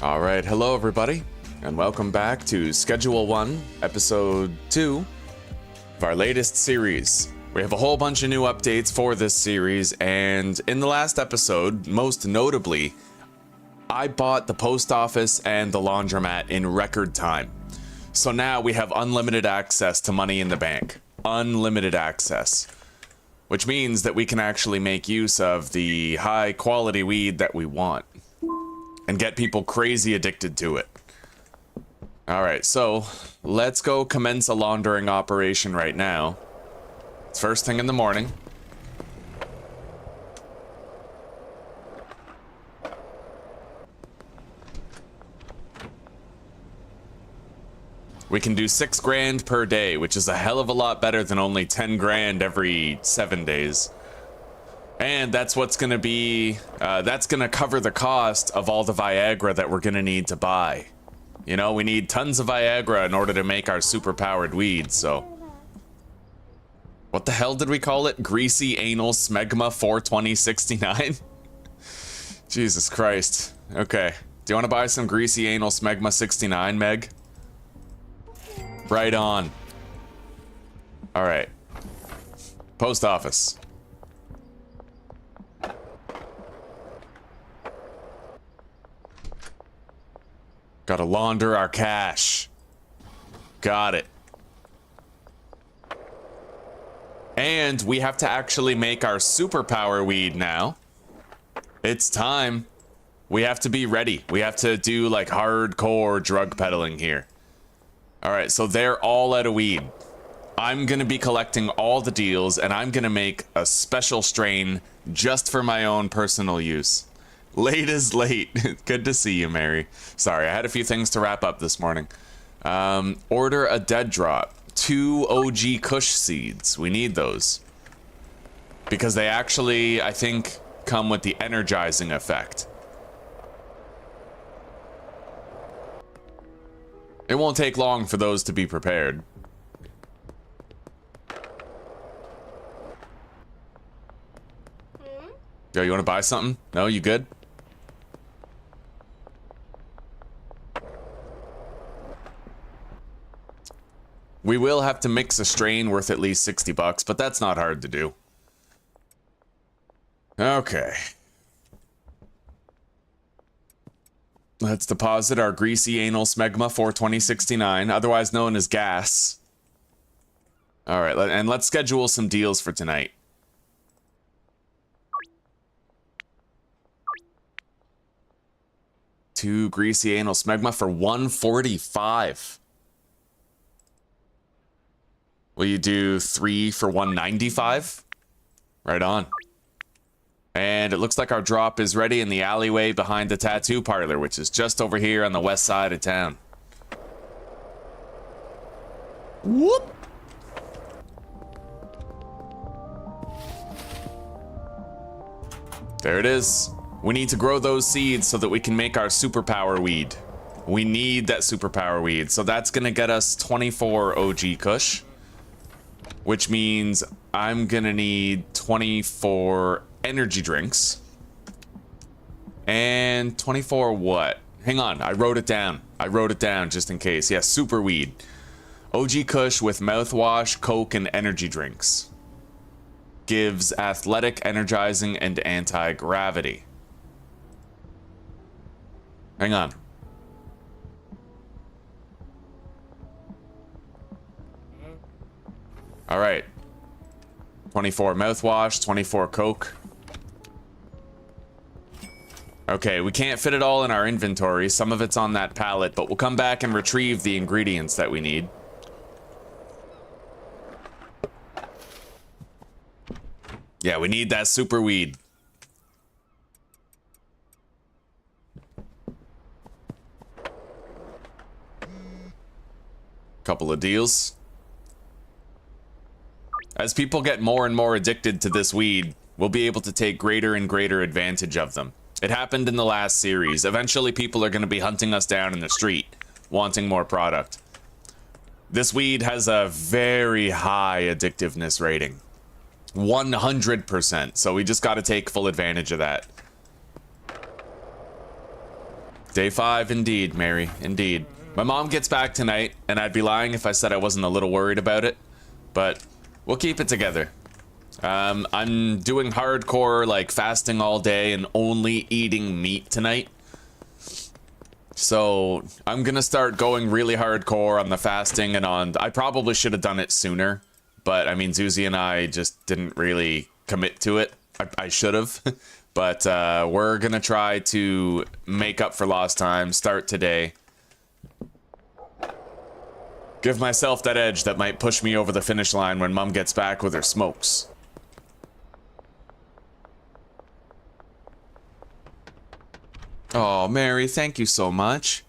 All right, hello everybody, and welcome back to Schedule 1, Episode 2 of our latest series. We have a whole bunch of new updates for this series, and in the last episode, most notably, I bought the post office and the laundromat in record time. So now we have unlimited access to money in the bank. Unlimited access. Which means that we can actually make use of the high quality weed that we want. And get people crazy addicted to it. Alright, so let's go commence a laundering operation right now. It's first thing in the morning. We can do 6 grand per day, which is a hell of a lot better than only 10 grand every 7 days. And that's what's gonna be, that's gonna cover the cost of all the Viagra that we're gonna need to buy. You know, we need tons of Viagra in order to make our super powered weed, so. What the hell did we call it? Greasy Anal Smegma 42069? Jesus Christ. Okay. Do you wanna buy some Greasy Anal Smegma 69, Meg? Right on. Alright. Post office. Gotta launder our cash. Got it. And we have to actually make our superpower weed now. It's time. We have to be ready. We have to do like hardcore drug peddling here. Alright, so they're all out of weed. I'm gonna be collecting all the deals and I'm gonna make a special strain just for my own personal use. Late is late. Good to see you, Mary. Sorry, I had a few things to wrap up this morning. Order a dead drop. 2 OG Kush seeds. We need those. Because they actually, I think, come with the energizing effect. It won't take long for those to be prepared. Yo, you want to buy something? No, you good? We will have to mix a strain worth at least 60 bucks, but that's not hard to do. Okay. Let's deposit our Greasy Anal Smegma 42069, otherwise known as gas. Alright, and let's schedule some deals for tonight. Two Greasy Anal Smegma for 145. Will you do 3 for 195? Right on. And it looks like our drop is ready in the alleyway behind the tattoo parlor, which is just over here on the west side of town. Whoop! There it is. We need to grow those seeds so that we can make our superpower weed. We need that superpower weed. So that's gonna get us 24 OG Kush. Which means I'm gonna need 24 energy drinks. And 24 what? Hang on, I wrote it down. I wrote it down just in case. Yeah, super weed. OG Kush with mouthwash, Coke, and energy drinks. Gives athletic, energizing, and anti-gravity. Hang on. All right. 24 mouthwash, 24 Coke. Okay, we can't fit it all in our inventory. Some of it's on that pallet, but we'll come back and retrieve the ingredients that we need. Yeah, we need that super weed. Couple of deals. As people get more and more addicted to this weed, we'll be able to take greater and greater advantage of them. It happened in the last series. Eventually people are going to be hunting us down in the street, wanting more product. This weed has a very high addictiveness rating. 100%, so we just got to take full advantage of that. Day 5, indeed, Mary, indeed. My mom gets back tonight, and I'd be lying if I said I wasn't a little worried about it, but we'll keep it together. I'm doing hardcore, like, fasting all day and only eating meat tonight. So I'm gonna start going really hardcore on the fasting and on... I probably should have done it sooner, but, I mean, Zuzi and I just didn't really commit to it. I should have. But we're gonna try to make up for lost time, start today. Give myself that edge that might push me over the finish line when Mom gets back with her smokes. Oh, Mary, thank you so much.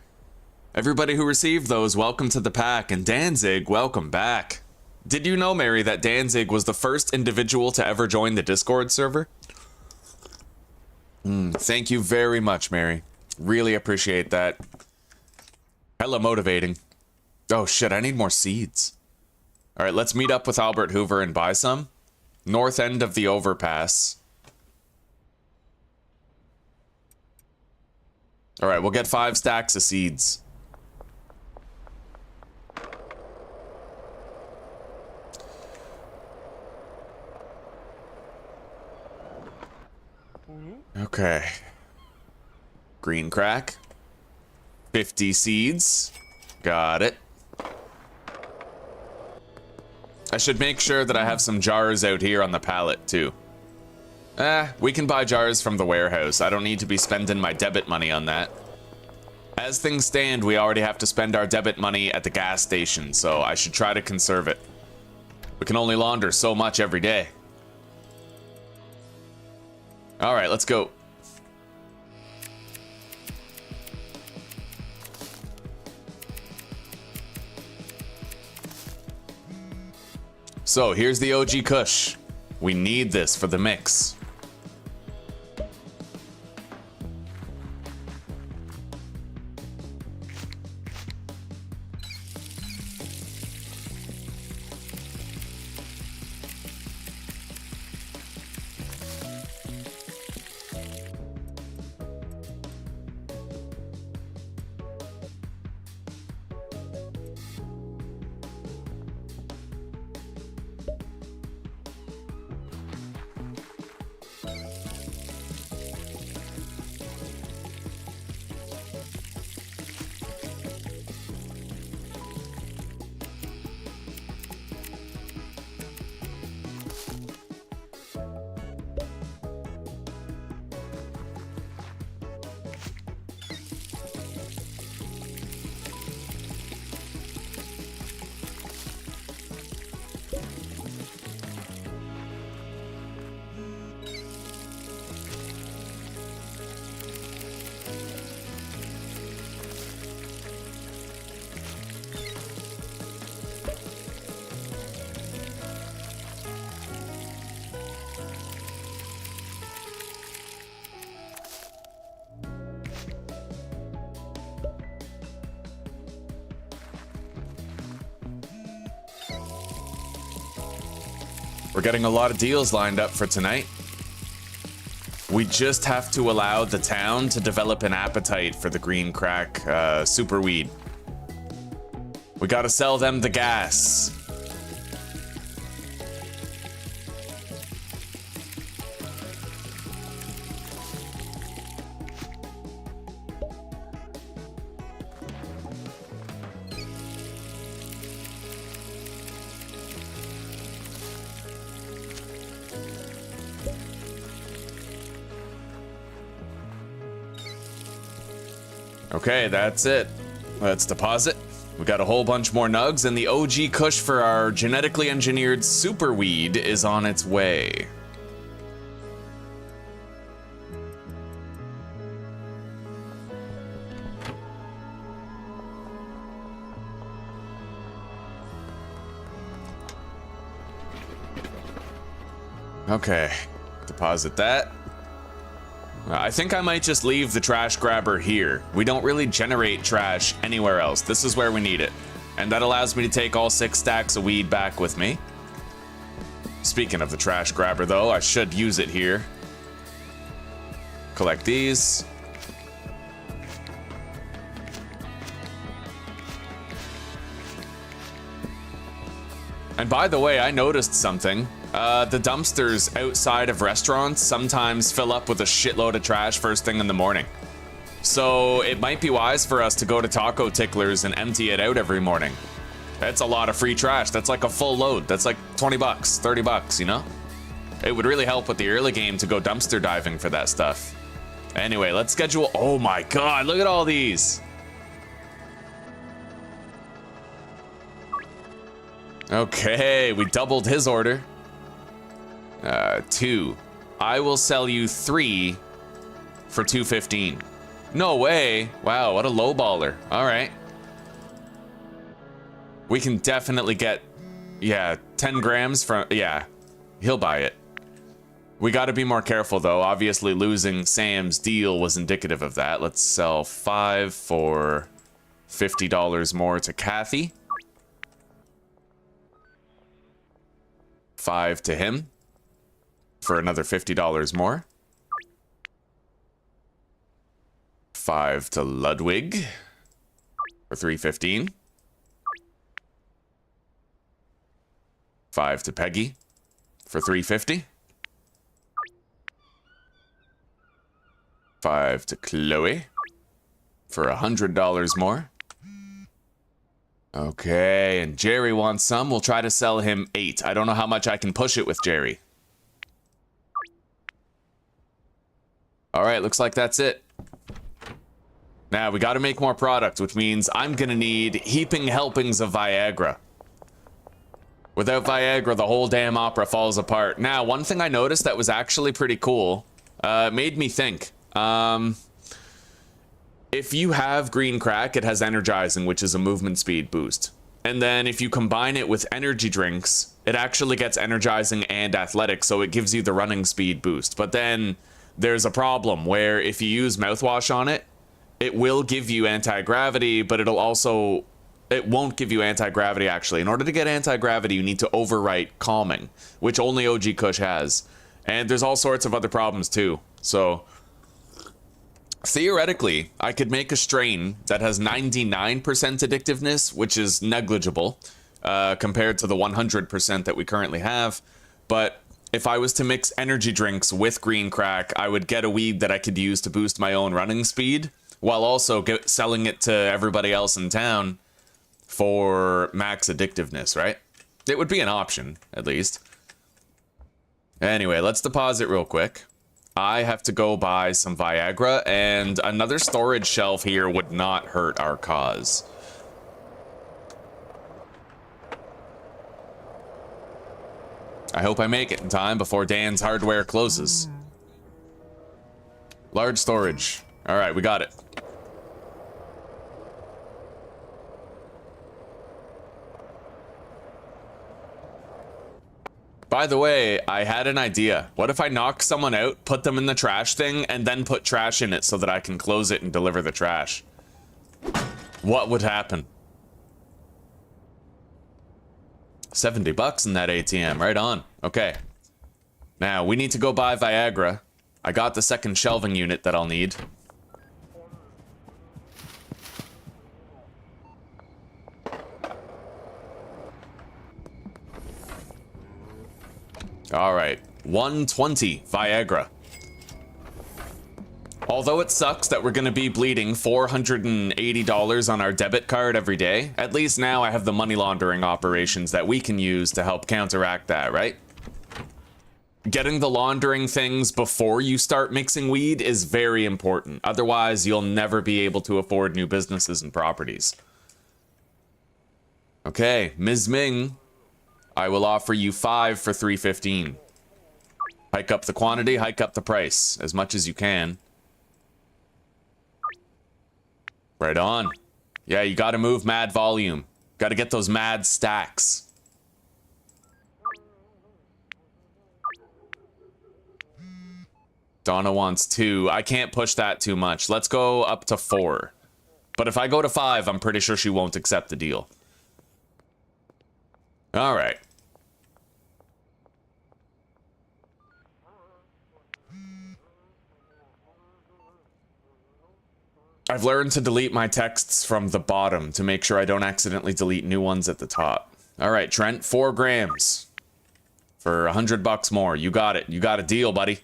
Everybody who received those, welcome to the pack, and Danzig, welcome back. Did you know, Mary, that Danzig was the first individual to ever join the Discord server? Thank you very much, Mary. Really appreciate that. Hella motivating. Oh shit, I need more seeds. Alright, let's meet up with Albert Hoover and buy some. North end of the overpass. Alright, we'll get 5 stacks of seeds. Okay. Green crack. 50 seeds. Got it. I should make sure that I have some jars out here on the pallet, too. We can buy jars from the warehouse. I don't need to be spending my debit money on that. As things stand, we already have to spend our debit money at the gas station, so I should try to conserve it. We can only launder so much every day. Alright, let's go. So, here's the OG Kush. We need this for the mix. We're getting a lot of deals lined up for tonight. We just have to allow the town to develop an appetite for the green crack super weed. We gotta sell them the gas. Okay, that's it. Let's deposit. We got a whole bunch more nugs, and the OG Kush for our genetically engineered super weed is on its way. Okay, deposit that. I think I might just leave the trash grabber here. We don't really generate trash anywhere else. This is where we need it. And that allows me to take all 6 stacks of weed back with me. Speaking of the trash grabber, though, I should use it here. Collect these. And by the way, I noticed something. The dumpsters outside of restaurants sometimes fill up with a shitload of trash first thing in the morning. So it might be wise for us to go to Taco Ticklers and empty it out every morning. That's a lot of free trash. That's like a full load. That's like 20 bucks, 30 bucks, you know? It would really help with the early game to go dumpster diving for that stuff. Anyway, let's schedule. Oh my God, look at all these. Okay, we doubled his order. 2. I will sell you 3 for $2.15. No way. Wow, what a lowballer. All right. We can definitely get, yeah, 10 grams from, yeah, he'll buy it. We got to be more careful though. Obviously losing Sam's deal was indicative of that. Let's sell 5 for $50 more to Kathy. 5 to him for another $50 more. 5 to Ludwig for $3.15. 5 to Peggy for $3.50. 5 to Chloe for $100 more. Okay, and Jerry wants some. We'll try to sell him 8. I don't know how much I can push it with Jerry. All right, looks like that's it. Now, we got to make more product, which means I'm going to need heaping helpings of Viagra. Without Viagra, the whole damn opera falls apart. Now, one thing I noticed that was actually pretty cool, made me think. If you have green crack, it has energizing, which is a movement speed boost. And then if you combine it with energy drinks, it actually gets energizing and athletic, so it gives you the running speed boost. But then there's a problem where if you use mouthwash on it, it will give you anti-gravity, but it won't give you anti-gravity actually. In order to get anti-gravity, you need to overwrite calming, which only OG Kush has. And there's all sorts of other problems too. So theoretically, I could make a strain that has 99% addictiveness, which is negligible compared to the 100% that we currently have. But if I was to mix energy drinks with green crack, I would get a weed that I could use to boost my own running speed, while also selling it to everybody else in town for max addictiveness, right? It would be an option, at least. Anyway, let's deposit real quick. I have to go buy some Viagra, and another storage shelf here would not hurt our cause. I hope I make it in time before Dan's hardware closes. Large storage. All right, we got it. By the way, I had an idea. What if I knock someone out, put them in the trash thing, and then put trash in it so that I can close it and deliver the trash? What would happen? 70 bucks in that ATM, right on. Okay. Now, we need to go buy Viagra. I got the second shelving unit that I'll need. All right, 120 Viagra. Although it sucks that we're gonna be bleeding $480 on our debit card every day, at least now I have the money laundering operations that we can use to help counteract that, right? Getting the laundering things before you start mixing weed is very important. Otherwise, you'll never be able to afford new businesses and properties. Okay, Ms. Ming. I will offer you 5 for $3.15. Hike up the quantity, hike up the price as much as you can. Right on. Yeah, you gotta move mad volume. Gotta get those mad stacks. Donna wants 2. I can't push that too much. Let's go up to 4. But if I go to 5, I'm pretty sure she won't accept the deal. All right. I've learned to delete my texts from the bottom to make sure I don't accidentally delete new ones at the top. All right, Trent, 4 grams for $100 more. You got it. You got a deal, buddy.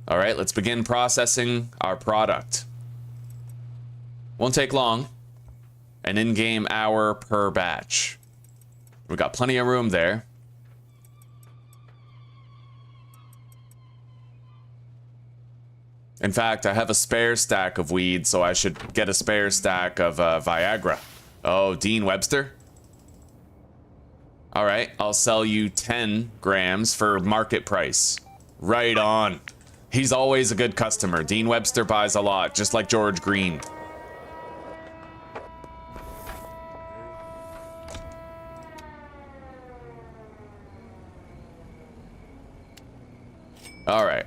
All right, let's begin processing our product. Won't take long. An in-game hour per batch. We got plenty of room there. In fact, I have a spare stack of weed, so I should get a spare stack of Viagra. Oh, Dean Webster? All right, I'll sell you 10 grams for market price. Right on. He's always a good customer. Dean Webster buys a lot, just like George Green. All right.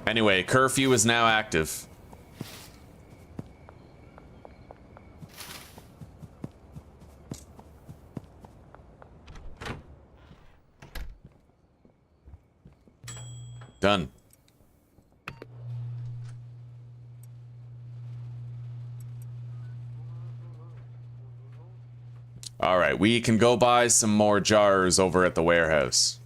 Anyway, curfew is now active. Done. All right, we can go buy some more jars over at the warehouse.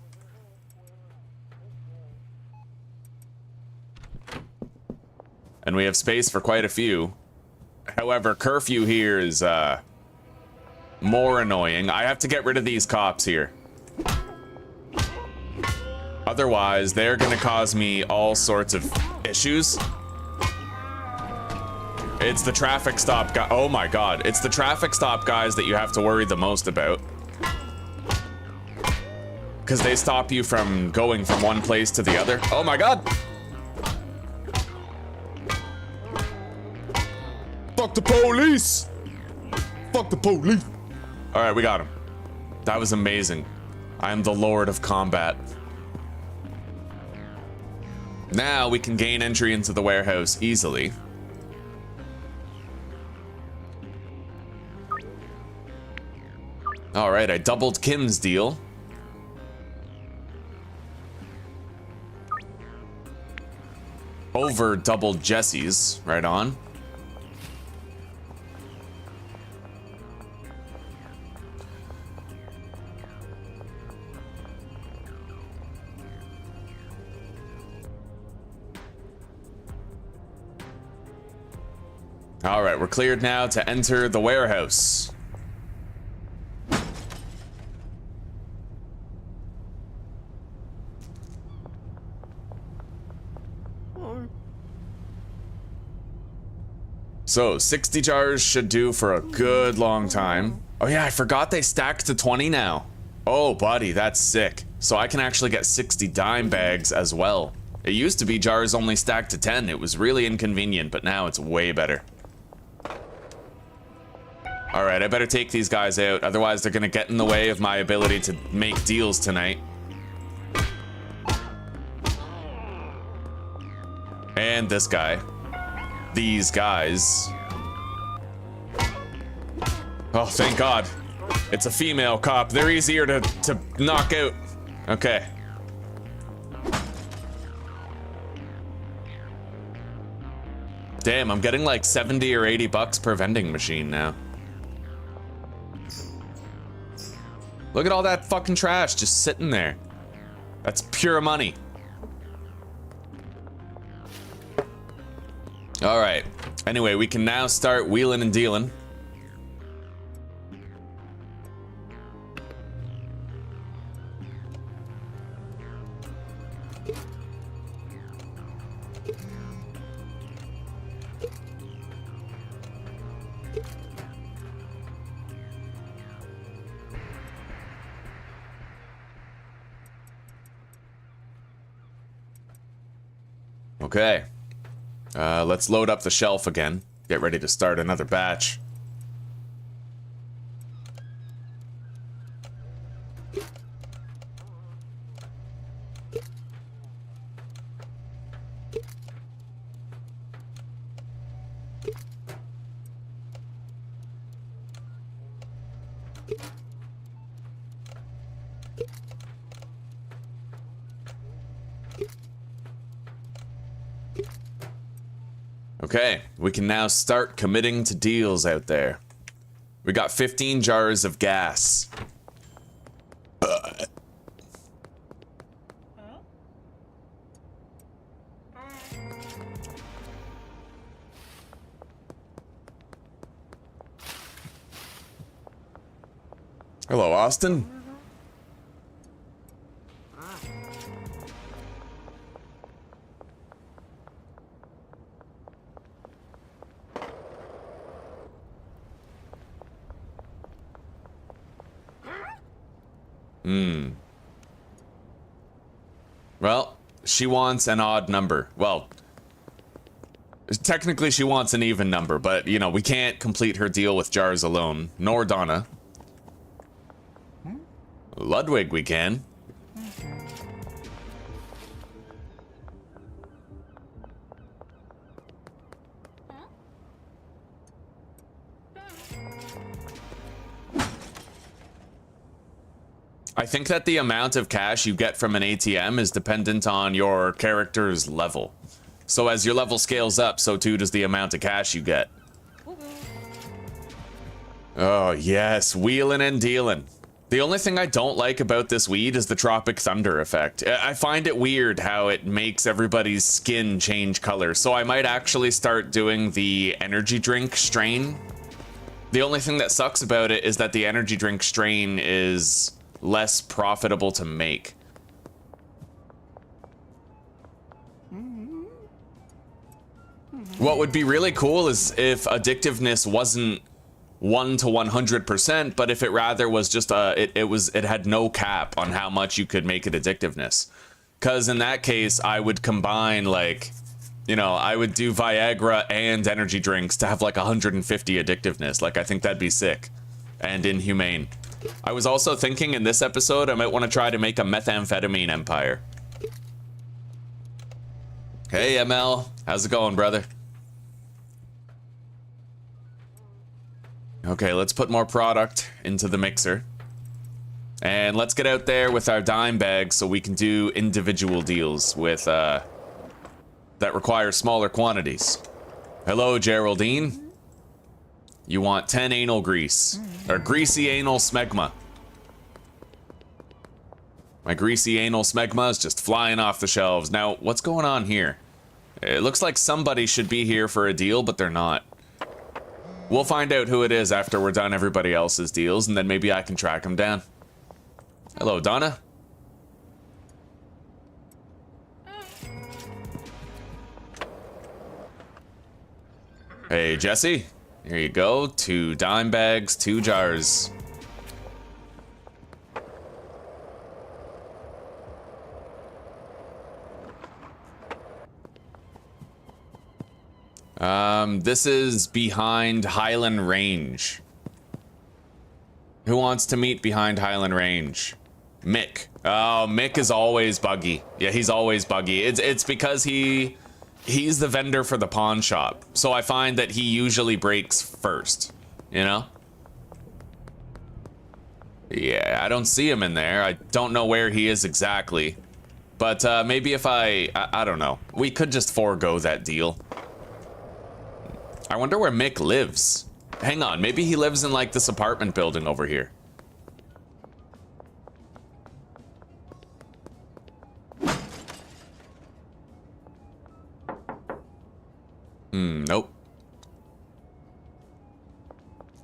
And we have space for quite a few. However, curfew here is more annoying. I have to get rid of these cops here. Otherwise, they're gonna cause me all sorts of issues. It's the traffic stop guy. Oh my god, it's the traffic stop guys that you have to worry the most about. Because they stop you from going from one place to the other. Oh my god! Fuck the police! Fuck the police! Alright, we got him. That was amazing. I am the Lord of Combat. Now we can gain entry into the warehouse easily. Alright, I doubled Kim's deal. Over doubled Jesse's. Right on. All right, we're cleared now to enter the warehouse. So, 60 jars should do for a good long time. Oh yeah, I forgot they stack to 20 now. Oh, buddy, that's sick. So I can actually get 60 dime bags as well. It used to be jars only stacked to 10. It was really inconvenient, but now it's way better. All right, I better take these guys out, otherwise they're gonna get in the way of my ability to make deals tonight. And this guy. These guys. Oh, thank God. It's a female cop. They're easier to knock out. Okay. Damn, I'm getting like 70 or 80 bucks per vending machine now. Look at all that fucking trash just sitting there. That's pure money. All right. Anyway, we can now start wheeling and dealing. Okay. Let's load up the shelf again. Get ready to start another batch. Okay, we can now start committing to deals out there. We got 15 jars of gas. Hello, Austin. Well, she wants an odd number. Well, technically she wants an even number, but, you know, we can't complete her deal with jars alone, nor Donna. Ludwig we can. I think that the amount of cash you get from an ATM is dependent on your character's level. So as your level scales up, so too does the amount of cash you get. Oh yes, wheeling and dealing. The only thing I don't like about this weed is the Tropic Thunder effect. I find it weird how it makes everybody's skin change color, so I might actually start doing the energy drink strain. The only thing that sucks about it is that the energy drink strain is less profitable to make. What would be really cool is if addictiveness wasn't 1 to 100%, but if it rather was just it had no cap on how much you could make it addictiveness. Because in that case, I would combine, like, you know, I would do Viagra and energy drinks to have like 150 addictiveness. Like, I think that'd be sick and inhumane. I was also thinking in this episode I might want to try to make a methamphetamine empire. Hey ML, how's it going, brother? Okay, let's put more product into the mixer. And let's get out there with our dime bags so we can do individual deals with that require smaller quantities. Hello, Geraldine. You want 10 anal grease, or greasy anal smegma. My greasy anal smegma is just flying off the shelves. Now, what's going on here? It looks like somebody should be here for a deal, but they're not. We'll find out who it is after we're done everybody else's deals, and then maybe I can track them down. Hello, Donna. Hey, Jesse. Here you go. 2 dime bags, 2 jars. This is behind Hyland Range. Who wants to meet behind Hyland Range? Mick. Oh, Mick is always buggy. Yeah, he's always buggy. It's because he's the vendor for the pawn shop. So I find that he usually breaks first, you know? Yeah, I don't see him in there. I don't know where he is exactly. But maybe if I don't know. We could just forego that deal. I wonder where Mick lives. Hang on, maybe he lives in like this apartment building over here. Nope.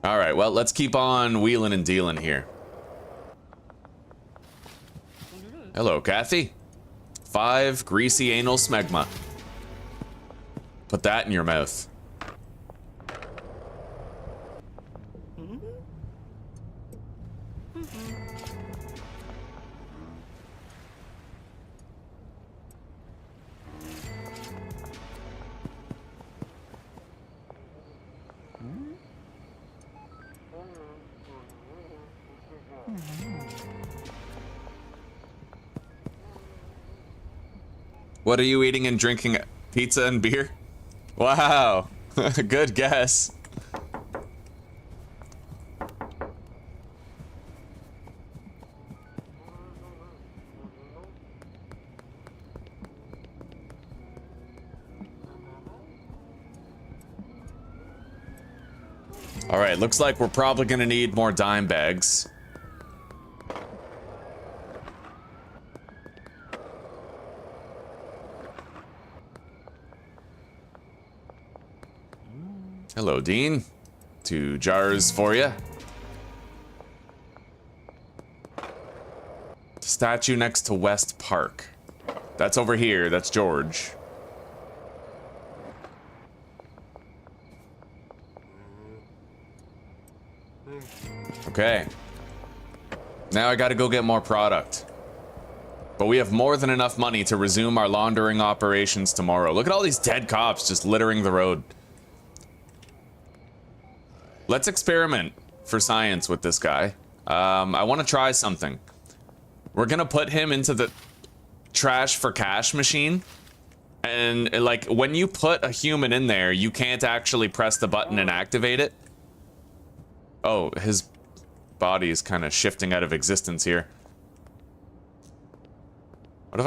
All right, well, let's keep on wheeling and dealing here. Hello, Kathy. 5 greasy anal smegma. Put that in your mouth. What are you eating and drinking? Pizza and beer? Wow. Good guess. All right, looks like we're probably gonna need more dime bags. Hello, Dean. 2 jars for you. Statue next to West Park. That's over here. That's George. Okay. Now I gotta go get more product. But we have more than enough money to resume our laundering operations tomorrow. Look at all these dead cops just littering the road. Let's experiment for science with this guy. I want to try something. We're gonna put him into the trash for cash machine. And like when you put a human in there, you can't actually press the button and activate it. Oh, his body is kind of shifting out of existence here. What if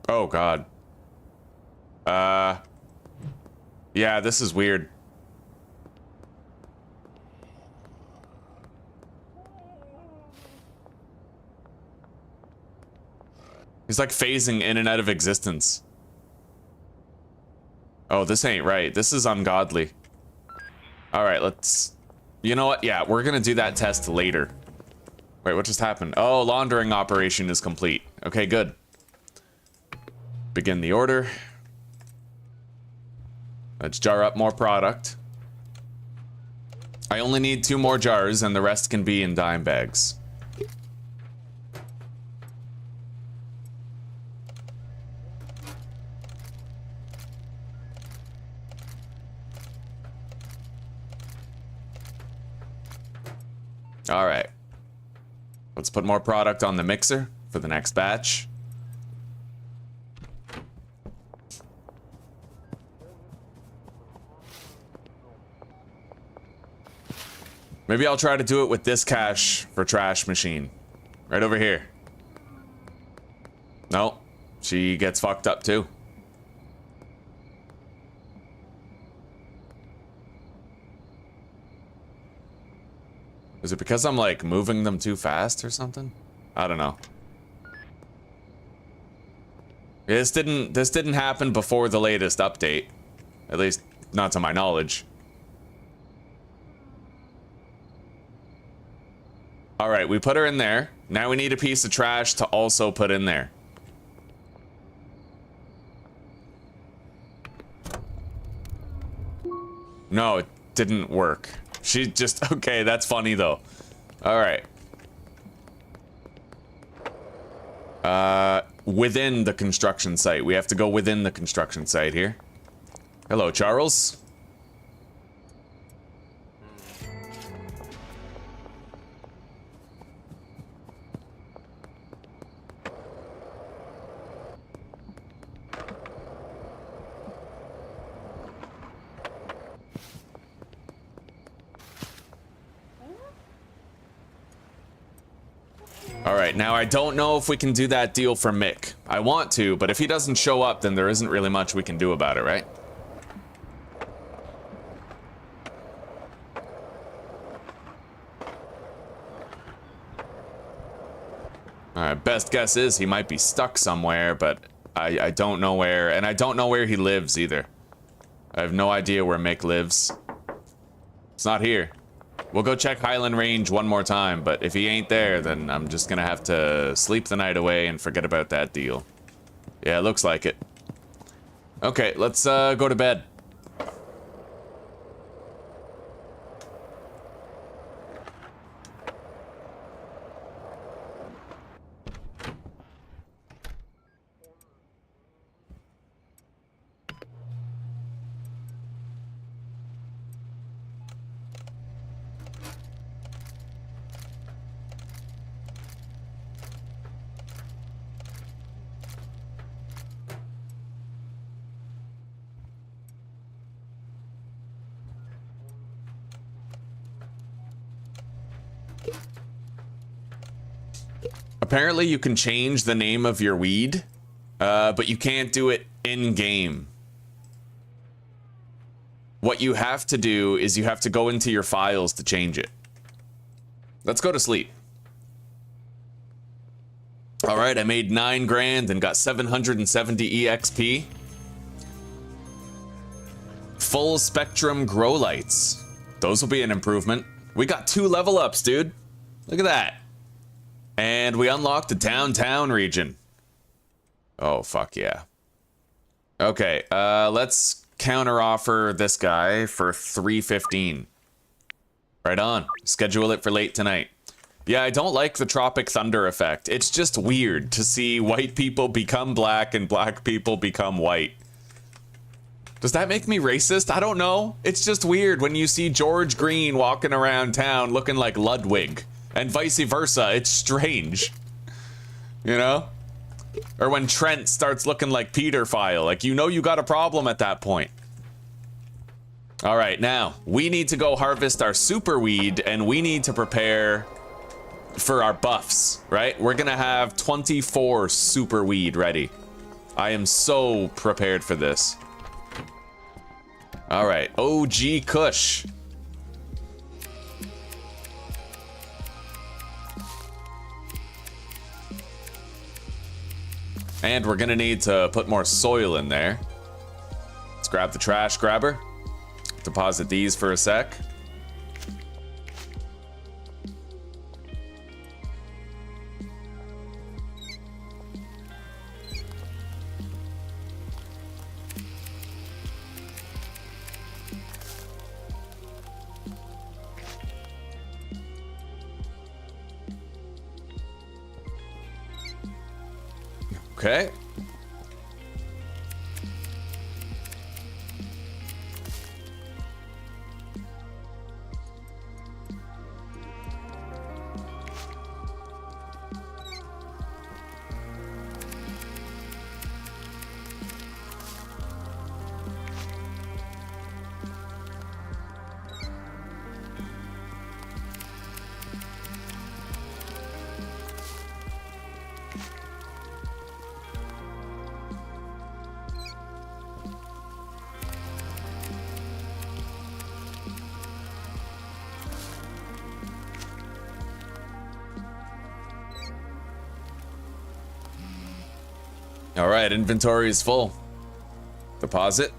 I... oh, God. Yeah, this is weird. He's like phasing in and out of existence. Oh, this ain't right. This is ungodly. All right, let's... you know what? Yeah, we're gonna do that test later. Wait, what just happened? Oh, laundering operation is complete. Okay, good. Begin the order. Let's jar up more product. I only need 2 more jars and the rest can be in dime bags. All right. Let's put more product on the mixer for the next batch. Maybe I'll try to do it with this cash for trash machine. Right over here. No, she gets fucked up too. Is it because I'm like moving them too fast or something? I don't know. This didn't happen before the latest update. At least not to my knowledge. All right, we put her in there. Now we need a piece of trash to also put in there. No, it didn't work. She just... okay, that's funny though. All right. Within the construction site. We have to go within the construction site here. Hello, Charles. Alright, now I don't know if we can do that deal for Mick. I want to, but if he doesn't show up, then there isn't really much we can do about it, right? Alright, best guess is he might be stuck somewhere, but I don't know where, and I don't know where he lives either. I have no idea where Mick lives. It's not here. We'll go check Hyland Range one more time, but if he ain't there, then I'm just gonna have to sleep the night away and forget about that deal. Yeah, looks like it. Okay, let's go to bed. Apparently you can change the name of your weed, but you can't do it in-game. what you have to do is you have to go into your files to change it. Let's go to sleep. All right, I made 9 grand and got 770 EXP. Full spectrum grow lights. Those will be an improvement. We got 2 level ups, dude. Look at that. And we unlocked the downtown region. Oh, fuck yeah. Okay, let's counter offer this guy for 315. Right on. Schedule it for late tonight. Yeah, I don't like the Tropic Thunder effect. It's just weird to see white people become black and black people become white. Does that make me racist? I don't know. It's just weird when you see George Green walking around town looking like Ludwig, and vice versa. It's strange. You know? Or when Trent starts looking like Peter File. Like, you know you got a problem at that point. All right, now, we need to go harvest our super weed, and we need to prepare for our buffs, right? We're gonna have 24 super weed ready. I am so prepared for this. All right, OG Kush. And we're gonna need to put more soil in there. Let's grab the trash grabber. Deposit these for a sec. Okay. All right, inventory is full. Deposit.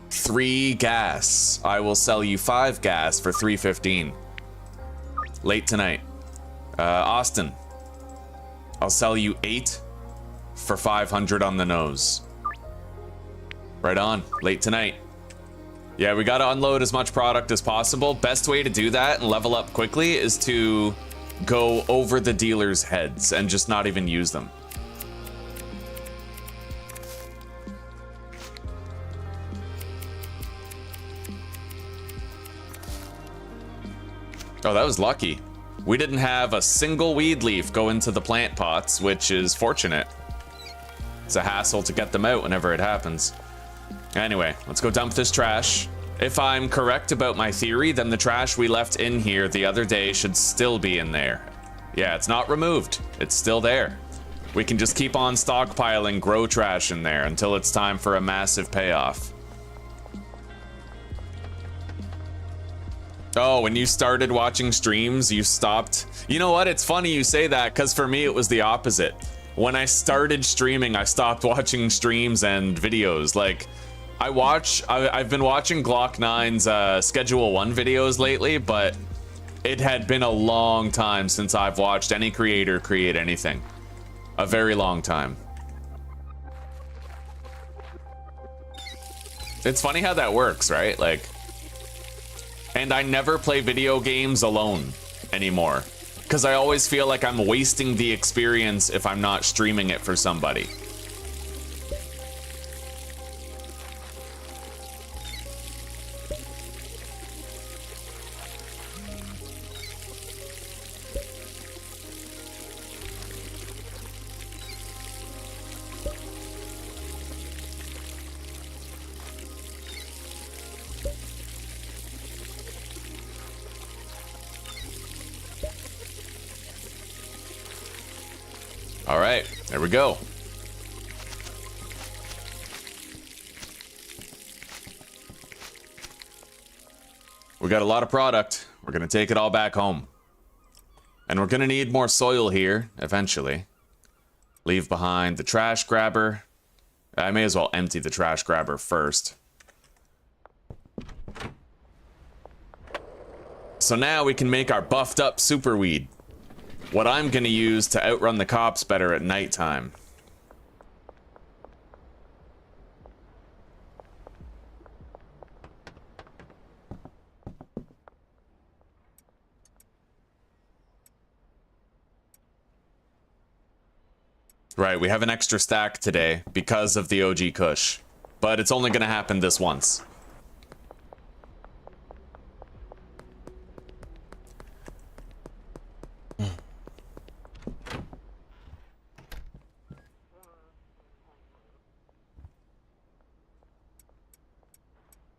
3 gas. I will sell you 5 gas for 315. Late tonight. Austin. I'll sell you 8 for 500 on the nose. Right on. Late tonight. Yeah, we gotta unload as much product as possible. Best way to do that and level up quickly is to go over the dealers' heads and just not even use them. Oh, that was lucky. We didn't have a single weed leaf go into the plant pots, which is fortunate. It's a hassle to get them out whenever it happens. Anyway, let's go dump this trash. If I'm correct about my theory, then the trash we left in here the other day should still be in there. Yeah, it's not removed. It's still there. We can just keep on stockpiling grow trash in there until it's time for a massive payoff. Oh, when you started watching streams, you stopped. You know what? It's funny you say that, because for me, it was the opposite. When I started streaming, I stopped watching streams and videos. Like, I've been watching Glock 9's Schedule 1 videos lately, but it had been a long time since I've watched any creator create anything. A very long time. It's funny how that works, right? Like, and I never play video games alone anymore, because I always feel like I'm wasting the experience if I'm not streaming it for somebody. All right, there we go. We got a lot of product. We're gonna take it all back home. And we're gonna need more soil here, eventually. Leave behind the trash grabber. I may as well empty the trash grabber first. So now we can make our buffed up superweed. What I'm gonna use to outrun the cops better at nighttime. Right, we have an extra stack today because of the OG Kush. But it's only gonna happen this once.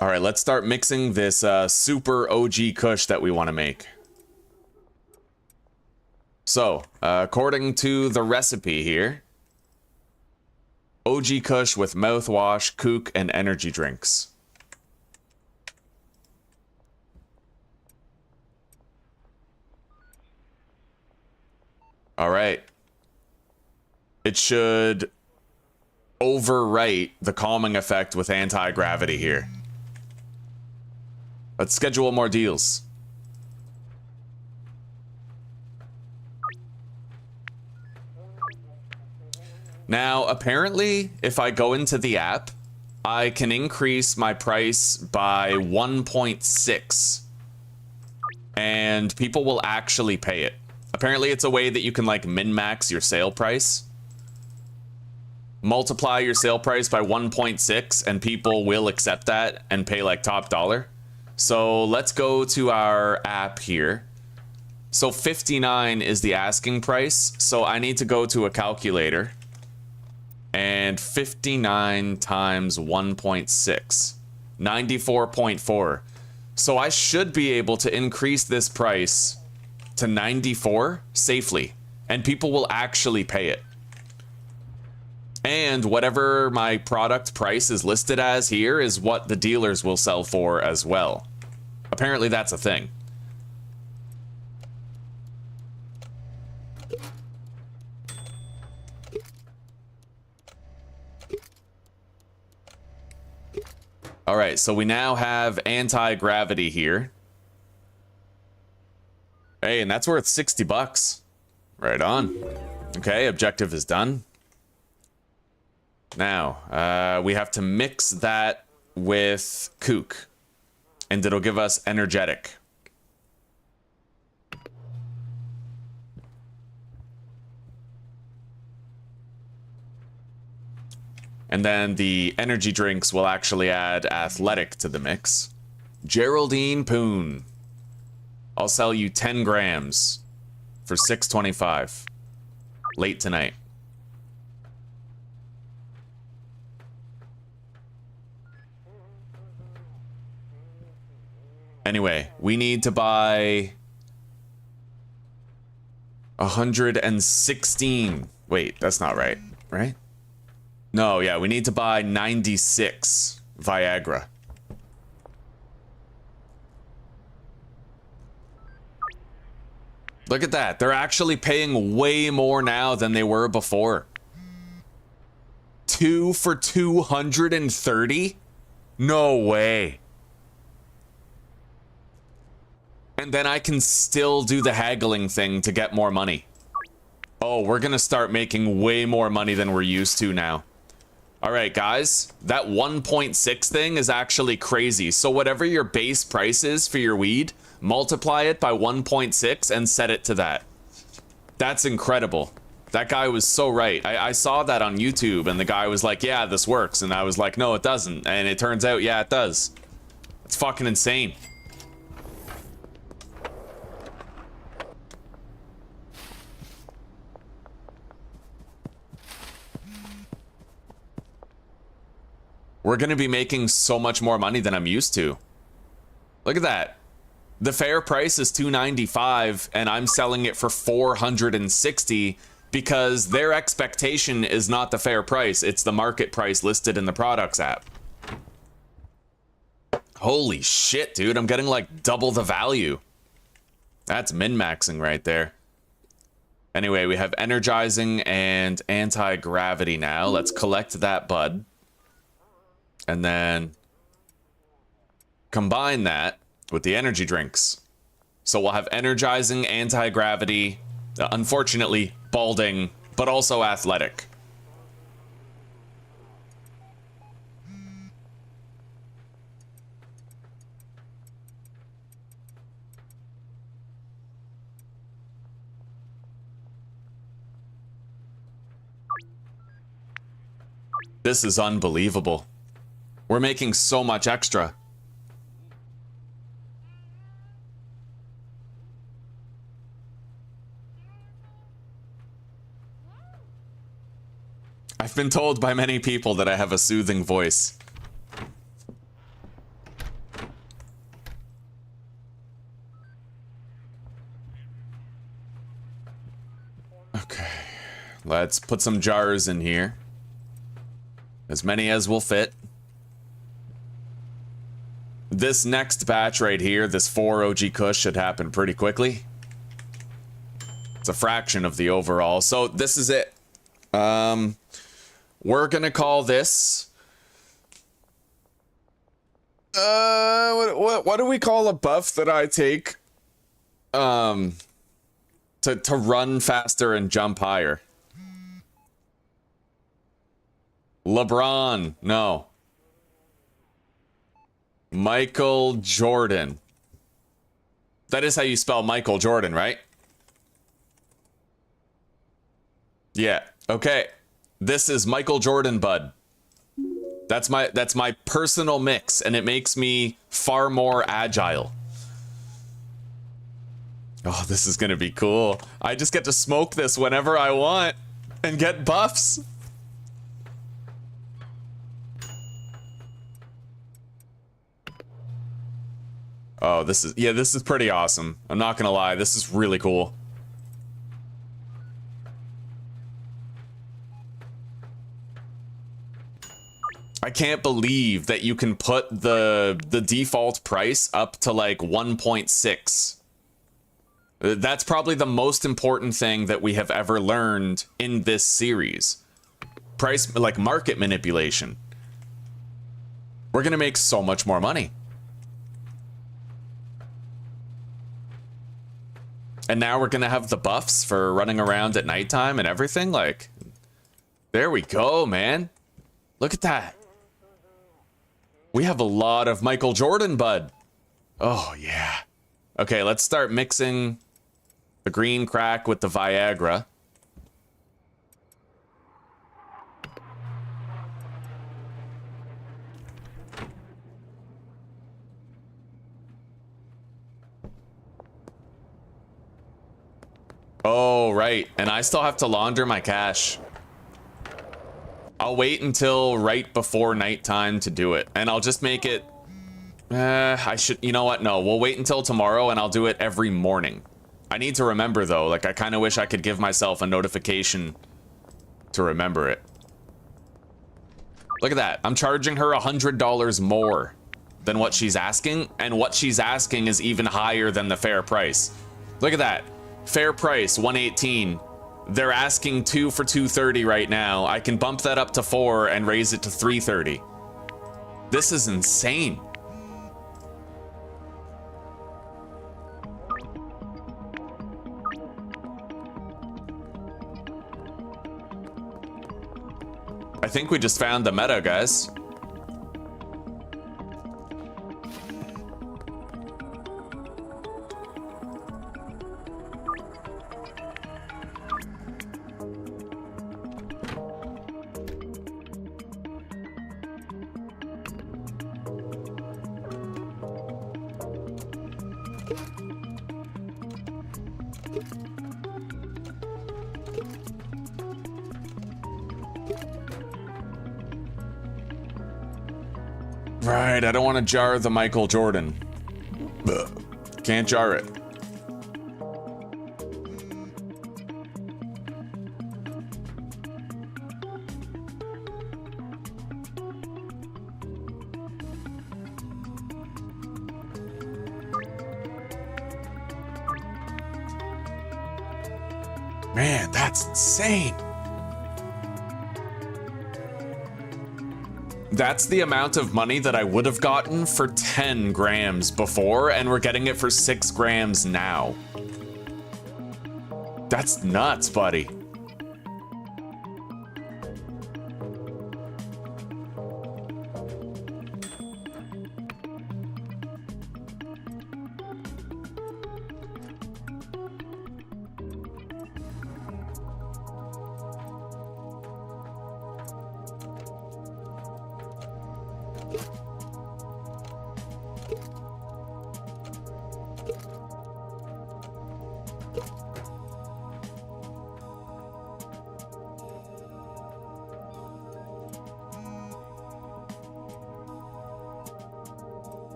Alright, let's start mixing this super OG Kush that we want to make. So, according to the recipe here, OG Kush with mouthwash, kook, and energy drinks. Alright. It should overwrite the calming effect with anti-gravity here. Let's schedule more deals. Now, apparently, if I go into the app, I can increase my price by 1.6. And people will actually pay it. Apparently, it's a way that you can, like, min-max your sale price. Multiply your sale price by 1.6, and people will accept that and pay, like, top dollar. So let's go to our app here. So 59 is the asking price. So I need to go to a calculator. And 59 times 1.6. 94.4. So I should be able to increase this price to 94 safely. And people will actually pay it. And whatever my product price is listed as here is what the dealers will sell for as well. Apparently that's a thing. Alright, so we now have anti-gravity here. Hey, and that's worth 60 bucks. Right on. Okay, objective is done. Now, we have to mix that with kook, and it'll give us energetic. And then the energy drinks will actually add athletic to the mix. Geraldine Poon. I'll sell you 10 grams for $6.25 late tonight. Anyway, we need to buy 116. Wait, that's not right, right? No, yeah, we need to buy 96 Viagra. Look at that. They're actually paying way more now than they were before. 2 for 230? No way. And then I can still do the haggling thing to get more money. Oh, we're gonna start making way more money than we're used to now. Alright, guys. That 1.6 thing is actually crazy. So whatever your base price is for your weed, multiply it by 1.6 and set it to that. That's incredible. That guy was so right. I saw that on YouTube, and the guy was like, yeah, this works. And I was like, no, it doesn't. And it turns out, yeah, it does. It's fucking insane. We're going to be making so much more money than I'm used to. Look at that. The fair price is $295 and I'm selling it for $460 because their expectation is not the fair price. It's the market price listed in the products app. Holy shit, dude. I'm getting like double the value. That's min-maxing right there. Anyway, we have energizing and anti-gravity now. Let's collect that bud. And then combine that with the energy drinks. So we'll have energizing, anti-gravity, unfortunately balding, but also athletic. This is unbelievable. We're making so much extra. I've been told by many people that I have a soothing voice. Okay, let's put some jars in here. As many as will fit. This next batch right here, this 4 OG Kush, should happen pretty quickly. It's a fraction of the overall. So this is it. We're gonna call this... what do we call a buff that I take? To run faster and jump higher. LeBron, no. Michael Jordan. That is how you spell Michael Jordan, right? Yeah, okay. This is Michael Jordan Bud. That's my personal mix, and it makes me far more agile. Oh, this is gonna be cool. I just get to smoke this whenever I want and get buffs. Oh, this is pretty awesome. I'm not gonna lie, this is really cool. I can't believe that you can put the default price up to like 1.6. That's probably the most important thing that we have ever learned in this series. Price, like market manipulation. We're gonna make so much more money. And now we're gonna have the buffs for running around at nighttime and everything. Like, there we go, man. Look at that. We have a lot of Michael Jordan bud. Oh, yeah. Okay, let's start mixing the green crack with the Viagra. Oh, right. And I still have to launder my cash. I'll wait until right before nighttime to do it. And I'll just make it... you know what? No, we'll wait until tomorrow and I'll do it every morning. I need to remember, though. Like, I kind of wish I could give myself a notification to remember it. Look at that. I'm charging her $100 more than what she's asking. And what she's asking is even higher than the fair price. Look at that. Fair price, $118. They're asking 2 for $230 right now. I can bump that up to 4 and raise it to $330. This is insane. I think we just found the meta, guys. Right, I don't want to jar the Michael Jordan. Ugh. Can't jar it. Man, that's insane. That's the amount of money that I would have gotten for 10 grams before, and we're getting it for 6 grams now. That's nuts, buddy.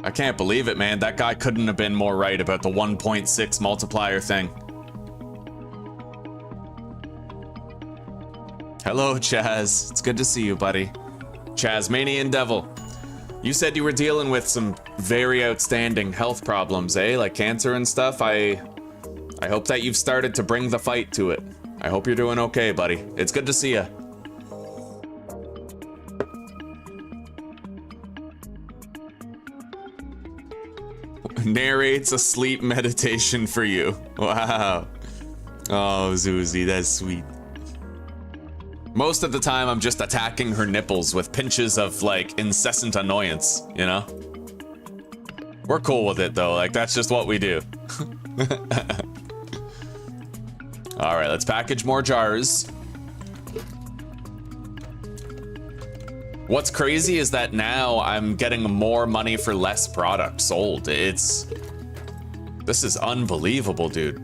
I can't believe it, man. That guy couldn't have been more right about the 1.6 multiplier thing. Hello, Chaz. It's good to see you, buddy. Chazmanian Devil. You said you were dealing with some very outstanding health problems, eh? Like cancer and stuff. I hope that you've started to bring the fight to it. I hope you're doing okay, buddy. It's good to see you. Narrates a sleep meditation for you. Wow. Oh, Zuzi, that's sweet. Most of the time, I'm just attacking her nipples with pinches of, like, incessant annoyance, you know? We're cool with it, though. Like, that's just what we do. Alright, let's package more jars. What's crazy is that now I'm getting more money for less product sold. This is unbelievable, dude.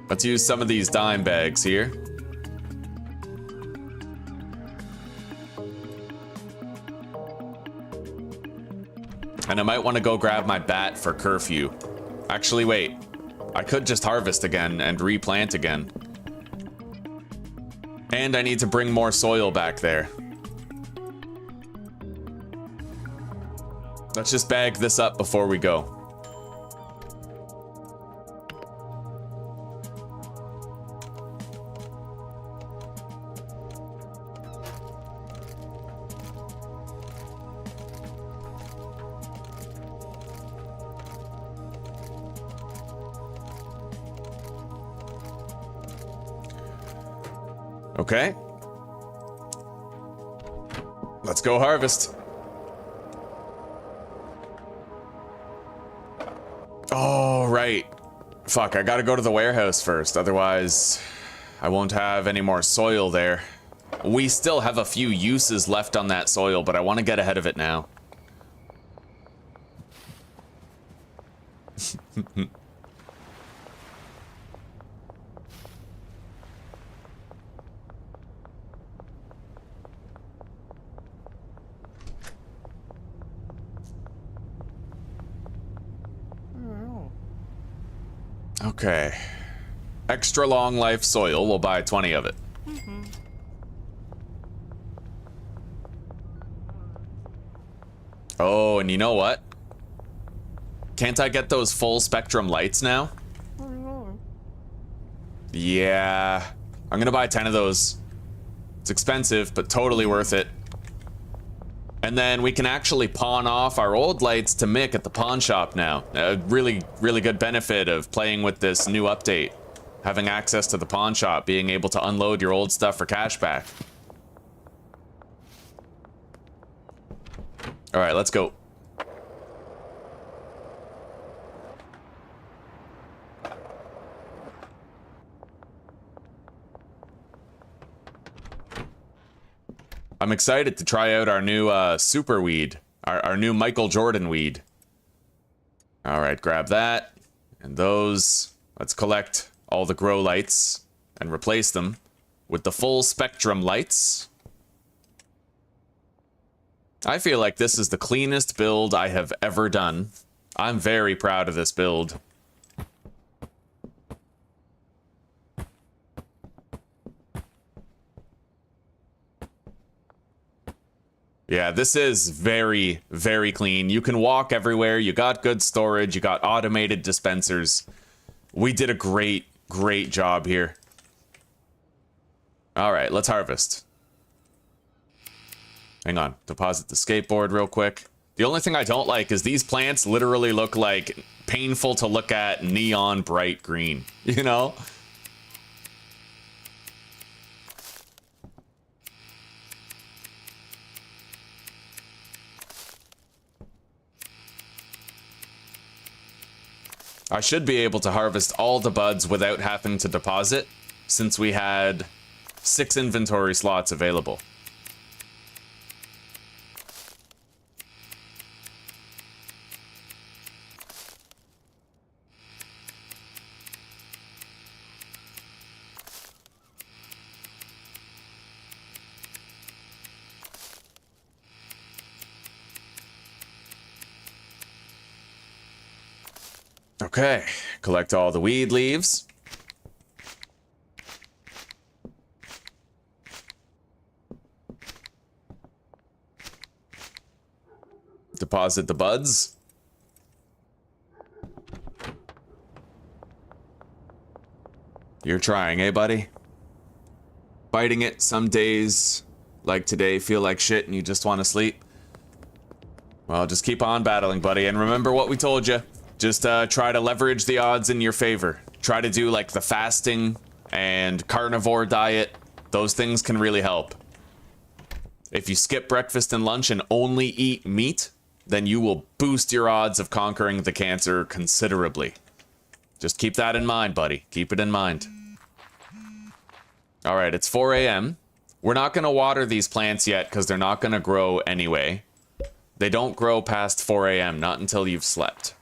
Let's use some of these dime bags here. And I might want to go grab my bat for curfew. Actually, wait. I could just harvest again and replant again. And I need to bring more soil back there. Let's just bag this up before we go. Okay. Let's go harvest. Oh, right. Fuck, I gotta go to the warehouse first, otherwise I won't have any more soil there. We still have a few uses left on that soil, but I want to get ahead of it now. Okay. Extra long life soil, we'll buy 20 of it. Oh, and you know what? Can't I get those full spectrum lights now? Yeah. I'm gonna buy 10 of those. It's expensive, but totally worth it. And then we can actually pawn off our old lights to Mick at the pawn shop now. A really, really good benefit of playing with this new update. Having access to the pawn shop, being able to unload your old stuff for cash back. All right, let's go. I'm excited to try out our new super weed, our new Michael Jordan weed. All right, grab that and those. Let's collect all the grow lights and replace them with the full spectrum lights. I feel like this is the cleanest build I have ever done. I'm very proud of this build. Yeah, this is very, very clean. You can walk everywhere. You got good storage. You got automated dispensers. We did a great, great job here. All right, let's harvest. Hang on. Deposit the skateboard real quick. The only thing I don't like is these plants literally look like painful to look at neon bright green, you know? I should be able to harvest all the buds without having to deposit, since we had 6 inventory slots available. Okay, collect all the weed leaves. Deposit the buds. You're trying, eh, buddy? Fighting it some days, like today, feel like shit and you just want to sleep. Well, just keep on battling, buddy, and remember what we told you. Just try to leverage the odds in your favor. Try to do like the fasting and carnivore diet. Those things can really help. If you skip breakfast and lunch and only eat meat, then you will boost your odds of conquering the cancer considerably. Just keep that in mind, buddy. Keep it in mind. All right, it's 4 a.m. We're not going to water these plants yet because they're not going to grow anyway. They don't grow past 4 a.m., not until you've slept.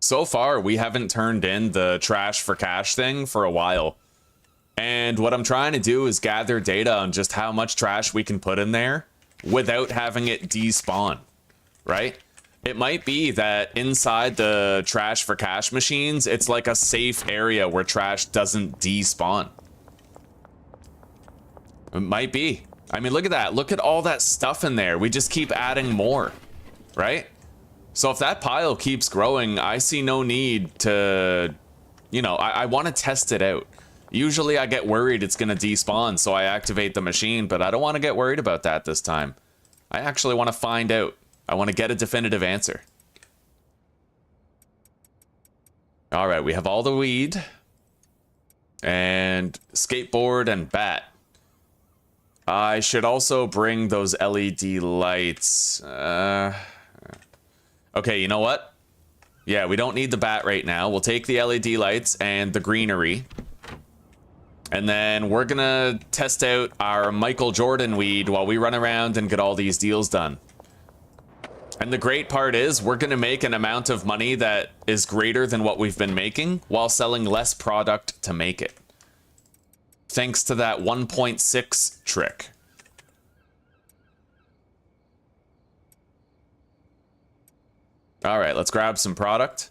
So far, we haven't turned in the trash for cash thing for a while. And what I'm trying to do is gather data on just how much trash we can put in there without having it despawn, right? It might be that inside the trash for cash machines, it's like a safe area where trash doesn't despawn. It might be. I mean, look at that. Look at all that stuff in there. We just keep adding more, right? So if that pile keeps growing, I see no need to, you know, I want to test it out. Usually I get worried it's going to despawn, so I activate the machine, but I don't want to get worried about that this time. I actually want to find out. I want to get a definitive answer. All right, we have all the weed and skateboard and bat. I should also bring those LED lights. Okay, you know what? Yeah, we don't need the bat right now. We'll take the LED lights and the greenery. And then we're gonna test out our Michael Jordan weed while we run around and get all these deals done. And the great part is we're gonna make an amount of money that is greater than what we've been making while selling less product to make it. Thanks to that 1.6 trick. All right, let's grab some product.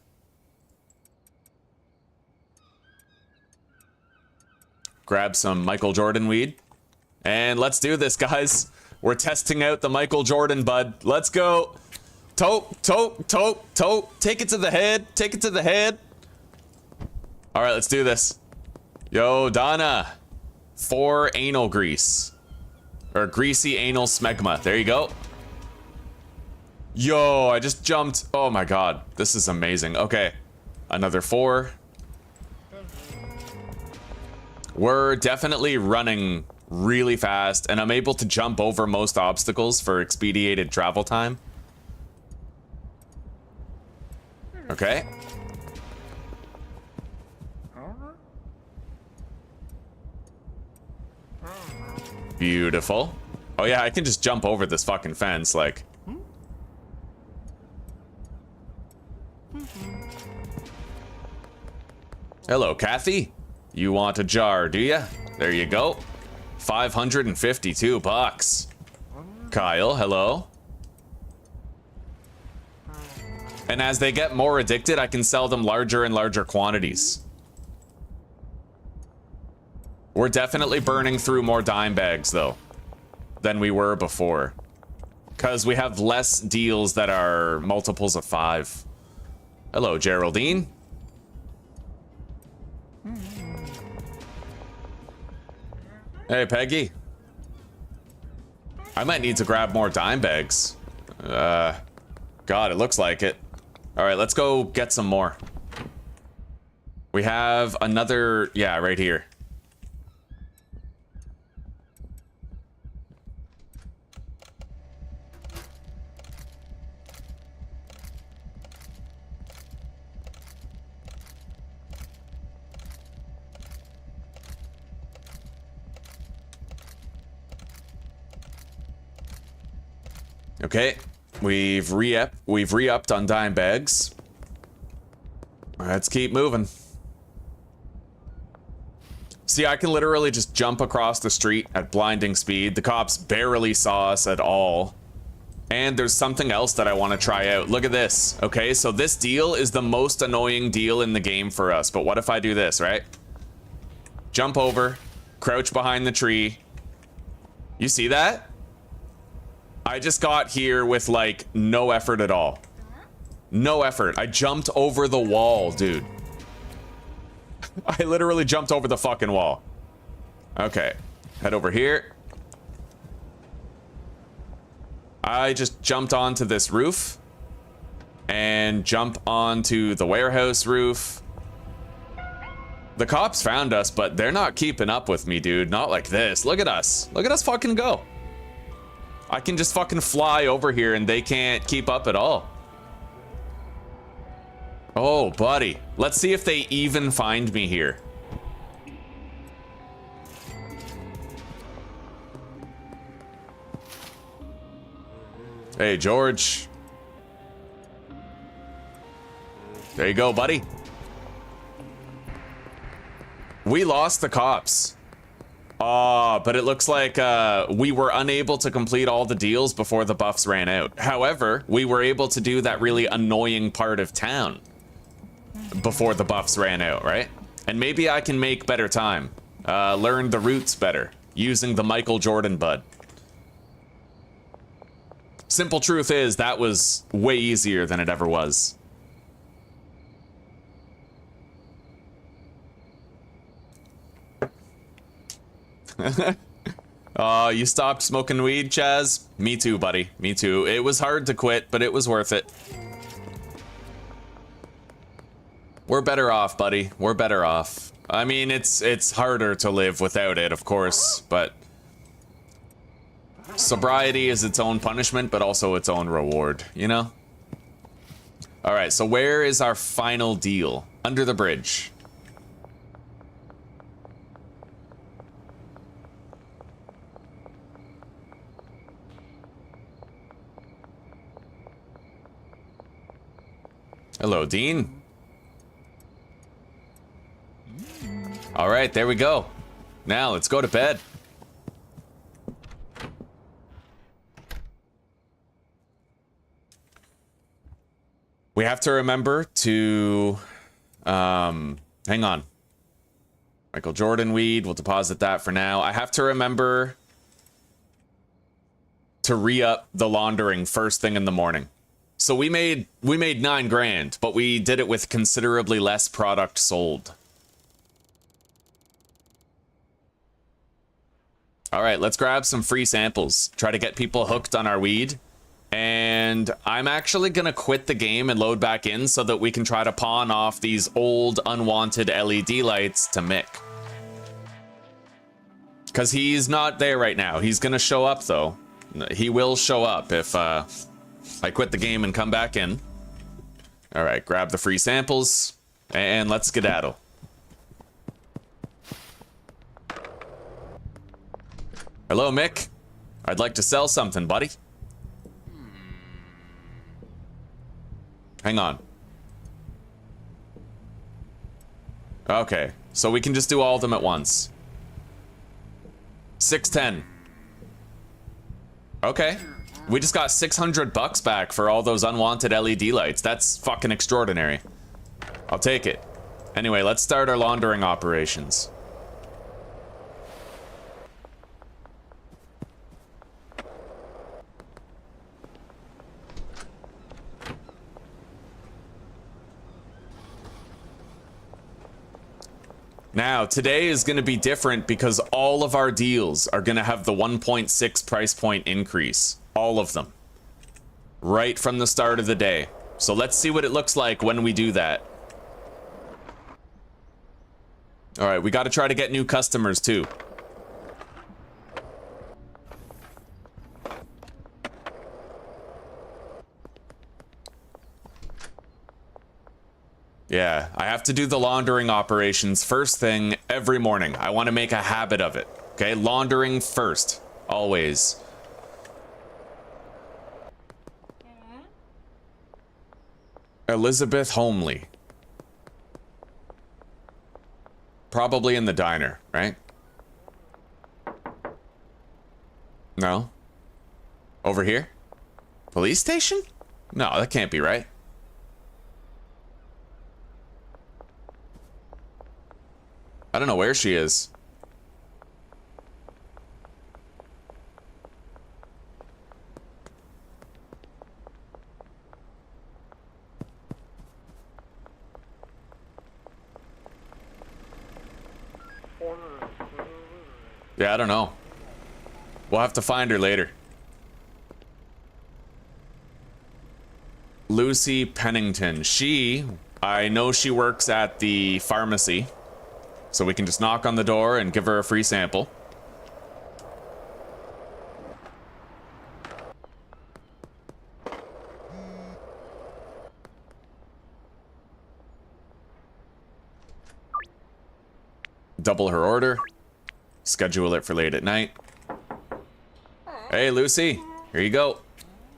Grab some Michael Jordan weed. And let's do this, guys. We're testing out the Michael Jordan bud. Let's go. Tote, tote, tote, tote. Take it to the head. Take it to the head. All right, let's do this. Yo, Donna. 4 anal grease. Or greasy anal smegma. There you go. Yo, I just jumped. Oh my god. This is amazing. Okay. Another 4. We're definitely running really fast, and I'm able to jump over most obstacles for expedited travel time. Okay. Beautiful. Oh yeah, I can just jump over this fucking fence, like. Hello, Kathy. You want a jar, do ya? There you go. 552 bucks. Kyle, hello. And as they get more addicted, I can sell them larger and larger quantities. We're definitely burning through more dime bags, though, than we were before. Because we have less deals that are multiples of 5. Hello, Geraldine. Hey, Peggy. I might need to grab more dime bags. God, it looks like it. All right, let's go get some more. We have another, yeah, right here. Okay, we've re-upped on dime bags. Let's keep moving. See, I can literally just jump across the street at blinding speed. The cops barely saw us at all. And there's something else that I want to try out. Look at this. Okay, so this deal is the most annoying deal in the game for us. But what if I do this, right? Jump over, crouch behind the tree. You see that? I just got here with, like, no effort at all. No effort. I jumped over the wall, dude. I literally jumped over the fucking wall. Okay. Head over here. I just jumped onto this roof. And jump onto the warehouse roof. The cops found us, but they're not keeping up with me, dude. Not like this. Look at us. Look at us fucking go. I can just fucking fly over here and they can't keep up at all. Oh, buddy. Let's see if they even find me here. Hey, George. There you go, buddy. We lost the cops. But it looks like we were unable to complete all the deals before the buffs ran out. However, we were able to do that really annoying part of town before the buffs ran out, right? And maybe I can make better time. Learn the routes better using the Michael Jordan bud. Simple truth is that was way easier than it ever was. You stopped smoking weed, Chaz? Me too, buddy. Me too. It was hard to quit, but it was worth it. We're better off, buddy. We're better off. I mean, it's harder to live without it, of course, but sobriety is its own punishment, but also its own reward, you know? All right, so where is our final deal? Under the bridge. Hello, Dean. All right, there we go. Now, let's go to bed. We have to remember to, hang on. Michael Jordan weed, we'll deposit that for now. I have to remember to re-up the laundering first thing in the morning. So we made 9 grand, but we did it with considerably less product sold. All right, let's grab some free samples. Try to get people hooked on our weed. And I'm actually gonna quit the game and load back in so that we can try to pawn off these old unwanted LED lights to Mick. Because he's not there right now. He's gonna show up though. He will show up if I quit the game and come back in. All right, grab the free samples and let's skedaddle. Hello, Mick. I'd like to sell something, buddy. Hang on. Okay, so we can just do all of them at once. 610. Okay. We just got 600 bucks back for all those unwanted LED lights. That's fucking extraordinary. I'll take it. Anyway, let's start our laundering operations. Now, today is going to be different because all of our deals are going to have the 1.6 price point increase. All of them. Right from the start of the day. So let's see what it looks like when we do that. Alright, we got to try to get new customers too. Yeah, I have to do the laundering operations first thing every morning. I want to make a habit of it. Okay, laundering first. Always. Elizabeth Homely. Probably in the diner, right? No? Over here? Police station? No, that can't be right. I don't know where she is. Yeah, I don't know. We'll have to find her later. Lucy Pennington. I know she works at the pharmacy. So we can just knock on the door and give her a free sample. Double her order. Schedule it for late at night. Hey, Lucy. Here you go.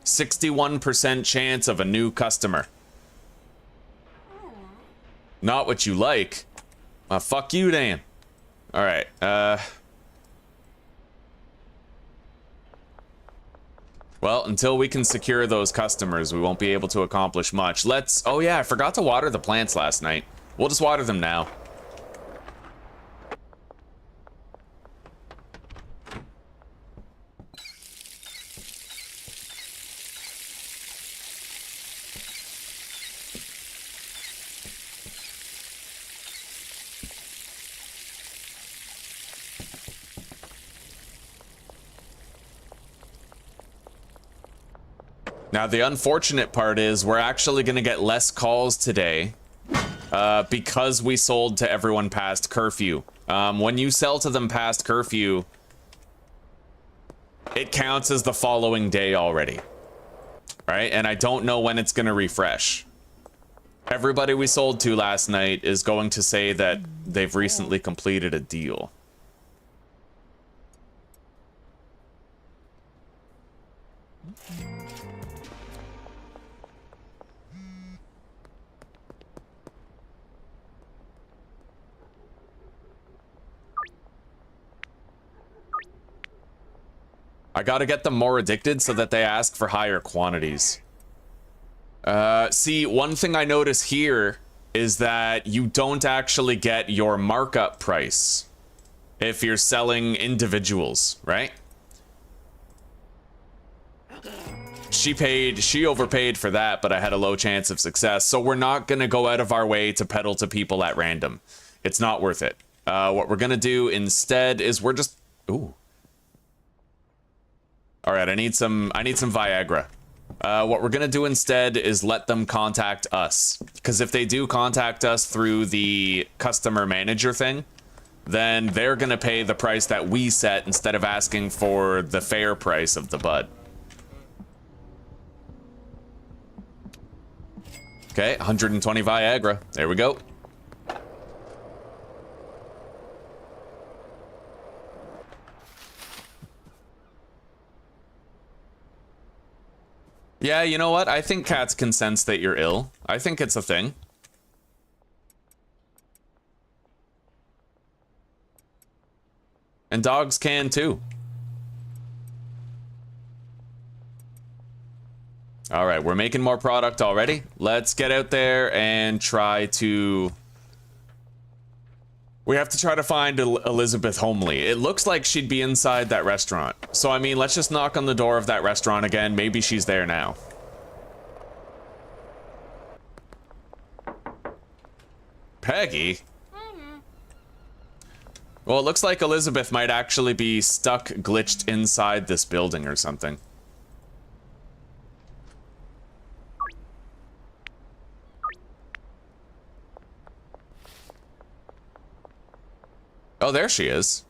61% chance of a new customer. Not what you like. Fuck you, Dan. Alright, well, until we can secure those customers, we won't be able to accomplish much. Oh yeah, I forgot to water the plants last night. We'll just water them now. Now, the unfortunate part is we're actually going to get less calls today because we sold to everyone past curfew. When you sell to them past curfew, it counts as the following day already. Right? And I don't know when it's going to refresh. Everybody we sold to last night is going to say that they've recently completed a deal. I gotta get them more addicted so that they ask for higher quantities. See, one thing I notice here is that you don't actually get your markup price if you're selling individuals, right? She overpaid for that, but I had a low chance of success, so we're not gonna go out of our way to peddle to people at random. It's not worth it. What we're gonna do instead is we're just... Ooh. All right, I need some Viagra. What we're gonna do instead is let them contact us, because if they do contact us through the customer manager thing, then they're gonna pay the price that we set instead of asking for the fair price of the bud. Okay, 120 Viagra. There we go. Yeah, you know what? I think cats can sense that you're ill. I think it's a thing. And dogs can too. All right, we're making more product already. Let's get out there and try to... We have to try to find Elizabeth Homely. It looks like she'd be inside that restaurant. So, I mean, let's just knock on the door of that restaurant again. Maybe she's there now. Peggy? Well, it looks like Elizabeth might actually be stuck, glitched inside this building or something. Oh, there she is.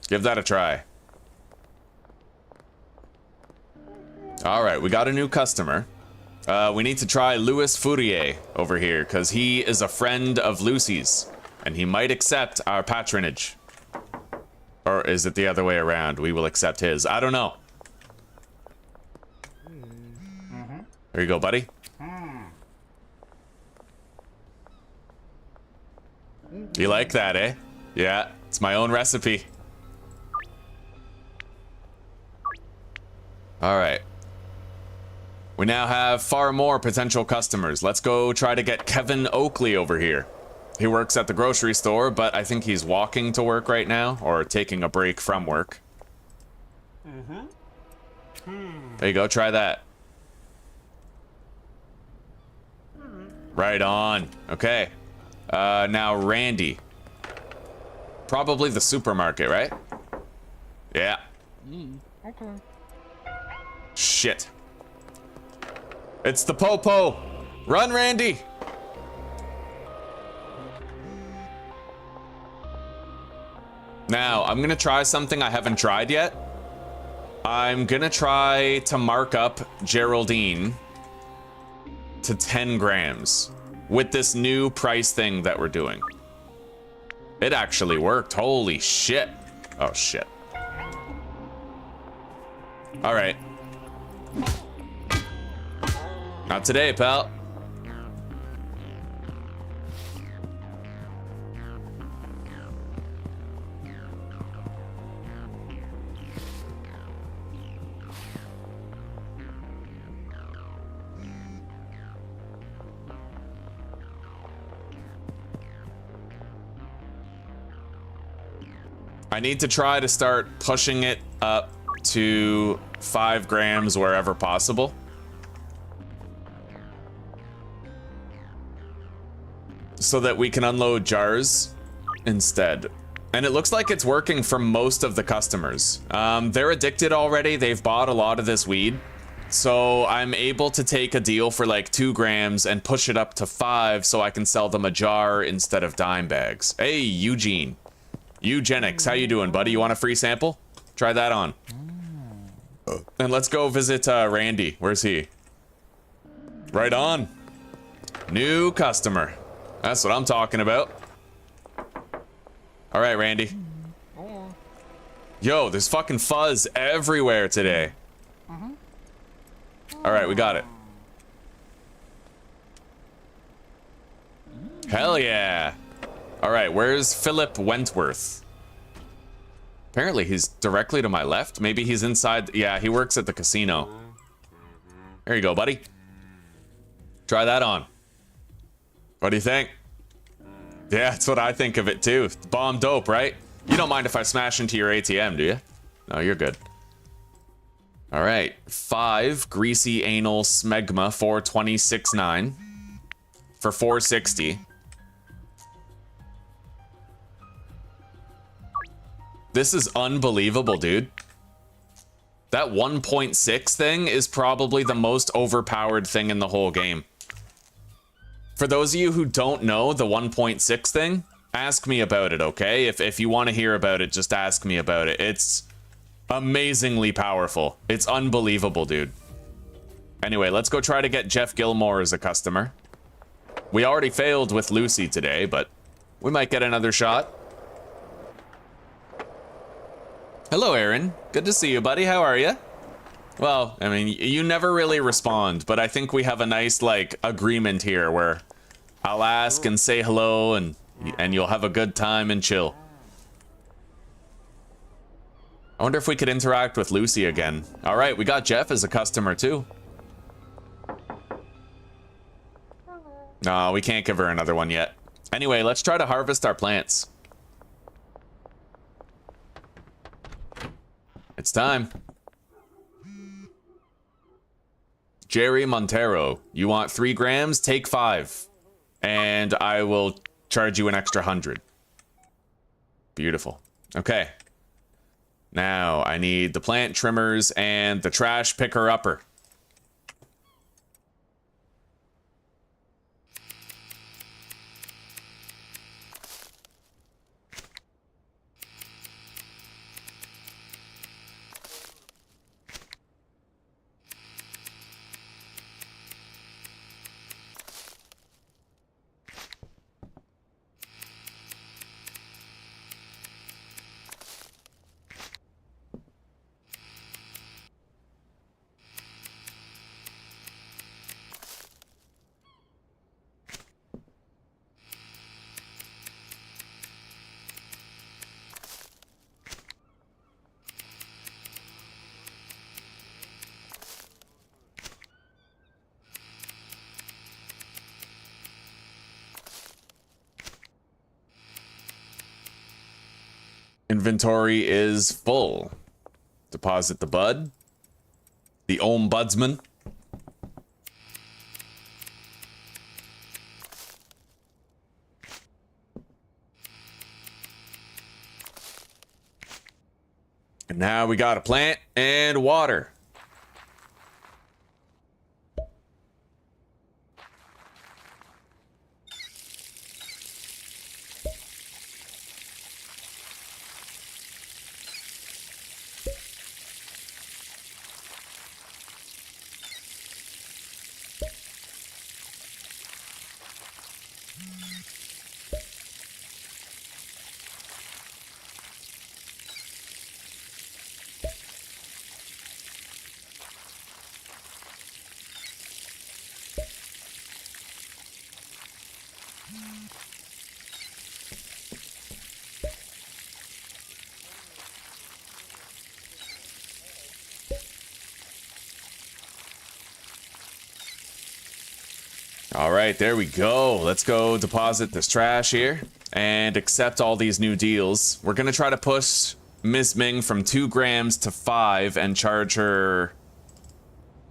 Give that a try. All right, we got a new customer. We need to try Louis Fourier over here, because he is a friend of Lucy's, and he might accept our patronage. Or is it the other way around? We will accept his. I don't know. There you go, buddy. You like that, eh? Yeah, it's my own recipe. All right. We now have far more potential customers. Let's go try to get Kevin Oakley over here. He works at the grocery store, but I think he's walking to work right now, or taking a break from work. There you go, try that. Right on. Okay. Now Randy. Probably the supermarket, right? Yeah. Okay. Shit. It's the Popo. Run, Randy. Now, I'm gonna try something I haven't tried yet. I'm gonna try to mark up Geraldine to 10 grams with this new price thing that we're doing. It actually worked. Holy shit. Oh, shit. All right. Not today, pal. I need to try to start pushing it up to 5 grams wherever possible. So that we can unload jars instead. And it looks like it's working for most of the customers. They're addicted already. They've bought a lot of this weed. So I'm able to take a deal for like 2 grams and push it up to 5 so I can sell them a jar instead of dime bags. Hey, Eugene. Eugenics, how you doing, buddy? You want a free sample? Try that on. And let's go visit Randy. Where's he? Right on. New customer. That's what I'm talking about. All right, Randy. Yo, there's fucking fuzz everywhere today. All right, we got it. Hell yeah. All right, where's Philip Wentworth? Apparently he's directly to my left. Maybe he's inside. Yeah, he works at the casino. There you go, buddy. Try that on. What do you think? Yeah, that's what I think of it too. Bomb dope, right? You don't mind if I smash into your ATM, do you? No, you're good. All right, 5 greasy anal smegma 426.9 for 460. This is unbelievable, dude. That 1.6 thing is probably the most overpowered thing in the whole game. For those of you who don't know the 1.6 thing, ask me about it, okay? If you want to hear about it, just ask me about it. It's amazingly powerful. It's unbelievable, dude. Anyway, let's go try to get Jeff Gilmore as a customer. We already failed with Lucy today, but we might get another shot. Hello, Aaron. Good to see you, buddy. How are you? Well, I mean, you never really respond, but I think we have a nice, like, agreement here where I'll ask and say hello, and you'll have a good time and chill. I wonder if we could interact with Lucy again. All right, we got Jeff as a customer, too. No, we can't give her another one yet. Anyway, let's try to harvest our plants. It's time. Jerry Montero, you want 3 grams? Take 5. And I will charge you an extra 100. Beautiful. Okay. Now I need the plant trimmers and the trash picker-upper. Inventory is full. Deposit the bud. The ombudsman. And now we got a plant and water. All right, there we go. Let's go deposit this trash here and accept all these new deals. We're gonna try to push Ms. Ming from 2 grams to 5 and charge her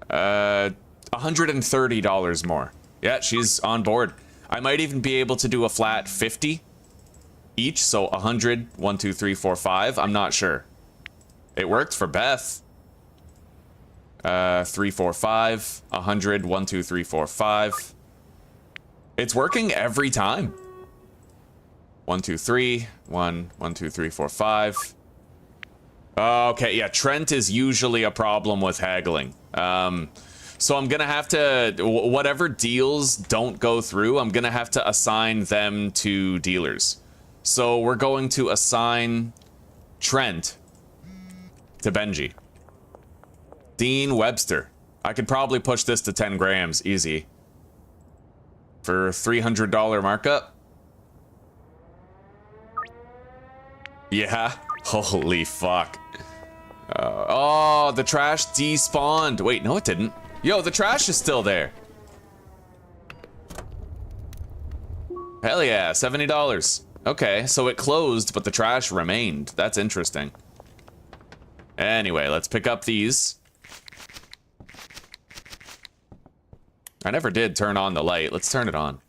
$130 more. Yeah, she's on board. I might even be able to do a flat 50 each, so 100, 1, 2, 3, 4, 5. I'm not sure. It worked for Beth. 3, 4, 5, 100, 1, 2, 3, 4, 5. It's working every time. 1, 2, 3, 1, 1, 2, 3, 4, 5. Okay, yeah, Trent is usually a problem with haggling. So I'm gonna have to, whatever deals don't go through, I'm gonna have to assign them to dealers. So we're going to assign Trent to Benji. Dean Webster. I could probably push this to 10 grams, easy. For $300 markup. Yeah, holy fuck. Oh, the trash despawned. Wait, no it didn't. Yo, the trash is still there. Hell yeah, $70. Okay, so it closed, but the trash remained. That's interesting. Anyway, let's pick up these. I never did turn on the light. Let's turn it on.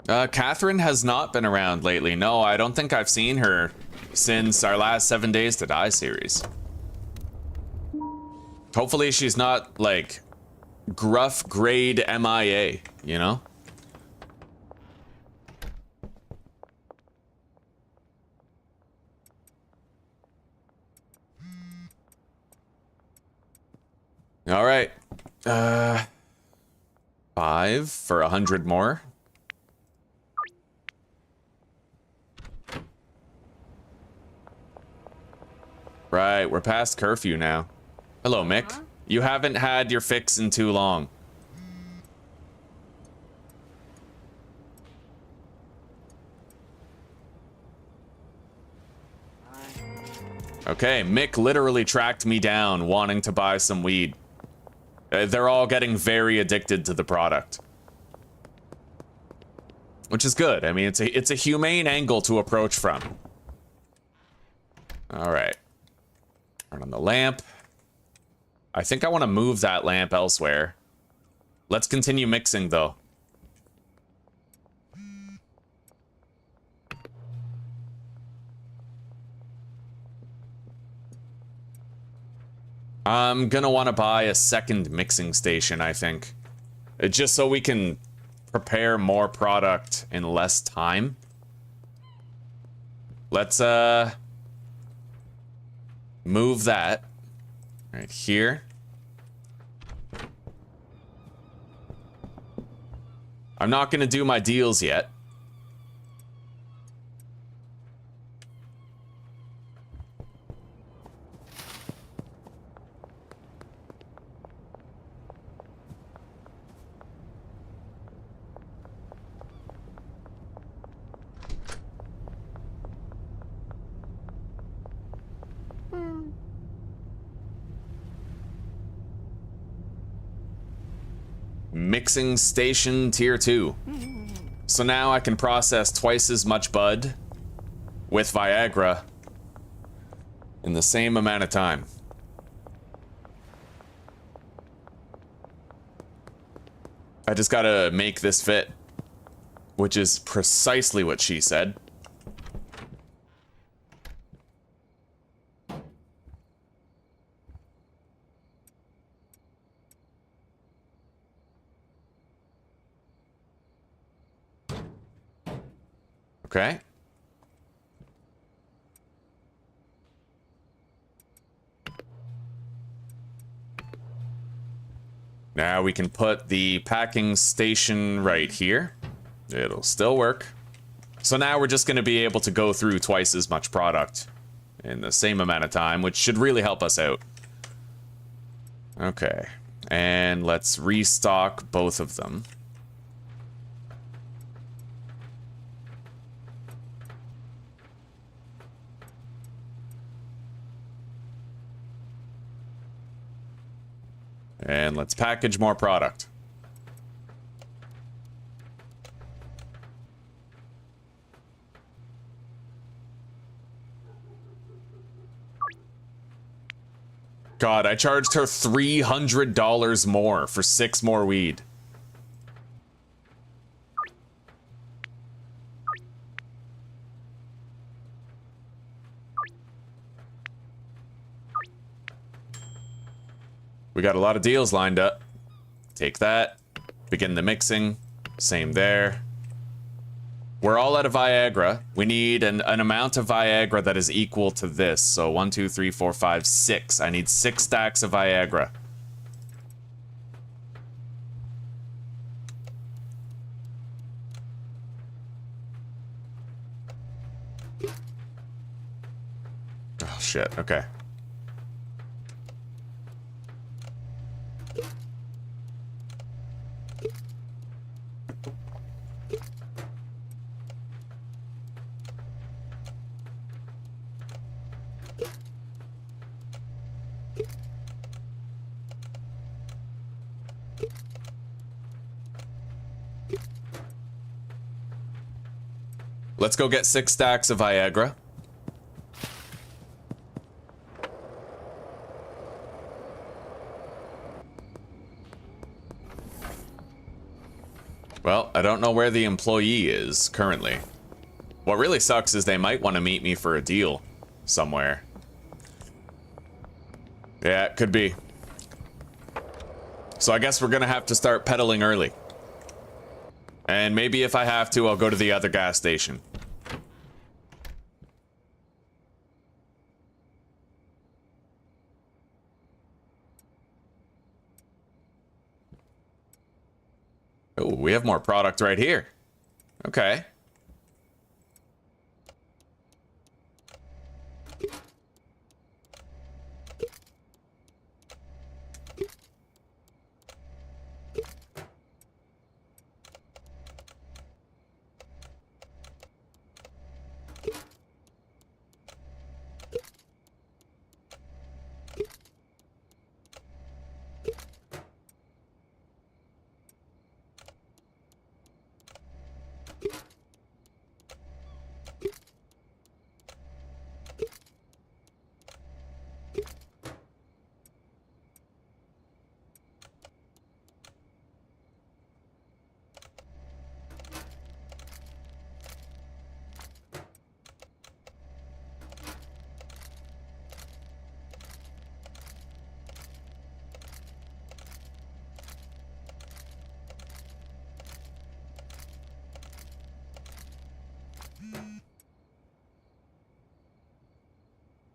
Cathrine has not been around lately. No, I don't think I've seen her since our last 7 Days to Die series. Hopefully she's not, like, gruff grade MIA, you know? All right. 5 for 100 more. Right, we're past curfew now. Hello, Mick. You haven't had your fix in too long. Okay, Mick literally tracked me down wanting to buy some weed. They're all getting very addicted to the product. Which is good. I mean, it's a humane angle to approach from. All right. Turn on the lamp. I think I want to move that lamp elsewhere. Let's continue mixing, though. I'm gonna want to buy a second mixing station, I think. Just so we can prepare more product in less time. Let's, move that right here. I'm not gonna do my deals yet. Mixing station tier 2. So now I can process twice as much bud with Viagra in the same amount of time. I just gotta make this fit, which is precisely what she said. Okay. Now we can put the packing station right here. It'll still work. So now we're just going to be able to go through twice as much product in the same amount of time, which should really help us out. Okay. And let's restock both of them. And let's package more product. God, I charged her $300 more for 6 more weed. We got a lot of deals lined up. Take that. Begin the mixing. Same there. We're all out of Viagra. We need an amount of Viagra that is equal to this. So 1, 2, 3, 4, 5, 6. I need 6 stacks of Viagra. Oh, shit. Okay. Let's go get 6 stacks of Viagra. Well, I don't know where the employee is currently. What really sucks is they might want to meet me for a deal somewhere. Yeah, it could be. So I guess we're gonna have to start pedaling early. And maybe if I have to, I'll go to the other gas station. Oh, we have more product right here. Okay.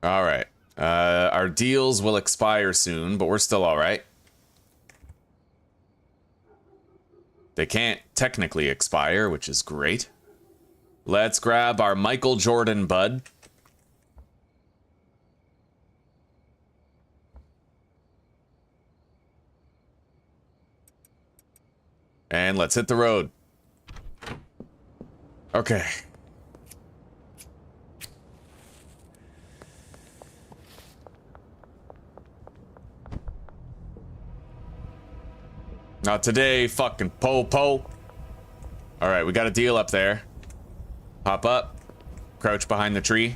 All right. Our deals will expire soon, but we're still all right. They can't technically expire, which is great. Let's grab our Michael Jordan bud. And let's hit the road. Okay. Not today, fucking po-po. All right, we got a deal up there. Hop up, crouch behind the tree.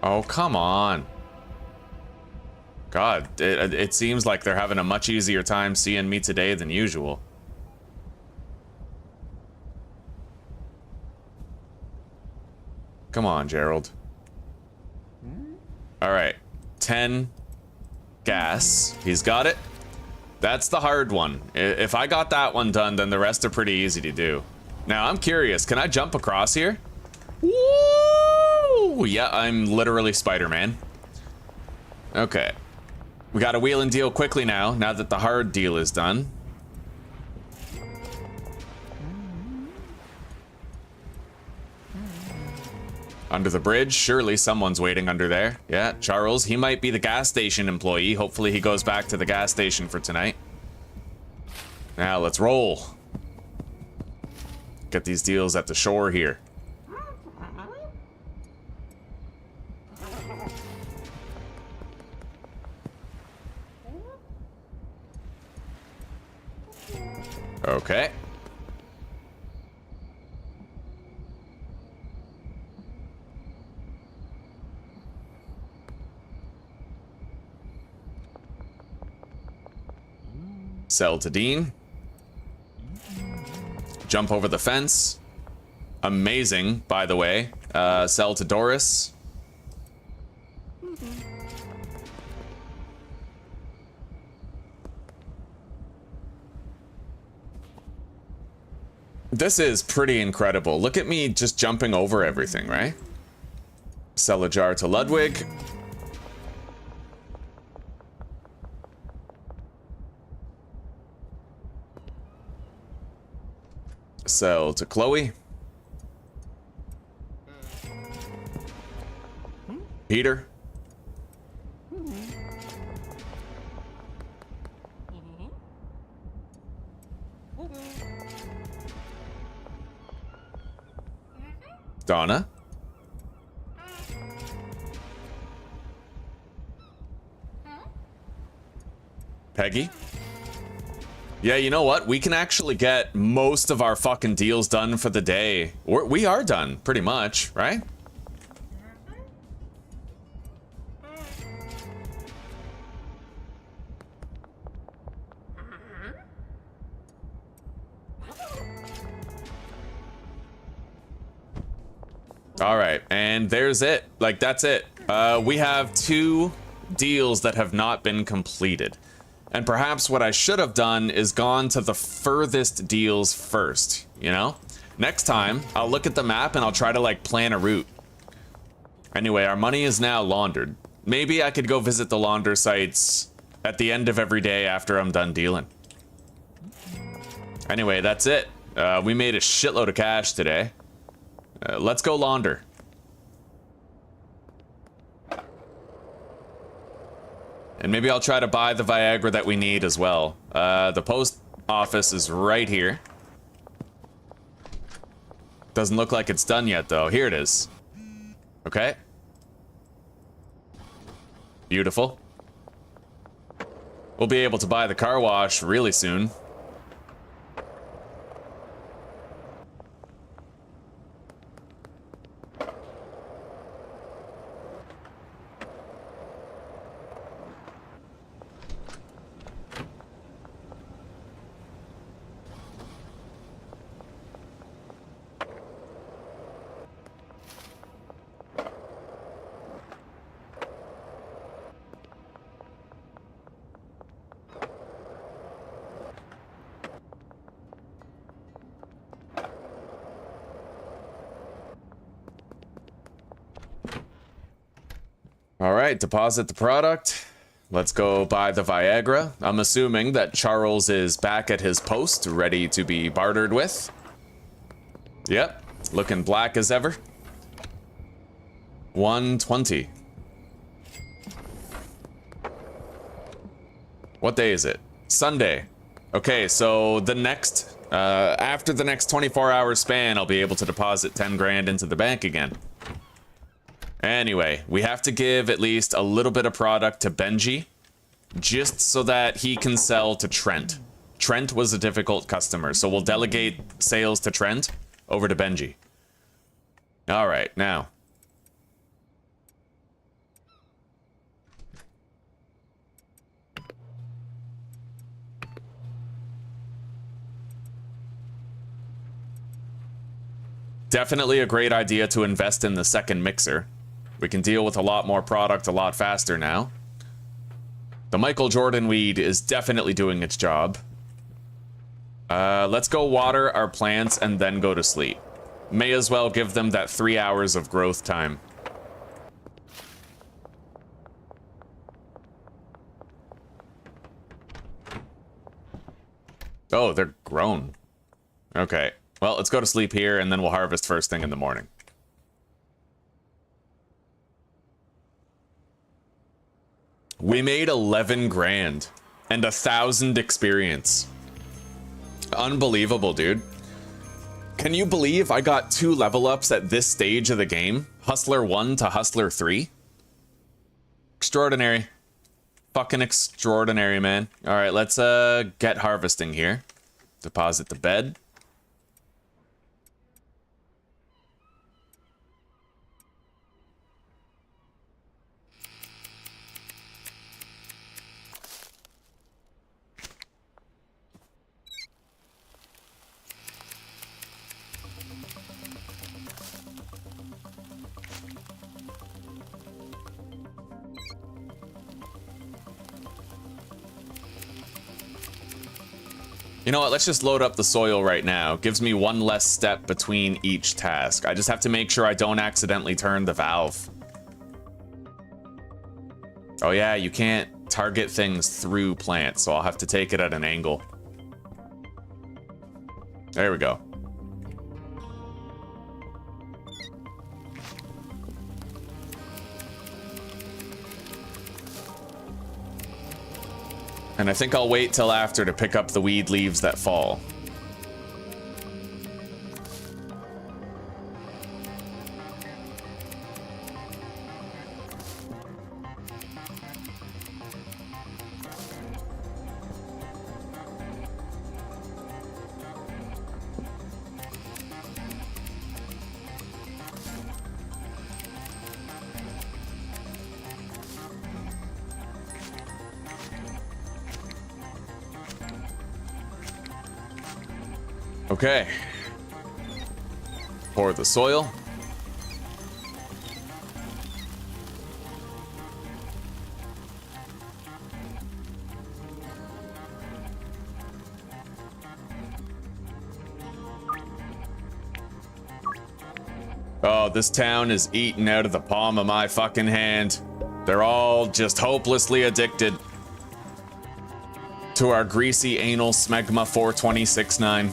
Oh, come on. God, it seems like they're having a much easier time seeing me today than usual. Come on, Gerald. All right, 10 gas. He's got it. That's the hard one. If I got that one done, then the rest are pretty easy to do. Now, I'm curious. Can I jump across here? Woo! Yeah, I'm literally Spider-Man. Okay. We got to wheel and deal quickly now that the hard deal is done. Under the bridge, surely someone's waiting under there. Yeah, Charles, he might be the gas station employee. Hopefully he goes back to the gas station for tonight. Now, let's roll. Get these deals at the shore here. Okay. Sell to Dean. Jump over the fence. Amazing, by the way. Sell to Doris. This is pretty incredible. Look at me just jumping over everything, right? Sell a jar to Ludwig. Sell to Chloe. Peter. Donna. Peggy. Yeah, you know what? We can actually get most of our fucking deals done for the day. We are done, pretty much, right? All right, and there's it. Like, that's it. We have 2 deals that have not been completed. And perhaps what I should have done is gone to the furthest deals first, you know? Next time, I'll look at the map and I'll try to, like, plan a route. Anyway, our money is now laundered. Maybe I could go visit the launder sites at the end of every day after I'm done dealing. Anyway, that's it. We made a shitload of cash today. Let's go launder. And maybe I'll try to buy the Viagra that we need as well. The post office is right here. Doesn't look like it's done yet, though. Here it is. Okay. Beautiful. We'll be able to buy the car wash really soon. All right, deposit the product. Let's go buy the Viagra. I'm assuming that Charles is back at his post, ready to be bartered with. Yep, looking black as ever. 120. What day is it? Sunday. Okay, so the next, after the next 24-hour span, I'll be able to deposit 10 grand into the bank again. Anyway, we have to give at least a little bit of product to Benji, just so that he can sell to Trent. Trent was a difficult customer, so we'll delegate sales to Trent over to Benji. All right, now. Definitely a great idea to invest in the second mixer. We can deal with a lot more product a lot faster now. The Michael Jordan weed is definitely doing its job. Let's go water our plants and then go to sleep. May as well give them that 3 hours of growth time. Oh, they're grown. Okay. Well, let's go to sleep here, and then we'll harvest first thing in the morning. We made 11 grand and 1,000 experience. Unbelievable, dude. Can you believe I got 2 level ups at this stage of the game? Hustler 1 to Hustler 3? Extraordinary. Fucking extraordinary, man. All right, let's get harvesting here. Deposit the bed. You know what, let's just load up the soil right now. Gives me 1 less step between each task. I just have to make sure I don't accidentally turn the valve. Oh yeah, you can't target things through plants, so I'll have to take it at an angle. There we go. And I think I'll wait till after to pick up the weed leaves that fall. Okay. Pour the soil. Oh, this town is eaten out of the palm of my fucking hand. They're all just hopelessly addicted to our greasy anal smegma 4269.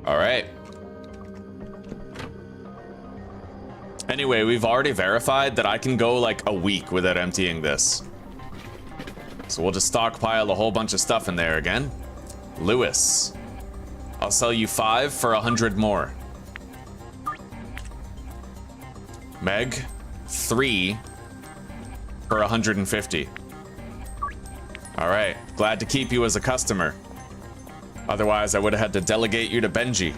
All right. Anyway, we've already verified that I can go like a week without emptying this. So we'll just stockpile a whole bunch of stuff in there again. Lewis, I'll sell you 5 for 100 more. Meg, 3 for 150. All right, glad to keep you as a customer. Otherwise, I would have had to delegate you to Benji.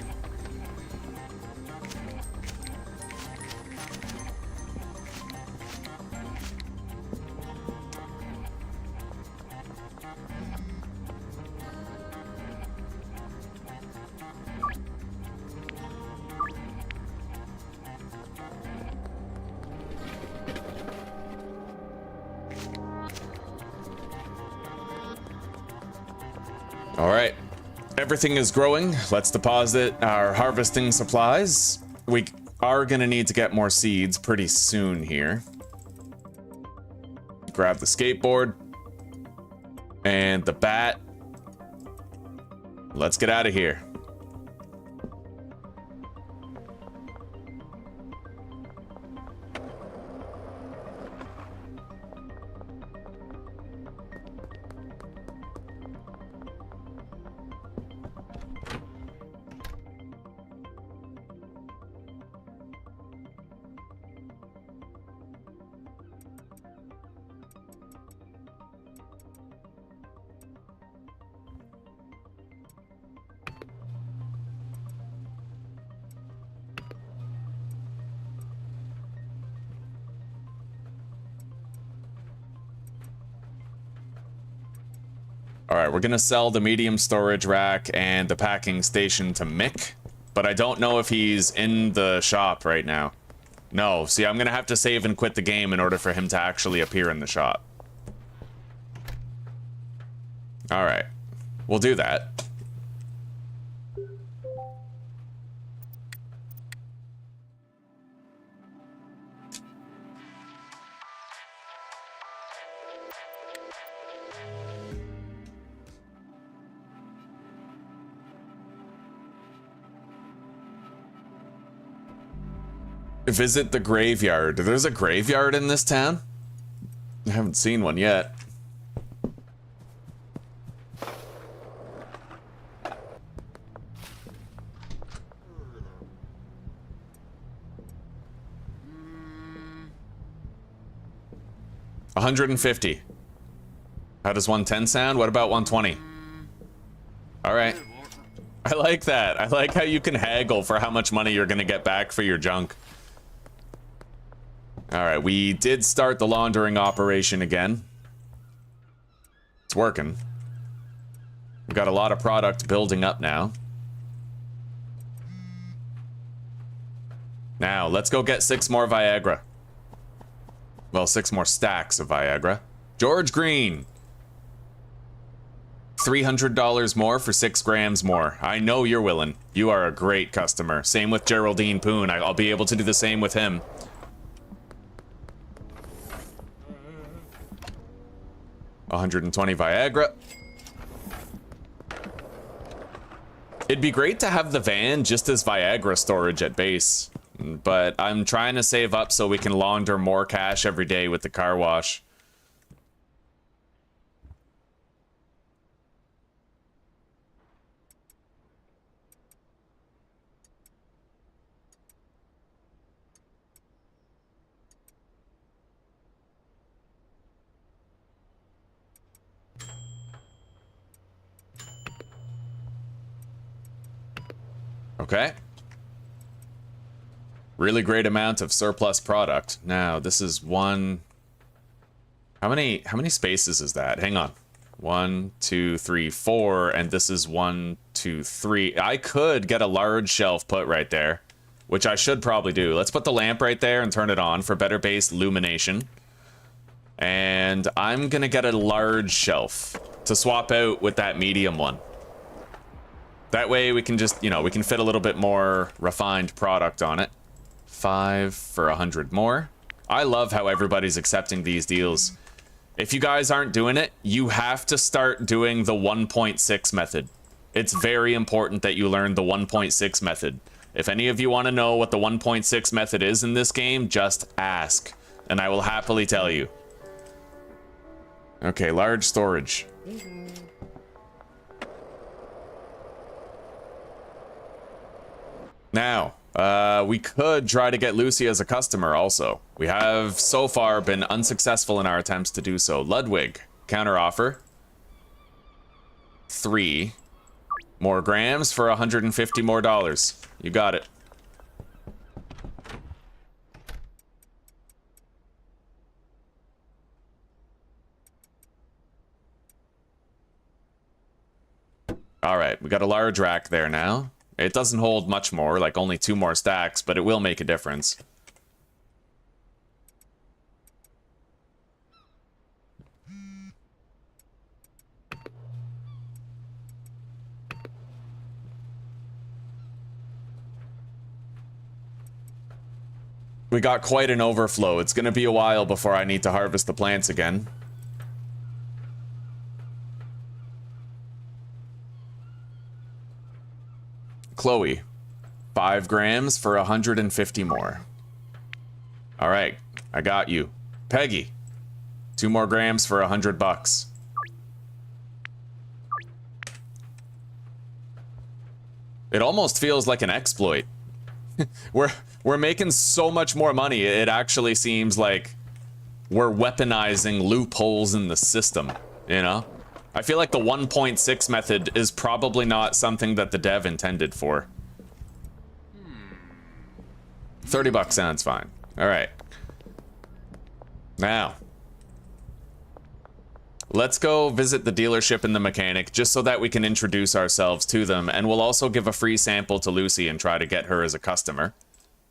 All right, everything is growing. Let's deposit our harvesting supplies. We are gonna need to get more seeds pretty soon here. Grab the skateboard and the bat. Let's get out of here. All right, we're gonna sell the medium storage rack and the packing station to Mick, but I don't know if he's in the shop right now. No, see, I'm gonna have to save and quit the game in order for him to actually appear in the shop. All right, we'll do that. Visit the graveyard. There's a graveyard in this town? I haven't seen one yet. $150. How does 110 sound? What about 120? All right. I like that. I like how you can haggle for how much money you're gonna get back for your junk. All right, we did start the laundering operation again. It's working. We've got a lot of product building up now. Now, let's go get 6 more Viagra. Well, 6 more stacks of Viagra. George Green. $300 more for 6 grams more. I know you're willing. You are a great customer. Same with Geraldine Poon. I'll be able to do the same with him. 120 Viagra. It'd be great to have the van just as Viagra storage at base, but I'm trying to save up so we can launder more cash every day with the car wash. Okay. Really great amount of surplus product. Now, this is one... How many spaces is that? Hang on. 1, 2, 3, 4, and this is 1, 2, 3. I could get a large shelf put right there, which I should probably do. Let's put the lamp right there and turn it on for better base illumination. And I'm gonna get a large shelf to swap out with that medium one. That way we can just, you know, we can fit a little bit more refined product on it. 5 for 100 more. I love how everybody's accepting these deals. If you guys aren't doing it, you have to start doing the 1.6 method. It's very important that you learn the 1.6 method. If any of you want to know what the 1.6 method is in this game, just ask, and I will happily tell you. Okay, large storage. Now, we could try to get Lucy as a customer also. We have so far been unsuccessful in our attempts to do so. Ludwig, counteroffer. 3 more grams for $150 more. You got it. All right, we got a large rack there now. It doesn't hold much more, like only 2 more stacks, but it will make a difference. We got quite an overflow. It's gonna be a while before I need to harvest the plants again. Chloe, 5 grams for 150 more. All right, I got you. Peggy, 2 more grams for $100. It almost feels like an exploit. We're making so much more money. It actually seems like we're weaponizing loopholes in the system, you know? I feel like the 1.6 method is probably not something that the dev intended for. $30 sounds fine. All right. Now, let's go visit the dealership and the mechanic just so that we can introduce ourselves to them, and we'll also give a free sample to Lucy and try to get her as a customer.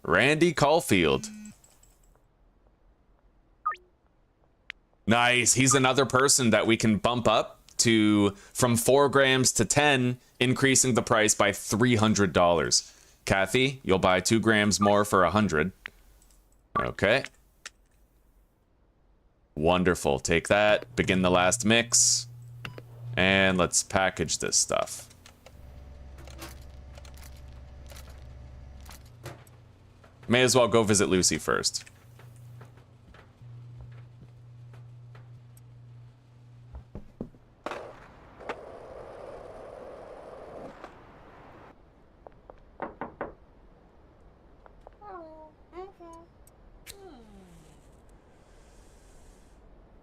Randy Caulfield. Nice. He's another person that we can bump up to from 4 grams to 10, increasing the price by $300. Kathy, you'll buy 2 grams more for 100. Okay. Wonderful. Take that. Begin the last mix. And let's package this stuff. May as well go visit Lucy first.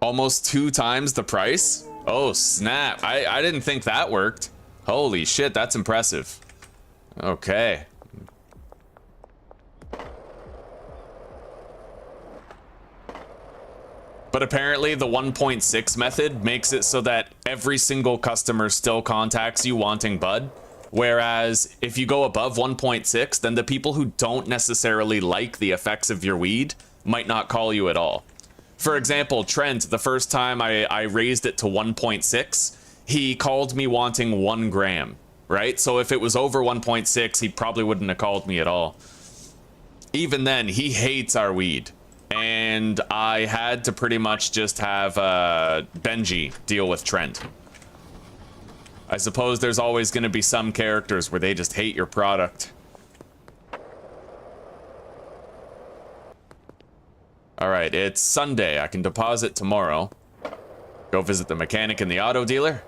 Almost 2 times the price? Oh, snap. I didn't think that worked. Holy shit, that's impressive. Okay. But apparently the 1.6 method makes it so that every single customer still contacts you wanting bud. Whereas if you go above 1.6, then the people who don't necessarily like the effects of your weed might not call you at all. For example, Trent, the first time I raised it to 1.6, he called me wanting 1 gram, right? So if it was over 1.6, he probably wouldn't have called me at all. Even then, he hates our weed. And I had to pretty much just have Benji deal with Trent. I suppose there's always going to be some characters where they just hate your product. Alright, it's Sunday. I can deposit tomorrow. Go visit the mechanic and the auto dealer.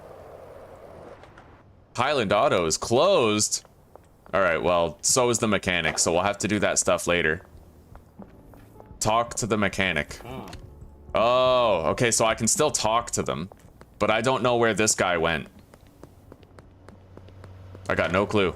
Hyland Auto is closed. Alright, well, so is the mechanic, so we'll have to do that stuff later. Talk to the mechanic. Oh, okay, so I can still talk to them. But I don't know where this guy went. I got no clue.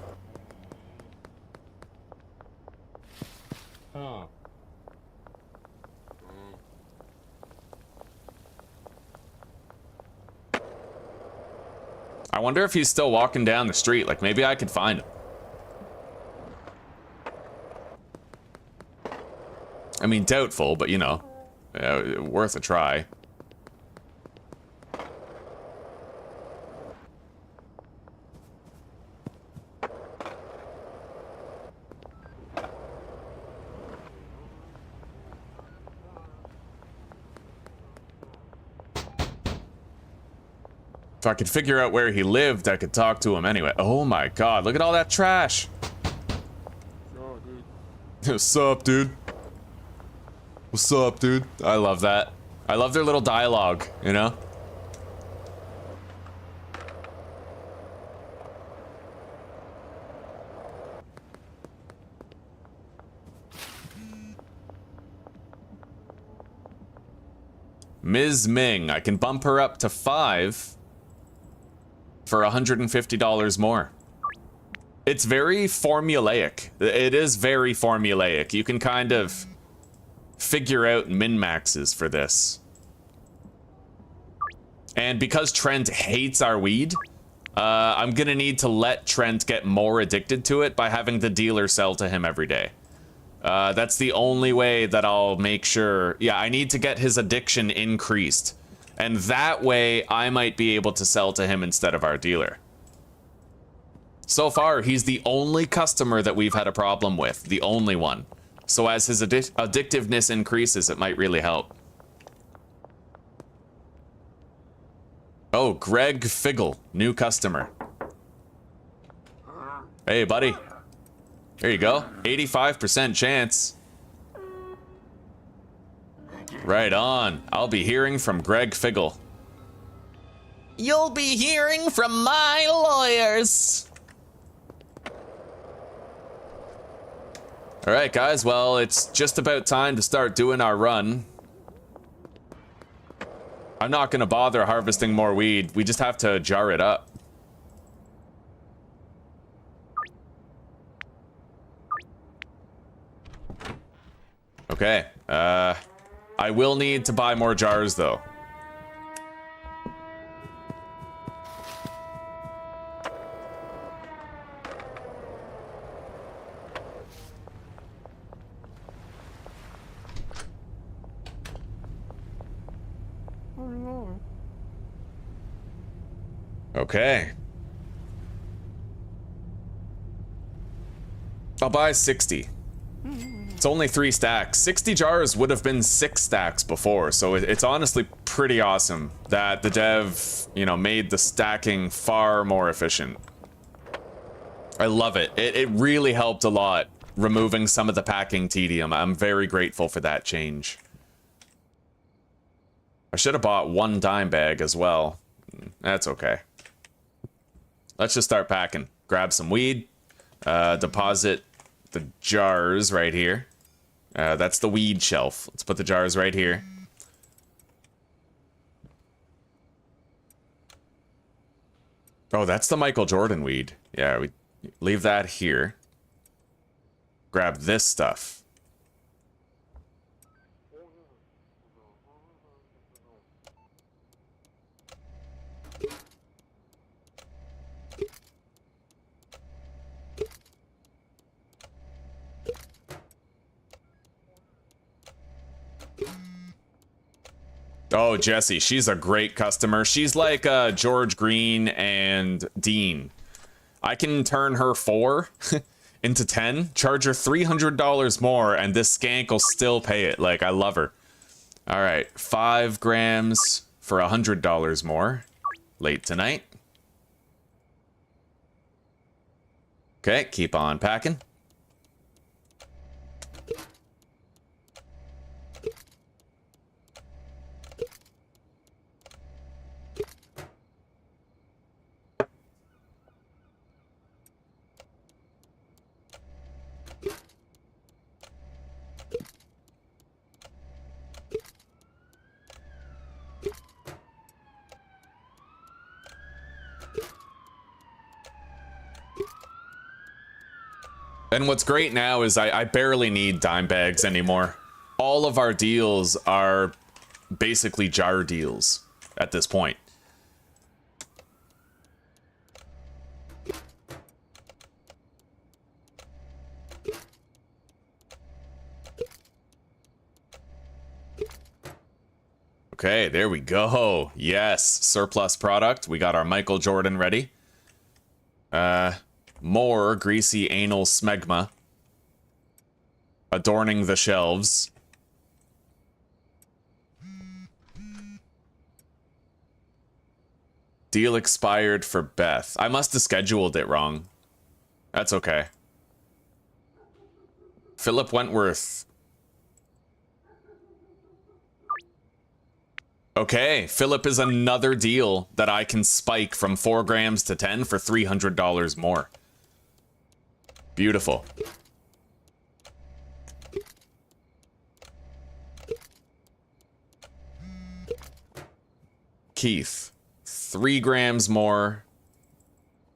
I wonder if he's still walking down the street. Like, maybe I could find him. I mean, doubtful, but you know, worth a try. If I could figure out where he lived, I could talk to him anyway. Oh my god, look at all that trash. Yo, dude. What's up, dude? What's up, dude? I love that. I love their little dialogue, you know? Ms. Ming, I can bump her up to 5. for $150 more. It's very formulaic. It is very formulaic. You can kind of figure out min-maxes for this. And because Trent hates our weed, I'm gonna need to let Trent get more addicted to it by having the dealer sell to him every day. That's the only way that I'll make sure. Yeah, I need to get his addiction increased. And that way, I might be able to sell to him instead of our dealer. So far, he's the only customer that we've had a problem with. The only one. So as his addictiveness increases, it might really help. Oh, Greg Figgle, new customer. Hey, buddy. There you go. 85% chance. Right on. I'll be hearing from Greg Figgle. You'll be hearing from my lawyers. All right, guys. Well, it's just about time to start doing our run. I'm not going to bother harvesting more weed. We just have to jar it up. Okay. I will need to buy more jars, though. Okay. I'll buy 60. It's only 3 stacks. 60 jars would have been 6 stacks before, so it's honestly pretty awesome that the dev, you know, made the stacking far more efficient. I love it. It really helped a lot, removing some of the packing tedium. I'm very grateful for that change. I should have bought 1 dime bag as well. That's okay. Let's just start packing. Grab some weed, deposit the jars right here. That's the weed shelf. Let's put the jars right here. Oh, that's the Michael Jordan weed. Yeah, we leave that here. Grab this stuff. Oh, Jessie, she's a great customer. She's like George Green and Dean. I can turn her 4 into 10, charge her $300 more, and this skank will still pay it. Like, I love her. All right, 5 grams for $100 more. Late tonight. Okay, keep on packing. And what's great now is I barely need dime bags anymore. All of our deals are basically jar deals at this point. Okay, there we go. Yes, surplus product. We got our Michael Jordan ready. More greasy anal smegma adorning the shelves. Deal expired for Beth. I must have scheduled it wrong. That's okay. Philip Wentworth. Okay, Philip is another deal that I can spike from 4 grams to 10 for $300 more. Beautiful. Keith, 3 grams more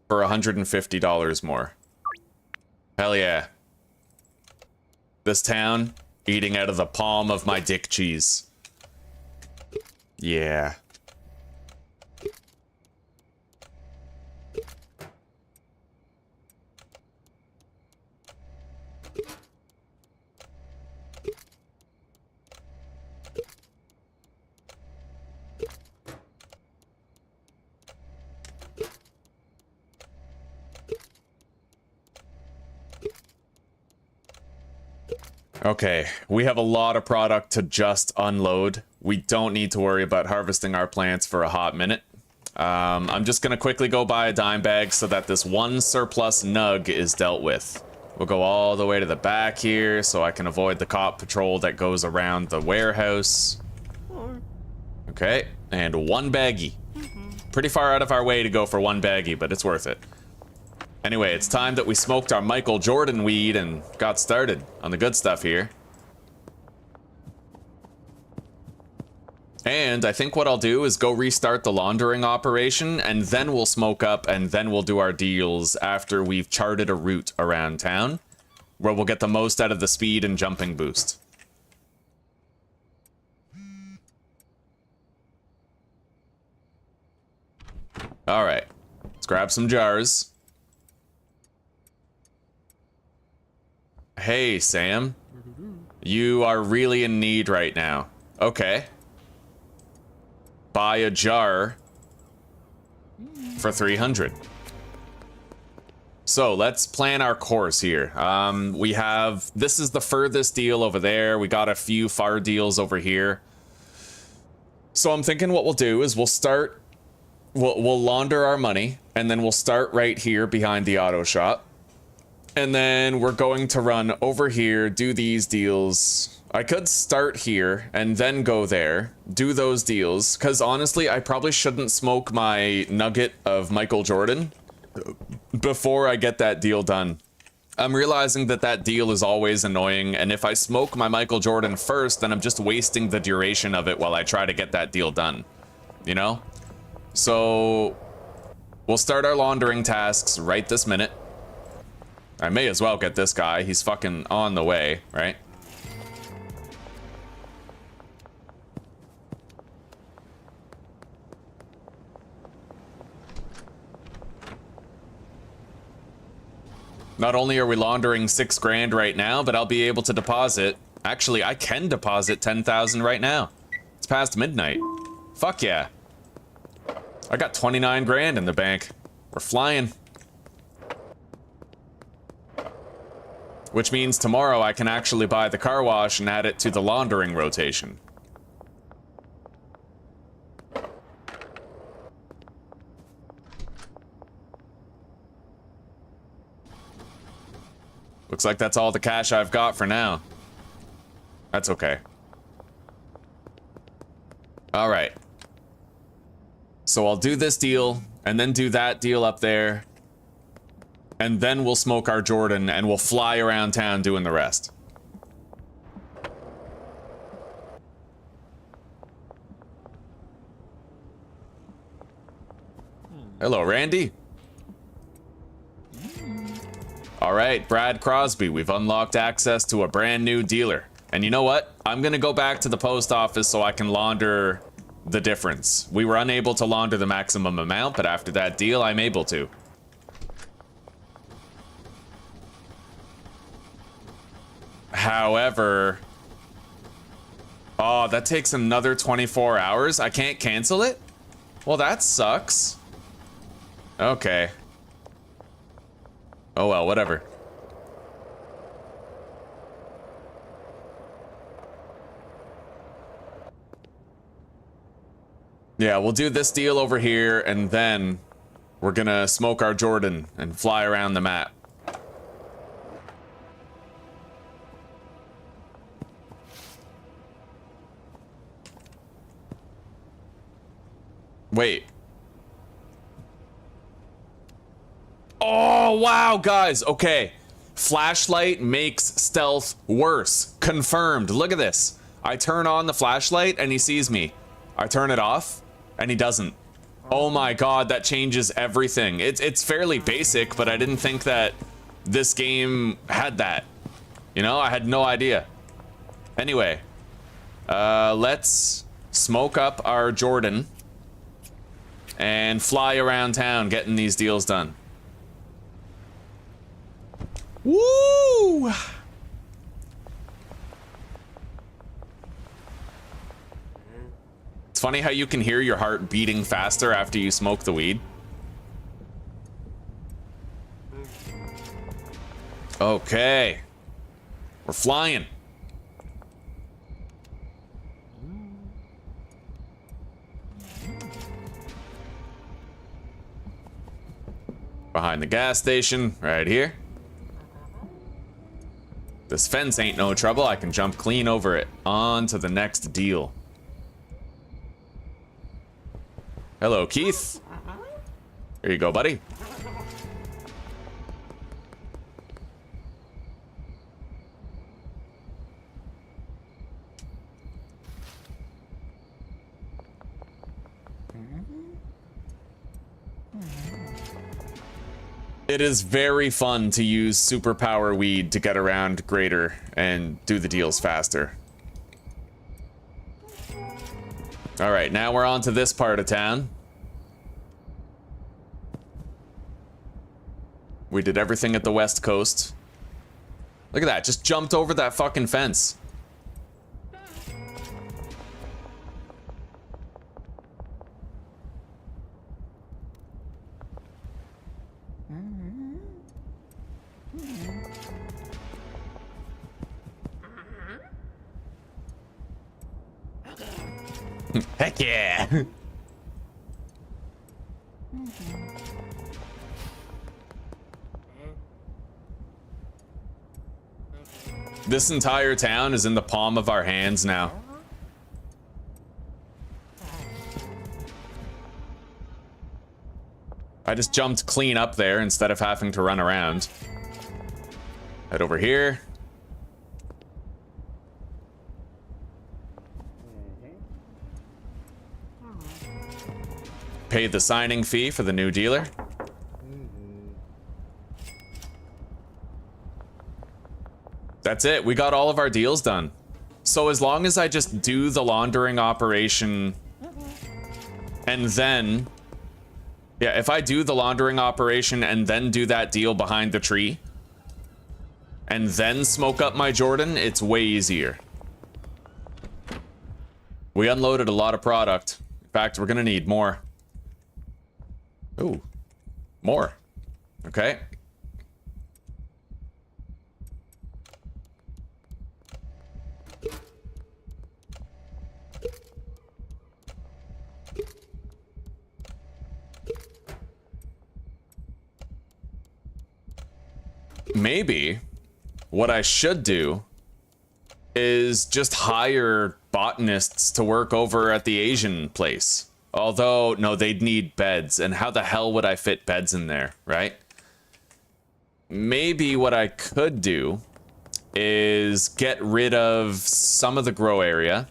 for $150 more. Hell yeah. This town, eating out of the palm of my dick cheese. Yeah. Okay, we have a lot of product to just unload. We don't need to worry about harvesting our plants for a hot minute. I'm just gonna quickly go buy a dime bag so that this one surplus nug is dealt with. We'll go all the way to the back here so I can avoid the cop patrol that goes around the warehouse. Okay, and one baggie. Pretty far out of our way to go for one baggie, but it's worth it. Anyway, it's time that we smoked our Michael Jordan weed and got started on the good stuff here. And I think what I'll do is go restart the laundering operation, and then we'll smoke up, and then we'll do our deals after we've charted a route around town, where we'll get the most out of the speed and jumping boost. Alright, let's grab some jars. Hey, Sam. You are really in need right now. Okay. Buy a jar for 300. So let's plan our course here. We have, this is the furthest deal over there. We got a few far deals over here. So I'm thinking what we'll do is we'll launder our money, and then we'll start right here behind the auto shop. And then we're going to run over here, do these deals. I could start here and then go there, do those deals, because honestly, I probably shouldn't smoke my nugget of Michael Jordan before I get that deal done. I'm realizing that that deal is always annoying, and if I smoke my Michael Jordan first, then I'm just wasting the duration of it while I try to get that deal done. You know? So we'll start our laundering tasks right this minute. I may as well get this guy. He's fucking on the way, right? Not only are we laundering 6 grand right now, but I'll be able to deposit. Actually, I can deposit 10,000 right now. It's past midnight. Fuck yeah. I got 29 grand in the bank. We're flying. Which means tomorrow I can actually buy the car wash and add it to the laundering rotation. Looks like that's all the cash I've got for now. That's okay. Alright. So I'll do this deal, and then do that deal up there. And then we'll smoke our Jordan, and we'll fly around town doing the rest. Hello, Randy. All right, Brad Crosby, we've unlocked access to a brand new dealer. And you know what? I'm gonna go back to the post office so I can launder the difference. We were unable to launder the maximum amount, but after that deal, I'm able to. However, oh, that takes another 24 hours? I can't cancel it? Well, that sucks. Okay. Oh well, whatever. Yeah, we'll do this deal over here, and then we're gonna smoke our Jordan and fly around the map. Wait. Oh, wow, guys. Okay. Flashlight makes stealth worse. Confirmed. Look at this. I turn on the flashlight and he sees me. I turn it off and he doesn't. Oh my god, that changes everything. It's fairly basic, but I didn't think that this game had that. You know, I had no idea. Anyway, let's smoke up our Jordan and fly around town getting these deals done. Woo! It's funny how you can hear your heart beating faster after you smoke the weed. Okay. We're flying. Behind the gas station, right here. This fence ain't no trouble. I can jump clean over it. On to the next deal. Hello, Keith. Here you go, buddy. It is very fun to use superpower weed to get around greater and do the deals faster. All right, now we're on to this part of town. We did everything at the West Coast. Look at that, just jumped over that fucking fence. Heck yeah! This entire town is in the palm of our hands now. I just jumped clean up there instead of having to run around. Head over here. Pay the signing fee for the new dealer. That's it. We got all of our deals done. So as long as I just do the laundering operation and then... Yeah, if I do the laundering operation and then do that deal behind the tree and then smoke up my Jordan, it's way easier. We unloaded a lot of product. In fact, we're gonna need more. Ooh, more. Okay. Maybe what I should do is just hire botanists to work over at the Asian place. Although, no, they'd need beds, and how the hell would I fit beds in there, right? Maybe what I could do is get rid of some of the grow area.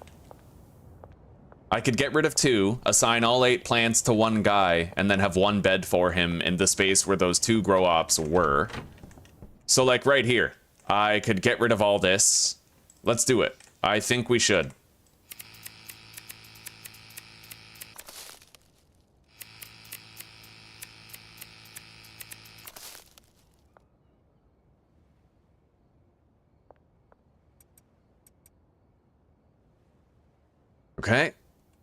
I could get rid of 2, assign all 8 plants to one guy, and then have 1 bed for him in the space where those 2 grow ops were. So, like, right here, I could get rid of all this. Let's do it. I think we should. Okay,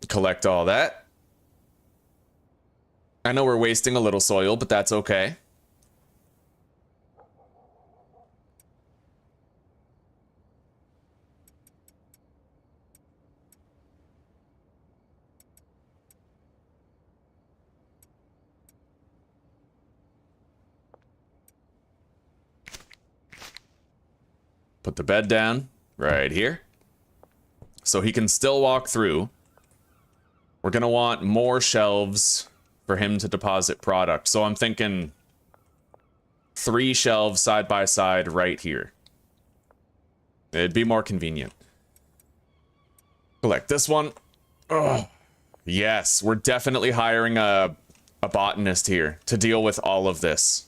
collect all that. I know we're wasting a little soil, but that's okay. Put the bed down right here. So he can still walk through. We're gonna want more shelves for him to deposit product. So I'm thinking 3 shelves side by side right here. It'd be more convenient. Collect this one. Oh, Yes, we're definitely hiring a botanist here to deal with all of this.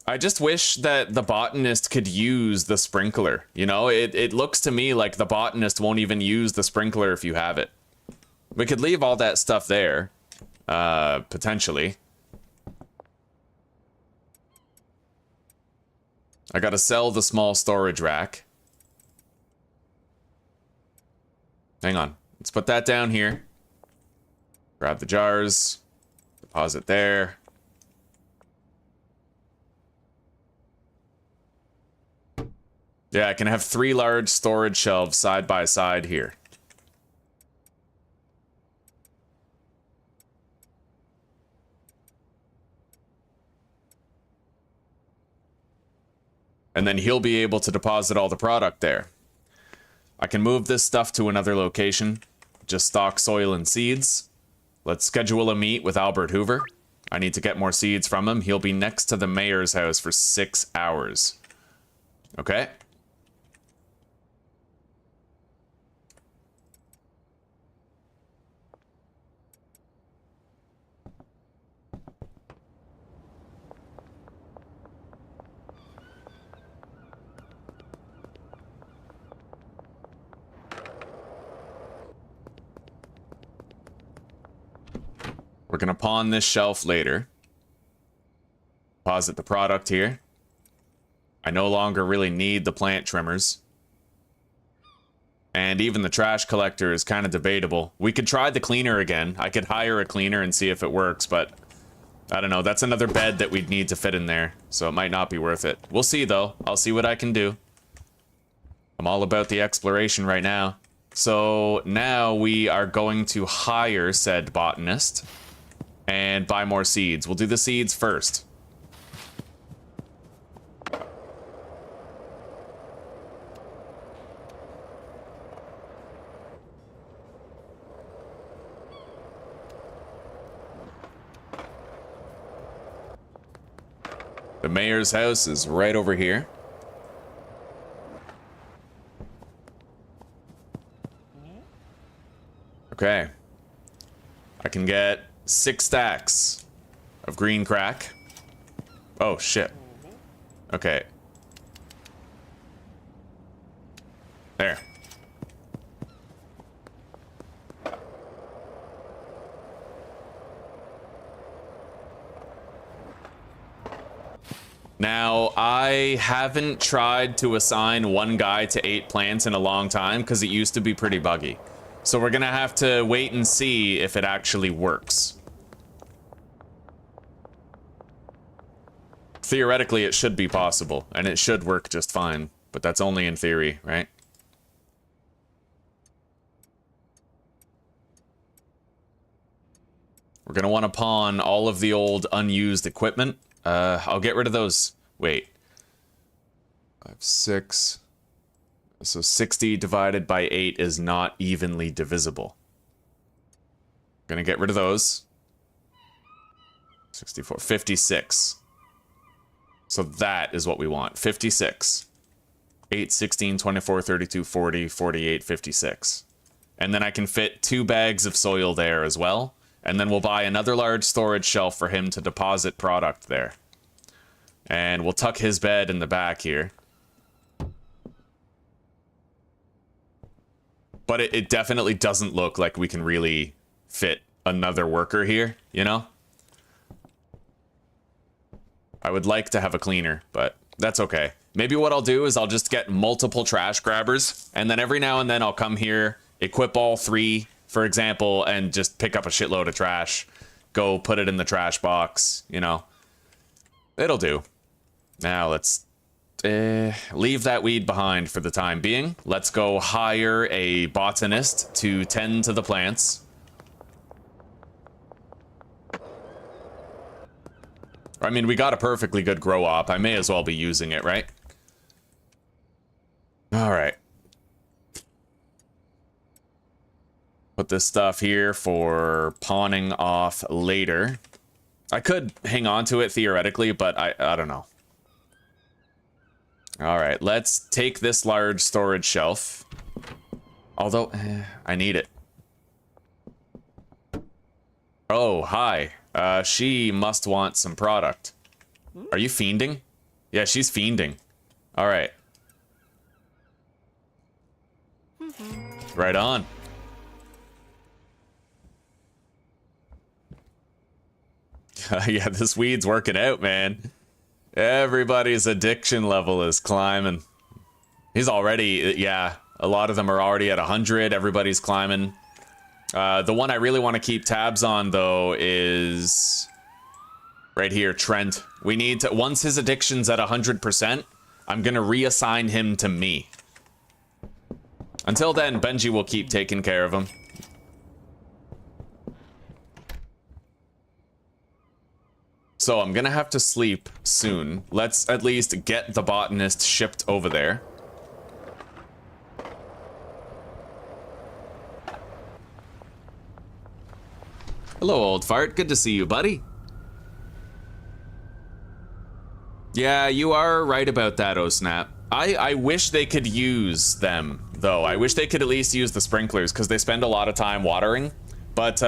I just wish that the botanist could use the sprinkler. You know, it looks to me like the botanist won't even use the sprinkler if you have it. We could leave all that stuff there, potentially. I gotta sell the small storage rack. Hang on, let's put that down here. Grab the jars, deposit there. Yeah, I can have 3 large storage shelves side by side here. And then he'll be able to deposit all the product there. I can move this stuff to another location. Just stock soil and seeds. Let's schedule a meet with Albert Hoover. I need to get more seeds from him. He'll be next to the mayor's house for 6 hours. Okay. We're gonna pawn this shelf later. Deposit the product here. I no longer really need the plant trimmers. And even the trash collector is kind of debatable. We could try the cleaner again. I could hire a cleaner and see if it works, but I don't know. That's another bed that we'd need to fit in there, so it might not be worth it. We'll see, though. I'll see what I can do. I'm all about the exploration right now. So now we are going to hire said botanist and buy more seeds. We'll do the seeds first. The mayor's house is right over here. Okay. I can get 6 stacks of green crack. Oh, shit. Okay. There. Now, I haven't tried to assign one guy to 8 plants in a long time because it used to be pretty buggy. So we're gonna have to wait and see if it actually works. Theoretically, it should be possible, and it should work just fine, but that's only in theory, right? We're gonna want to pawn all of the old unused equipment. I'll get rid of those. Wait. 5, 6. So 60 divided by 8 is not evenly divisible. Gonna get rid of those. 64. 56. So that is what we want. 56. 8, 16, 24, 32, 40, 48, 56. And then I can fit 2 bags of soil there as well. And then we'll buy another large storage shelf for him to deposit product there. And we'll tuck his bed in the back here. But it definitely doesn't look like we can really fit another worker here, you know? I would like to have a cleaner, but that's okay. Maybe what I'll do is I'll just get multiple trash grabbers, and then every now and then I'll come here, equip all 3, for example, and just pick up a shitload of trash. Go put it in the trash box, you know? It'll do. Now let's leave that weed behind for the time being. Let's go hire a botanist to tend to the plants. I mean, we got a perfectly good grow op. I may as well be using it, right? All right. Put this stuff here for pawning off later. I could hang on to it theoretically, but I don't know. All right, let's take this large storage shelf. Although, I need it. Oh, hi. She must want some product. Are you fiending? Yeah, she's fiending. All right. Right on. Yeah, this weed's working out, man. Everybody's addiction level is climbing. He's already, yeah, a lot of them are already at 100. Everybody's climbing. The one I really want to keep tabs on, though, is right here, Trent. We need to, once his addiction's at 100%, I'm going to reassign him to me. Until then, Benji will keep taking care of him. So I'm gonna have to sleep soon. Let's at least get the botanist shipped over there. Hello, old fart. Good to see you, buddy. Yeah, you are right about that, oh snap. I wish they could use them, though. I wish they could at least use the sprinklers, because they spend a lot of time watering. But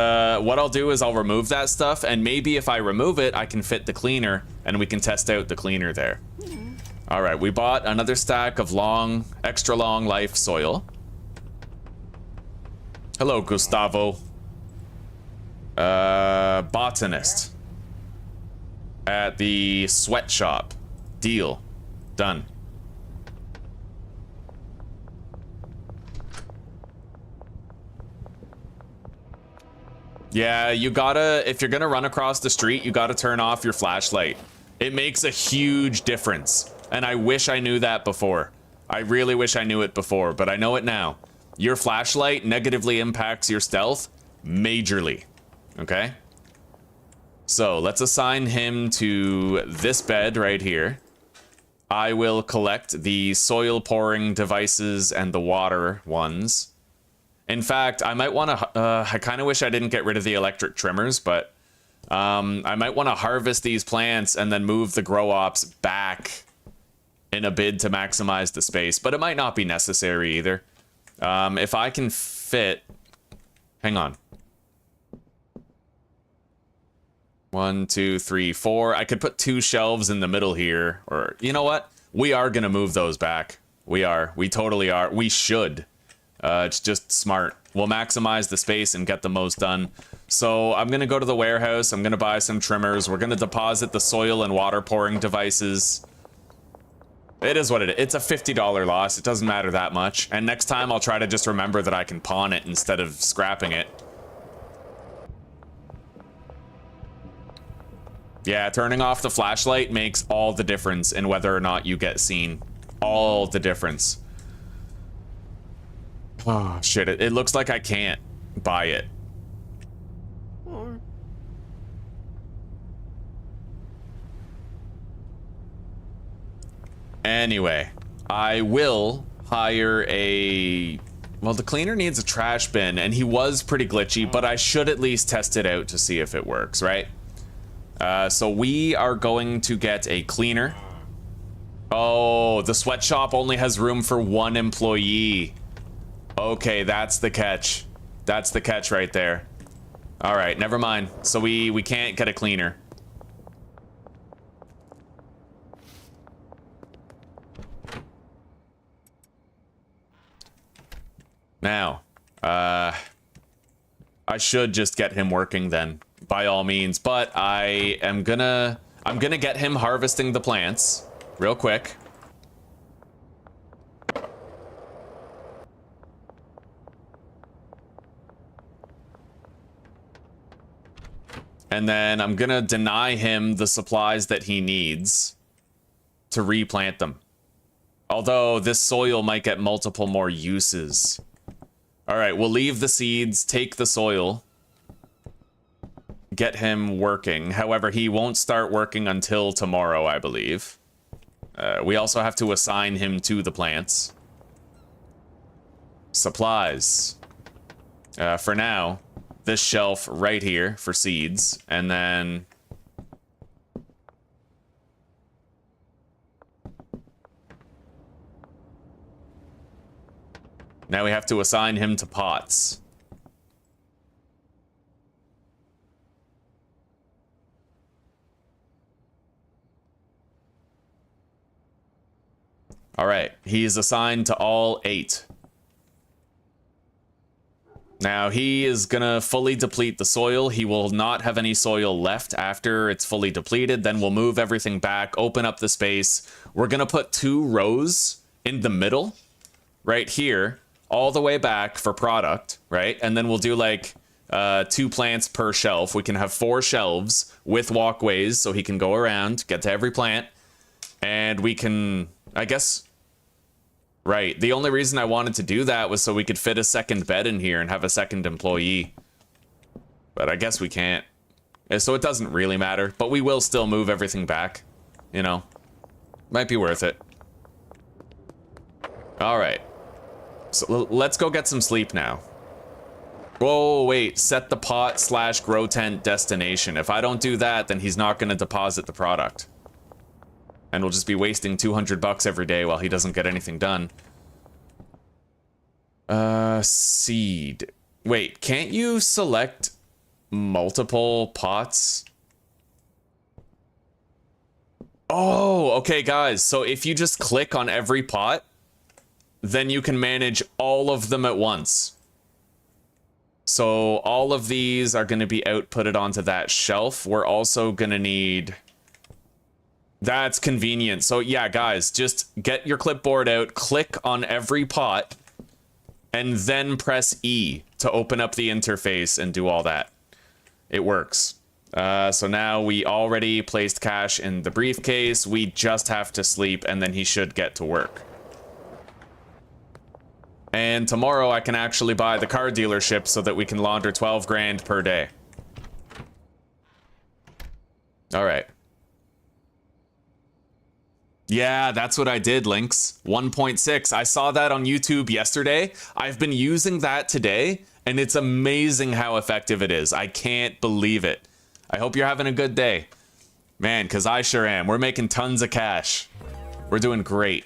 what I'll do is I'll remove that stuff, and maybe if I remove it, I can fit the cleaner, and we can test out the cleaner there. All right, we bought another stack of extra long life soil. Hello, Gustavo. Botanist. At the sweatshop. Deal. Done. Yeah, you gotta, if you're gonna run across the street, you gotta turn off your flashlight. It makes a huge difference. And I wish I knew that before. I really wish I knew it before, but I know it now. Your flashlight negatively impacts your stealth majorly. Okay? So let's assign him to this bed right here. I will collect the soil pouring devices and the water ones. In fact, I might want to, I kind of wish I didn't get rid of the electric trimmers, but I might want to harvest these plants and then move the grow ops back in a bid to maximize the space, but it might not be necessary either. If I can fit, hang on. 1, 2, 3, 4. I could put 2 shelves in the middle here, or you know what? We are going to move those back. We are. We totally are. We should. It's just smart. We'll maximize the space and get the most done. So I'm going to go to the warehouse. I'm going to buy some trimmers. We're going to deposit the soil and water pouring devices. It is what it is. It's a $50 loss. It doesn't matter that much. And next time I'll try to just remember that I can pawn it instead of scrapping it. Yeah, turning off the flashlight makes all the difference in whether or not you get seen. All the difference. Oh, shit. It looks like I can't buy it. Anyway, I will hire a... Well, the cleaner needs a trash bin, and he was pretty glitchy, but I should at least test it out to see if it works, right? So we are going to get a cleaner. Oh, the sweatshop only has room for 1 employee. Okay, that's the catch. That's the catch right there. All right, never mind. So we can't get a cleaner. Now, I should just get him working then, by all means. But I'm gonna get him harvesting the plants real quick. And then I'm gonna deny him the supplies that he needs to replant them. Although this soil might get multiple more uses. All right, we'll leave the seeds, take the soil, get him working. However, he won't start working until tomorrow, I believe. We also have to assign him to the plants. Supplies. For now, this shelf right here for seeds, and then... Now we have to assign him to pots. right, he is assigned to all 8. Now, he is gonna fully deplete the soil. He will not have any soil left after it's fully depleted. Then we'll move everything back, open up the space. We're gonna put 2 rows in the middle, right here, all the way back for product, right? And then we'll do like 2 plants per shelf. We can have 4 shelves with walkways so he can go around, get to every plant. And we can, I guess... Right, the only reason I wanted to do that was so we could fit a second bed in here and have a second employee. But I guess we can't. So it doesn't really matter, but we will still move everything back. You know, might be worth it. All right, so let's go get some sleep now. Whoa, wait, set the pot/grow tent destination. If I don't do that, then he's not gonna deposit the product. And we'll just be wasting 200 bucks every day while he doesn't get anything done. Seed. Wait, can't you select multiple pots? Oh, okay, guys. So if you just click on every pot, then you can manage all of them at once. So all of these are going to be outputted onto that shelf. We're also going to need... That's convenient. So yeah, guys, just get your clipboard out, click on every pot, and then press E to open up the interface and do all that. It works. So now we already placed cash in the briefcase. We just have to sleep, and then he should get to work. And tomorrow I can actually buy the car dealership so that we can launder 12 grand per day. All right. Yeah, that's what I did, Lynx. 1.6. I saw that on YouTube yesterday. I've been using that today, and it's amazing how effective it is. I can't believe it. I hope you're having a good day. Man, because I sure am. We're making tons of cash. We're doing great.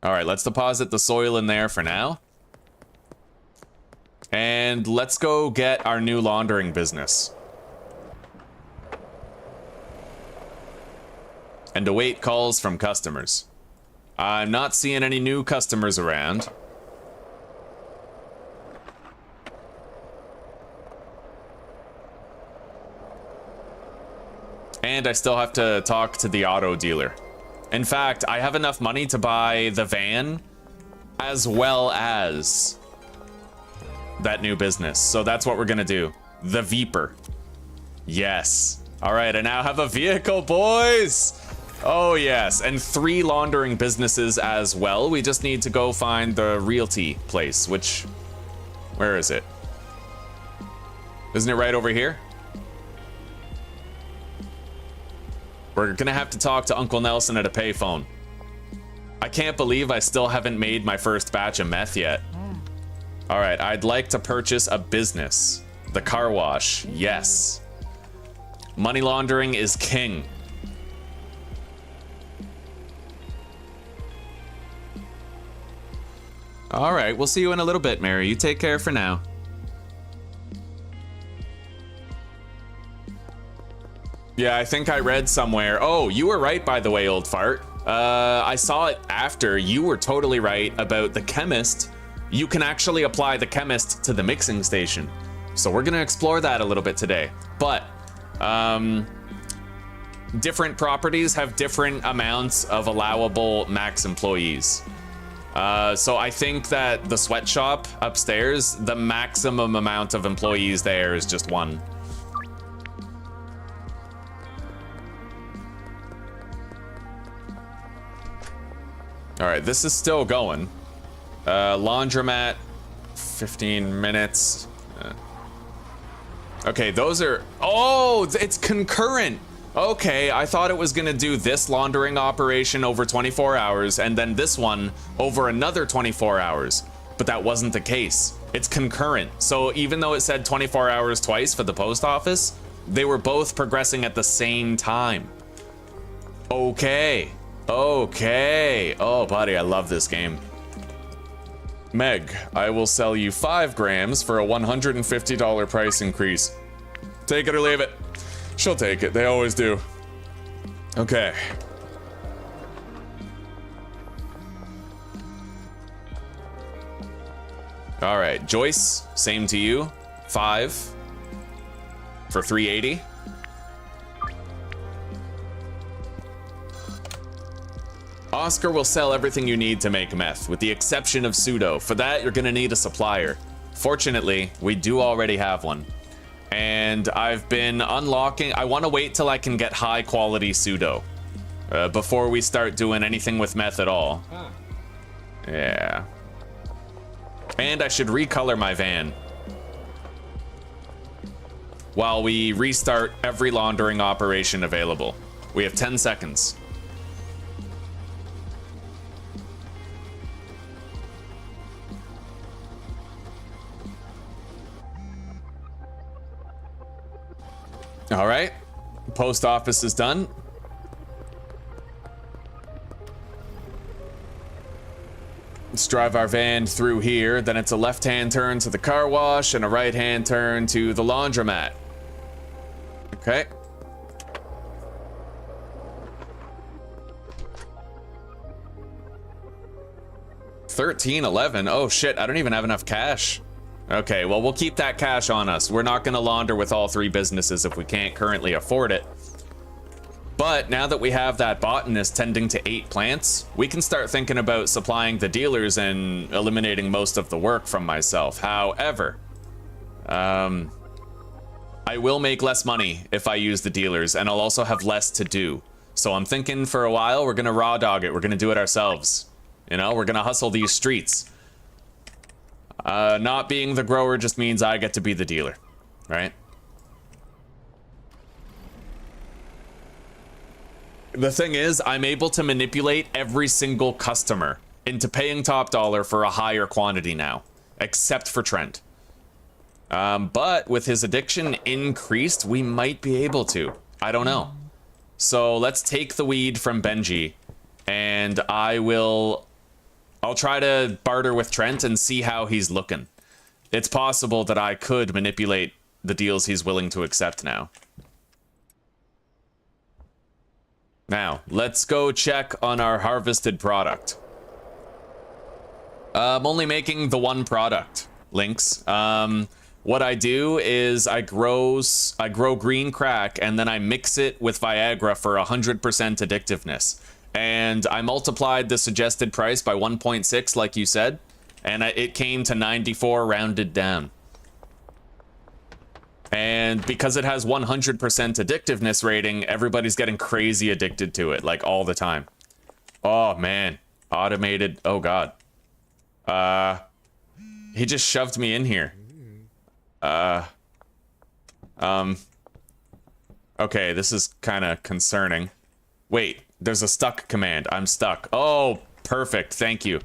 All right, let's deposit the soil in there for now. And let's go get our new laundering business. And await calls from customers. I'm not seeing any new customers around. And I still have to talk to the auto dealer. In fact, I have enough money to buy the van as well as that new business. So that's what we're gonna do. The Viper. Yes. All right, I now have a vehicle, boys. Oh yes, and 3 laundering businesses as well. We just need to go find the realty place, which, where is it? Isn't it right over here? We're gonna have to talk to Uncle Nelson at a payphone. I can't believe I still haven't made my first batch of meth yet. All right, I'd like to purchase a business. The car wash, yes. Money laundering is king. All right, we'll see you in a little bit, Mary. You take care for now. Yeah, I think I read somewhere. Oh, you were right, by the way, old fart. I saw it after. You were totally right about the chemist. You can actually apply the chemist to the mixing station. So we're gonna explore that a little bit today. But, different properties have different amounts of allowable max employees. So I think that the sweatshop upstairs, the maximum amount of employees there is just 1. All right, this is still going. Laundromat, 15 minutes. Okay, those are, oh, it's concurrent. Okay, I thought it was gonna do this laundering operation over 24 hours and then this one over another 24 hours, but that wasn't the case. It's concurrent. So even though it said 24 hours twice for the post office, they were both progressing at the same time. Okay, okay. Oh, buddy, I love this game. Meg, I will sell you 5 grams for a $150 price increase. Take it or leave it. She'll take it, they always do. Okay. All right, Joyce, same to you. 5 for 380. Oscar will sell everything you need to make meth, with the exception of pseudo. For that, you're gonna need a supplier. Fortunately, we do already have one. And I've been unlocking, I wanna wait till I can get high quality pseudo before we start doing anything with meth at all. Yeah. And I should recolor my van while we restart every laundering operation available. We have 10 seconds. All right, post office is done. Let's drive our van through here. Then it's a left-hand turn to the car wash and a right-hand turn to the laundromat. Okay. $13.11. Oh shit, I don't even have enough cash. Okay, well, we'll keep that cash on us. We're not gonna launder with all 3 businesses if we can't currently afford it. But now that we have that botanist tending to 8 plants, we can start thinking about supplying the dealers and eliminating most of the work from myself. However, I will make less money if I use the dealers, and I'll also have less to do. So I'm thinking for a while, we're gonna raw dog it. We're gonna do it ourselves. You know, we're gonna hustle these streets. Not being the grower just means I get to be the dealer, right? The thing is, I'm able to manipulate every single customer into paying top dollar for a higher quantity now, except for Trent. But with his addiction increased, we might be able to. I don't know. So let's take the weed from Benji, and I'll try to barter with Trent and see how he's looking. It's possible that I could manipulate the deals he's willing to accept now. Now, let's go check on our harvested product. I'm only making the one product, Lynx. What I do is I grow green crack and then I mix it with Viagra for 100% addictiveness. And I multiplied the suggested price by 1.6, like you said, and it came to 94 rounded down. And because it has 100% addictiveness rating, everybody's getting crazy addicted to it, like all the time. Oh man, automated, oh god. He just shoved me in here. Okay, this is kind of concerning. Wait, there's a stuck command. I'm stuck. Oh, perfect. Thank you.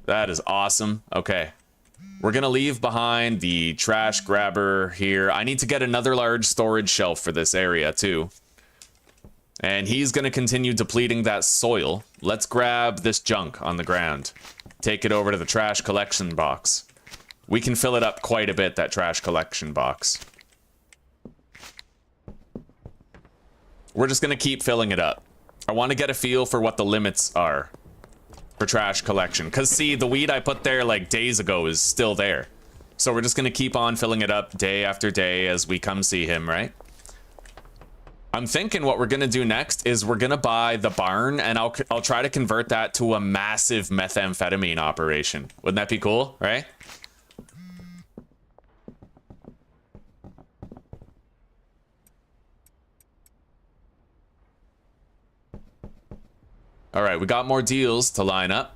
That is awesome. Okay. We're gonna leave behind the trash grabber here. I need to get another large storage shelf for this area too. And he's gonna continue depleting that soil. Let's grab this junk on the ground. Take it over to the trash collection box. We can fill it up quite a bit, that trash collection box. We're just gonna keep filling it up. I want to get a feel for what the limits are for trash collection. Because, see, the weed I put there, like, days ago is still there. So we're just going to keep on filling it up day after day as we come see him, right? I'm thinking what we're going to do next is we're going to buy the barn, and I'll try to convert that to a massive methamphetamine operation. Wouldn't that be cool, right? All right, we got more deals to line up.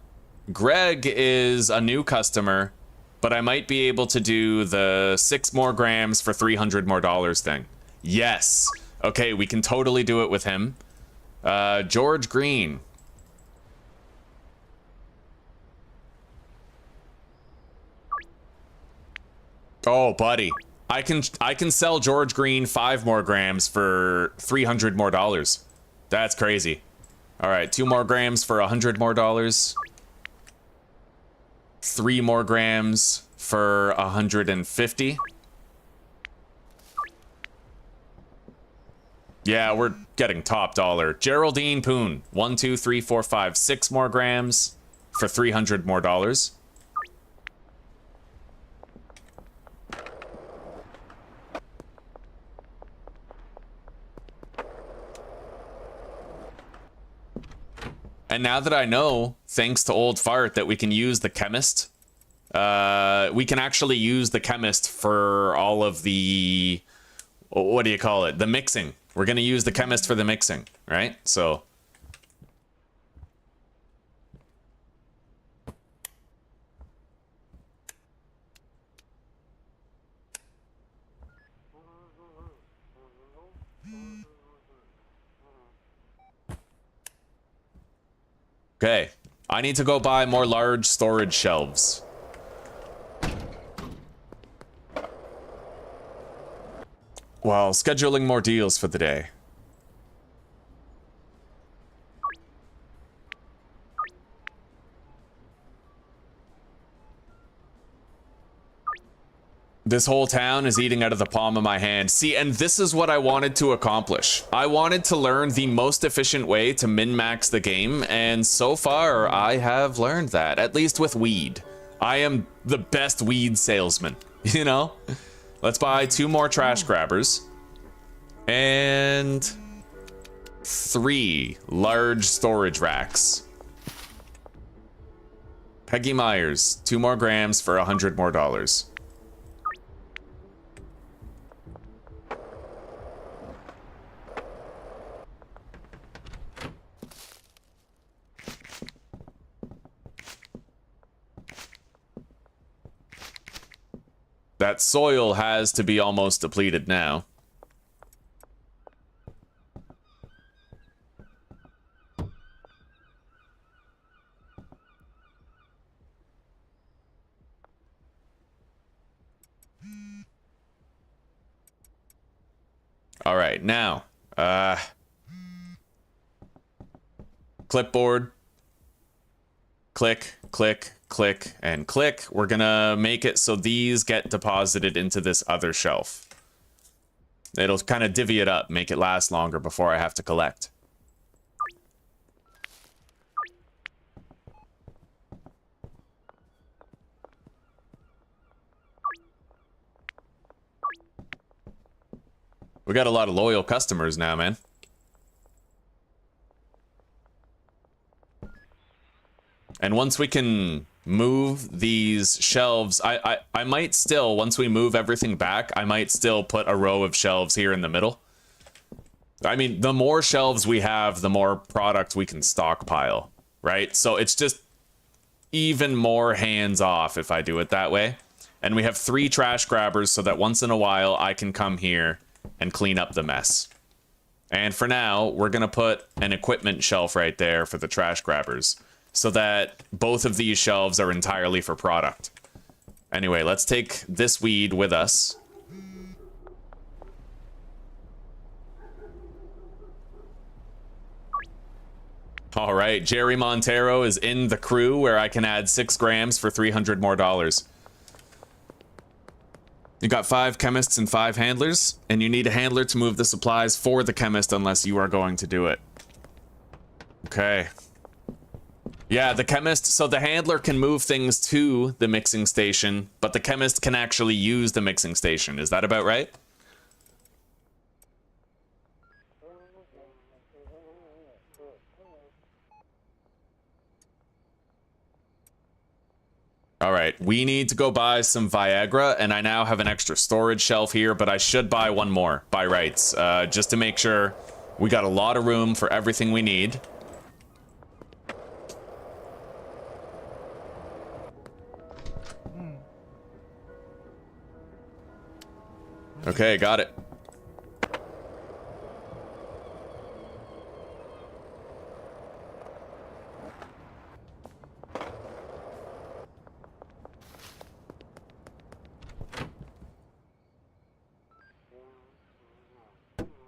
Greg is a new customer, but I might be able to do the 6 more grams for $300 more thing. Yes. Okay, we can totally do it with him. George Green. Oh, buddy. I can sell George Green 5 more grams for $300 more. That's crazy. All right, 2 more grams for $100 more. 3 more grams for 150. Yeah, we're getting top dollar. Geraldine Poon, 1, 2, 3, 4, 5, 6 more grams for $300 more. And now that I know, thanks to Old Fart, that we can use the chemist, we can actually use the chemist for all of the, what do you call it? The mixing. We're going to use the chemist for the mixing, right? So. Okay, I need to go buy more large storage shelves. While scheduling more deals for the day. This whole town is eating out of the palm of my hand. See, and this is what I wanted to accomplish. I wanted to learn the most efficient way to min-max the game, and so far I have learned that, at least with weed. I am the best weed salesman, you know? Let's buy 2 more trash grabbers. And 3 large storage racks. Peggy Myers, 2 more grams for $100 more. That soil has to be almost depleted now. All right, now, clipboard, click, click, click, and click. We're gonna make it so these get deposited into this other shelf. It'll kind of divvy it up, make it last longer before I have to collect. We got a lot of loyal customers now, man. And once we can move these shelves, I might still, once we move everything back, I might still put a row of shelves here in the middle. I mean, the more shelves we have, the more product we can stockpile, right? So it's just even more hands off if I do it that way. And we have 3 trash grabbers so that once in a while I can come here and clean up the mess. And for now, we're gonna put an equipment shelf right there for the trash grabbers, so that both of these shelves are entirely for product. Anyway, let's take this weed with us. All right, Jerry Montero is in the crew where I can add 6 grams for $300 more. You got 5 chemists and 5 handlers, and you need a handler to move the supplies for the chemist unless you are going to do it. Okay. Yeah, the chemist, so the handler can move things to the mixing station, but the chemist can actually use the mixing station. Is that about right? All right, we need to go buy some Viagra, and I now have an extra storage shelf here, but I should buy one more by rights, just to make sure we got a lot of room for everything we need. Okay, got it.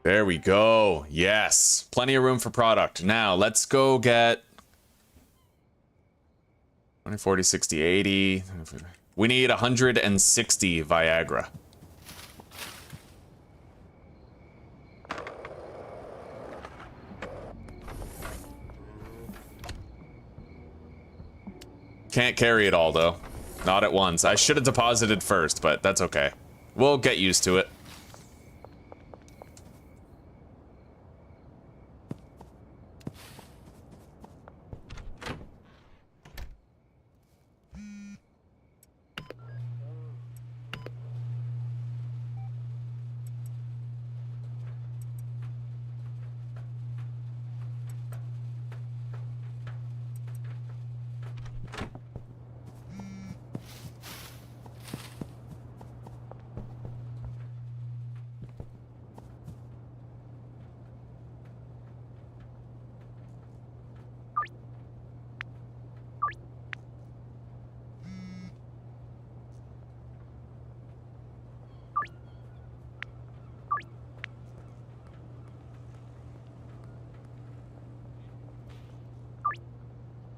There we go. Yes. Plenty of room for product. Now, let's go get 20, 40, 60, 80. We need 160 Viagra. Can't carry it all, though. Not at once. I should have deposited first, but that's okay. We'll get used to it.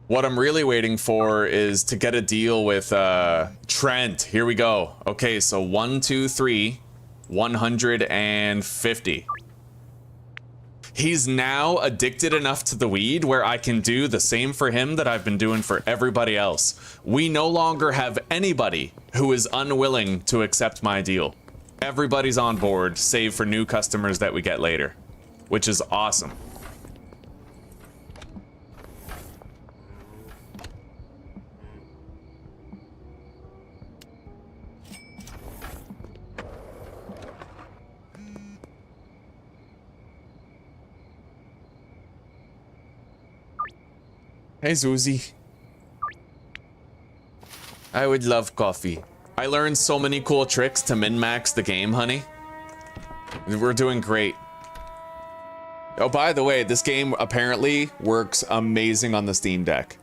What I'm really waiting for is to get a deal with Trent. Here we go. Okay, so 1, 2, 3, 150. He's now addicted enough to the weed where I can do the same for him that I've been doing for everybody else. We no longer have anybody who is unwilling to accept my deal. Everybody's on board, save for new customers that we get later, which is awesome. Hey, Zuzi. I would love coffee. I learned so many cool tricks to min-max the game, honey. We're doing great. Oh, by the way, this game apparently works amazing on the Steam Deck.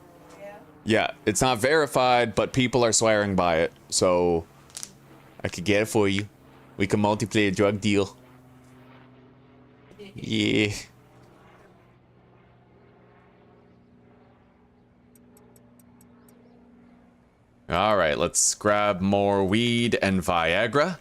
Yeah, it's not verified, but people are swearing by it, so I could get it for you. We can multiplayer a drug deal. Yeah. All right, let's grab more weed and Viagra.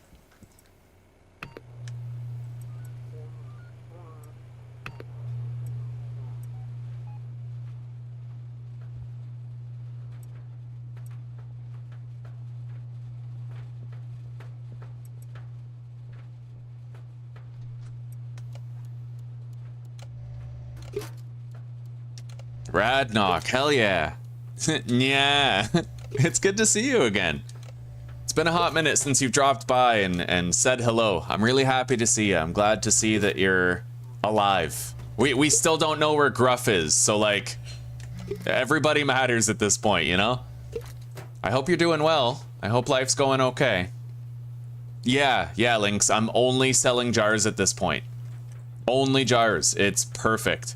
Radnok, hell yeah. Yeah. It's good to see you again. It's been a hot minute since you've dropped by and said hello. I'm really happy to see you. I'm glad to see that you're alive. We still don't know where Gruff is, so like, everybody matters at this point, you know? I hope you're doing well. I hope life's going okay. Yeah, Lynx, I'm only selling jars at this point. Only jars. It's perfect.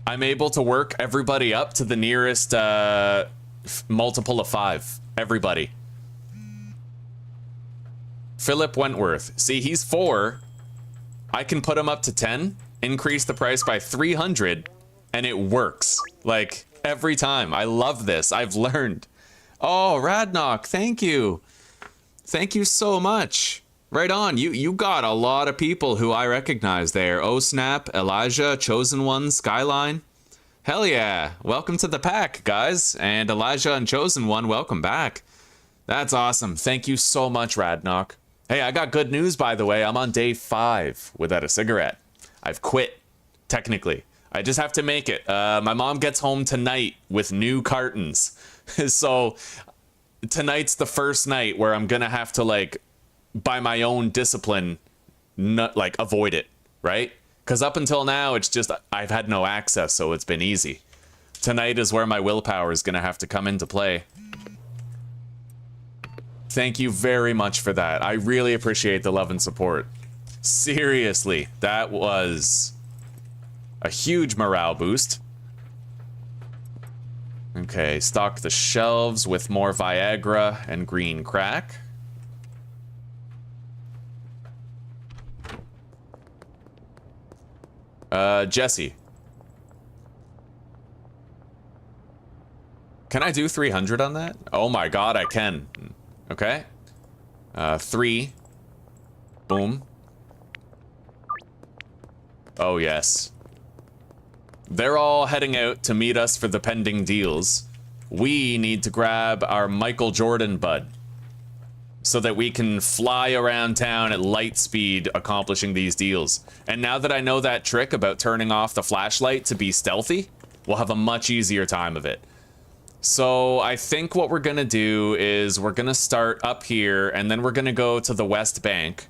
I'm able to work everybody up to the nearest, multiple of 5. Everybody. Philip Wentworth. See, he's 4. I can put him up to 10, increase the price by 300, and it works. Like, every time. I love this. I've learned. Oh, Radnok, thank you. Thank you so much. Right on. You got a lot of people who I recognize there. Oh, Snap, Elijah, Chosen One, Skyline. Hell yeah. Welcome to the pack, guys. And Elijah and Chosen One, welcome back. That's awesome. Thank you so much, Radnok. Hey, I got good news, by the way. I'm on day 5 without a cigarette. I've quit, technically. I just have to make it. My mom gets home tonight with new cartons. So tonight's the first night where I'm gonna have to, like, by my own discipline, not, like, avoid it, right? Because up until now, it's just, I've had no access, so it's been easy. Tonight is where my willpower is going to have to come into play. Thank you very much for that. I really appreciate the love and support. Seriously, that was a huge morale boost. Okay, stock the shelves with more Viagra and green crack. Jesse. Can I do 300 on that? Oh my god, I can. Okay. 3. Boom. Oh yes. They're all heading out to meet us for the pending deals. We need to grab our Michael Jordan bud, so that we can fly around town at light speed accomplishing these deals. And now that I know that trick about turning off the flashlight to be stealthy, we'll have a much easier time of it. So I think what we're gonna do is we're gonna start up here, and then we're gonna go to the West Bank,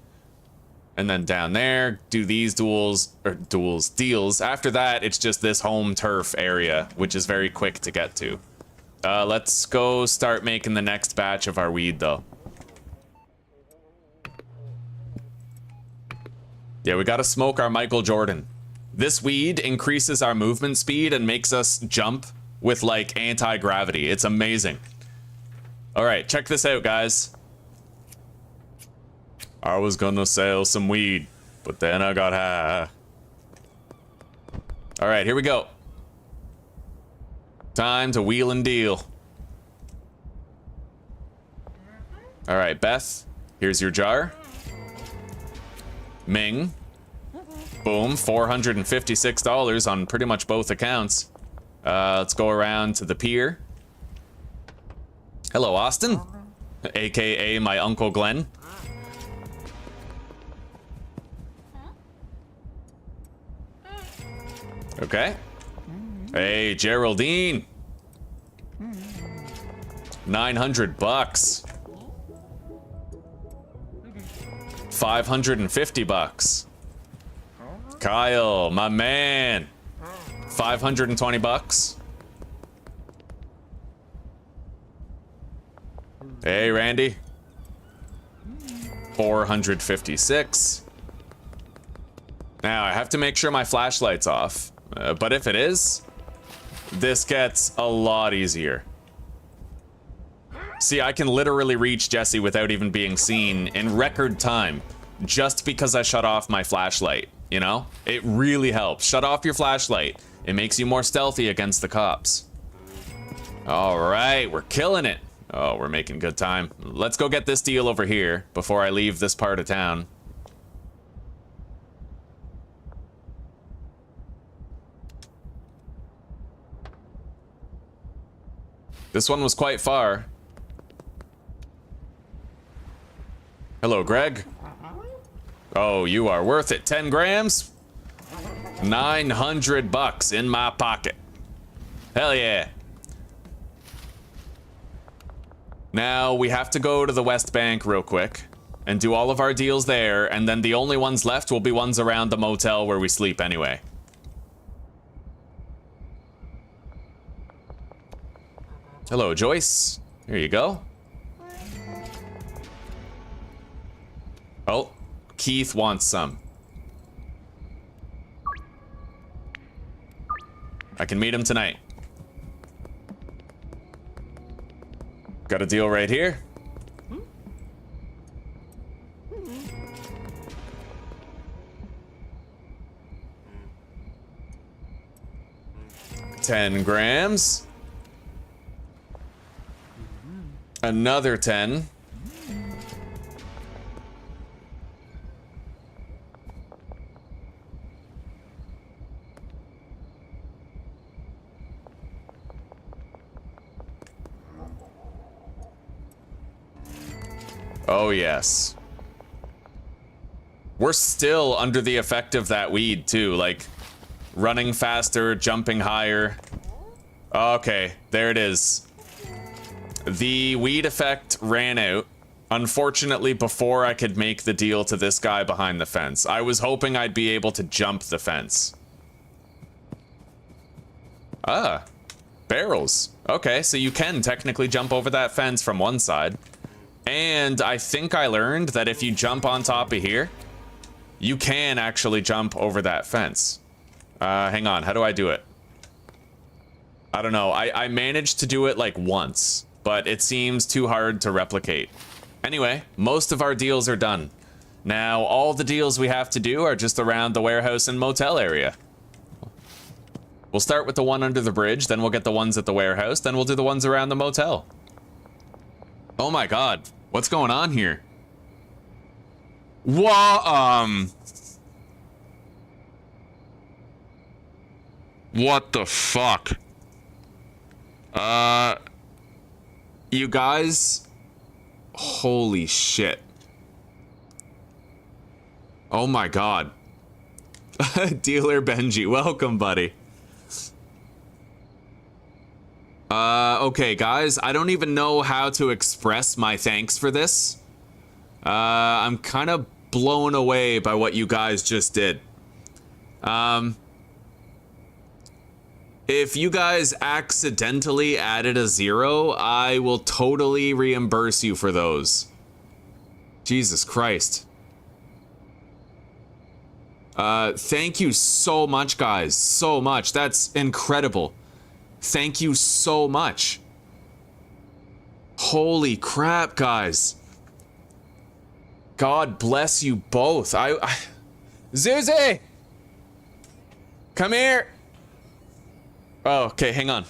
and then down there, do these deals. After that, it's just this home turf area, which is very quick to get to. Let's go start making the next batch of our weed, though. Yeah, we gotta smoke our Michael Jordan. This weed increases our movement speed and makes us jump with, like, anti-gravity. It's amazing. Alright, check this out, guys. I was gonna sell some weed, but then I got high. Alright, here we go. Time to wheel and deal. All right, Beth, here's your jar. Ming. Boom, $456 on pretty much both accounts. Let's go around to the pier. Hello, Austin, aka my Uncle Glenn. Okay. Hey, Geraldine. 900 bucks. 550 bucks. Kyle, my man. 520 bucks. Hey, Randy. 456. Now, I have to make sure my flashlight's off. But if it is, this gets a lot easier. See, I can literally reach Jesse without even being seen in record time, just because I shut off my flashlight, you know? It really helps. Shut off your flashlight. It makes you more stealthy against the cops. All right, we're killing it. Oh, we're making good time. Let's go get this deal over here before I leave this part of town. This one was quite far. Hello, Greg. Oh, you are worth it. 10 grams? 900 bucks in my pocket. Hell yeah. Now, we have to go to the West Bank real quick and do all of our deals there, and then the only ones left will be ones around the motel where we sleep anyway. Hello, Joyce. Here you go. Oh, Keith wants some. I can meet him tonight. Got a deal right here. $10 grams. Another 10. Oh, yes. We're still under the effect of that weed, too. Like, running faster, jumping higher. Okay, there it is. The weed effect ran out, unfortunately, before I could make the deal to this guy behind the fence. I was hoping I'd be able to jump the fence. Ah, barrels. Okay, so you can technically jump over that fence from one side. And I think I learned that if you jump on top of here, you can actually jump over that fence. Hang on, how do I do it? I don't know, I managed to do it like once, but it seems too hard to replicate. Anyway, most of our deals are done. Now, all the deals we have to do are just around the warehouse and motel area. We'll start with the one under the bridge, then we'll get the ones at the warehouse, then we'll do the ones around the motel. Oh my god, what's going on here? What the fuck? You guys, holy shit. Oh my god. Dealer Benji, welcome, buddy. Okay, guys, I don't even know how to express my thanks for this. I'm kind of blown away by what you guys just did. If you guys accidentally added a 0, I will totally reimburse you for those. Jesus Christ. Thank you so much, guys. So much. That's incredible. Thank you so much. Holy crap, guys. God bless you both. Zuzi! Come here! Oh, okay, hang on.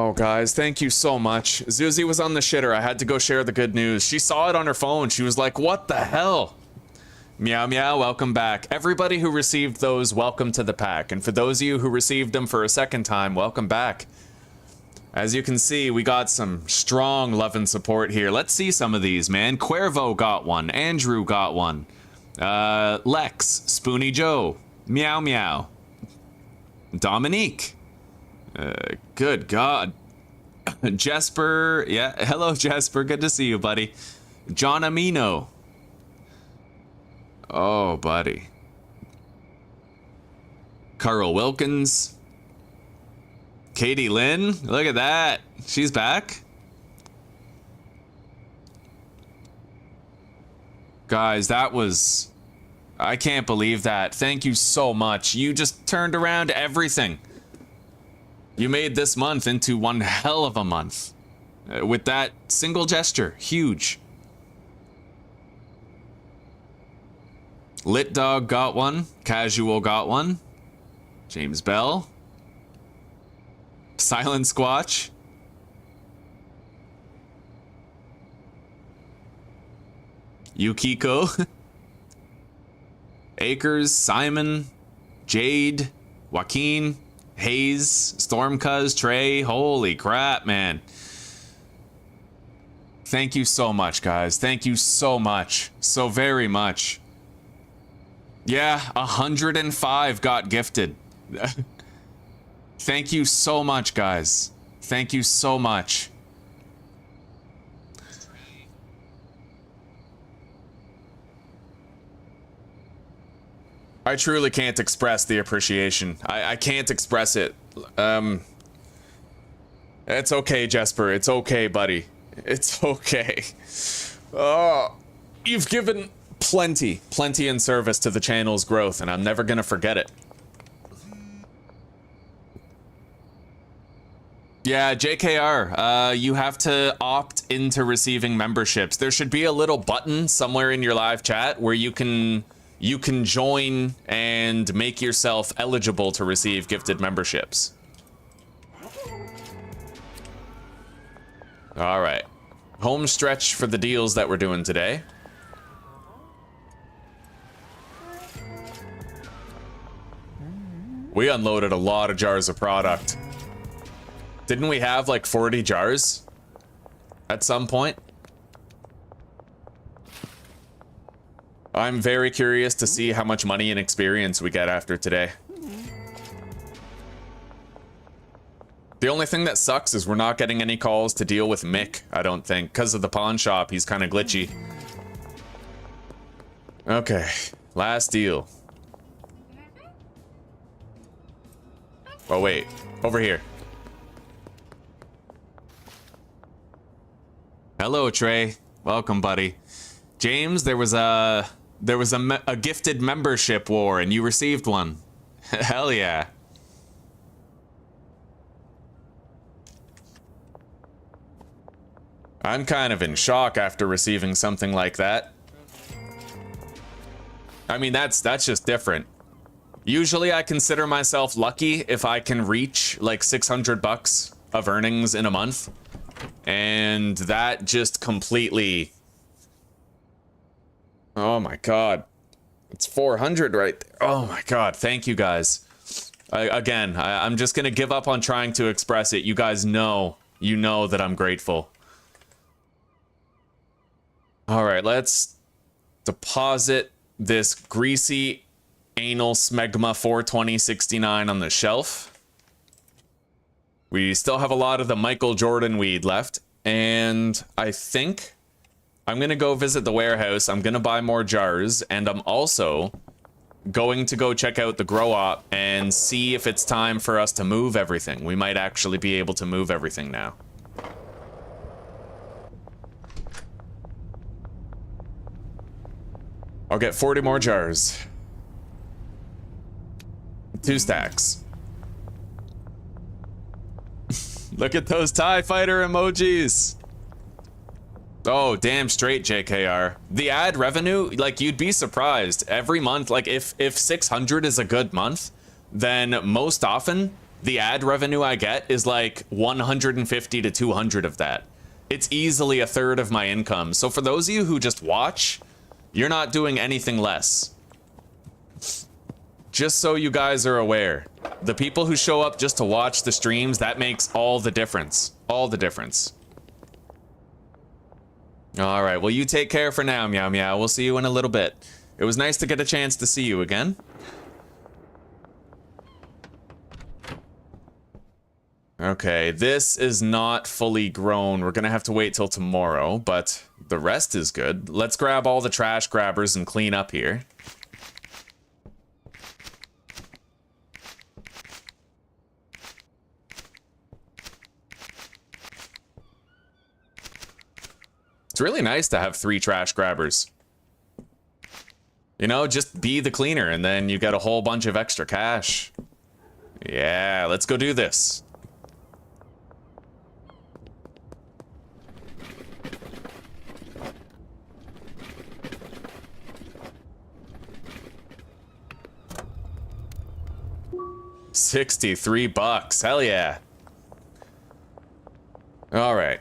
Oh, guys, thank you so much. Zuzi was on the shitter. I had to go share the good news. She saw it on her phone. She was like, what the hell? Meow Meow, welcome back. Everybody who received those, welcome to the pack. And for those of you who received them for a second time, welcome back. As you can see, we got some strong love and support here. Let's see some of these, man. Cuervo got one. Andrew got one. Lex, Spoony Joe, Meow Meow, Dominique. Good God. Jesper, yeah, hello Jesper, good to see you, buddy. John Amino. Oh, buddy. Carl Wilkins. Katie Lynn, look at that. She's back. Guys, that was... I can't believe that. Thank you so much. You just turned around everything. You made this month into one hell of a month. With that single gesture. Huge. Lit Dog got one. Casual got one. James Bell. Silent Squatch. Yukiko. Akers, Simon, Jade, Joaquin, Hayes, Stormcuz, Trey. Holy crap, man. Thank you so much, guys. Thank you so much. So very much. Yeah, 105 got gifted. Thank you so much, guys. Thank you so much. I truly can't express the appreciation. I can't express it. It's okay, Jesper. It's okay, buddy. It's okay. Oh, you've given plenty in service to the channel's growth, and I'm never gonna forget it. Yeah, JKR, you have to opt into receiving memberships. There should be a little button somewhere in your live chat where you can join and make yourself eligible to receive gifted memberships. All right. Home stretch for the deals that we're doing today. We unloaded a lot of jars of product. Didn't we have like 40 jars at some point? I'm very curious to see how much money and experience we get after today. The only thing that sucks is we're not getting any calls to deal with Mick, I don't think. Because of the pawn shop, he's kind of glitchy. Okay, last deal. Oh wait, over here. Hello, Trey. Welcome, buddy. James, there was a gifted membership war, and you received one. Hell yeah. I'm kind of in shock after receiving something like that. I mean, that's just different. Usually I consider myself lucky if I can reach like 600 bucks of earnings in a month. And that just completely... Oh my god. It's 400 right there. Oh my god, thank you guys. I'm just gonna give up on trying to express it. You guys know, that I'm grateful. Alright, let's deposit this greasy anal smegma 42069 on the shelf. We still have a lot of the Michael Jordan weed left, and I think I'm gonna go visit the warehouse. I'm gonna buy more jars, and I'm also going to go check out the grow op and see if it's time for us to move everything. We might actually be able to move everything now. I'll get 40 more jars. 2 stacks. Look at those TIE fighter emojis. Oh, damn straight, JKR. The ad revenue, like, you'd be surprised. Every month, like, if 600 is a good month, then most often, the ad revenue I get is like 150 to 200 of that. It's easily a third of my income. So for those of you who just watch, you're not doing anything less. Just so you guys are aware. The people who show up just to watch the streams, that makes all the difference. All the difference. All right, well, you take care for now, Meow Meow. We'll see you in a little bit. It was nice to get a chance to see you again. Okay, this is not fully grown. We're gonna have to wait till tomorrow, but the rest is good. Let's grab all the trash grabbers and clean up here. It's really nice to have 3 trash grabbers. You know, just be the cleaner and then you get a whole bunch of extra cash. Yeah, let's go do this. $63, hell yeah. All right.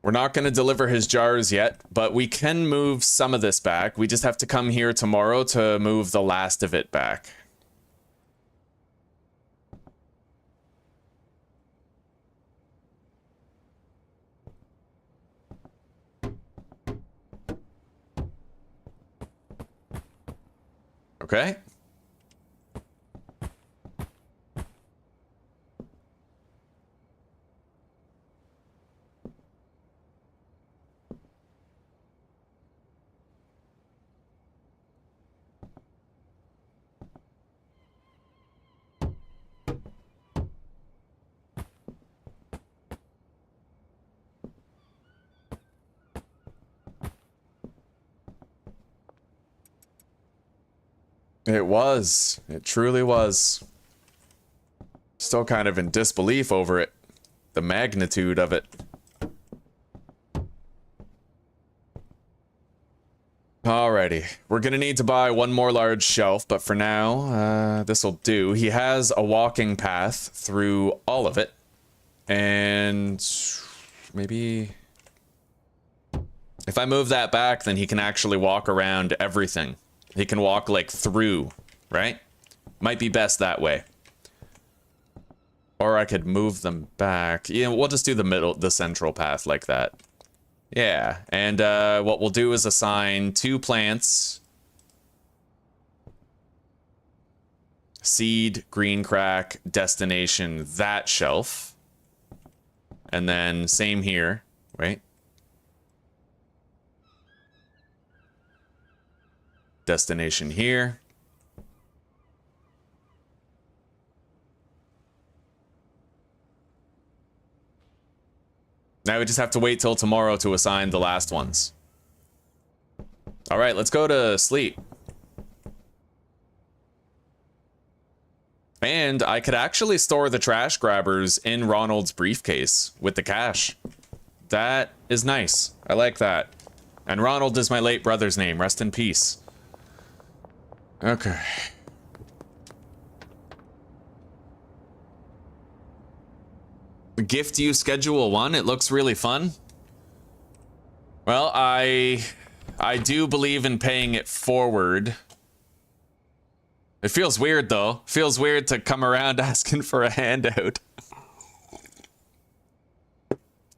We're not going to deliver his jars yet, but we can move some of this back. We just have to come here tomorrow to move the last of it back. Okay. It was. It truly was. Still kind of in disbelief over it. The magnitude of it. Alrighty. We're gonna need to buy one more large shelf, but for now, this'll do. He has a walking path through all of it. And maybe if I move that back, then he can actually walk around everything. He can walk, like, through, right? Might be best that way. Or I could move them back. Yeah, we'll just do the central path like that. Yeah, and what we'll do is assign 2 plants. Seed, green crack, destination, that shelf. And then same here, right? Destination here. Now we just have to wait till tomorrow to assign the last ones. All right, let's go to sleep. And I could actually store the trash grabbers in Ronald's briefcase with the cash. That is nice. I like that. And Ronald is my late brother's name. Rest in peace. Okay. Gift you schedule 1. It looks really fun. Well, I do believe in paying it forward. It feels weird though. Feels weird to come around asking for a handout.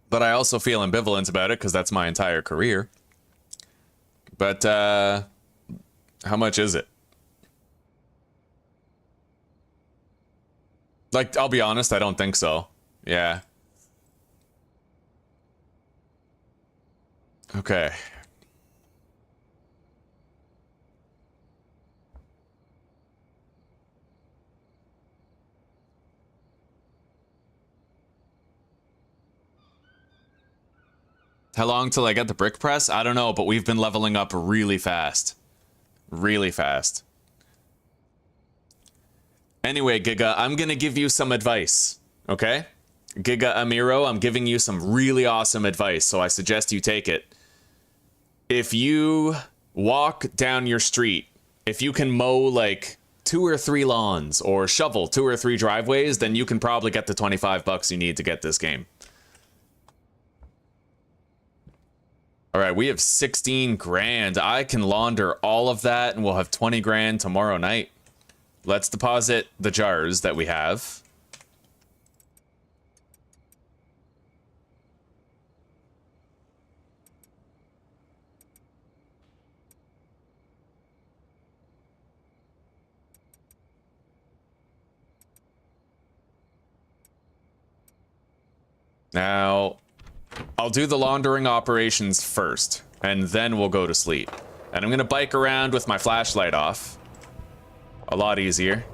But I also feel ambivalent about it because that's my entire career. But how much is it? Like, I'll be honest, I don't think so. Yeah. Okay. How long till I get the brick press? I don't know, but we've been leveling up really fast. Really fast. Anyway, Giga, I'm gonna give you some advice, okay? Giga Amiro, I'm giving you some really awesome advice, so I suggest you take it. If you walk down your street. If you can mow like 2 or 3 lawns or shovel 2 or 3 driveways, then you can probably get the 25 bucks you need to get this game. All right, we have 16 grand. I can launder all of that and we'll have 20 grand tomorrow night. Let's deposit the jars that we have. Now, I'll do the laundering operations first, and then we'll go to sleep. And I'm gonna bike around with my flashlight off. A lot easier.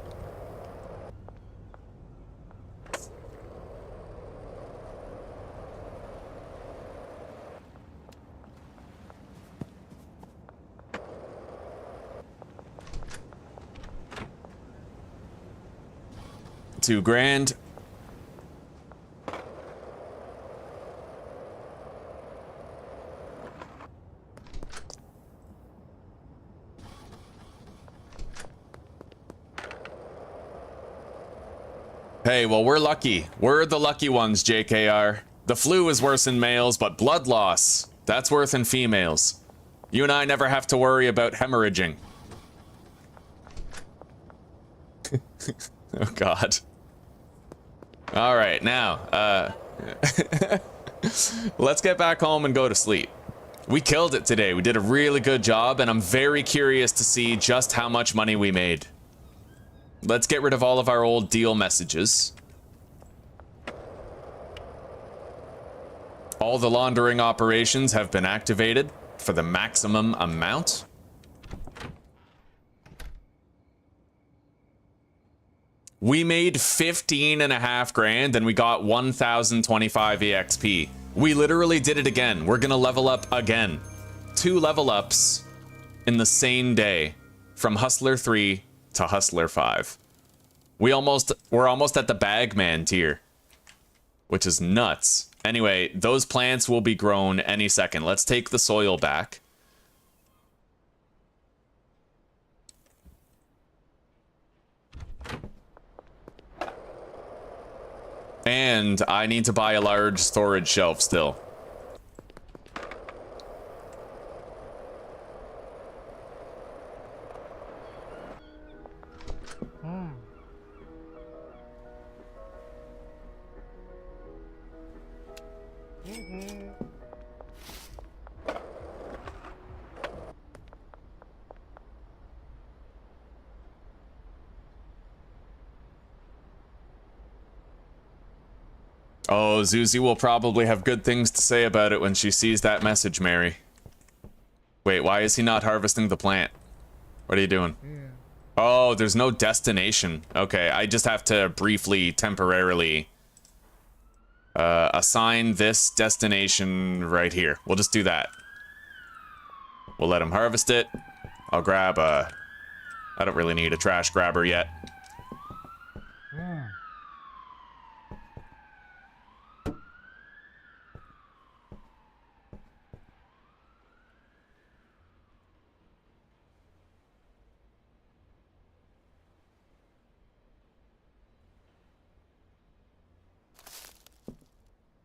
$2 grand. Hey, well, we're lucky. We're the lucky ones, JKR. The flu is worse in males, but blood loss, that's worse in females. You and I never have to worry about hemorrhaging. Oh, God. All right, now, let's get back home and go to sleep. We killed it today. We did a really good job, and I'm very curious to see just how much money we made. Let's get rid of all of our old deal messages. All the laundering operations have been activated for the maximum amount. We made 15.5 grand and we got 1,025 EXP. We literally did it again. We're gonna level up again. 2 level ups in the same day from Hustler 3 to Hustler 5. We're almost at the Bagman tier, which is nuts. Anyway, those plants will be grown any second. Let's take the soil back. And I need to buy a large storage shelf still. Oh, Zuzi will probably have good things to say about it when she sees that message, Mary. Wait, why is he not harvesting the plant? What are you doing? Yeah. Oh, there's no destination. Okay, I just have to briefly, temporarily assign this destination right here. We'll just do that. We'll let him harvest it. I'll grab a... I don't really need a trash grabber yet. Yeah.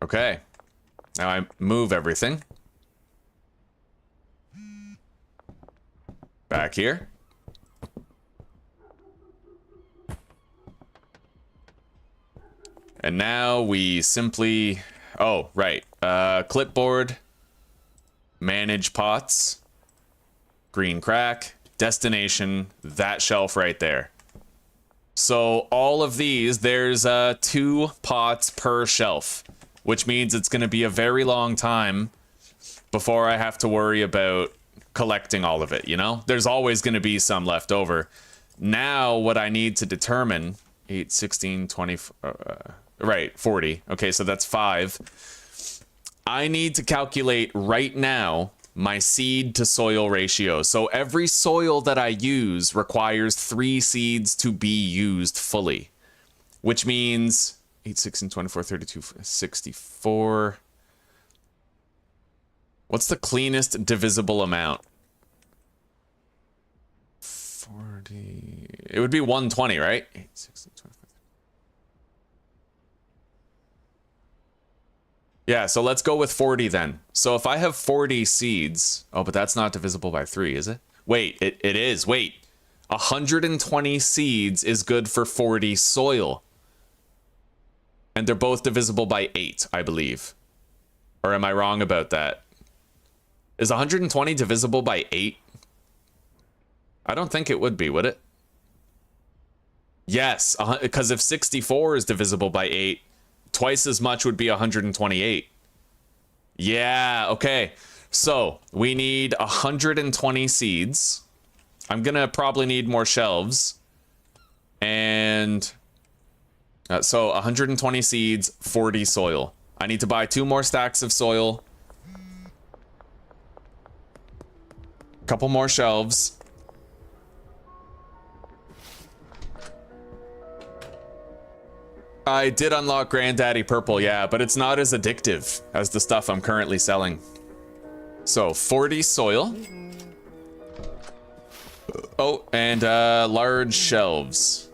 Okay, now I move everything back here. And now we simply, oh, right, clipboard, manage pots, green crack, destination, that shelf right there. So all of these, there's 2 pots per shelf, which means it's going to be a very long time before I have to worry about collecting all of it, you know? There's always going to be some left over. Now what I need to determine, 8, 16, 20, right, 40. Okay, so that's 5. I need to calculate right now my seed to soil ratio. So every soil that I use requires 3 seeds to be used fully, which means 8, 16, 24, 32, 64. What's the cleanest divisible amount? 40. It would be 120, right? 8, 16, 25. Yeah, so let's go with 40 then. So if I have 40 seeds, oh, but that's not divisible by 3, is it? Wait, it is. Wait. 120 seeds is good for 40 soil. And they're both divisible by 8, I believe. Or am I wrong about that? Is 120 divisible by 8? I don't think it would be, would it? Yes, because if 64 is divisible by 8, twice as much would be 128. Yeah, okay. So we need 120 seeds. I'm gonna probably need more shelves. And so 120 seeds, 40 soil. I need to buy 2 more stacks of soil. A couple more shelves. I did unlock Granddaddy Purple, yeah, but it's not as addictive as the stuff I'm currently selling. So 40 soil. Oh, and large shelves.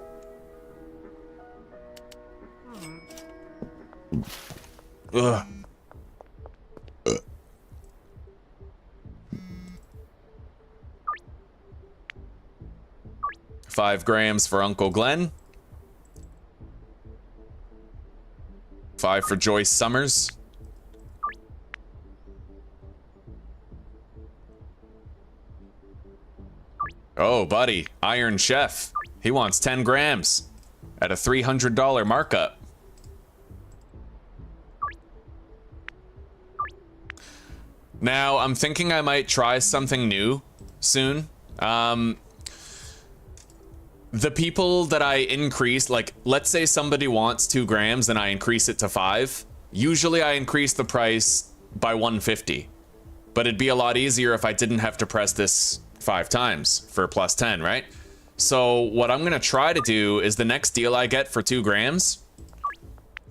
Ugh. 5 grams for Uncle Glenn. 5 for Joyce Summers. Oh, buddy. Iron Chef. He wants 10 grams at a $300 markup. Now, I'm thinking I might try something new soon. The people that I increase, like, let's say somebody wants 2 grams and I increase it to 5. Usually I increase the price by 150. But it'd be a lot easier if I didn't have to press this 5 times for plus 10, right? So what I'm gonna try to do is the next deal I get for 2 grams,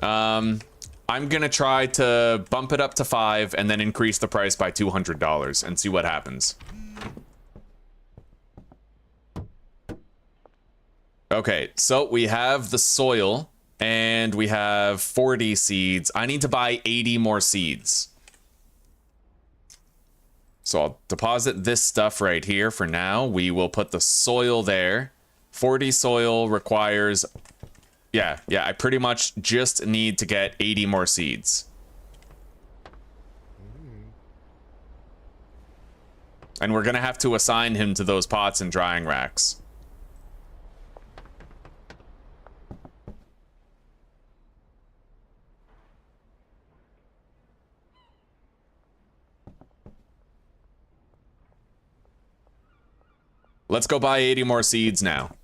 I'm gonna try to bump it up to 5 and then increase the price by $200 and see what happens. Okay, so we have the soil and we have 40 seeds. I need to buy 80 more seeds. So I'll deposit this stuff right here for now. We will put the soil there. 40 soil requires... Yeah, I pretty much just need to get 80 more seeds. And we're gonna have to assign him to those pots and drying racks. Let's go buy 80 more seeds now.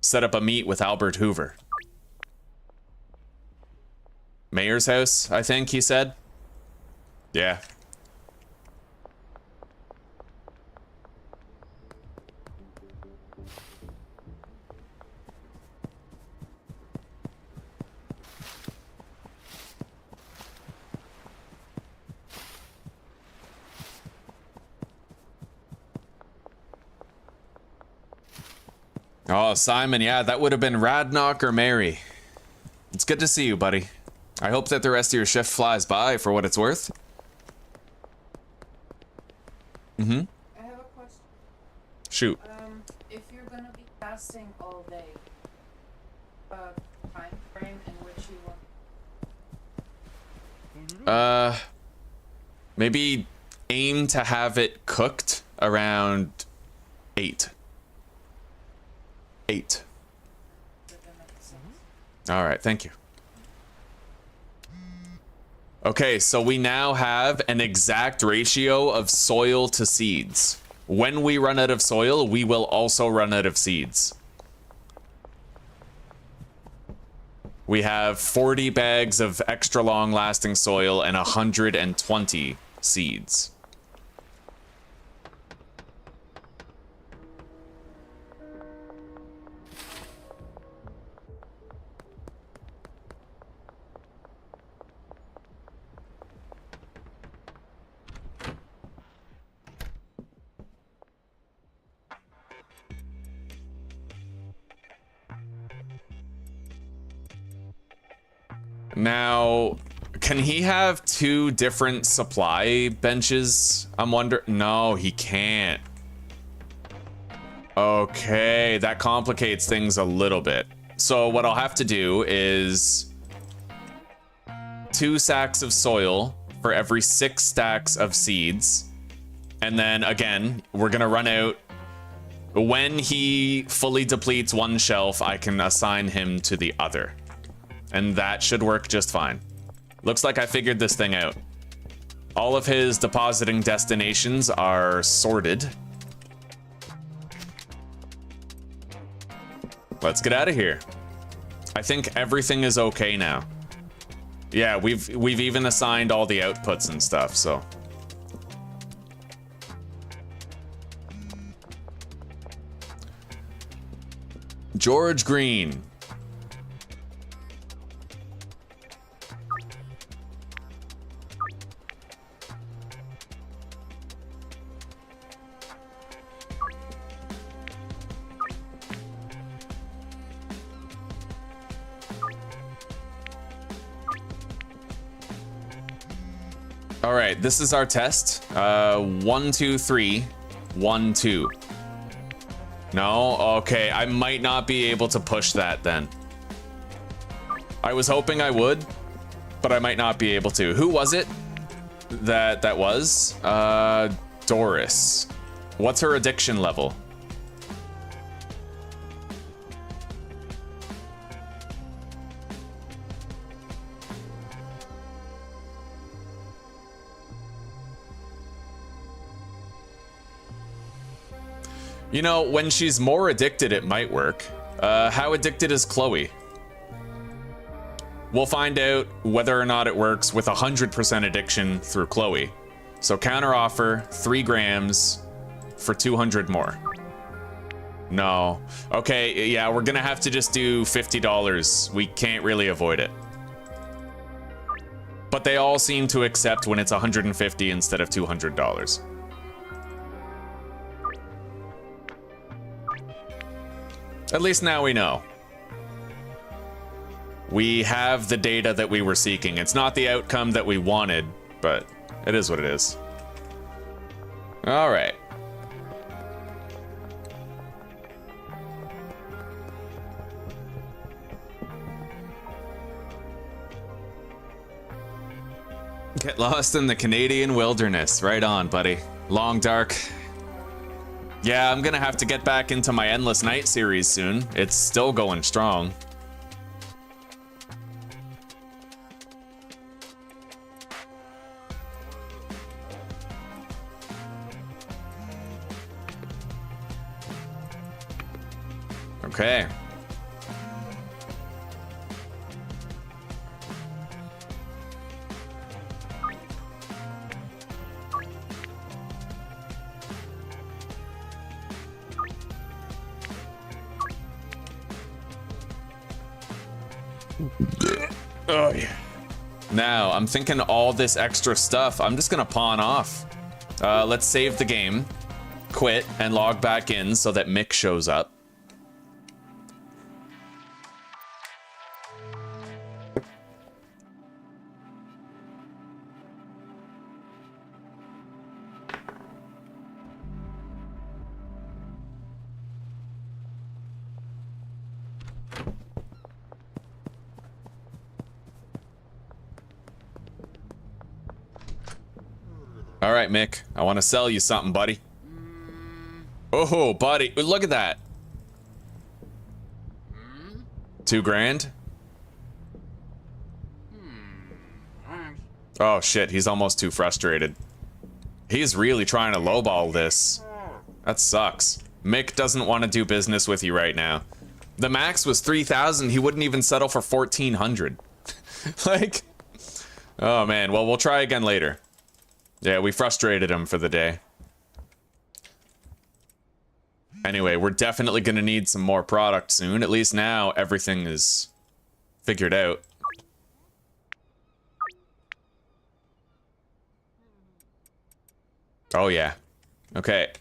Set up a meet with Albert Hoover. Mayor's house, I think he said. Yeah. Oh, Simon, yeah, that would have been Radnok or Mary. It's good to see you, buddy. I hope that the rest of your shift flies by for what it's worth. Mm-hmm. I have a question. Shoot. If you're gonna be casting all day, time frame in which you want? Maybe aim to have it cooked around 8. 8. All right, thank you. Okay, so we now have an exact ratio of soil to seeds. When we run out of soil, we will also run out of seeds. We have 40 bags of extra long-lasting soil and 120 seeds. Now, can he have 2 different supply benches? I'm wondering. No, he can't. Okay, that complicates things a little bit. So what I'll have to do is 2 sacks of soil for every 6 stacks of seeds. And then again, we're gonna run out. When he fully depletes one shelf, I can assign him to the other. And that should work just fine. Looks like I figured this thing out. All of his depositing destinations are sorted. Let's get out of here. I think everything is okay now. Yeah, we've even assigned all the outputs and stuff, so. George Green. All right, this is our test. 1, 2, 3, 1, 2. No, okay, I might not be able to push that then. I was hoping I would, but I might not be able to. Who was it that was? Doris. What's her addiction level? You know, when she's more addicted, it might work. How addicted is Chloe? We'll find out whether or not it works with 100% addiction through Chloe. So counter offer, 3 grams for 200 more. No. Okay, yeah, we're gonna have to just do $50. We can't really avoid it. But they all seem to accept when it's 150 instead of $200. At least now we know. We have the data that we were seeking. It's not the outcome that we wanted, but it is what it is. All right. Get lost in the Canadian wilderness. Right on, buddy. Long dark. Yeah, I'm gonna have to get back into my Endless Night series soon. It's still going strong. Okay. Oh yeah. Now, I'm thinking all this extra stuff, I'm just gonna pawn off. Let's save the game, quit, and log back in so that Mick shows up. All right, Mick, I want to sell you something, buddy. Oh, buddy, look at that. 2 grand? Oh shit, he's almost too frustrated. He's really trying to lowball this. That sucks. Mick doesn't want to do business with you right now. The max was 3,000, he wouldn't even settle for 1,400. Like, oh man, well, we'll try again later. Yeah, we frustrated him for the day. Anyway, we're definitely gonna need some more product soon. At least now everything is figured out. Oh yeah. Okay.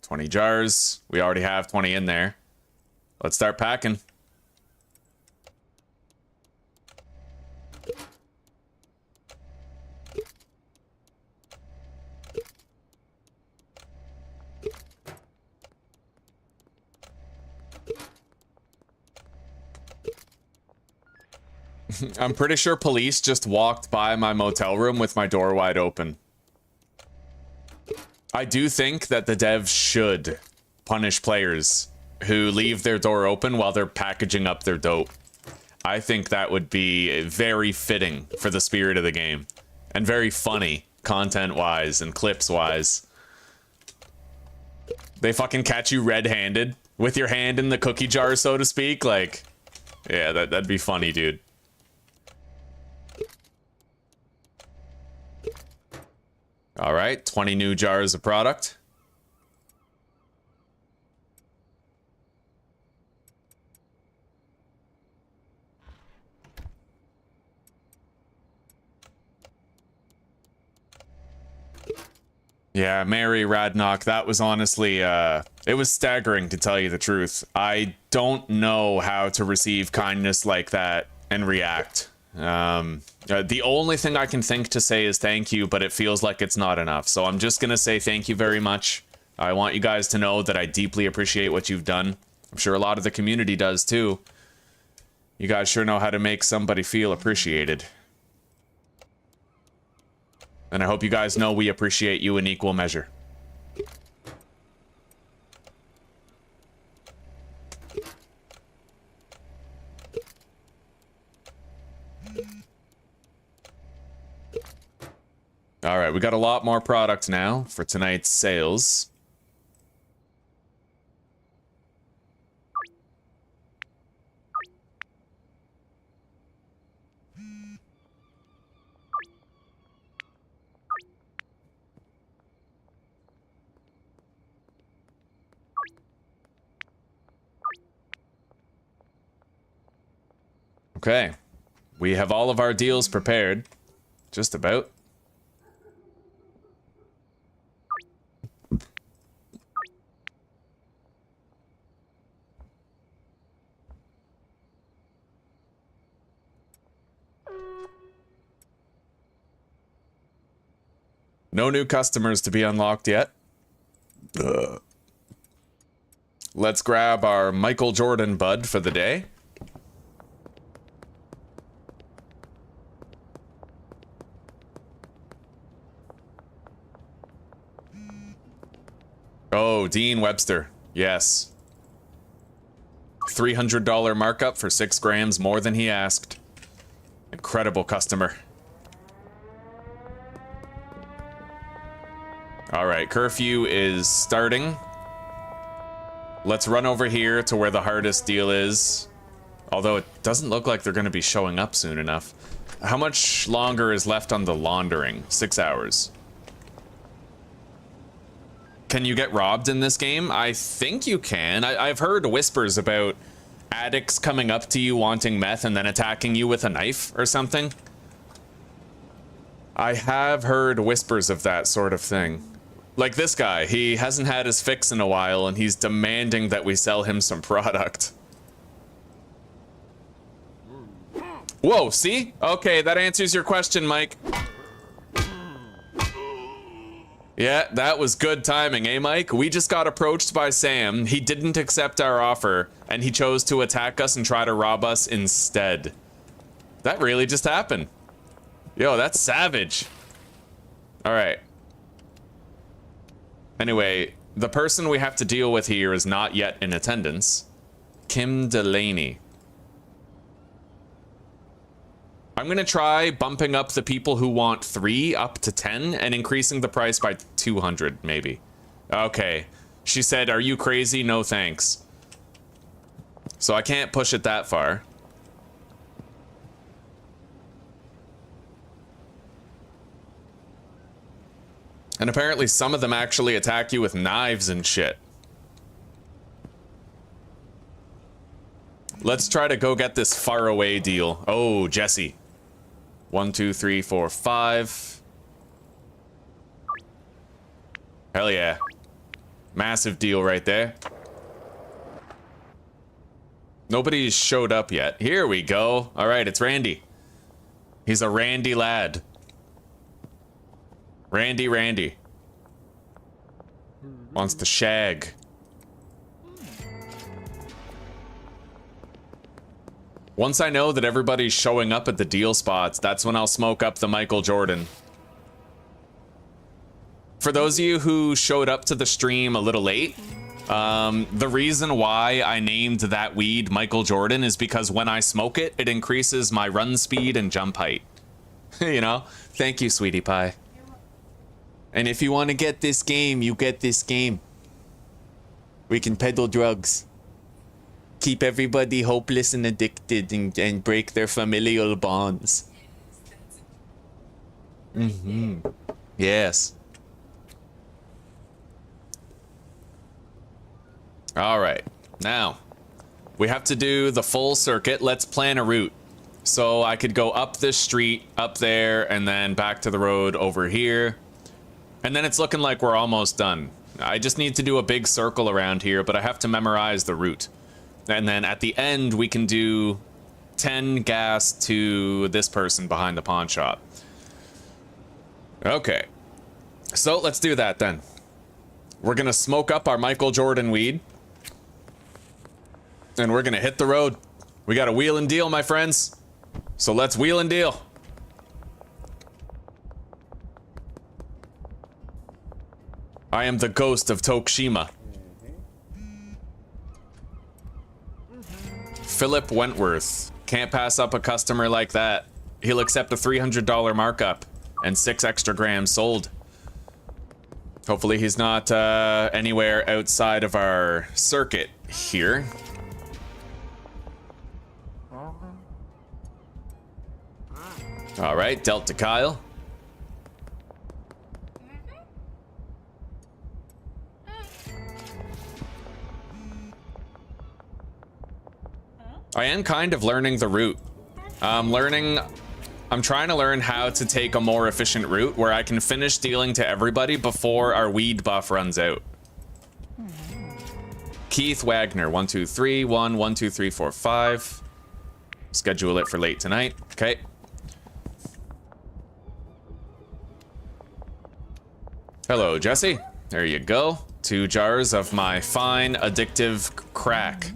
20 jars. We already have 20 in there. Let's start packing. I'm pretty sure police just walked by my motel room with my door wide open. I do think that the devs should punish players who leave their door open while they're packaging up their dope. I think that would be very fitting for the spirit of the game. And very funny, content-wise and clips-wise. They fucking catch you red-handed, with your hand in the cookie jar, so to speak. Like, yeah, that'd be funny, dude. All right, 20 new jars of product. Yeah, Mary, Radnok, that was honestly, it was staggering, to tell you the truth. I don't know how to receive kindness like that and react. The only thing I can think to say is thank you, but it feels like it's not enough. So I'm just gonna say thank you very much. I want you guys to know that I deeply appreciate what you've done. I'm sure a lot of the community does too. You guys sure know how to make somebody feel appreciated. And I hope you guys know we appreciate you in equal measure. All right, we got a lot more product now for tonight's sales. Okay, we have all of our deals prepared. Just about. No new customers to be unlocked yet. Let's grab our Michael Jordan bud for the day. Oh, Dean Webster. Yes. $300 markup for 6 grams more than he asked. Incredible customer. All right, curfew is starting. Let's run over here to where the hardest deal is. Although it doesn't look like they're going to be showing up soon enough. How much longer is left on the laundering? 6 hours. Can you get robbed in this game? I think you can. I've heard whispers about addicts coming up to you wanting meth and then attacking you with a knife or something. I have heard whispers of that sort of thing. Like this guy, he hasn't had his fix in a while and he's demanding that we sell him some product. Whoa, see? Okay, that answers your question, Mike. Yeah, that was good timing, eh, Mike? We just got approached by Sam. He didn't accept our offer, and he chose to attack us and try to rob us instead. That really just happened. Yo, that's savage. All right. Anyway, the person we have to deal with here is not yet in attendance. Kim Delaney. I'm gonna try bumping up the people who want 3 up to 10 and increasing the price by 200, maybe. Okay. She said, "Are you crazy? No thanks." So I can't push it that far. And apparently some of them actually attack you with knives and shit. Let's try to go get this far away deal. Oh, Jesse. 1, 2, 3, 4, 5. Hell yeah. Massive deal right there. Nobody's showed up yet. Here we go. All right, it's Randy. He's a Randy lad. Randy. Wants to shag. Once I know that everybody's showing up at the deal spots, that's when I'll smoke up the Michael Jordan. For those of you who showed up to the stream a little late, the reason why I named that weed Michael Jordan is because when I smoke it, it increases my run speed and jump height. You know? Thank you, sweetie pie. And if you want to get this game, you get this game. We can peddle drugs. Keep everybody hopeless and addicted and break their familial bonds. Mm-hmm. Yes. All right. Now, we have to do the full circuit. Let's plan a route. So I could go up this street, up there, and then back to the road over here. And then it's looking like we're almost done. I just need to do a big circle around here, but I have to memorize the route. And then at the end, we can do 10 gas to this person behind the pawn shop. Okay. So let's do that then. We're gonna smoke up our Michael Jordan weed. And we're gonna hit the road. We got a wheel and deal, my friends. So let's wheel and deal. I am the ghost of Tokushima. Philip Wentworth. Can't pass up a customer like that. He'll accept a $300 markup and 6 extra grams sold. Hopefully he's not anywhere outside of our circuit here. All right, dealt to Kyle. I am kind of learning the route. I'm trying to learn how to take a more efficient route where I can finish dealing to everybody before our weed buff runs out. Keith Wagner, 1, 2, 3, 1, 1, 2, 3, 4, 5. Schedule it for late tonight. Okay. Hello, Jesse. There you go. 2 jars of my fine addictive crack.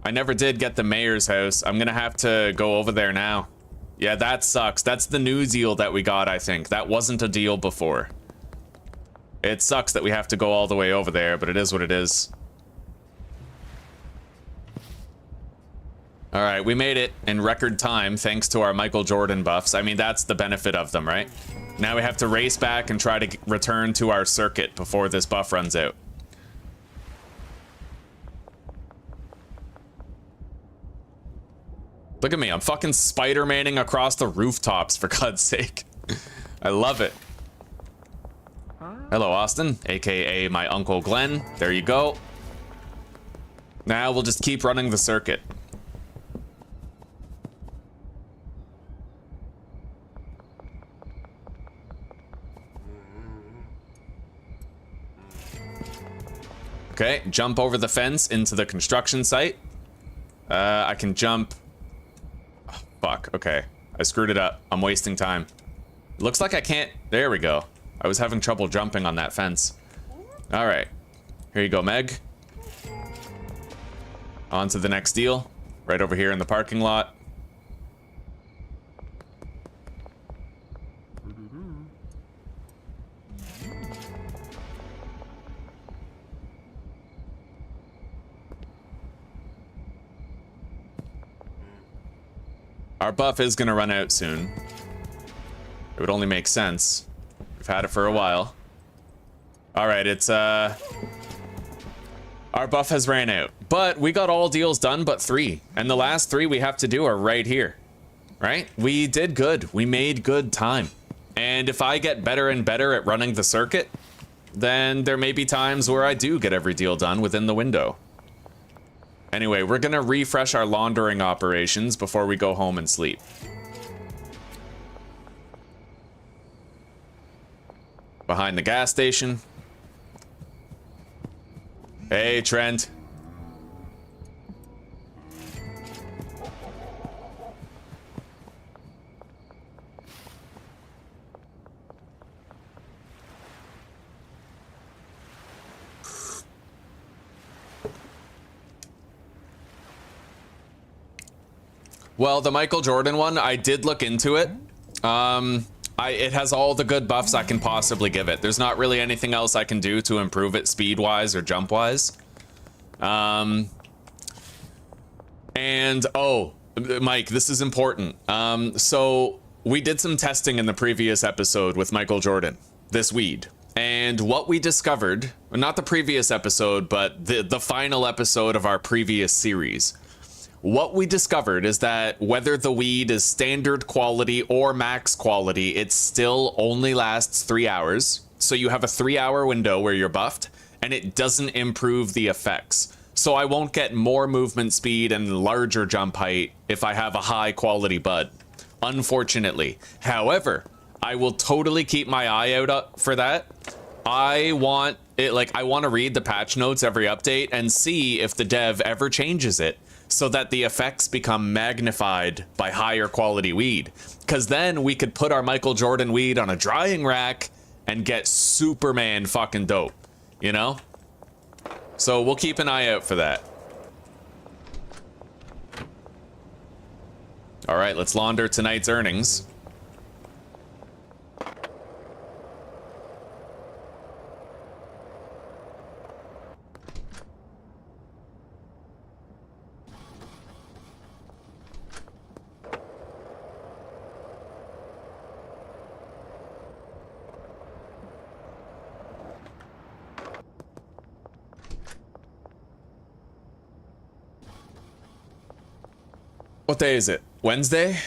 I never did get the mayor's house. I'm gonna have to go over there now. Yeah, that sucks. That's the new deal that we got, I think. That wasn't a deal before. It sucks that we have to go all the way over there, but it is what it is. All right, we made it in record time thanks to our Michael Jordan buffs. I mean, that's the benefit of them, right? Now we have to race back and try to return to our circuit before this buff runs out. Look at me, I'm fucking Spider-Maning across the rooftops, for God's sake. I love it. Hello, Austin, aka my Uncle Glenn. There you go. Now we'll just keep running the circuit. Okay, jump over the fence into the construction site. I can jump. Oh, fuck, okay. I screwed it up. I'm wasting time. Looks like I can't. There we go. I was having trouble jumping on that fence. All right. Here you go, Meg. On to the next deal. Right over here in the parking lot. Our buff is gonna run out soon. It would only make sense. We've had it for a while. All right, it's our buff has ran out, but we got all deals done but 3, and the last 3 we have to do are right here, right? We did good. We made good time, and if I get better and better at running the circuit, then there may be times where I do get every deal done within the window. Anyway, we're gonna refresh our laundering operations before we go home and sleep. Behind the gas station. Hey, Trent. Well, the Michael Jordan one, I did look into it. It has all the good buffs I can possibly give it. There's not really anything else I can do to improve it speed-wise or jump-wise. And, oh, Mike, this is important. So we did some testing in the previous episode with Michael Jordan, this weed. And what we discovered, not the previous episode, but the final episode of our previous series. What we discovered is that whether the weed is standard quality or max quality, it still only lasts 3 hours. So you have a 3-hour window where you're buffed, and it doesn't improve the effects. So I won't get more movement speed and larger jump height if I have a high quality bud, unfortunately. However, I will totally keep my eye out for that. I want to read the patch notes every update and see if the dev ever changes it, so that the effects become magnified by higher quality weed. Because then we could put our Michael Jordan weed on a drying rack and get Superman fucking dope, you know? So we'll keep an eye out for that. All right, let's launder tonight's earnings. What day is it? Wednesday?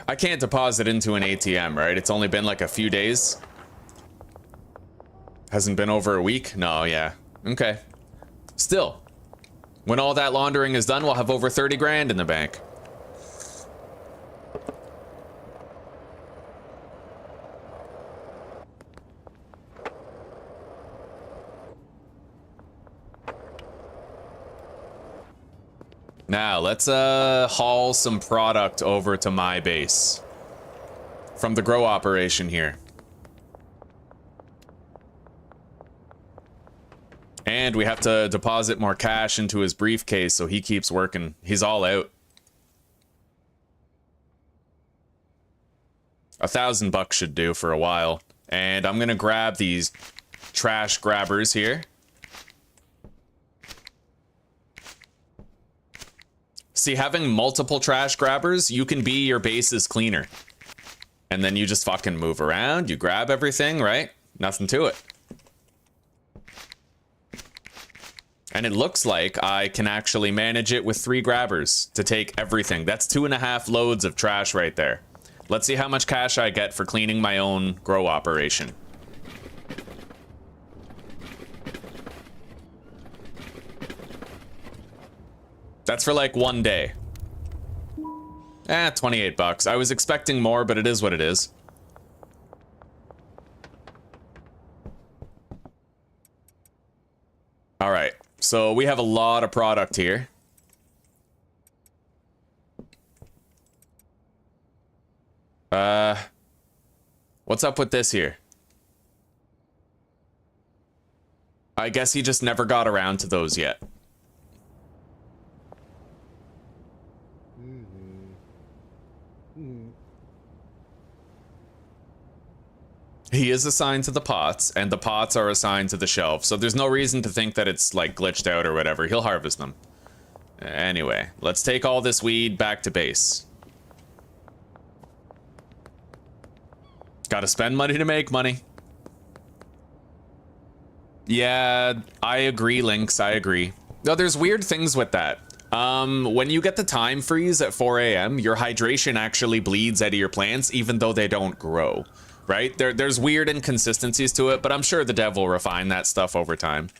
I can't deposit into an ATM, right? It's only been like a few days. Hasn't been over a week? No, yeah. Okay. Still, when all that laundering is done, we'll have over 30 grand in the bank. Now, let's haul some product over to my base from the grow operation here. And we have to deposit more cash into his briefcase so he keeps working. He's all out. $1,000 should do for a while. And I'm gonna grab these trash grabbers here. See, having multiple trash grabbers, you can be your base's cleaner. And then you just fucking move around, you grab everything, right? Nothing to it. And it looks like I can actually manage it with 3 grabbers to take everything. That's 2.5 loads of trash right there. Let's see how much cash I get for cleaning my own grow operation. That's for like 1 day. 28 bucks. I was expecting more, but it is what it is. All right, so we have a lot of product here. What's up with this here? I guess he just never got around to those yet. He is assigned to the pots, and the pots are assigned to the shelf, so there's no reason to think that it's, like, glitched out or whatever. He'll harvest them. Anyway, let's take all this weed back to base. Gotta spend money to make money. Yeah, I agree, Lynx, I agree. No, there's weird things with that. When you get the time freeze at 4 a.m., your hydration actually bleeds out of your plants, even though they don't grow. Right? There's weird inconsistencies to it, but I'm sure the dev will refine that stuff over time.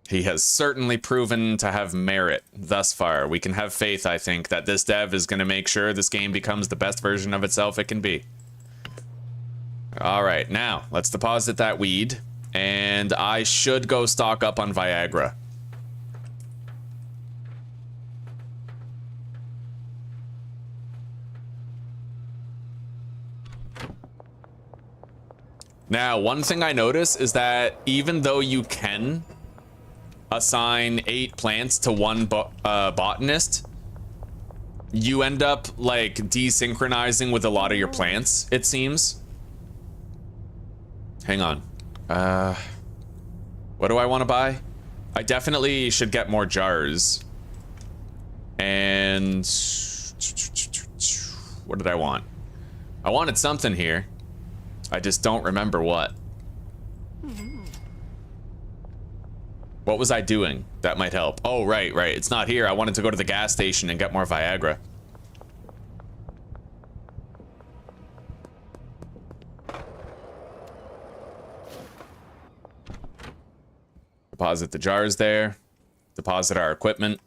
He has certainly proven to have merit thus far. We can have faith, I think, that this dev is going to make sure this game becomes the best version of itself it can be. All right, now, let's deposit that weed, and I should go stock up on Viagra. Now, one thing I notice is that even though you can assign 8 plants to one botanist, you end up like desynchronizing with a lot of your plants, it seems. Hang on. What do I want to buy? I definitely should get more jars. And what did I want? I wanted something here. I just don't remember what. What was I doing? That might help. Oh, right. It's not here. I wanted to go to the gas station and get more Viagra. Deposit the jars there. Deposit our equipment.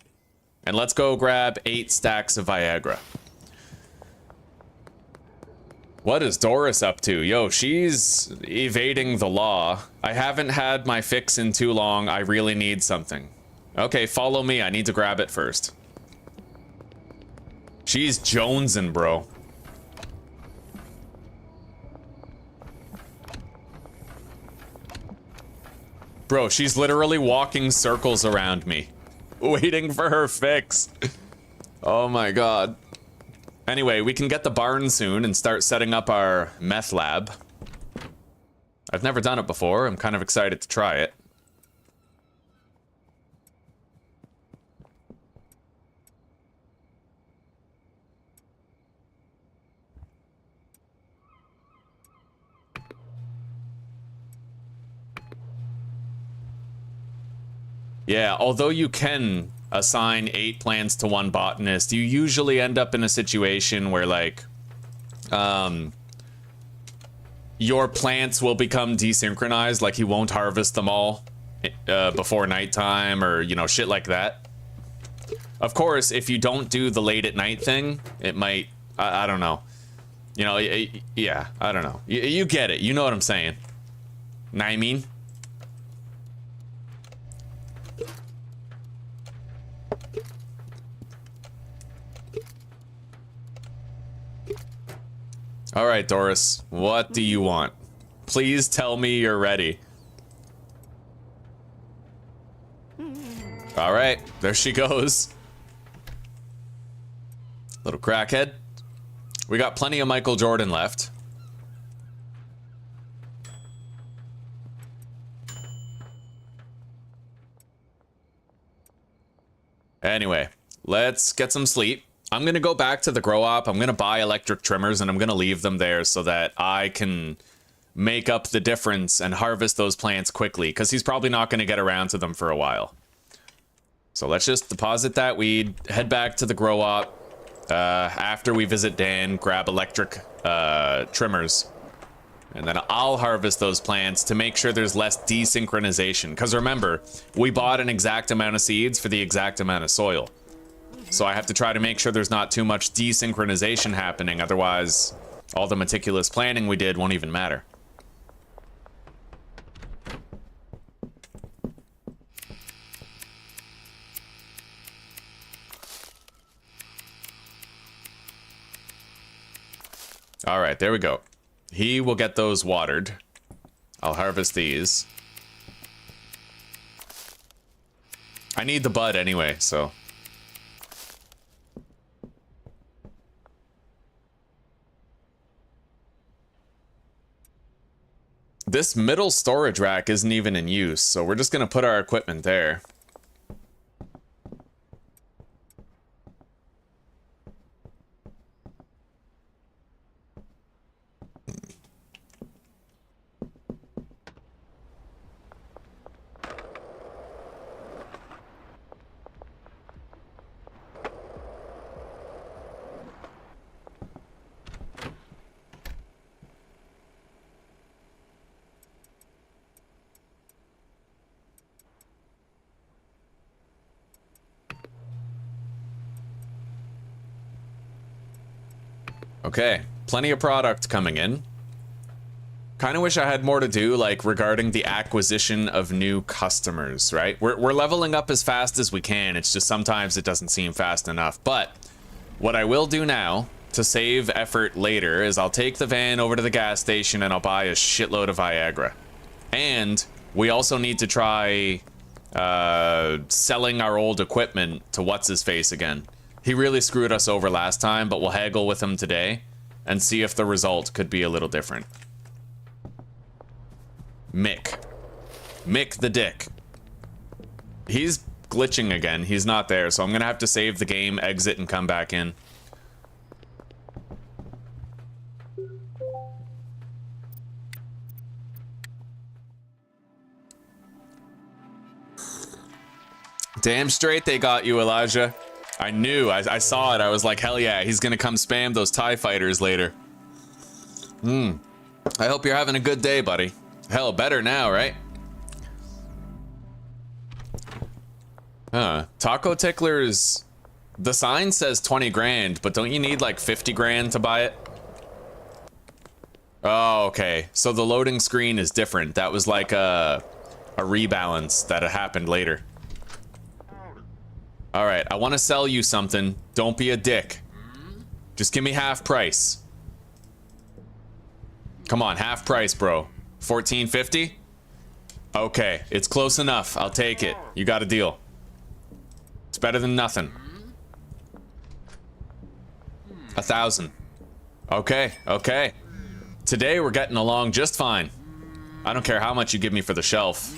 And let's go grab 8 stacks of Viagra. What is Doris up to? Yo, she's evading the law. I haven't had my fix in too long. I really need something. Okay, follow me. I need to grab it first. She's jonesing, bro. Bro, she's literally walking circles around me, waiting for her fix. Oh my god. Anyway, we can get the barn soon and start setting up our meth lab. I've never done it before. I'm kind of excited to try it. Yeah, although you can assign 8 plants to 1 botanist, you usually end up in a situation where, like, your plants will become desynchronized, like he won't harvest them all before nighttime, or, you know, shit like that. Of course, if you don't do the late at night thing, it might, I don't know. You know, yeah, I don't know. You get it, you know what I'm saying. Know what I mean? All right, Doris, what do you want? Please tell me you're ready. All right, there she goes. Little crackhead. We got plenty of Michael Jordan left. Anyway, let's get some sleep. I'm going to go back to the grow op. I'm going to buy electric trimmers and I'm going to leave them there so that I can make up the difference and harvest those plants quickly, because he's probably not going to get around to them for a while. So let's just deposit that weed, head back to the grow op. After we visit Dan, grab electric trimmers. And then I'll harvest those plants to make sure there's less desynchronization. Because remember, we bought an exact amount of seeds for the exact amount of soil. So I have to try to make sure there's not too much desynchronization happening, otherwise all the meticulous planning we did won't even matter. All right, there we go. He will get those watered. I'll harvest these. I need the bud anyway, so... This middle storage rack isn't even in use, so we're just gonna put our equipment there. Okay, plenty of product coming in. Kind of wish I had more to do, like, regarding the acquisition of new customers, right? We're leveling up as fast as we can, it's just sometimes it doesn't seem fast enough. But what I will do now, to save effort later, is I'll take the van over to the gas station and I'll buy a shitload of Viagra. And we also need to try selling our old equipment to what's-his-face again. He really screwed us over last time, but we'll haggle with him today and see if the result could be a little different. Mick the dick. He's glitching again. He's not there, so I'm gonna have to save the game, exit, and come back in. Damn straight they got you, Elijah. I knew. I saw it. I was like, hell yeah, he's gonna come spam those TIE fighters later. I hope you're having a good day, buddy. Hell, better now, right? Taco Ticklers. The sign says 20 grand, but don't you need like 50 grand to buy it? Oh, okay. So the loading screen is different. That was like a rebalance that had happened later. All right, I want to sell you something. Don't be a dick. Just give me half price. Come on, half price, bro. $14.50? Okay, it's close enough. I'll take it. You got a deal. It's better than nothing. 1,000. Okay, okay. Today we're getting along just fine. I don't care how much you give me for the shelf.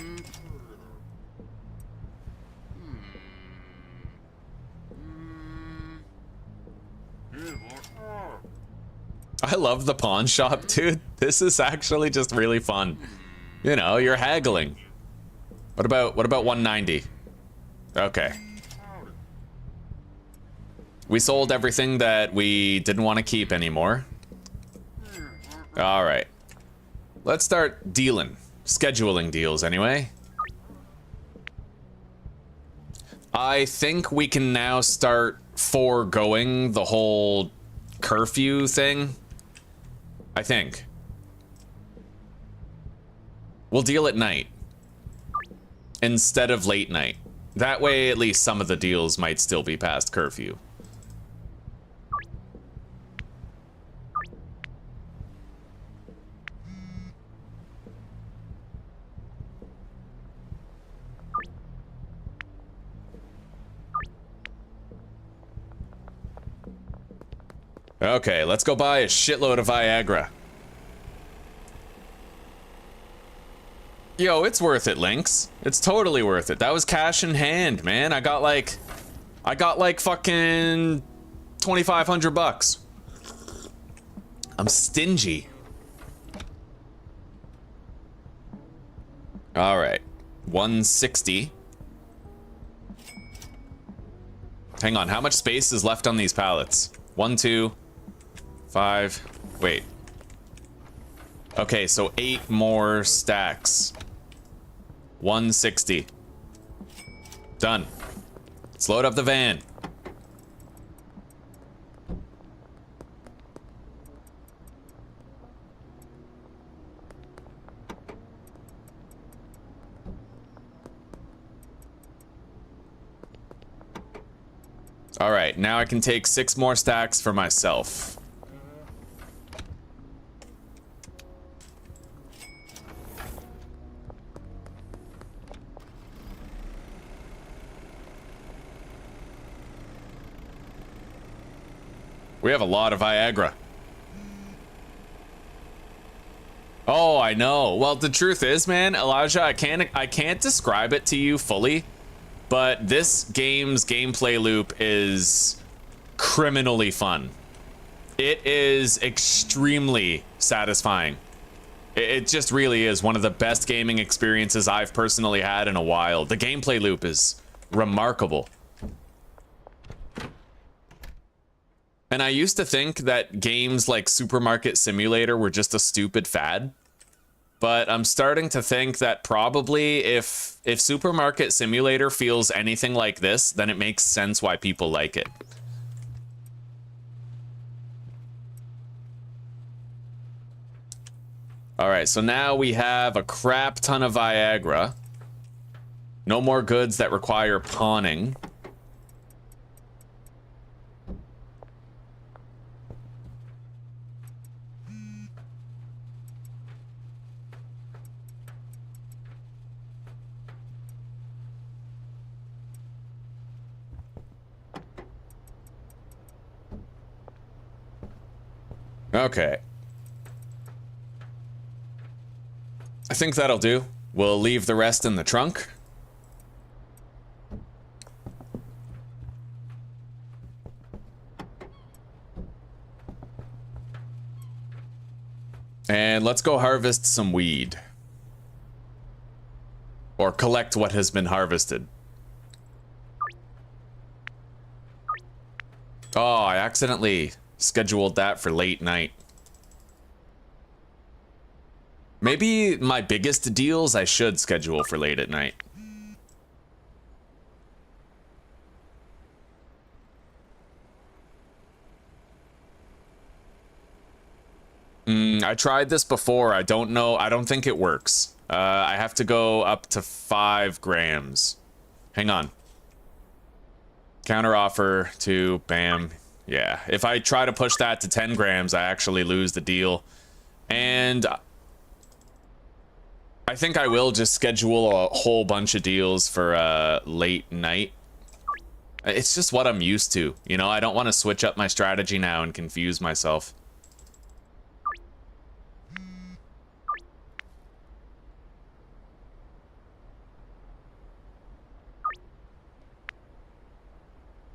I love the pawn shop, dude. This is actually just really fun. You know, you're haggling. What about 190? Okay. We sold everything that we didn't want to keep anymore. All right. Let's start dealing. Scheduling deals anyway. I think we can now start foregoing the whole curfew thing. I think. We'll deal at night instead of late night. That way, at least some of the deals might still be past curfew. Okay, let's go buy a shitload of Viagra. Yo, it's worth it, Lynx. It's totally worth it. That was cash in hand, man. I got like fucking 2,500 bucks. I'm stingy. All right, 160. Hang on, how much space is left on these pallets? 1, 2, 5, wait. Okay, so 8 more stacks. 160. Done. Let's load up the van. All right, now I can take 6 more stacks for myself. We have a lot of Viagra. Oh, I know. Well, the truth is, man, Elijah, I can't describe it to you fully, but this game's gameplay loop is criminally fun. It is extremely satisfying. It just really is one of the best gaming experiences I've personally had in a while. The gameplay loop is remarkable. And I used to think that games like Supermarket Simulator were just a stupid fad. But I'm starting to think that probably if Supermarket Simulator feels anything like this, then it makes sense why people like it. All right, so now we have a crap ton of Viagra. No more goods that require pawning. Okay. I think that'll do. We'll leave the rest in the trunk. And let's go harvest some weed. Or collect what has been harvested. Oh, I accidentally scheduled that for late night. Maybe my biggest deals I should schedule for late at night. I tried this before. I don't know. I don't think it works. I have to go up to 5 grams. Hang on. Counter offer to bam. Yeah. If I try to push that to 10 grams, I actually lose the deal. And I think I will just schedule a whole bunch of deals for late night. It's just what I'm used to. You know, I don't want to switch up my strategy now and confuse myself.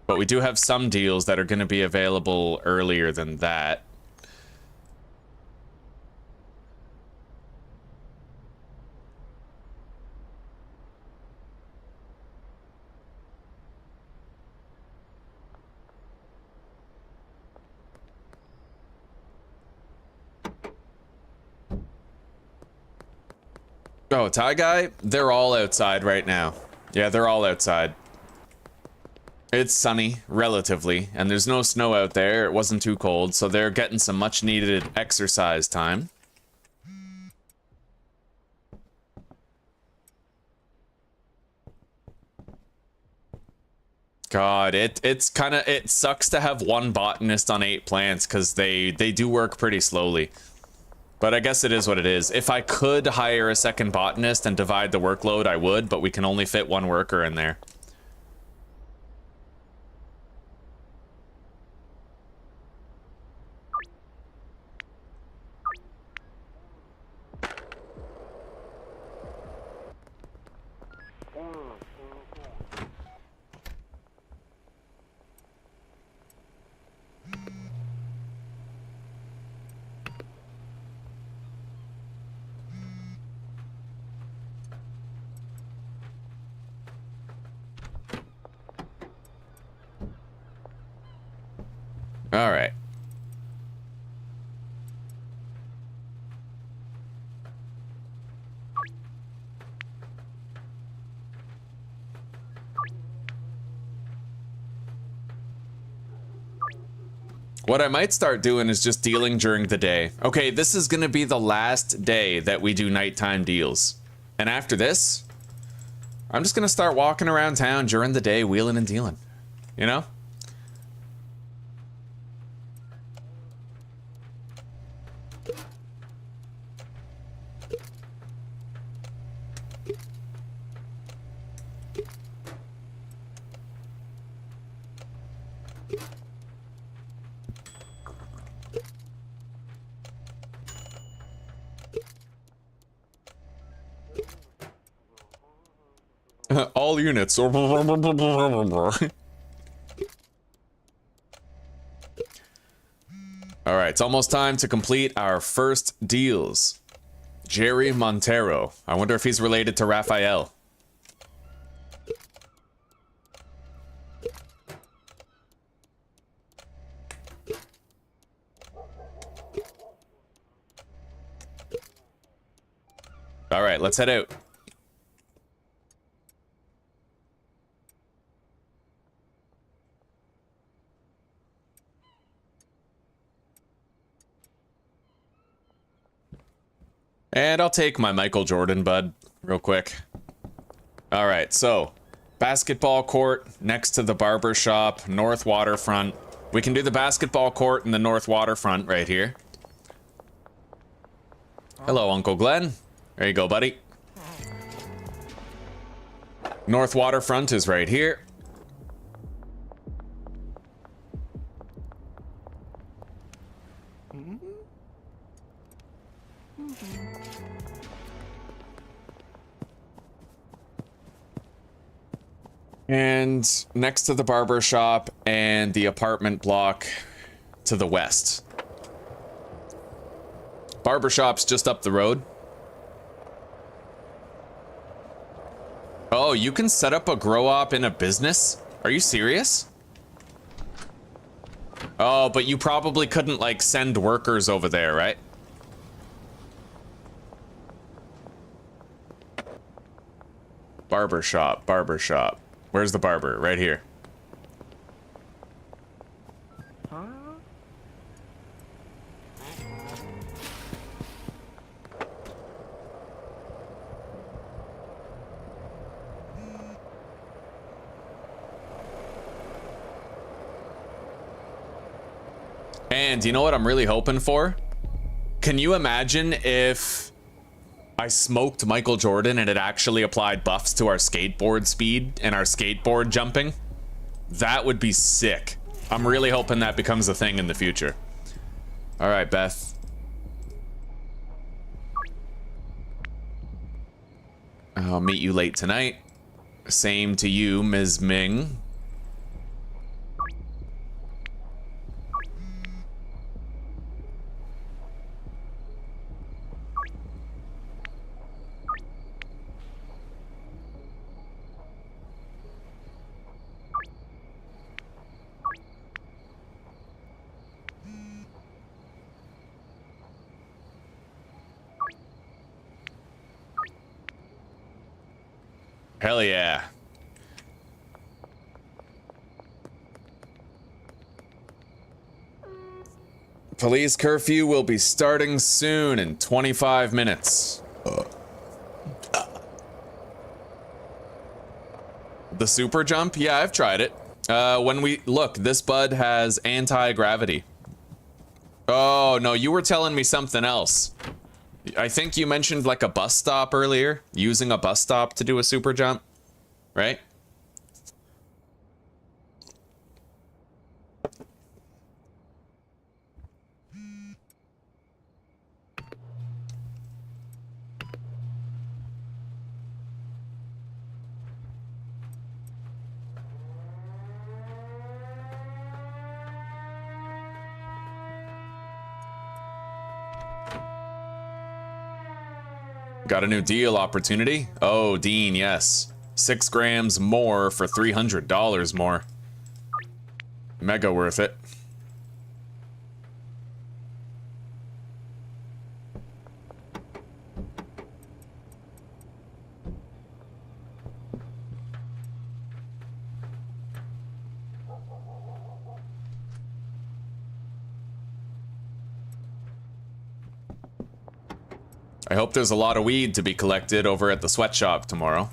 But we do have some deals that are going to be available earlier than that. Oh, Thai guy? They're all outside right now. Yeah, they're all outside. It's sunny, relatively, and there's no snow out there. It wasn't too cold, so they're getting some much needed exercise time. God, it sucks to have one botanist on 8 plants because they do work pretty slowly. But I guess it is what it is. If I could hire a second botanist and divide the workload, I would, but we can only fit 1 worker in there. All right. What I might start doing is just dealing during the day. Okay, this is gonna be the last day that we do nighttime deals. And after this, I'm just gonna start walking around town during the day, wheeling and dealing. You know? All units. Alright, it's almost time to complete our first deals. Jerry Montero. I wonder if he's related to Raphael. Alright, let's head out. And I'll take my Michael Jordan bud real quick. All right, so basketball court next to the barber shop, north waterfront. We can do the basketball court in the north waterfront right here. Hello, Uncle Glenn. There you go, buddy. North waterfront is right here. And next to the barber shop and the apartment block to the west. Barber shop's just up the road. Oh, you can set up a grow op in a business? Are you serious? Oh, but you probably couldn't, like, send workers over there, right? Barber shop, barber shop. Where's the barber? Right here. Huh? And you know what I'm really hoping for? Can you imagine if I smoked Michael Jordan and it actually applied buffs to our skateboard speed and our skateboard jumping? That would be sick. I'm really hoping that becomes a thing in the future. All right, Beth. I'll meet you late tonight. Same to you, Ms. Ming. Hell yeah. Police curfew will be starting soon in 25 minutes. The super jump? Yeah, I've tried it. When we look, this bud has anti-gravity. Oh, no, you were telling me something else. I think you mentioned like a bus stop earlier, using a bus stop to do a super jump, right? Got a new deal opportunity? Oh, Dean, yes. 6 grams more for $300 more. Mega worth it. I hope there's a lot of weed to be collected over at the sweatshop tomorrow.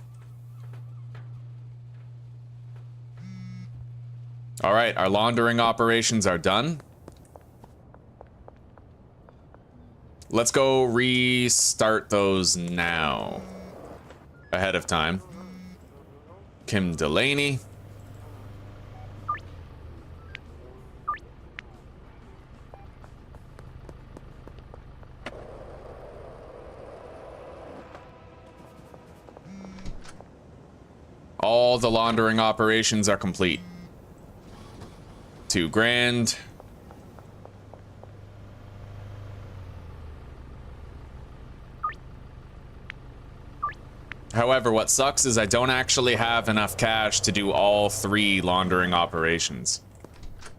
All right, our laundering operations are done. Let's go restart those now. Ahead of time. Kim Delaney. All the laundering operations are complete. 2 grand. However, what sucks is I don't actually have enough cash to do all 3 laundering operations.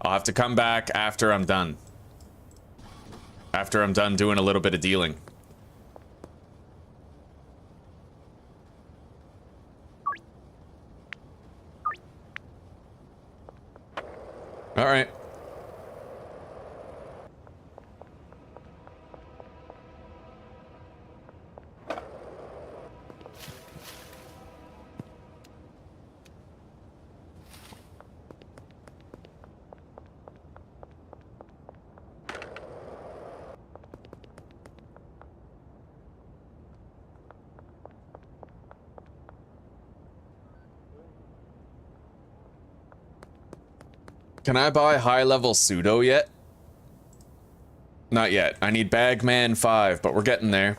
I'll have to come back after I'm done. After I'm done doing a little bit of dealing. All right. Can I buy high-level pseudo yet? Not yet. I need Bagman 5, but we're getting there.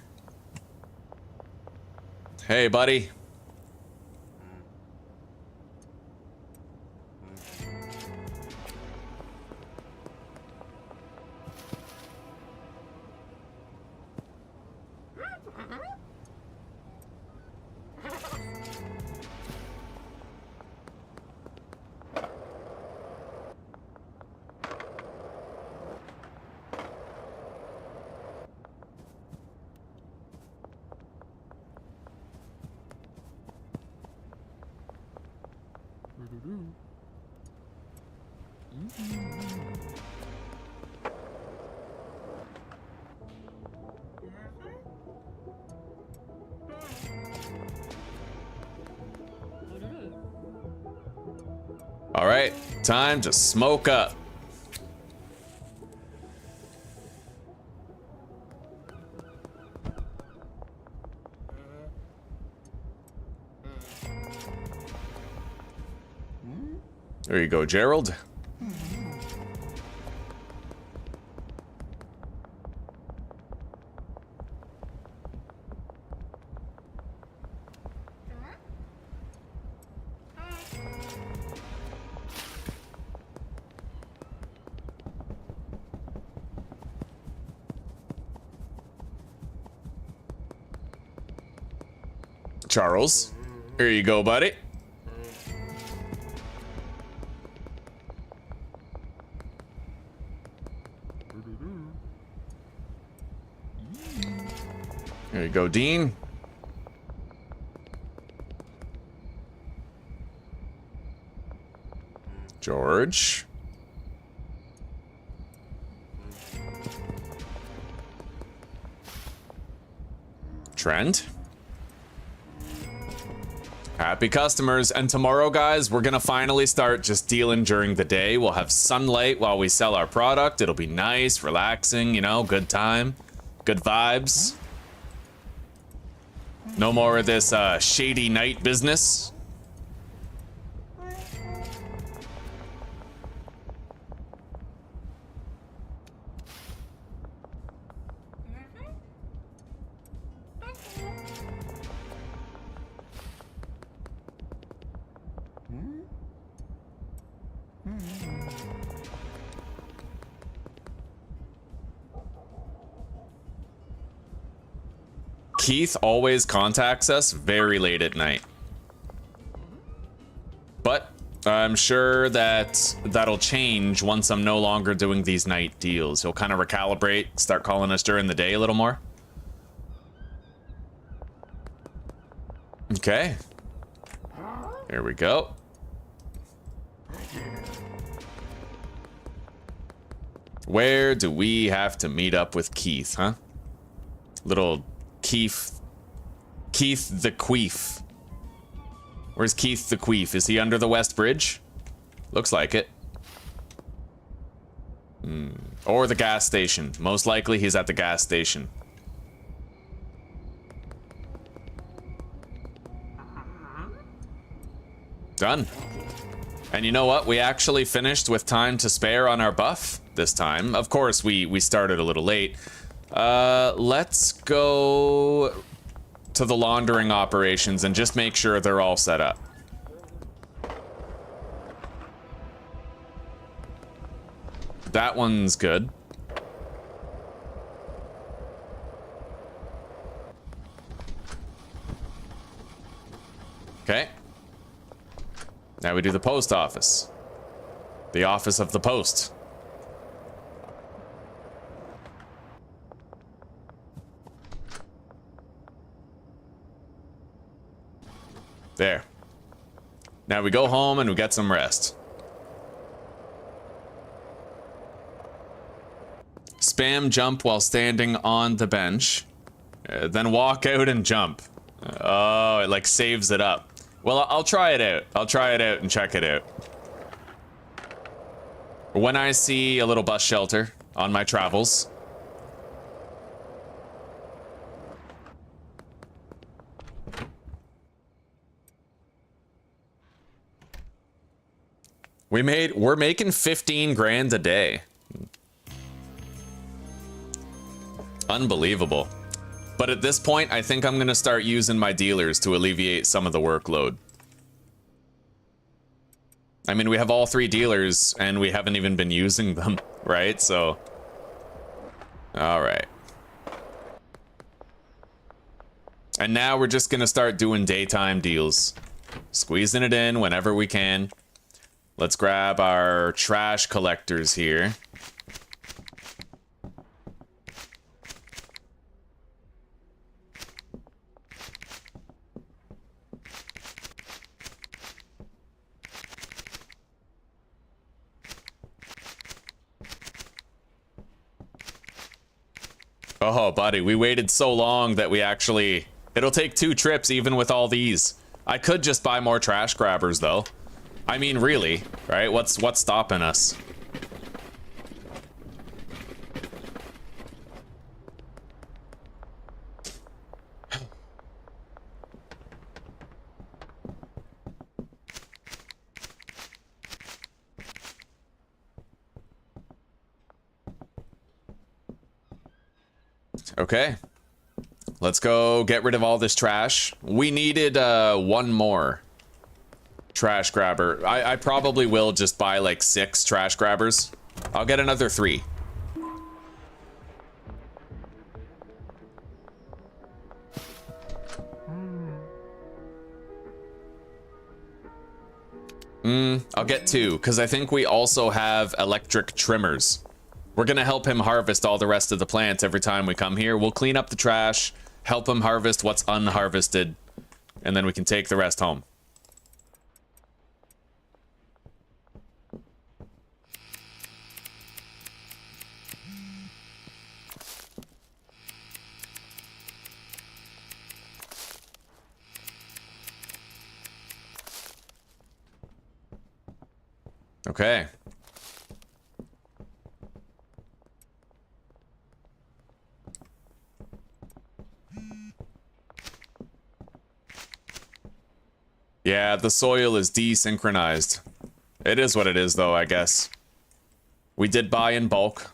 Hey, buddy. All right, time to smoke up. There you go, Gerald. Charles, here you go, buddy. There you go, Dean. George. Trent. Happy customers. And tomorrow, guys, we're gonna finally start just dealing during the day. We'll have sunlight while we sell our product. It'll be nice, relaxing, you know, good time, good vibes. No more of this shady night business. Keith always contacts us very late at night. But I'm sure that that'll change once I'm no longer doing these night deals. He'll kind of recalibrate, start calling us during the day a little more. Okay. Here we go. Where do we have to meet up with Keith, huh? Little Keith the Queef. Where's Keith the Queef? Is he under the West Bridge? Looks like it. Or the gas station. Most likely he's at the gas station. Done. And you know what? We actually finished with time to spare on our buff this time. Of course, we started a little late. Let's go to the laundering operations and just make sure they're all set up. That one's good. Okay. Now we do the post office. The office of the post. There. Now we go home and we get some rest. Spam jump while standing on the bench. Then walk out and jump. Oh, it like saves it up. Well, I'll try it out. I'll try it out and check it out. When I see a little bus shelter on my travels. We're making 15 grand a day. Unbelievable. But at this point, I think I'm going to start using my dealers to alleviate some of the workload. I mean, we have all 3 dealers, and we haven't even been using them, right? So, all right. And now we're just going to start doing daytime deals. Squeezing it in whenever we can. Let's grab our trash collectors here. Oh, buddy, we waited so long that we actually... It'll take 2 trips even with all these. I could just buy more trash grabbers, though. I mean, really, right? What's stopping us? Okay. Let's go get rid of all this trash. We needed 1 more trash grabber. I probably will just buy like 6 trash grabbers. I'll get another 3. I'll get 2, because I think we also have electric trimmers. We're gonna help him harvest all the rest of the plants every time we come here. We'll clean up the trash, help him harvest what's unharvested, and then we can take the rest home. Okay. Yeah, the soil is desynchronized. It is what it is, though, I guess. We did buy in bulk.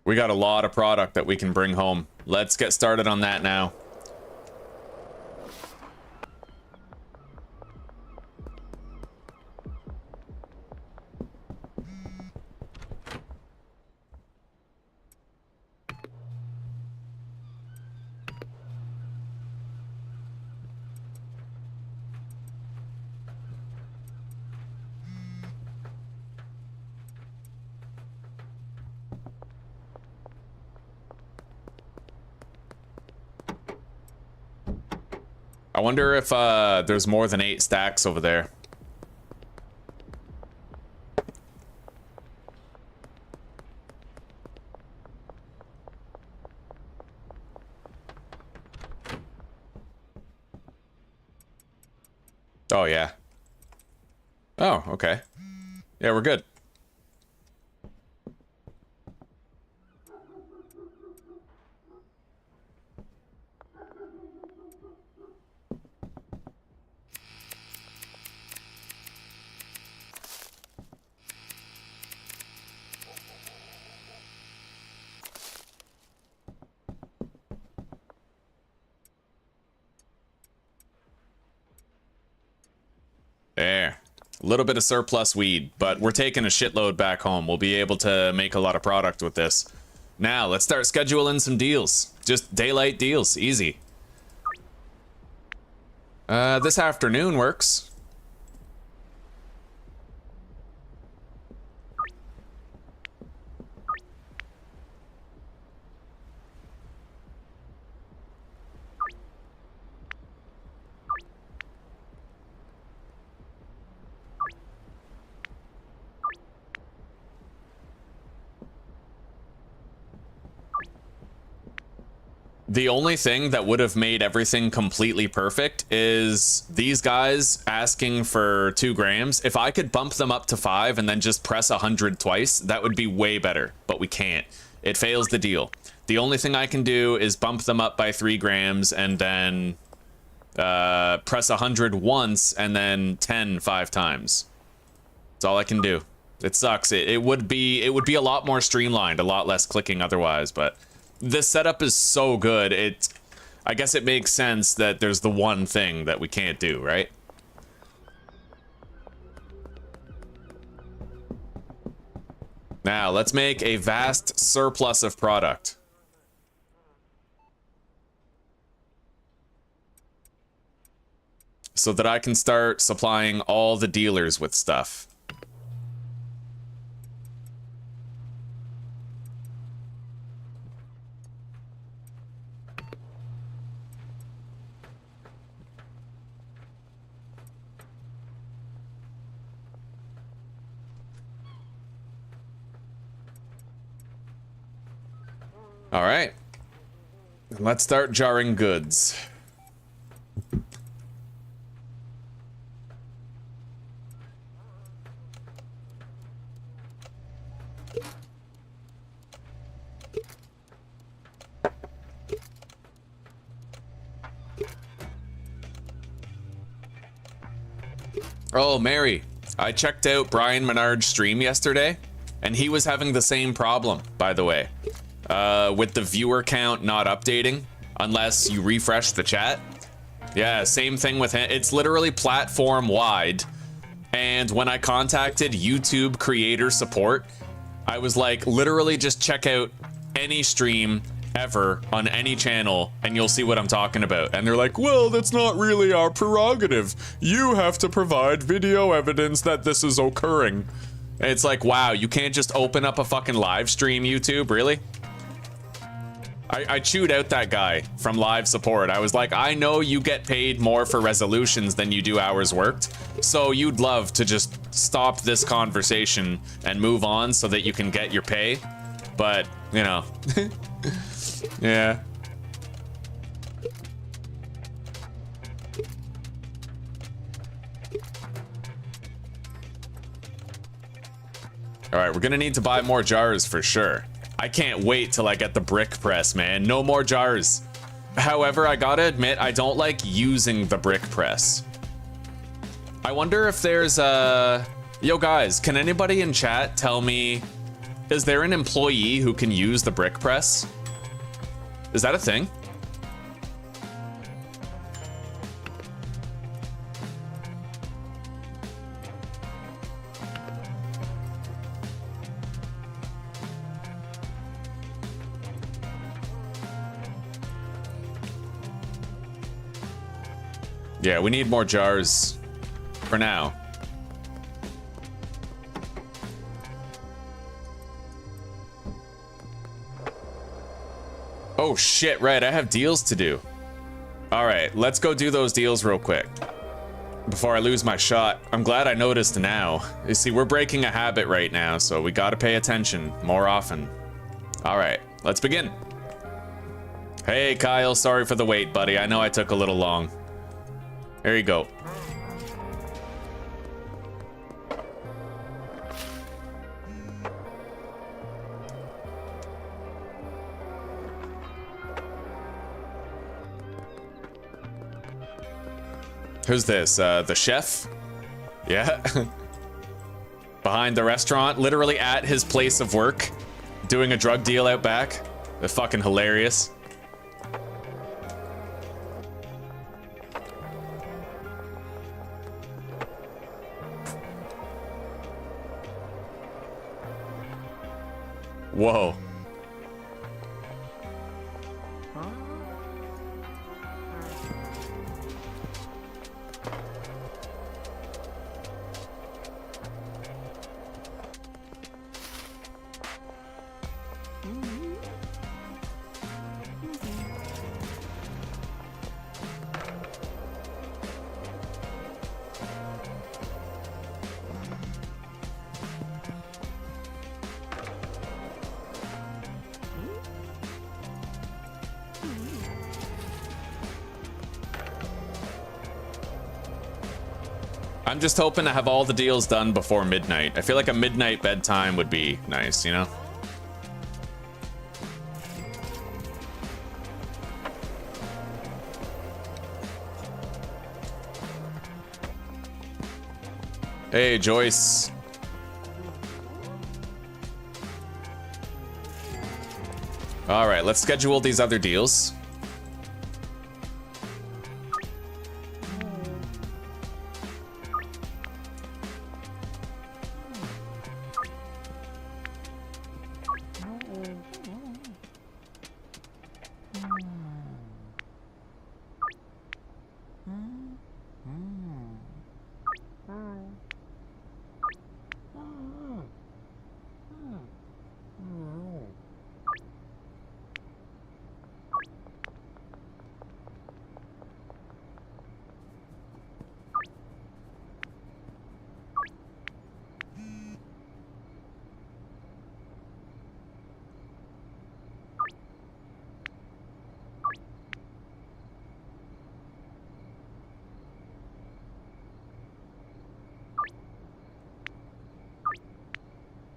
We got a lot of product that we can bring home. Let's get started on that now. I wonder if there's more than 8 stacks over there. Oh, yeah. Oh, okay. Yeah, we're good. There. A little bit of surplus weed, but we're taking a shitload back home. We'll be able to make a lot of product with this. Now, let's start scheduling some deals. Just daylight deals. Easy. This afternoon works. The only thing that would have made everything completely perfect is these guys asking for 2 grams. If I could bump them up to 5 and then just press 100 twice, that would be way better, but we can't. It fails the deal. The only thing I can do is bump them up by 3 grams and then press 100 once and then 10 5 times. That's all I can do. It sucks. It would be a lot more streamlined, a lot less clicking otherwise, but this setup is so good. I guess it makes sense that there's the one thing that we can't do, right? Now, let's make a vast surplus of product. So that I can start supplying all the dealers with stuff. All right, let's start jarring goods. Oh, Mary, I checked out Brian Menard's stream yesterday, and he was having the same problem, by the way. With the viewer count not updating unless you refresh the chat. Yeah, same thing with him. It's literally platform wide. And when I contacted YouTube creator support, I was like, literally just check out any stream ever on any channel and you'll see what I'm talking about. And they're like, well, that's not really our prerogative. You have to provide video evidence that this is occurring. And it's like, wow, you can't just open up a fucking live stream, YouTube, really? I chewed out that guy from live support. I was like, I know you get paid more for resolutions than you do hours worked, so you'd love to just stop this conversation and move on so that you can get your pay. But, you know, yeah. All right, we're gonna need to buy more jars for sure. I can't wait till I get the brick press, man. No more jars. However, I gotta admit, I don't like using the brick press. I wonder if there's a... Yo, guys, can anybody in chat tell me, is there an employee who can use the brick press? Is that a thing? Yeah, we need more jars for now. Oh shit, right, I have deals to do. All right, let's go do those deals real quick before I lose my shot. I'm glad I noticed now. You see, we're breaking a habit right now, so we gotta pay attention more often. All right, let's begin. Hey, Kyle, sorry for the wait, buddy. I know I took a little long. There you go. Who's this? The chef? Yeah. Behind the restaurant, literally at his place of work, doing a drug deal out back. They're fucking hilarious. Whoa. I'm just hoping to have all the deals done before midnight. I feel like a midnight bedtime would be nice, you know? Hey, Joyce. All right, let's schedule these other deals.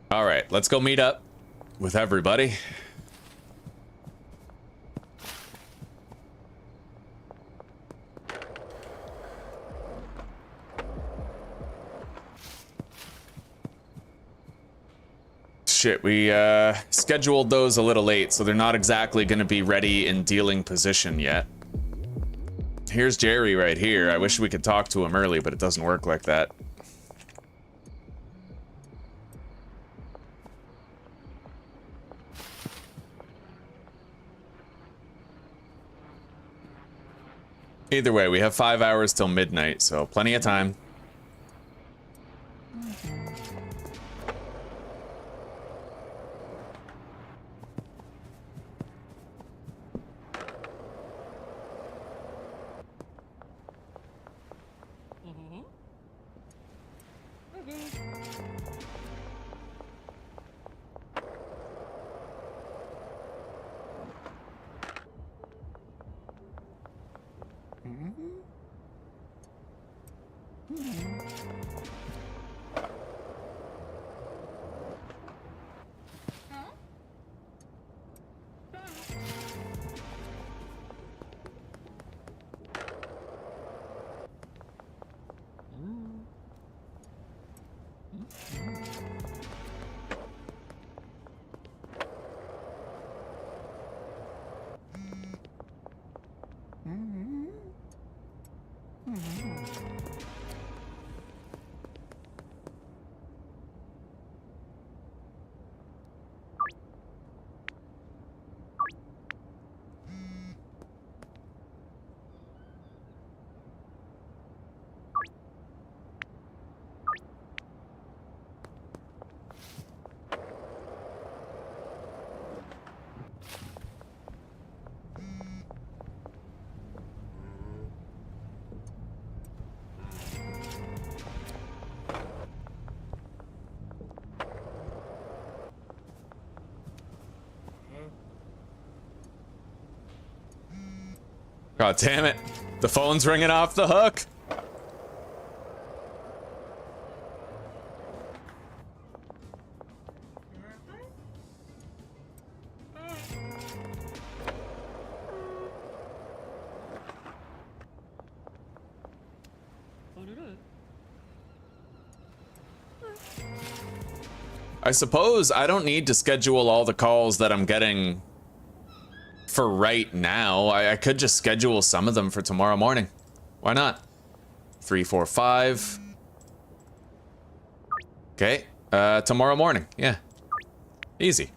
All right, let's go meet up with everybody. Shit, we scheduled those a little late, so they're not exactly going to be ready in dealing position yet. Here's Jerry right here. I wish we could talk to him early, but it doesn't work like that. Either way, we have 5 hours till midnight, so plenty of time. God damn it. The phone's ringing off the hook. I suppose I don't need to schedule all the calls that I'm getting for right now. I could just schedule some of them for tomorrow morning. Why not? 3, 4, 5. Okay. Tomorrow morning. Yeah. Easy.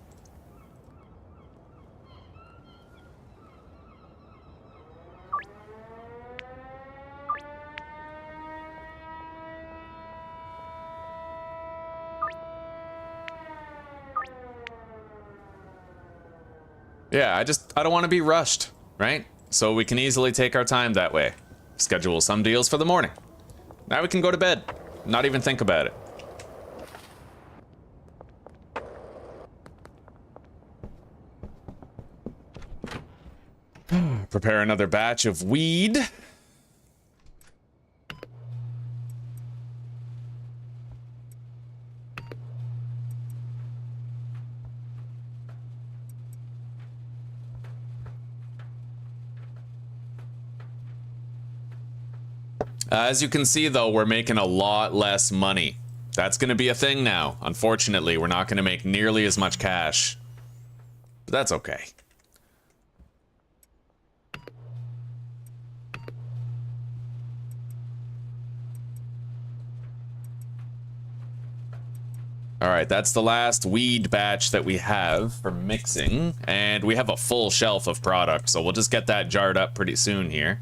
Yeah, I don't want to be rushed, right? So we can easily take our time that way. Schedule some deals for the morning. Now we can go to bed. Not even think about it. Prepare another batch of weed. As you can see, though, we're making a lot less money. That's going to be a thing now. Unfortunately, we're not going to make nearly as much cash. But that's okay. Alright, that's the last weed batch that we have for mixing. And we have a full shelf of product, so we'll just get that jarred up pretty soon here.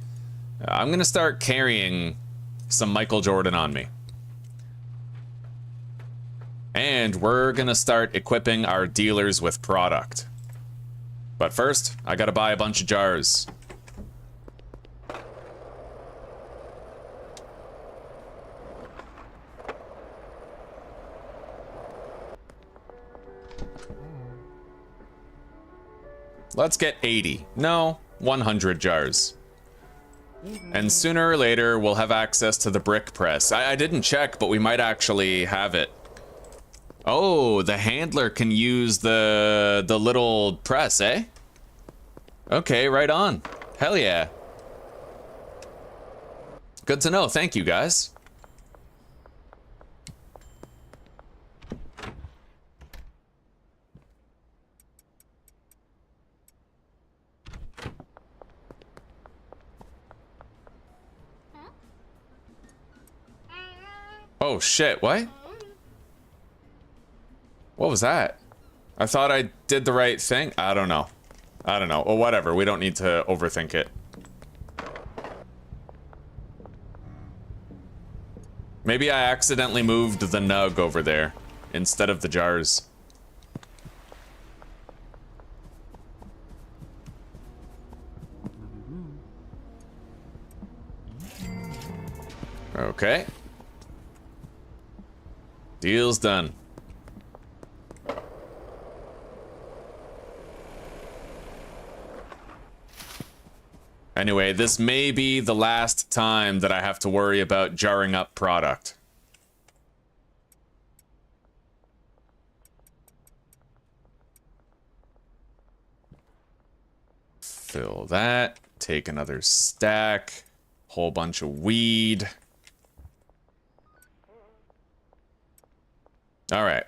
I'm going to start carrying some Michael Jordan on me. And we're going to start equipping our dealers with product. But first, I got to buy a bunch of jars. Let's get 80. No, 100 jars. And sooner or later, we'll have access to the brick press. I didn't check, but we might actually have it. Oh, the handler can use the little press, eh? Okay, right on. Hell yeah. Good to know. Thank you, guys. Oh shit, what? What was that? I thought I did the right thing. I don't know. I don't know. Well, whatever. We don't need to overthink it. Maybe I accidentally moved the nug over there instead of the jars. Okay. Deal's done. Anyway, this may be the last time that I have to worry about jarring up product. Fill that. Take another stack. Whole bunch of weed. All right.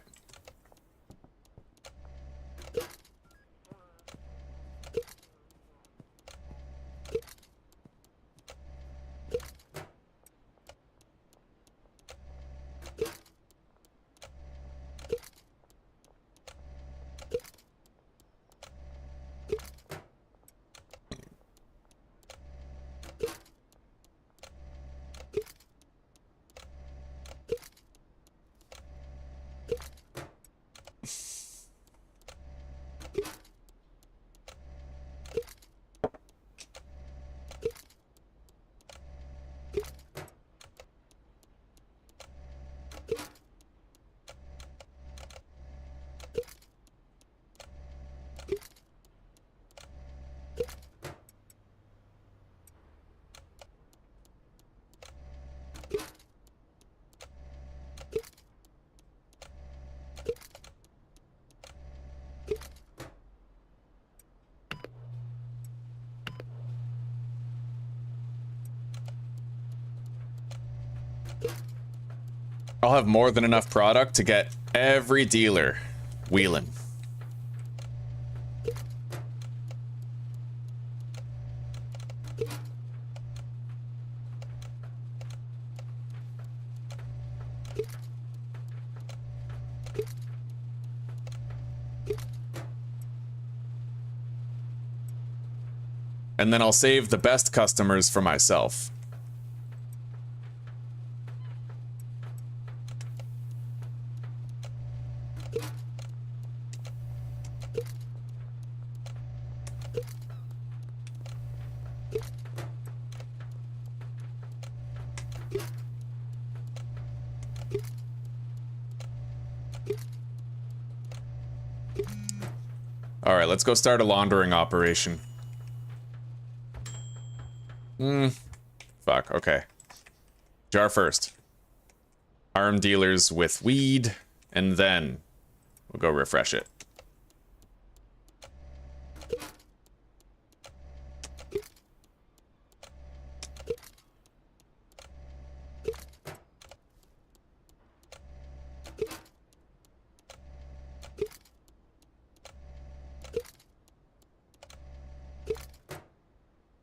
I'll have more than enough product to get every dealer wheeling. And then I'll save the best customers for myself. Alright, let's go start a laundering operation. Fuck, okay. Jar first. Arm dealers with weed, and then we'll go refresh it.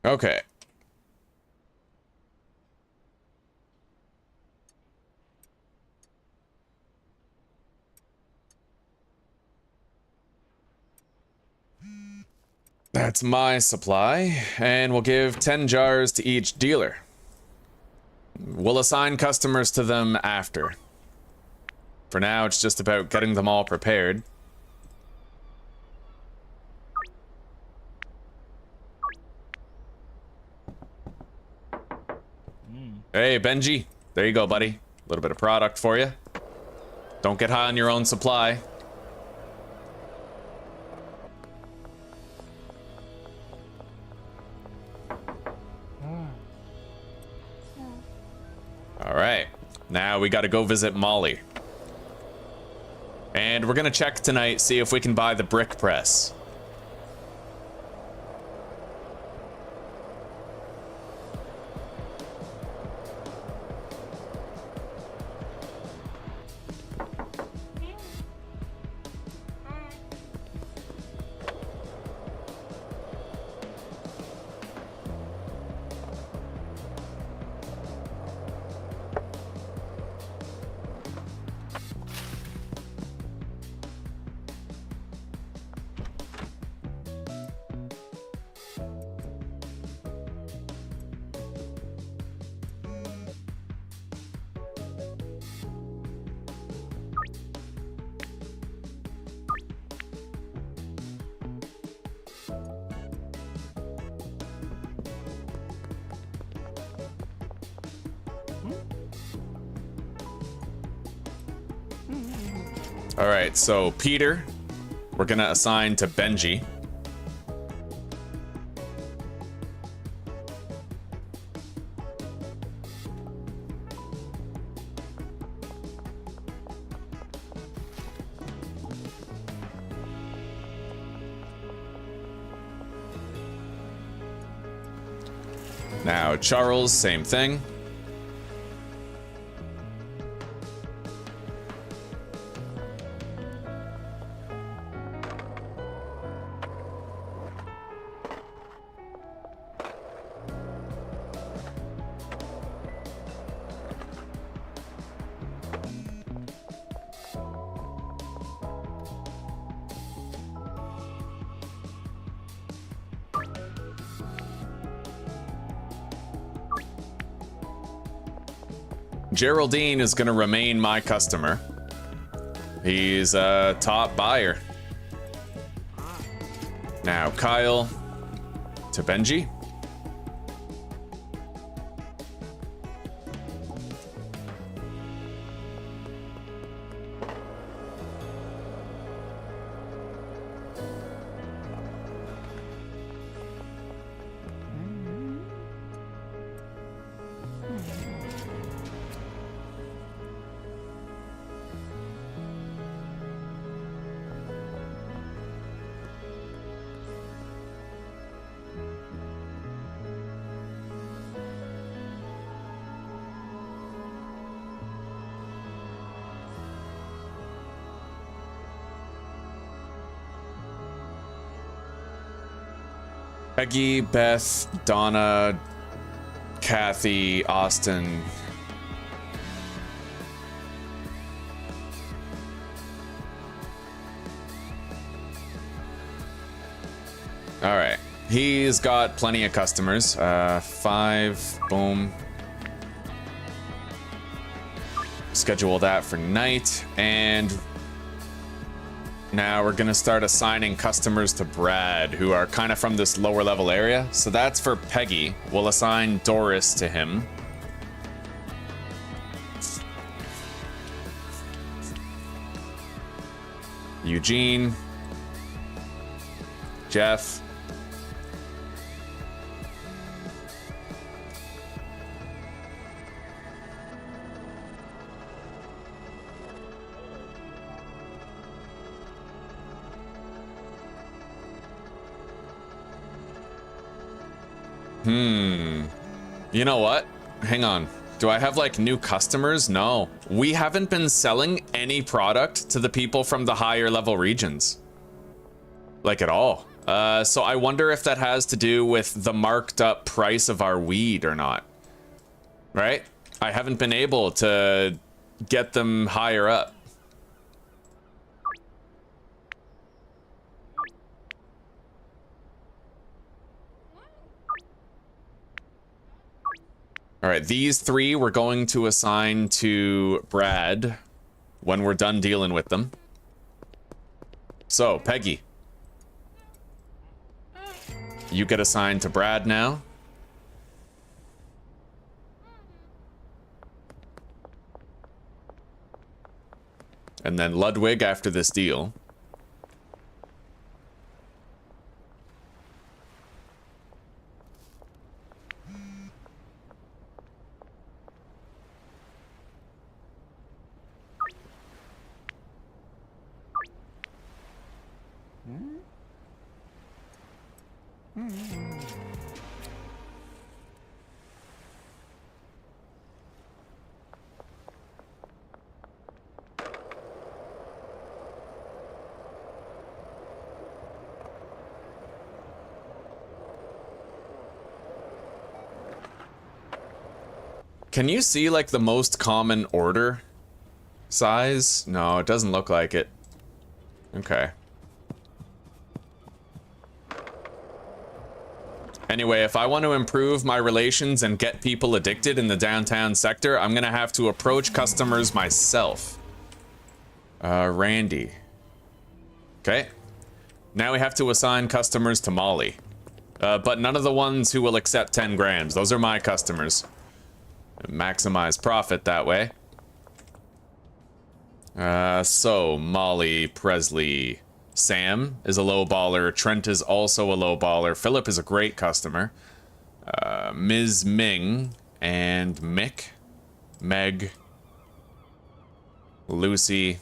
Okay. That's my supply, and we'll give 10 jars to each dealer. We'll assign customers to them after. For now, it's just about getting them all prepared. Hey, Benji. There you go, buddy. A little bit of product for you. Don't get high on your own supply. All right, now we got to go visit Molly. And we're gonna check tonight, see if we can buy the brick press. All right, so Peter, we're gonna assign to Benji. Now, Charles, same thing. Geraldine is going to remain my customer. He's a top buyer. Now, Kyle to Benji. Peggy, Beth, Donna, Kathy, Austin. All right, he's got plenty of customers. 5, boom. Schedule that for night, and now we're gonna start assigning customers to Brad, who are kind of from this lower level area. So that's for Peggy. We'll assign Doris to him. Eugene. Jeff. You know what? Hang on. Do I have like new customers? No. We haven't been selling any product to the people from the higher level regions. Like at all. So I wonder if that has to do with the marked up price of our weed or not. Right? I haven't been able to get them higher up. All right, these three we're going to assign to Brad when we're done dealing with them. So, Peggy. You get assigned to Brad now. And then Ludwig after this deal. Can you see, like, the most common order size? No, it doesn't look like it. Okay. Anyway, if I want to improve my relations and get people addicted in the downtown sector, I'm gonna have to approach customers myself. Randy. Okay. Now we have to assign customers to Molly. But none of the ones who will accept 10 grams. Those are my customers. Maximize profit that way. So Molly, Presley, Sam is a low baller. Trent is also a low baller. Philip is a great customer. Ms. Ming and Mick, Meg, Lucy,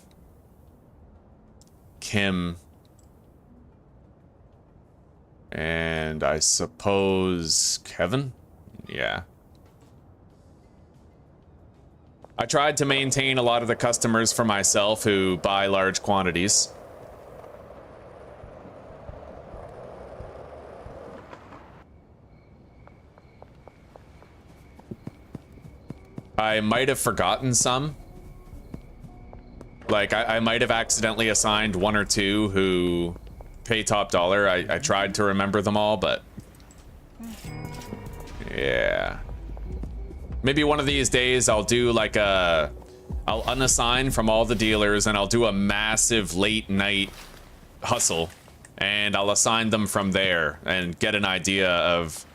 Kim, and I suppose Kevin? Yeah. I tried to maintain a lot of the customers for myself who buy large quantities. I might have forgotten some. Like, I might have accidentally assigned one or two who pay top dollar. I tried to remember them all, but... yeah. Maybe one of these days I'll do like I'll unassign from all the dealers and I'll do a massive late night hustle and I'll assign them from there and get an idea of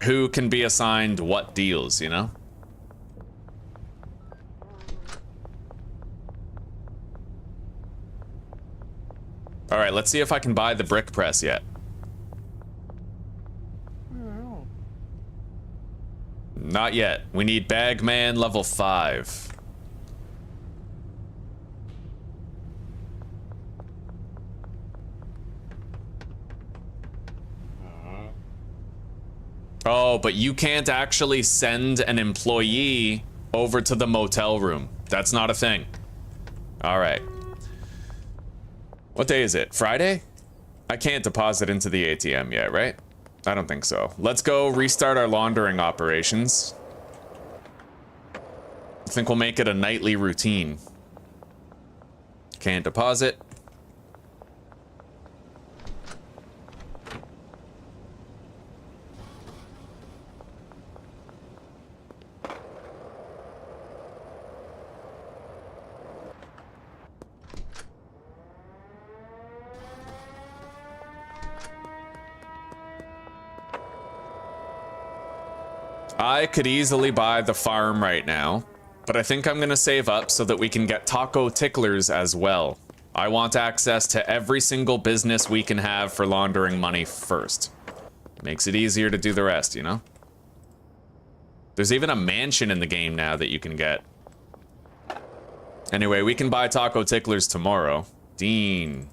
who can be assigned what deals, you know? All right, let's see if I can buy the brick press yet. Not yet. We need Bagman level 5. Oh, but you can't actually send an employee over to the motel room. That's not a thing. All right. What day is it? Friday? I can't deposit into the ATM yet, right? I don't think so. Let's go restart our laundering operations. I think we'll make it a nightly routine. Can't deposit. I could easily buy the farm right now, but I think I'm gonna save up so that we can get taco ticklers as well. I want access to every single business we can have for laundering money first. Makes it easier to do the rest, you know? There's even a mansion in the game now that you can get. Anyway, we can buy taco ticklers tomorrow. Dean.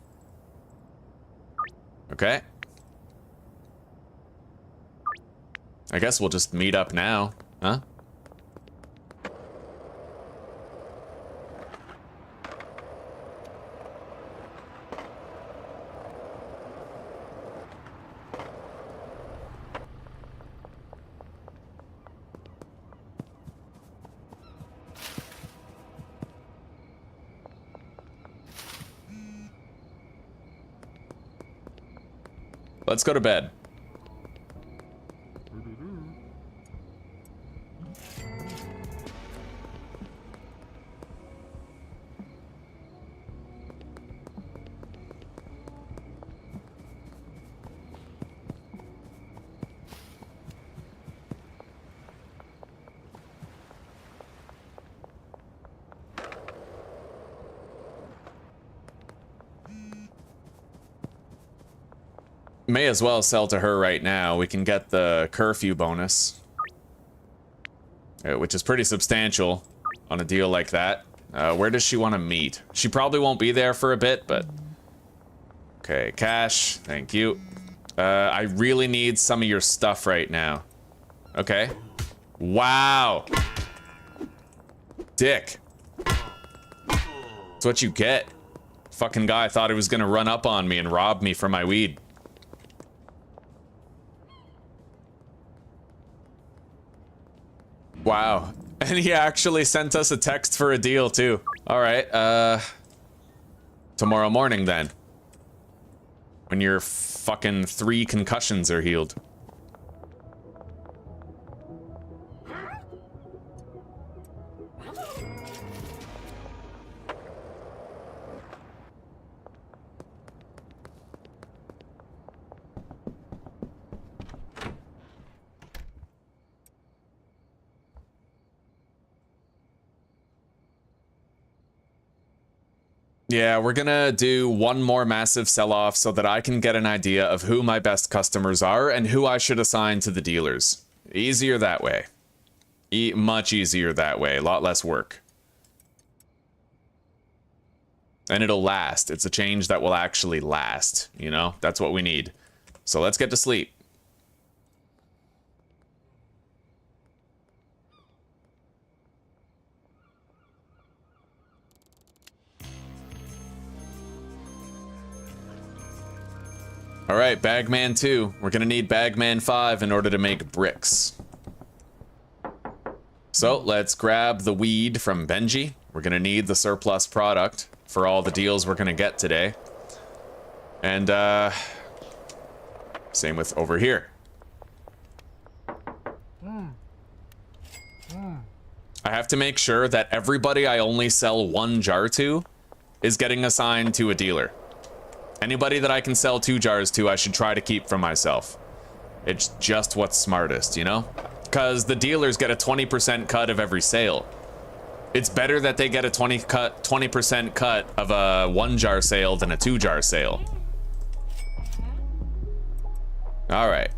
Okay. I guess we'll just meet up now, huh? let's go to bed. May as well sell to her right now. We can get the curfew bonus, which is pretty substantial on a deal like that. Where does she want to meet? She probably won't be there for a bit, but... Okay, cash. Thank you. I really need some of your stuff right now. Okay. Wow. Dick. That's what you get. Fucking guy thought he was gonna run up on me and rob me for my weed. Wow. And he actually sent us a text for a deal, too. Alright, tomorrow morning, then. When your fucking 3 concussions are healed. Yeah, we're gonna do one more massive sell-off so that I can get an idea of who my best customers are and who I should assign to the dealers. Easier that way. Much easier that way. A lot less work. And it'll last. It's a change that will actually last, you know? That's what we need. So let's get to sleep. Alright, Bagman 2. We're gonna need Bagman 5 in order to make bricks. So, let's grab the weed from Benji. We're gonna need the surplus product for all the deals we're gonna get today. And, same with over here. I have to make sure that everybody I only sell 1 jar to is getting assigned to a dealer. Anybody that I can sell 2 jars to, I should try to keep for myself. It's just what's smartest, you know? Because the dealers get a 20% cut of every sale. It's better that they get a 20% cut of a 1 jar sale than a 2 jar sale. Alright.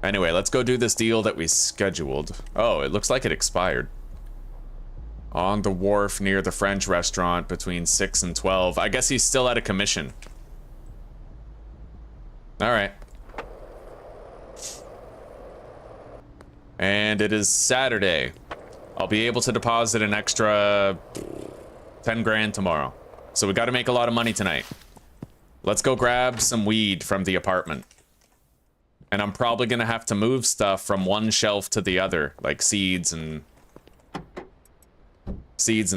Anyway, let's go do this deal that we scheduled. Oh, it looks like it expired. On the wharf near the French restaurant between 6 and 12. I guess he's still at a commission. Alright. And it is Saturday. I'll be able to deposit an extra 10 grand tomorrow. So we gotta make a lot of money tonight. Let's go grab some weed from the apartment. And I'm probably gonna have to move stuff from one shelf to the other, like seeds and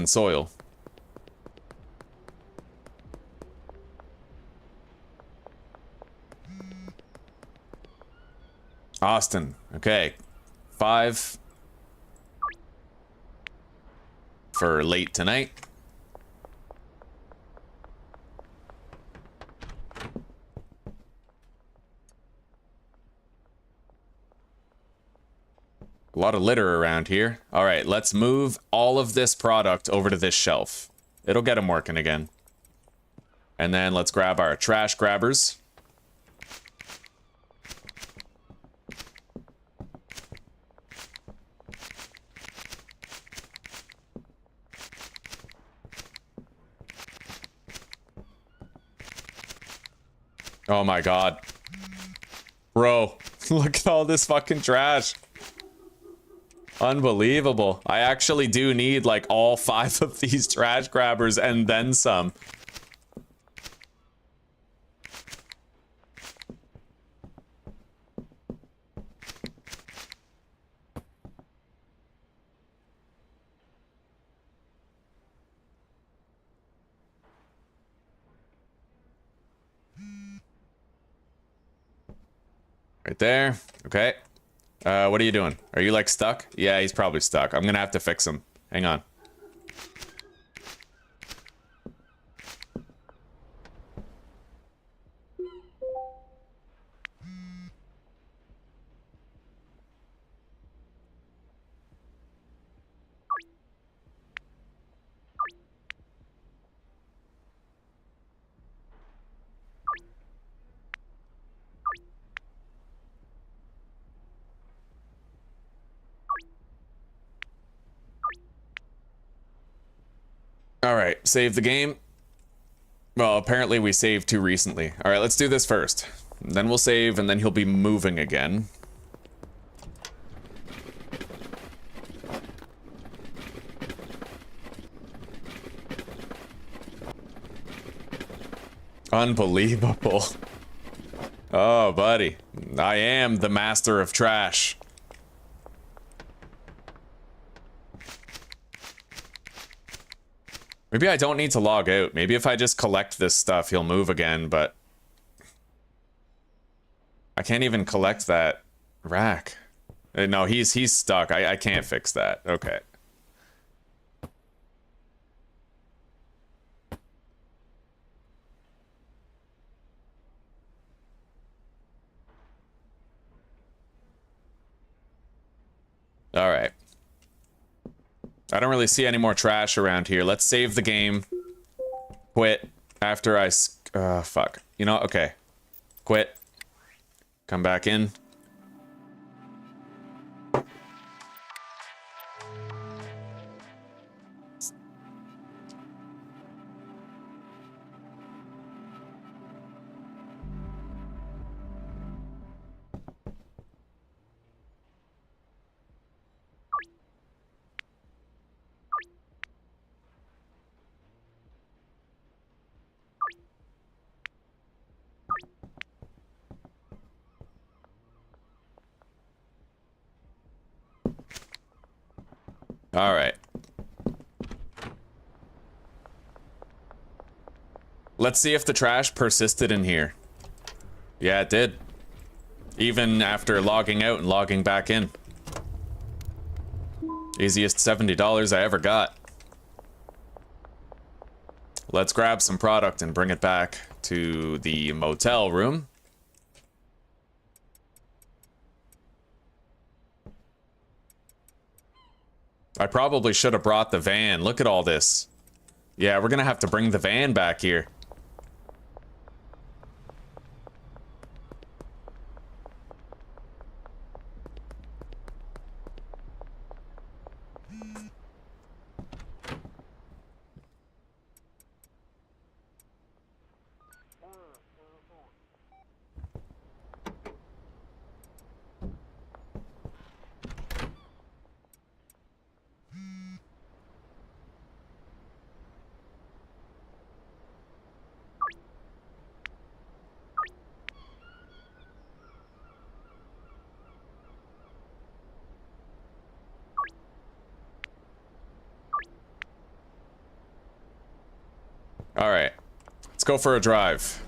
soil. Austin, okay. 5 for late tonight. A lot of litter around here. All right, let's move all of this product over to this shelf. It'll get them working again. And then let's grab our trash grabbers. Oh my God. Bro, look at all this fucking trash. Unbelievable. I actually do need like all 5 of these trash grabbers and then some. Right there. Okay. What are you doing? Are you like stuck? Yeah, he's probably stuck. I'm gonna have to fix him. Hang on. All right, save the game. Well, apparently we saved too recently. All right, let's do this first. Then we'll save, and then he'll be moving again. Unbelievable. Oh, buddy. I am the master of trash. Maybe I don't need to log out. Maybe if I just collect this stuff, he'll move again, but... I can't even collect that rack. No, he's stuck. I can't fix that. Okay. All right. I don't really see any more trash around here. Let's save the game. Quit after I... fuck. You know, okay. Quit. Come back in. All right. Let's see if the trash persisted in here. Yeah, it did. Even after logging out and logging back in. Easiest $70 I ever got. Let's grab some product and bring it back to the motel room. I probably should have brought the van. Look at all this. Yeah, we're gonna have to bring the van back here. Alright, let's go for a drive.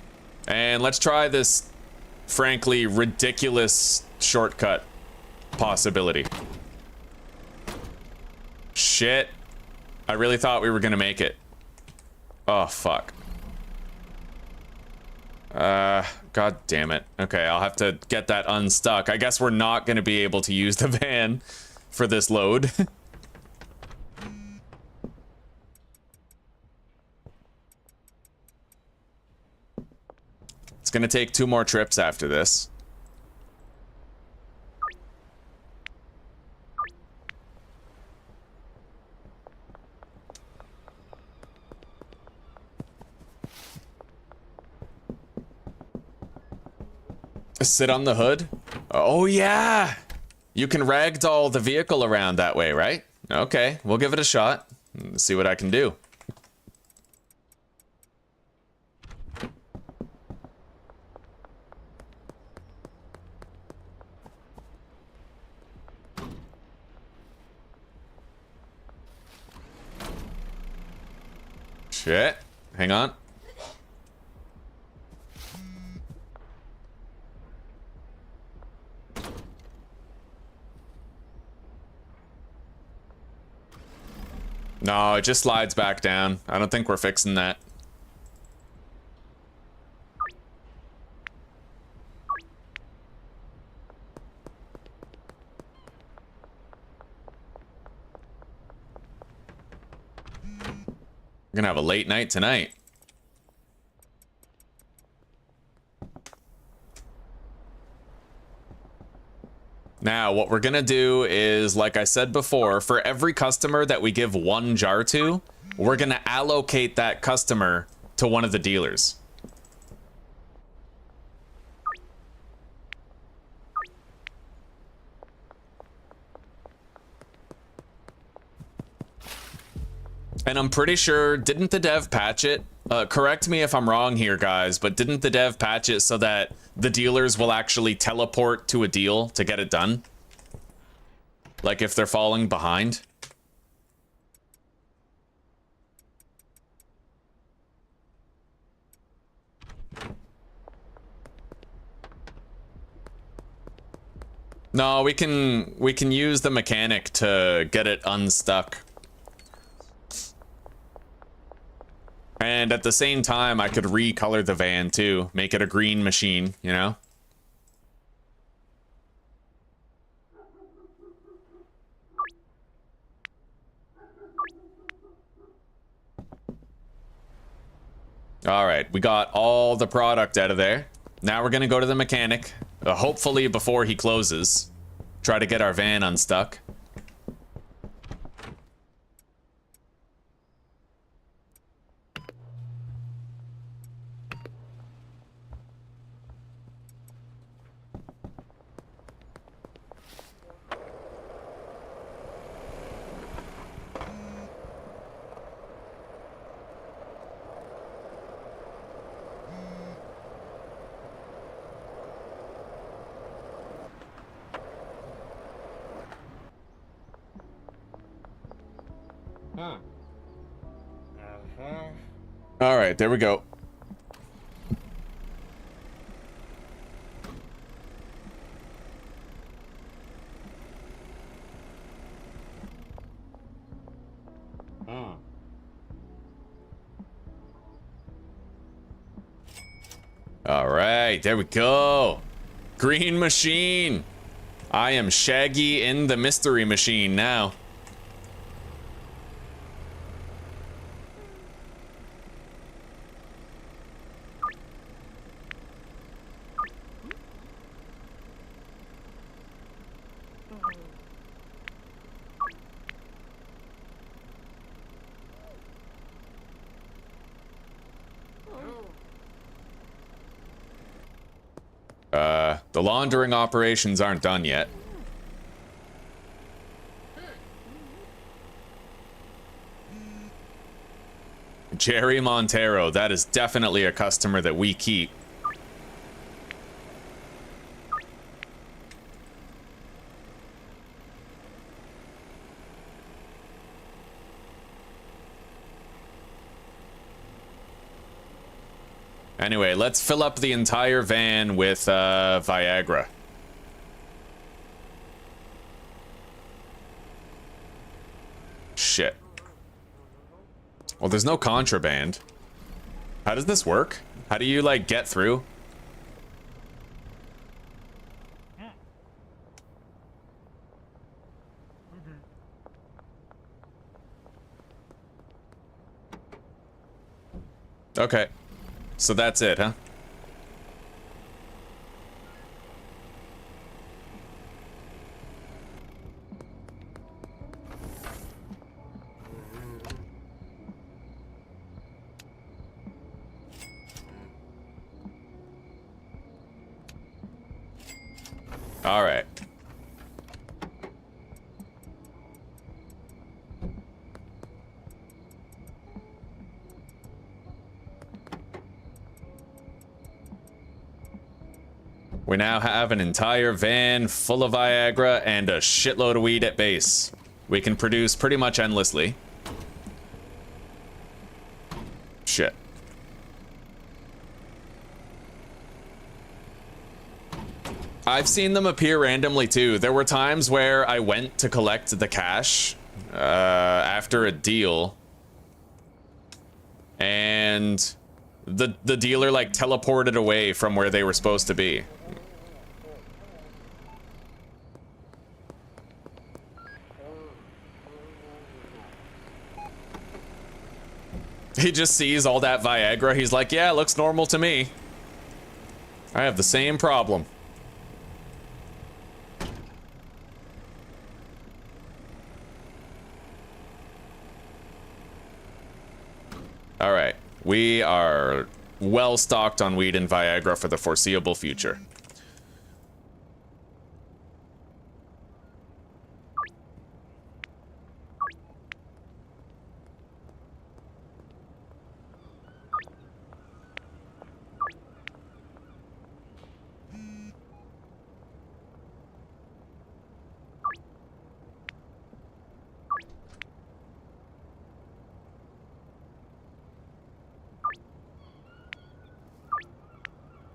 And let's try this, frankly, ridiculous shortcut possibility. Shit. I really thought we were gonna make it. Oh, fuck. God damn it. Okay, I'll have to get that unstuck. I guess we're not gonna be able to use the van for this load. It's gonna take 2 more trips after this. Sit on the hood? Oh yeah! You can ragdoll the vehicle around that way, right? Okay, we'll give it a shot. Let's see what I can do. Shit. Hang on. No, it just slides back down. I don't think we're fixing that. We're gonna have a late night tonight. Now, what we're gonna do is, like I said before, for every customer that we give one jar to, we're gonna allocate that customer to one of the dealers. And I'm pretty sure, didn't the dev patch it? Correct me if I'm wrong here, guys, but didn't the dev patch it so that the dealers will actually teleport to a deal to get it done? Like if they're falling behind? No, we can use the mechanic to get it unstuck. And at the same time, I could recolor the van too, make it a green machine, you know? All right, we got all the product out of there. Now we're gonna go to the mechanic, hopefully before he closes. Try to get our van unstuck. All right, there we go. All right, there we go. Green machine. I am Shaggy in the mystery machine now. The laundering operations aren't done yet. Jerry Montero, that is definitely a customer that we keep. Anyway, let's fill up the entire van with Viagra. Shit. Well, there's no contraband. How does this work? How do you, like, get through? Okay. So that's it, huh? All right. We now have an entire van full of Viagra and a shitload of weed at base. We can produce pretty much endlessly. Shit. I've seen them appear randomly too. There were times where I went to collect the cash after a deal, and the dealer like teleported away from where they were supposed to be. He just sees all that Viagra. He's like, yeah, it looks normal to me. I have the same problem. All right. We are well stocked on weed and Viagra for the foreseeable future.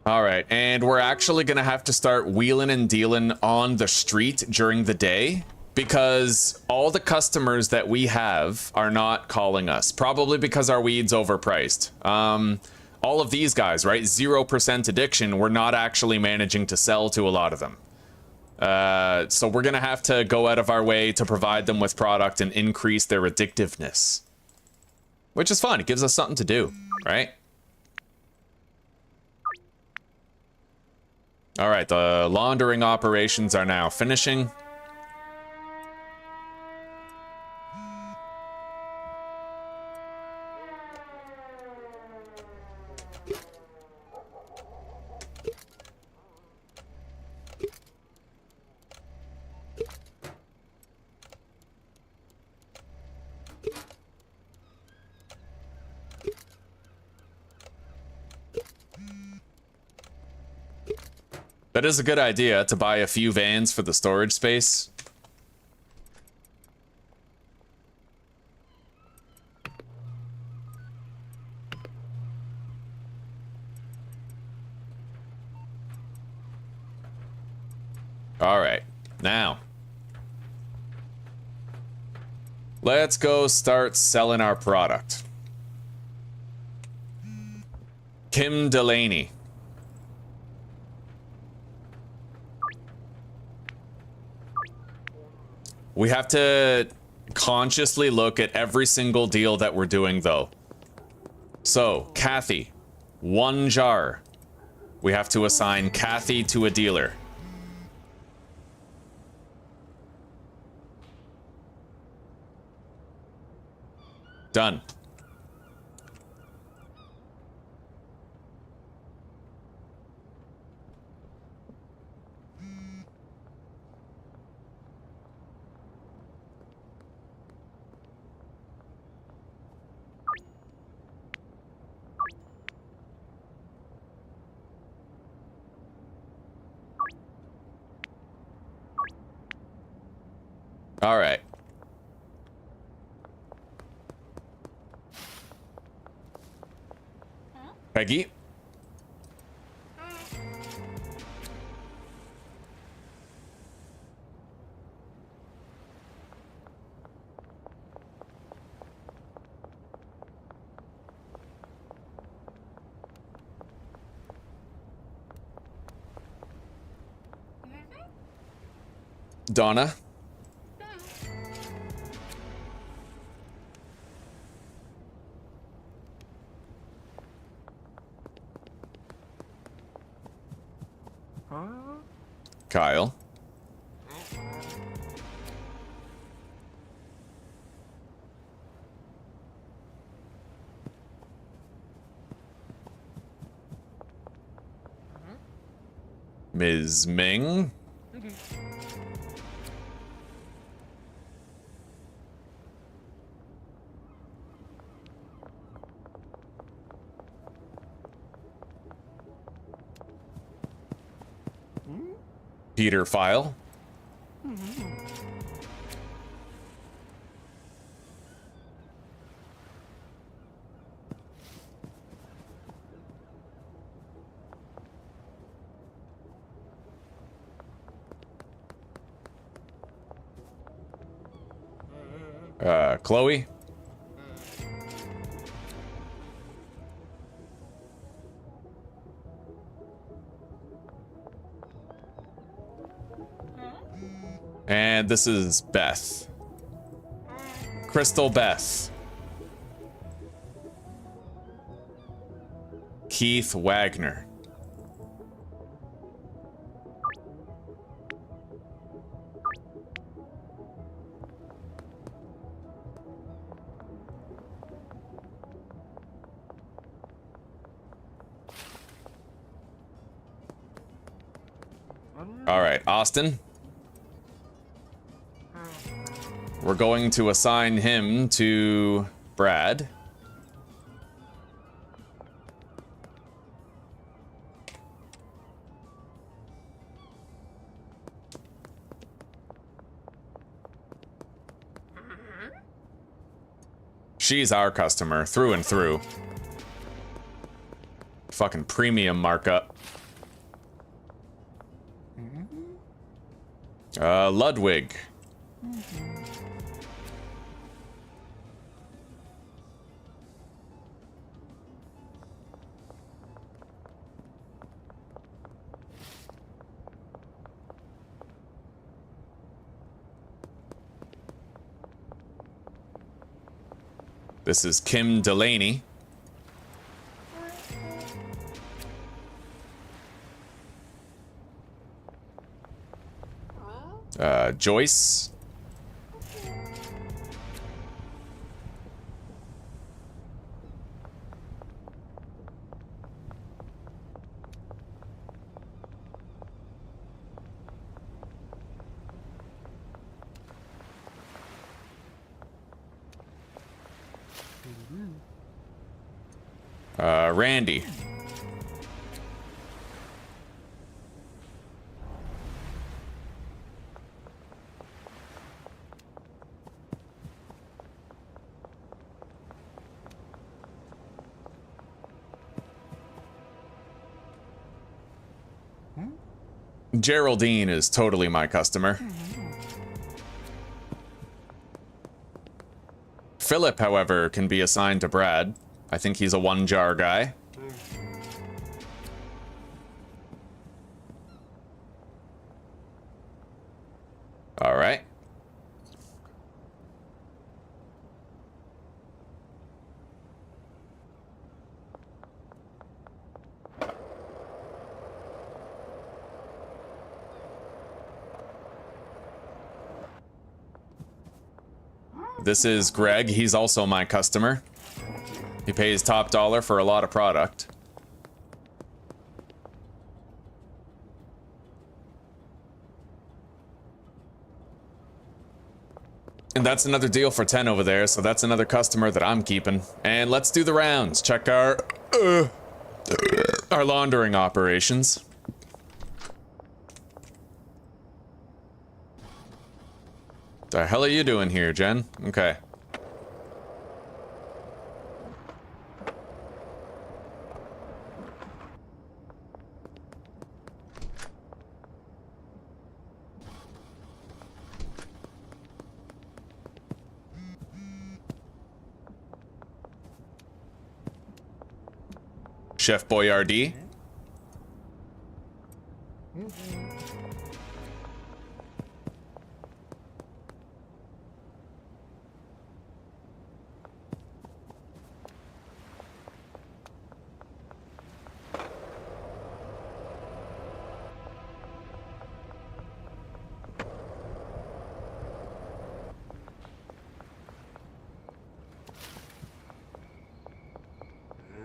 All right, and we're actually gonna have to start wheeling and dealing on the street during the day because all the customers that we have are not calling us, probably because our weed's overpriced. All of these guys, right? 0% addiction, we're not actually managing to sell to a lot of them. So we're gonna have to go out of our way to provide them with product and increase their addictiveness. Which is fun, it gives us something to do, right? All right, the laundering operations are now finishing. That is a good idea, to buy a few vans for the storage space. All right, now let's go start selling our product. Kim Delaney. We have to consciously look at every single deal that we're doing, though. So, Kathy, 1 jar. We have to assign Kathy to a dealer. Done. All right. Peggy? Donna? Kyle. Ms. Ming. Peter File. Chloe. And this is Beth. Crystal Beth. Keith Wagner. All right, Austin. We're going to assign him to Brad. She's our customer through and through. Fucking premium markup. Ludwig. This is Kim Delaney. Joyce. Randy. Geraldine is totally my customer. Philip, however, can be assigned to Brad. I think he's a one-jar guy. All right. This is Greg. He's also my customer. He pays top dollar for a lot of product. And that's another deal for 10 over there, so that's another customer that I'm keeping. And let's do the rounds. Check our laundering operations. The hell are you doing here, Jen? Okay. Chef Boyardee.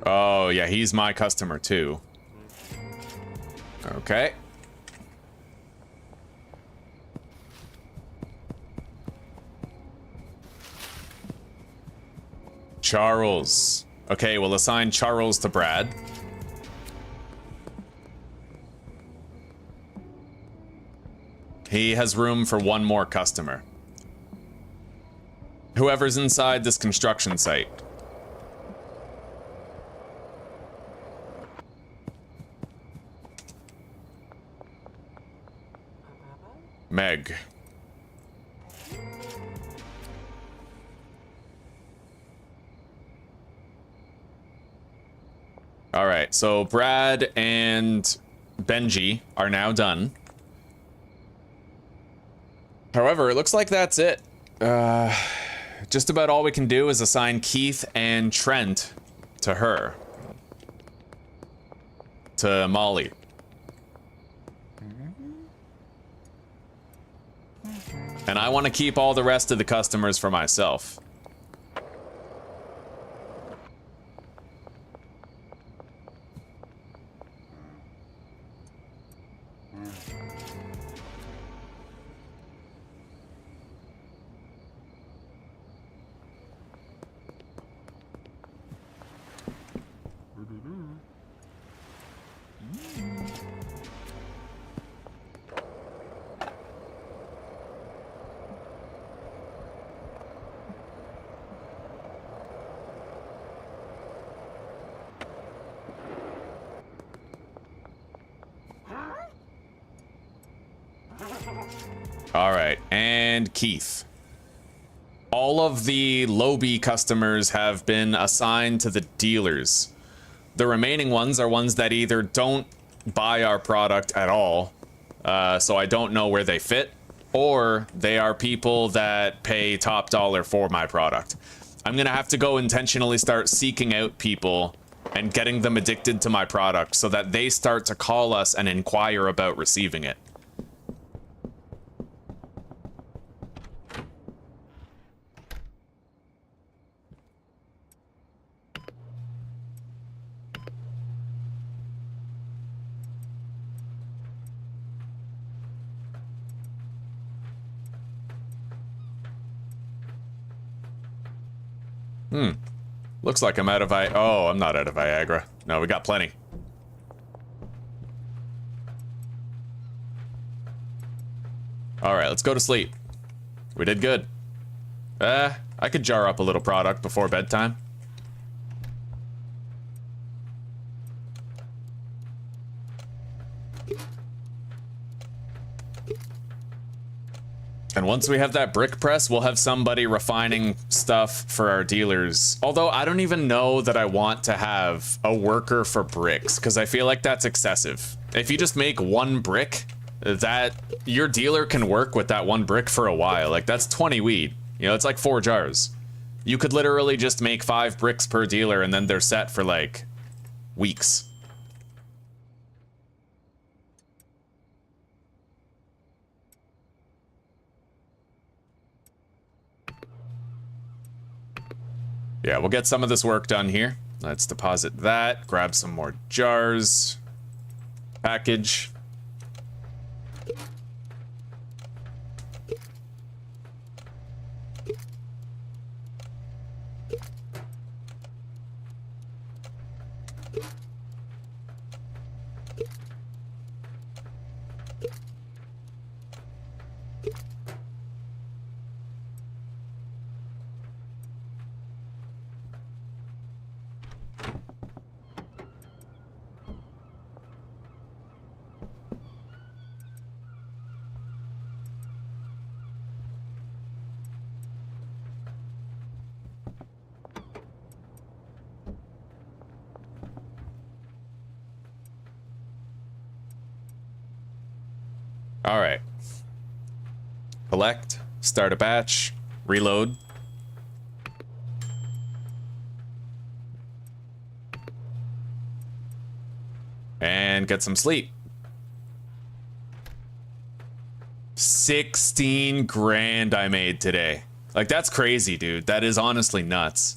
Oh, yeah, he's my customer too. Okay. Charles. Okay, we'll assign Charles to Brad. He has room for one more customer. Whoever's inside this construction site. Meg. All right, so Brad and Benji are now done. However, it looks like that's it. Just about all we can do is assign Keith and Trent to her. To Molly. And I want to keep all the rest of the customers for myself. All right, and Keith. All of the Lobby customers have been assigned to the dealers. The remaining ones are ones that either don't buy our product at all, so I don't know where they fit, or they are people that pay top dollar for my product. I'm gonna have to go intentionally start seeking out people and getting them addicted to my product so that they start to call us and inquire about receiving it. Looks like I'm out of Oh, I'm not out of Viagra. No, we got plenty. Alright, let's go to sleep. We did good. I could jar up a little product before bedtime. And once we have that brick press, we'll have somebody refining stuff for our dealers. Although I don't even know that I want to have a worker for bricks, because I feel like that's excessive. If you just make one brick, that your dealer can work with that one brick for a while. Like, that's 20 weed. You know, it's like 4 jars. You could literally just make 5 bricks per dealer and then they're set for like weeks. Yeah, we'll get some of this work done here. Let's deposit that, grab some more jars, package. All right. Collect, start a batch, reload. And get some sleep. 16 grand I made today. Like, that's crazy, dude. That is honestly nuts.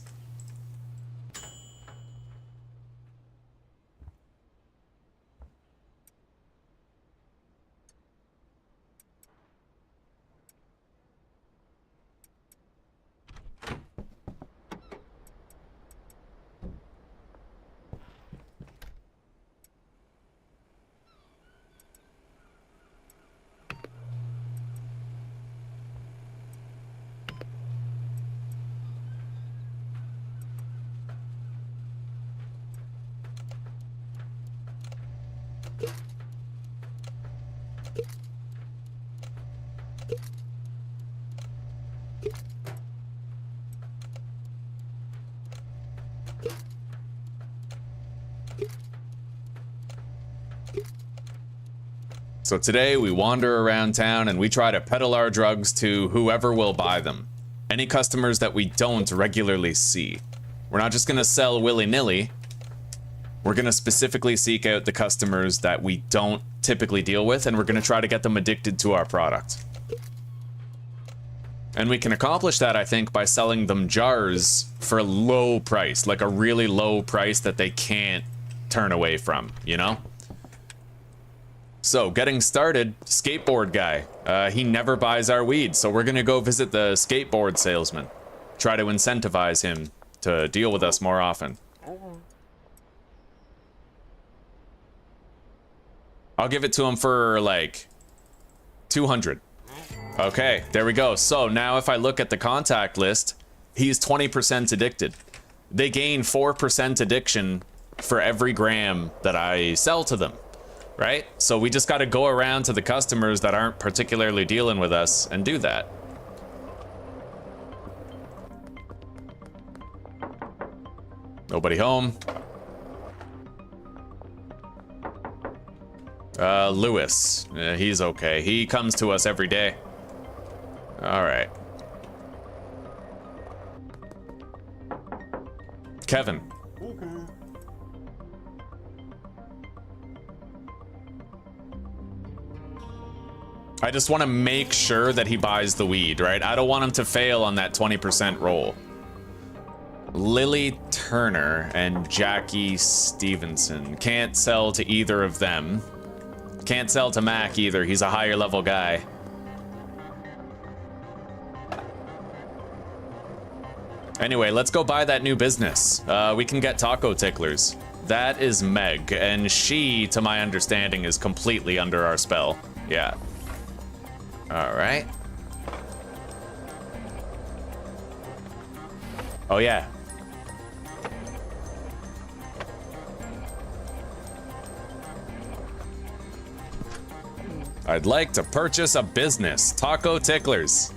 So today we wander around town and we try to peddle our drugs to whoever will buy them. Any customers that we don't regularly see. We're not just gonna sell willy-nilly. We're gonna specifically seek out the customers that we don't typically deal with, and we're gonna try to get them addicted to our product. And we can accomplish that, I think, by selling them jars for a low price, like a really low price that they can't turn away from, you know? So, getting started, skateboard guy. He never buys our weed, so we're gonna go visit the skateboard salesman. Try to incentivize him to deal with us more often. I'll give it to him for, like, 200. Okay, there we go. So, now if I look at the contact list, he's 20% addicted. They gain 4% addiction for every gram that I sell to them. Right? So we just got to go around to the customers that aren't particularly dealing with us and do that. Nobody home. Lewis. He's okay. He comes to us every day. All right. Kevin. I just want to make sure that he buys the weed, right? I don't want him to fail on that 20% roll. Lily Turner and Jackie Stevenson. Can't sell to either of them. Can't sell to Mac either. He's a higher level guy. Anyway, let's go buy that new business. We can get taco ticklers. That is Meg, and she, to my understanding, is completely under our spell. Yeah. All right. Oh, yeah. I'd like to purchase a business. Taco ticklers.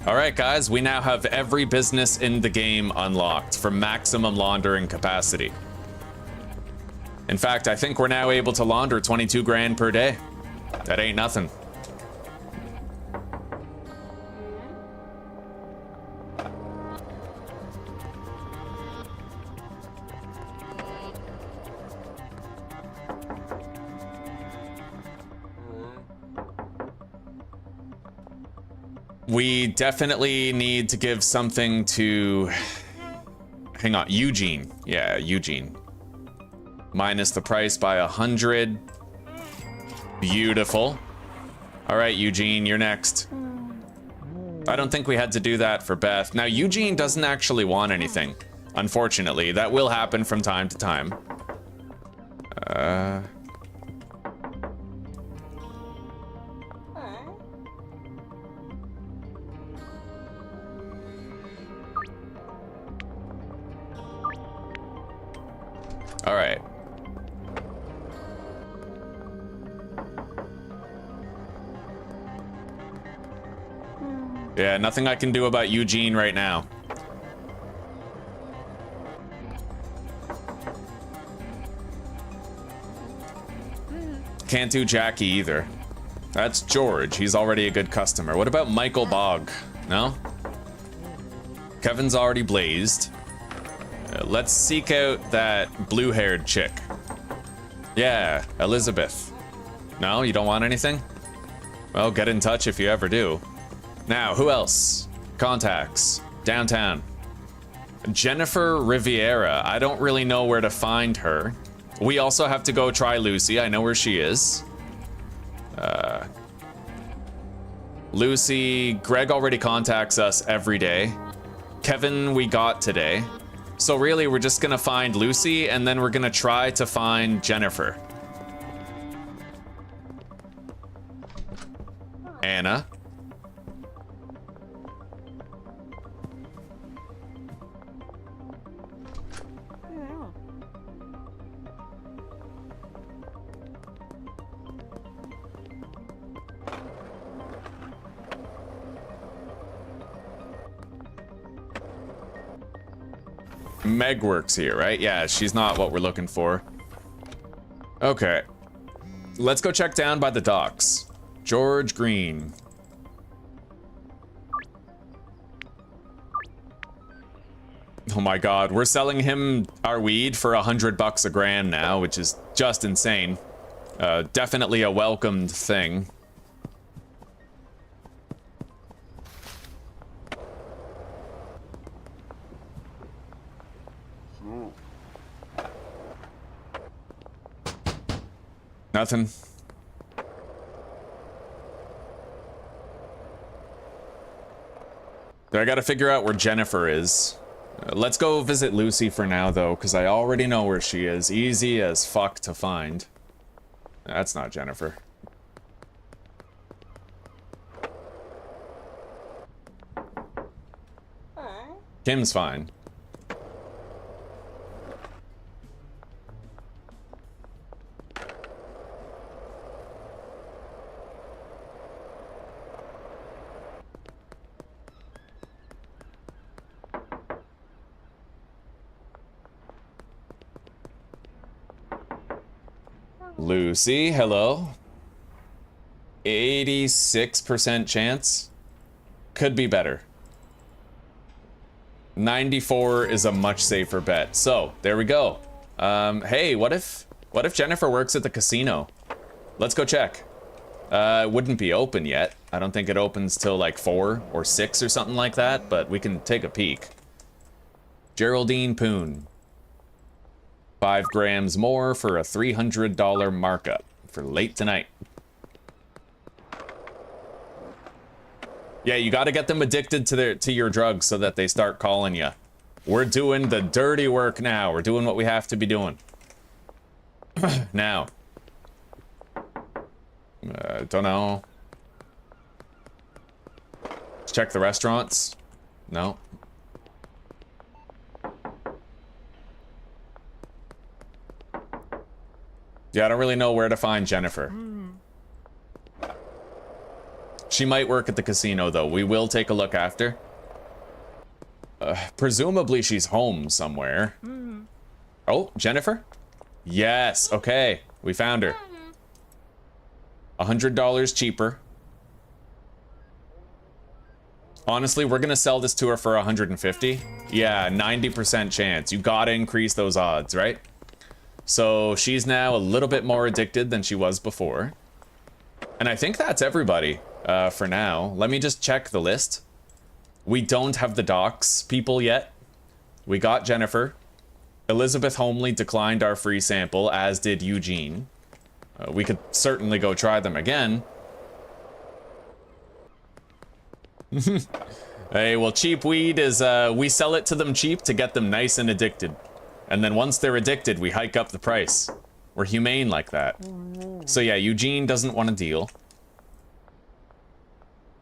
All right, guys, we now have every business in the game unlocked for maximum laundering capacity. In fact, I think we're now able to launder 22 grand per day. That ain't nothing. We definitely need to give something to... Hang on, Eugene. Yeah, Eugene. Minus the price by 100. Beautiful. All right, Eugene, you're next. I don't think we had to do that for Beth. Now, Eugene doesn't actually want anything, unfortunately. That will happen from time to time. All right. Yeah, nothing I can do about Eugene right now. Can't do Jackie either. That's George. He's already a good customer. What about Michael Bogg? No? Kevin's already blazed. Let's seek out that blue-haired chick. Yeah, Elizabeth. No, you don't want anything? Well, get in touch if you ever do. Now, who else? Contacts. Downtown. Jennifer Riviera. I don't really know where to find her. We also have to go try Lucy. I know where she is. Lucy, Greg already contacts us every day. Kevin, we got today. So really, we're just gonna find Lucy, and then we're gonna try to find Jennifer. Anna. Meg works here, right? Yeah, she's not what we're looking for. Okay. Let's go check down by the docks. George Green. Oh my god, we're selling him our weed for $100 a gram now, which is just insane. Definitely a welcomed thing. Nothing. So I gotta figure out where Jennifer is. Let's go visit Lucy for now, though, because I already know where she is. Easy as fuck to find. That's not Jennifer. Kim's fine. Lucy, hello. 86% chance. Could be better. 94 is a much safer bet. So, there we go. Hey, what if Jennifer works at the casino? Let's go check. It wouldn't be open yet. I don't think it opens till like 4 or 6 or something like that, but we can take a peek. Geraldine Poon. 5 grams more for a $300 markup for late tonight. Yeah, you got to get them addicted to your drugs so that they start calling you. We're doing the dirty work now. We're doing what we have to be doing. Now. Don't know. Let's check the restaurants. No. Yeah, I don't really know where to find Jennifer. She might work at the casino, though. We will take a look after. Presumably she's home somewhere. Oh, Jennifer? Yes, okay. We found her. $100 cheaper. Honestly, we're gonna sell this to her for 150. Yeah, 90% chance. You gotta increase those odds, right? So she's now a little bit more addicted than she was before. And I think that's everybody for now. Let me just check the list. We don't have the docs people yet. We got Jennifer. Elizabeth Homely declined our free sample, as did Eugene. We could certainly go try them again. Hey, well, cheap weed is, we sell it to them cheap to get them nice and addicted. And then once they're addicted, we hike up the price. We're humane like that. So yeah, Eugene doesn't want a deal.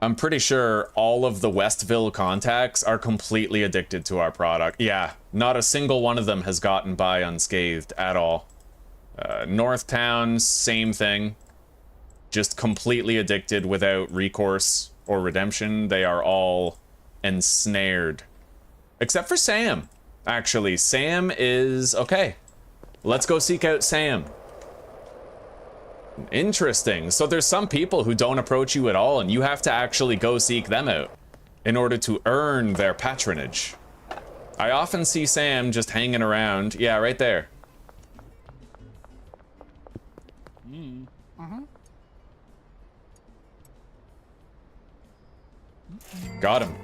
I'm pretty sure all of the Westville contacts are completely addicted to our product. Yeah, not a single one of them has gotten by unscathed at all. Northtown, same thing. Just completely addicted without recourse or redemption. They are all ensnared. Except for Sam. Actually, Sam is... okay. Let's go seek out Sam. Interesting. So there's some people who don't approach you at all, and you have to actually go seek them out in order to earn their patronage. I often see Sam just hanging around. Yeah, right there. Got him.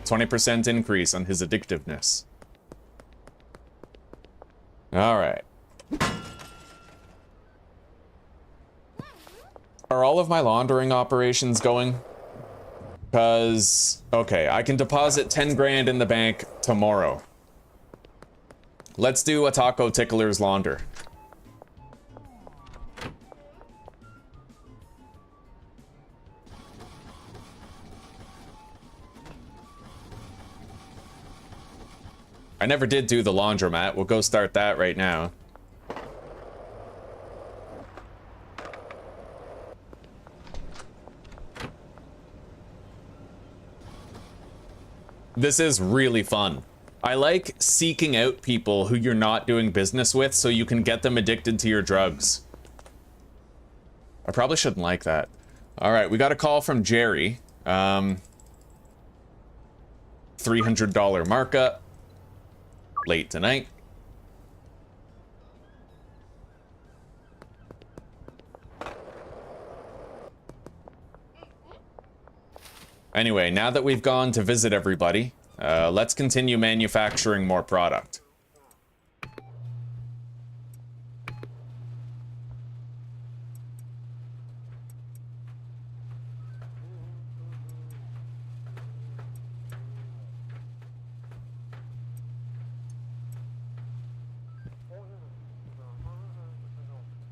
20% increase on his addictiveness. All right. Are all of my laundering operations going? Because, okay, I can deposit 10 grand in the bank tomorrow. Let's do a Taco Tickler's launder. I never did do the laundromat. We'll go start that right now. This is really fun. I like seeking out people who you're not doing business with so you can get them addicted to your drugs. I probably shouldn't like that. All right, we got a call from Jerry. $300 markup. Late tonight. Anyway, now that we've gone to visit everybody, let's continue manufacturing more product.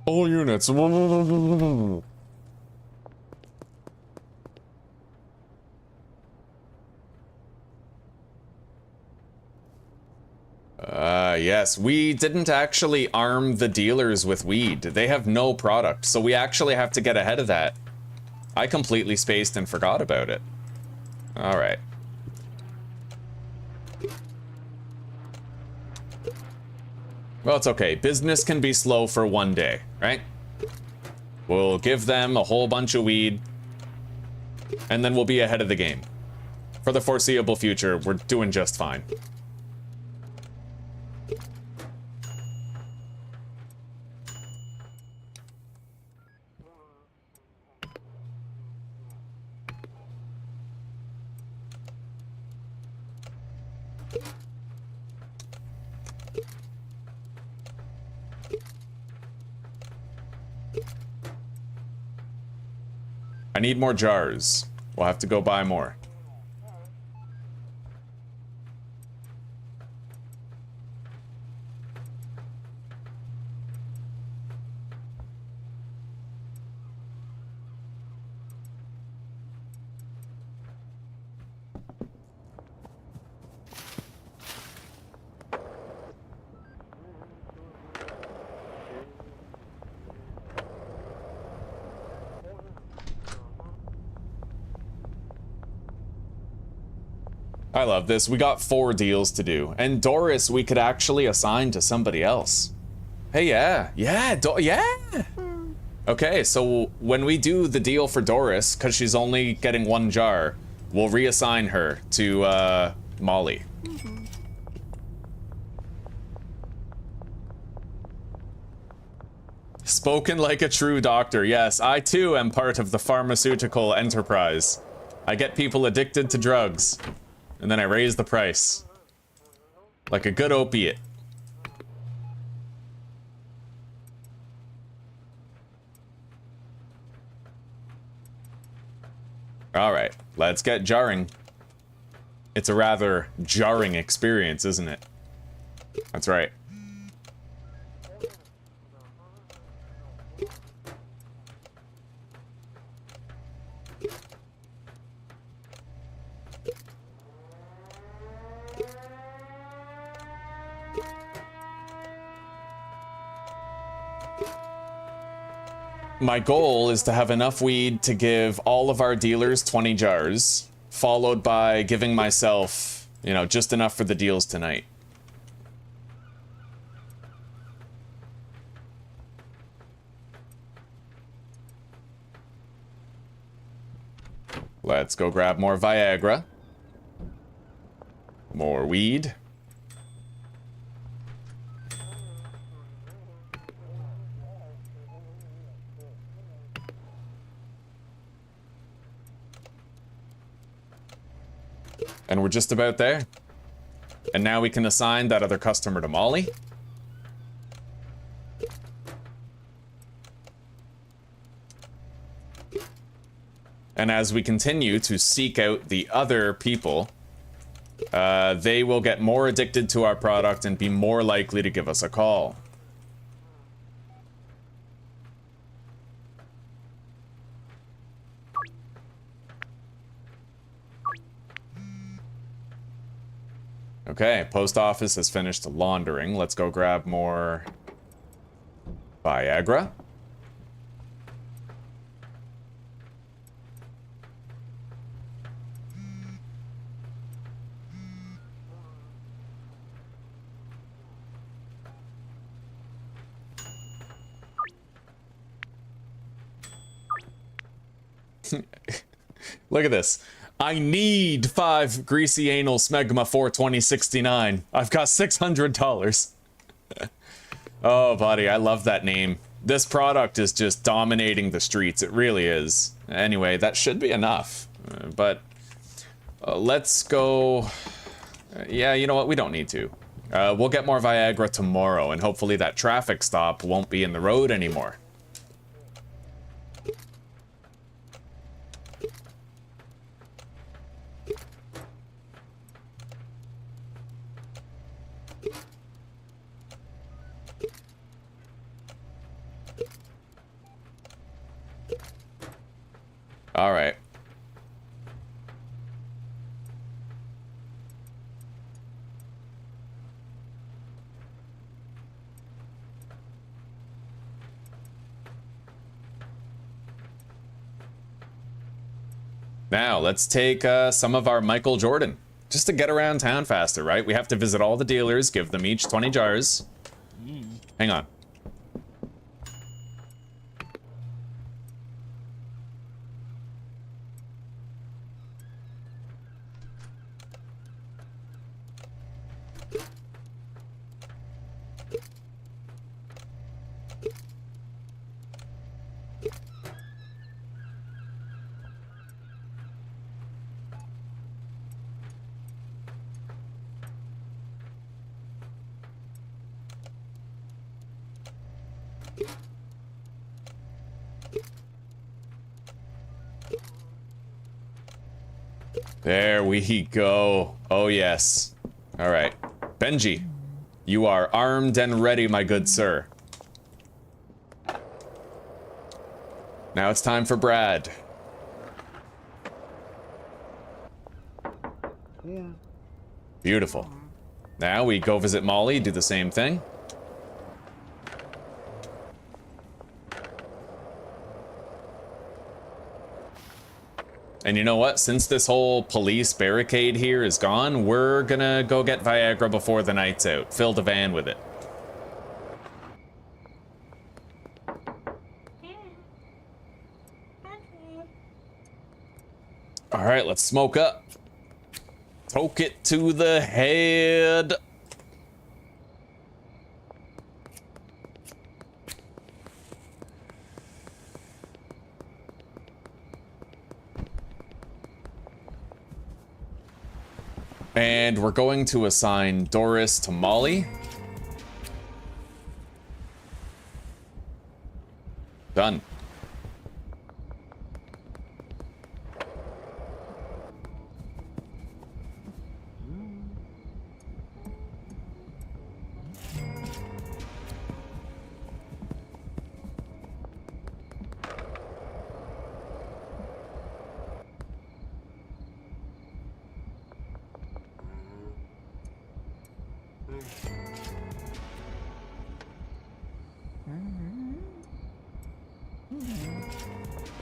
All units. Yes, we didn't actually arm the dealers with weed. They have no product, so we actually have to get ahead of that. I completely spaced and forgot about it. All right. Well, it's okay. Business can be slow for one day, right? We'll give them a whole bunch of weed, and then we'll be ahead of the game. For the foreseeable future, we're doing just fine. I need more jars. We'll have to go buy more. I love this. We got 4 deals to do. And Doris, we could actually assign to somebody else. Hey, yeah. Yeah, yeah! Okay, so when we do the deal for Doris, because she's only getting 1 jar, we'll reassign her to, Molly. Spoken like a true doctor. Yes, I too am part of the pharmaceutical enterprise. I get people addicted to drugs. And then I raise the price. Like a good opiate. Alright, let's get jarring. It's a rather jarring experience, isn't it? That's right. My goal is to have enough weed to give all of our dealers 20 jars, followed by giving myself, you know, just enough for the deals tonight. Let's go grab more Viagra. More weed. And we're just about there. And now we can assign that other customer to Molly. And as we continue to seek out the other people, they will get more addicted to our product and be more likely to give us a call. Okay, post office has finished laundering. Let's go grab more Viagra. Look at this. I need 5 greasy anal smegma for 2069. I've got $600. Oh, buddy, I love that name. This product is just dominating the streets. It really is. Anyway, that should be enough. But let's go. Yeah, you know what? We don't need to. We'll get more Viagra tomorrow, and hopefully that traffic stop won't be in the road anymore. All right. Now, let's take some of our Michael Jordan, just to get around town faster, right? We have to visit all the dealers, give them each 20 jars. Hang on. There we go. Oh, yes. All right. Benji, you are armed and ready, my good sir. Now it's time for Brad. Beautiful. Now we go visit Molly, do the same thing. And you know what? Since this whole police barricade here is gone, we're gonna go get Viagra before the night's out. Fill the van with it. All right, let's smoke up. Poke it to the head. And we're going to assign Doris to Molly. Done.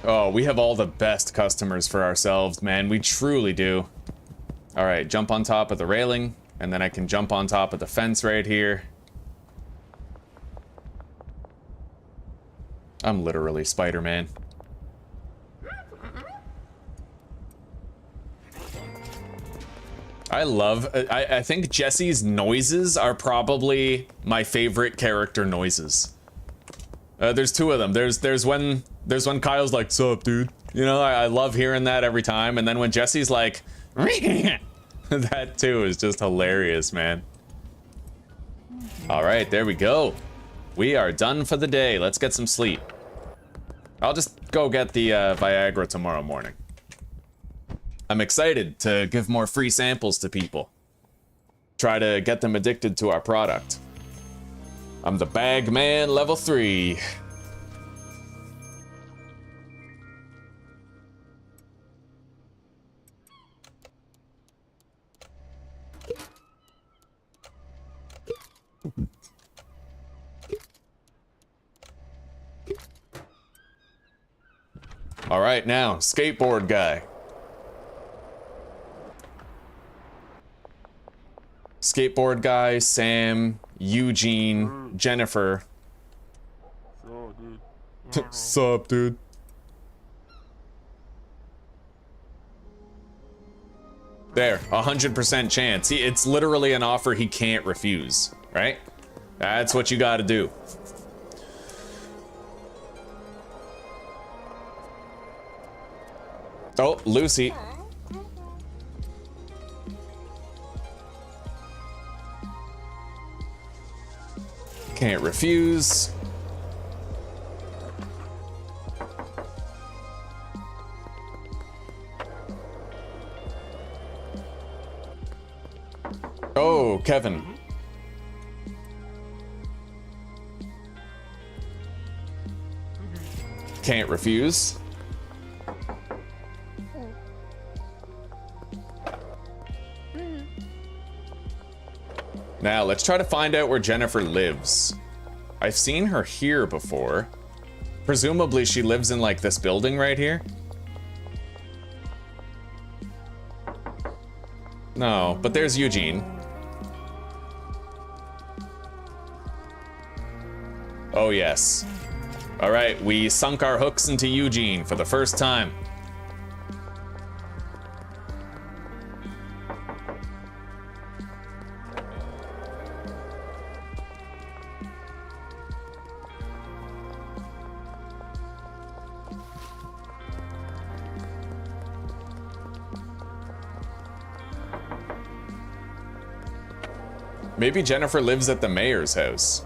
Oh, we have all the best customers for ourselves, man. We truly do. All right, jump on top of the railing, and then I can jump on top of the fence right here. I'm literally Spider-Man. I think Jesse's noises are probably my favorite character noises. There's 2 of them. There's when Kyle's like, "Sup, dude?" You know, I love hearing that every time. And then when Jesse's like, that too is just hilarious, man. All right, there we go. We are done for the day. Let's get some sleep. I'll just go get the Viagra tomorrow morning. I'm excited to give more free samples to people. Try to get them addicted to our product. I'm the bag man, level 3. All right, now, skateboard guy. Skateboard guy, Sam, Eugene, Jennifer. So, dude. Sup, dude? There, 100% chance. It's literally an offer he can't refuse, right? That's what you gotta do. Oh, Lucy. Can't refuse. Oh, Kevin. Can't refuse. Now, let's try to find out where Jennifer lives. I've seen her here before. Presumably she lives in like this building right here. No, but there's Eugene. Oh yes. All right, we sunk our hooks into Eugene for the first time. Maybe Jennifer lives at the mayor's house.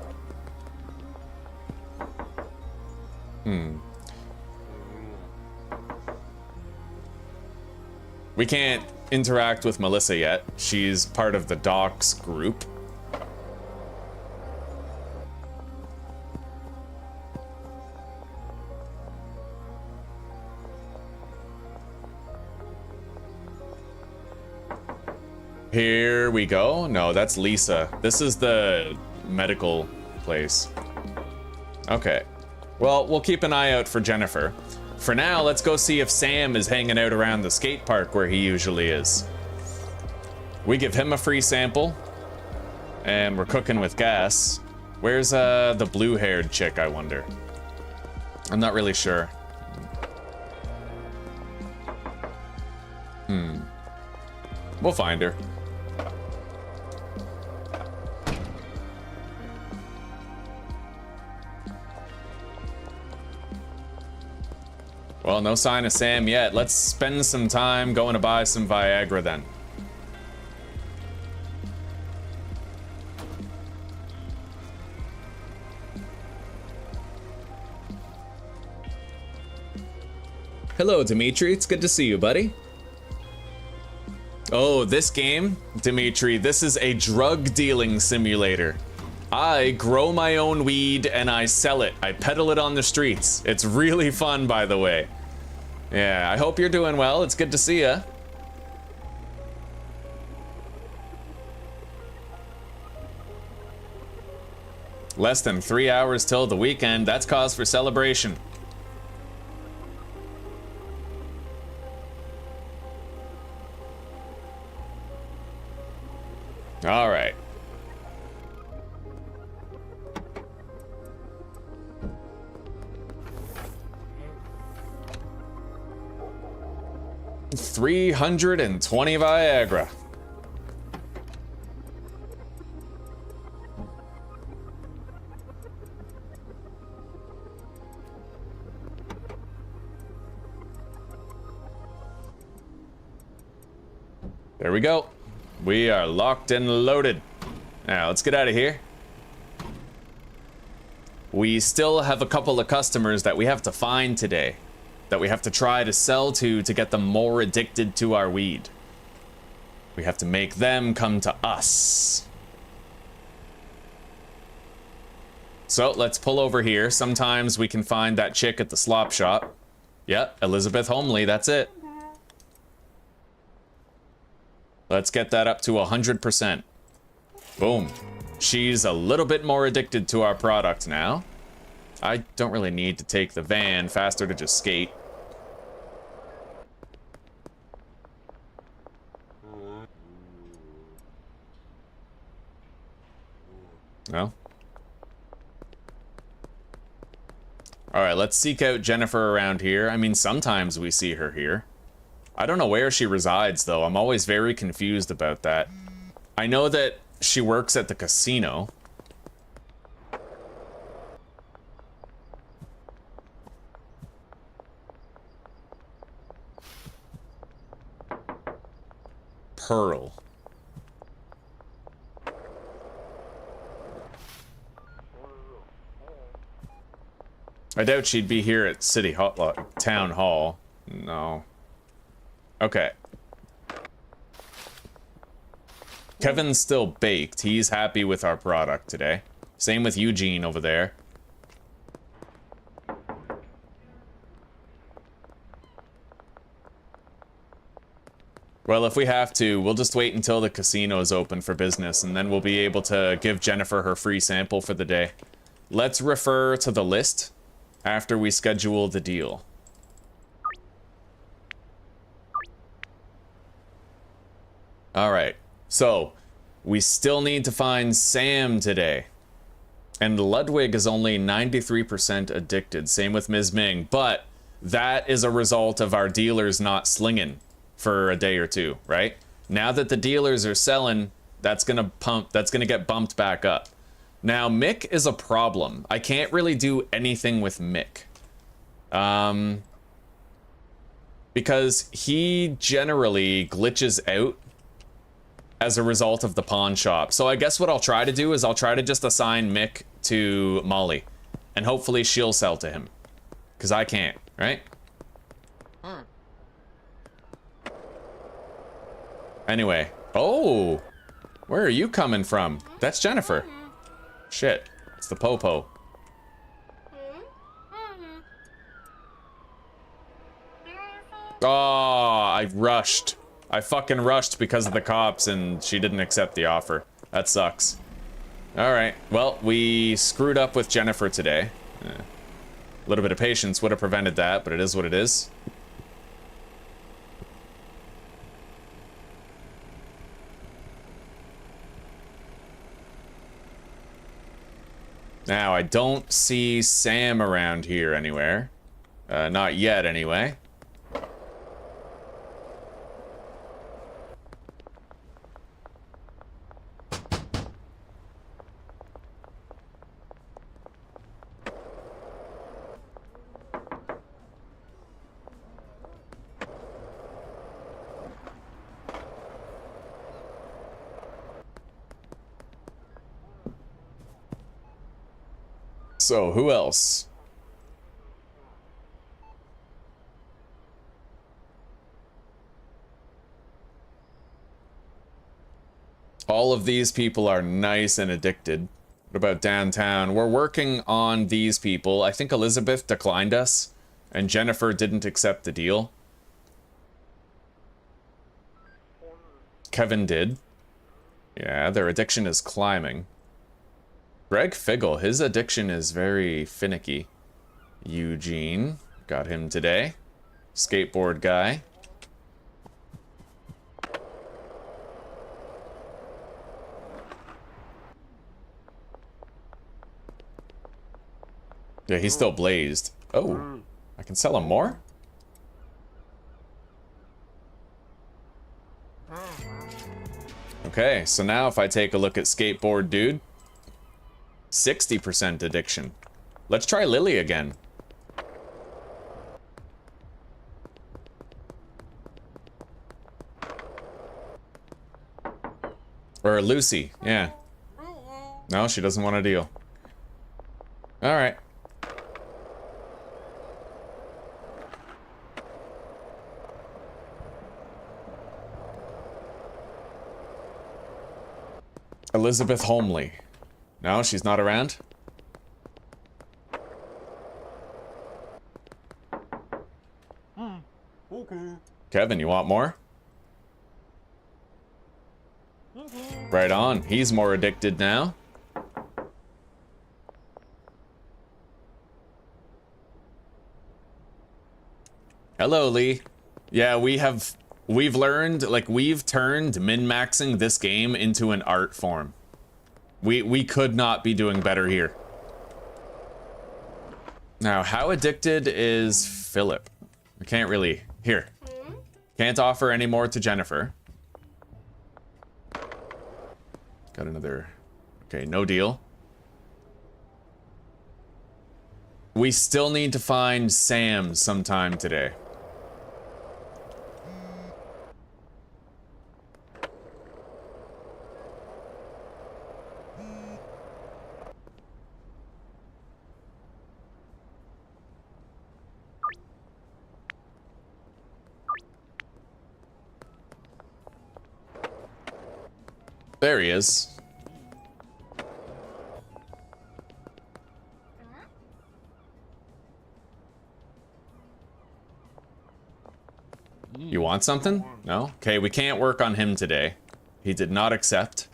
We can't interact with Melissa yet. She's part of the docs group. Here we go. No, that's Lisa. This is the medical place. Okay. Well, we'll keep an eye out for Jennifer. For now, let's go see if Sam is hanging out around the skate park where he usually is. We give him a free sample. And we're cooking with gas. Where's the blue-haired chick, I wonder? I'm not really sure. We'll find her. Well, no sign of Sam yet. Let's spend some time going to buy some Viagra then. Hello, Dimitri. It's good to see you, buddy. Oh, this game, Dimitri, this is a drug dealing simulator. I grow my own weed and I sell it. I peddle it on the streets. It's really fun, by the way. Yeah, I hope you're doing well. It's good to see ya. Less than 3 hours till the weekend. That's cause for celebration. All right. $320 Viagra. There we go. We are locked and loaded. Now, let's get out of here. We still have a couple of customers that we have to find today, that we have to try to sell to get them more addicted to our weed. We have to make them come to us. So let's pull over here. Sometimes we can find that chick at the slop shop. Yep, Elizabeth Homely, that's it. Let's get that up to 100%. Boom. She's a little bit more addicted to our product now. I don't really need to take the van. Faster to just skate. No? Alright, let's seek out Jennifer around here. I mean, sometimes we see her here. I don't know where she resides, though. I'm always very confused about that. I know that she works at the casino. Pearl. I doubt she'd be here at City Hall, Town Hall. No. Okay. Kevin's still baked. He's happy with our product today. Same with Eugene over there. Well, if we have to, we'll just wait until the casino is open for business, and then we'll be able to give Jennifer her free sample for the day. Let's refer to the list after we schedule the deal. Alright, so we still need to find Sam today. And Ludwig is only 93% addicted, same with Ms. Ming, but that is a result of our dealers not slinging for a day or two, right? Now that the dealers are selling, that's gonna get bumped back up. Now, Mick is a problem. I can't really do anything with Mick. Because he generally glitches out as a result of the pawn shop. So I guess what I'll try to do is I'll try to just assign Mick to Molly. And hopefully she'll sell to him. Because I can't, right? Anyway. Oh! Where are you coming from? That's Jennifer. Shit. It's the Popo. Oh, I rushed. I fucking rushed because of the cops and she didn't accept the offer. That sucks. Alright, well, we screwed up with Jennifer today. A little bit of patience would have prevented that, but it is what it is. Now, I don't see Sam around here anywhere. Not yet, anyway. So, who else? All of these people are nice and addicted. What about downtown? We're working on these people. I think Elizabeth declined us, and Jennifer didn't accept the deal. Kevin did. Yeah, their addiction is climbing. Greg Figgle, his addiction is very finicky. Eugene, got him today. Skateboard guy. Yeah, he's still blazed. Oh, I can sell him more? Okay, so now if I take a look at Skateboard Dude, 60% addiction. Let's try Lily again. Or Lucy, yeah. No, she doesn't want a deal. Alright. Elizabeth Homely. No, she's not around. Okay. Kevin, you want more? Right on. He's more addicted now. Hello, Lee. Yeah, we've learned, like, we've turned min-maxing this game into an art form. We could not be doing better here. Now, how addicted is Philip? I can't really... Here. Can't offer any more to Jennifer. Got another... Okay, no deal. We still need to find Sam sometime today. There he is. You want something? No? Okay, we can't work on him today. He did not accept.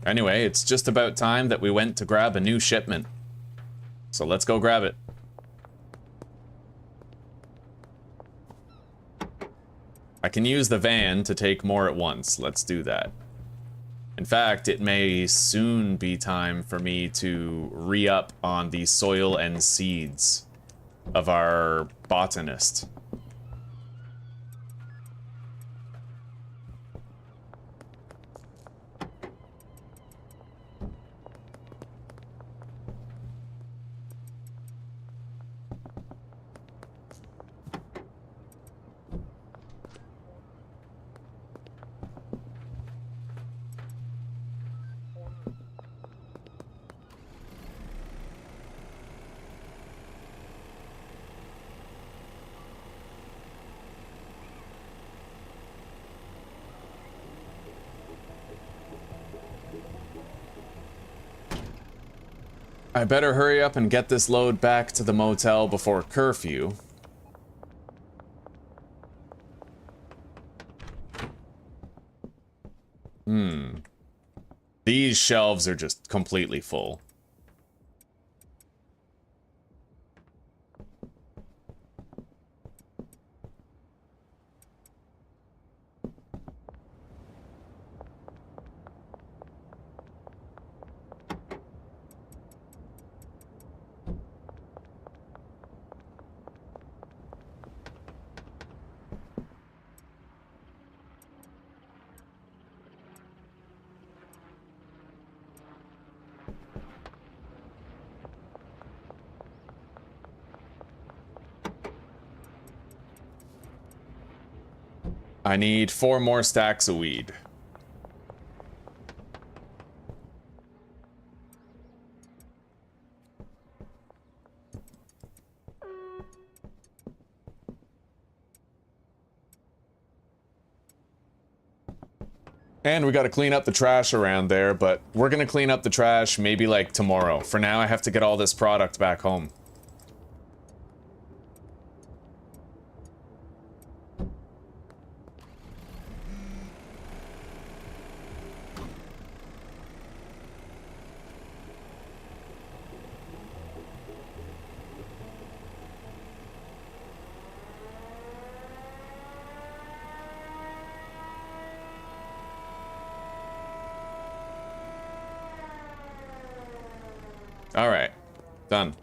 Anyway, it's just about time that we went to grab a new shipment. So let's go grab it. I can use the van to take more at once. Let's do that. In fact, it may soon be time for me to re-up on the soil and seeds of our botanist. I better hurry up and get this load back to the motel before curfew. These shelves are just completely full. I need 4 more stacks of weed. And we gotta clean up the trash around there, but we're gonna clean up the trash maybe like tomorrow. For now, I have to get all this product back home. All right, done.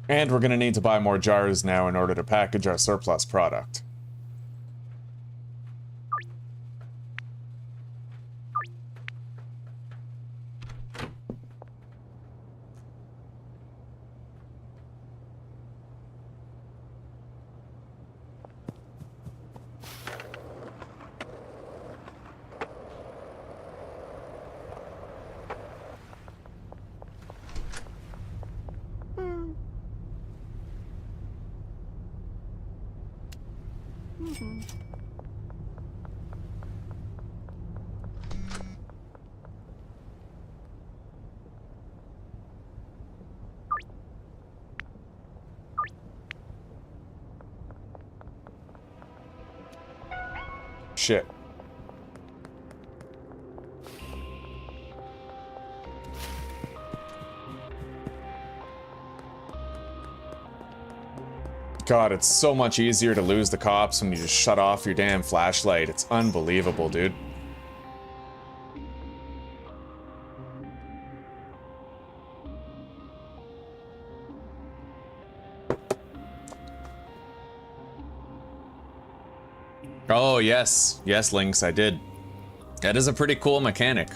And we're gonna need to buy more jars now in order to package our surplus product. Shit. God, it's so much easier to lose the cops when you just shut off your damn flashlight. It's unbelievable, dude. Oh, yes. Yes, Lynx, I did. That is a pretty cool mechanic.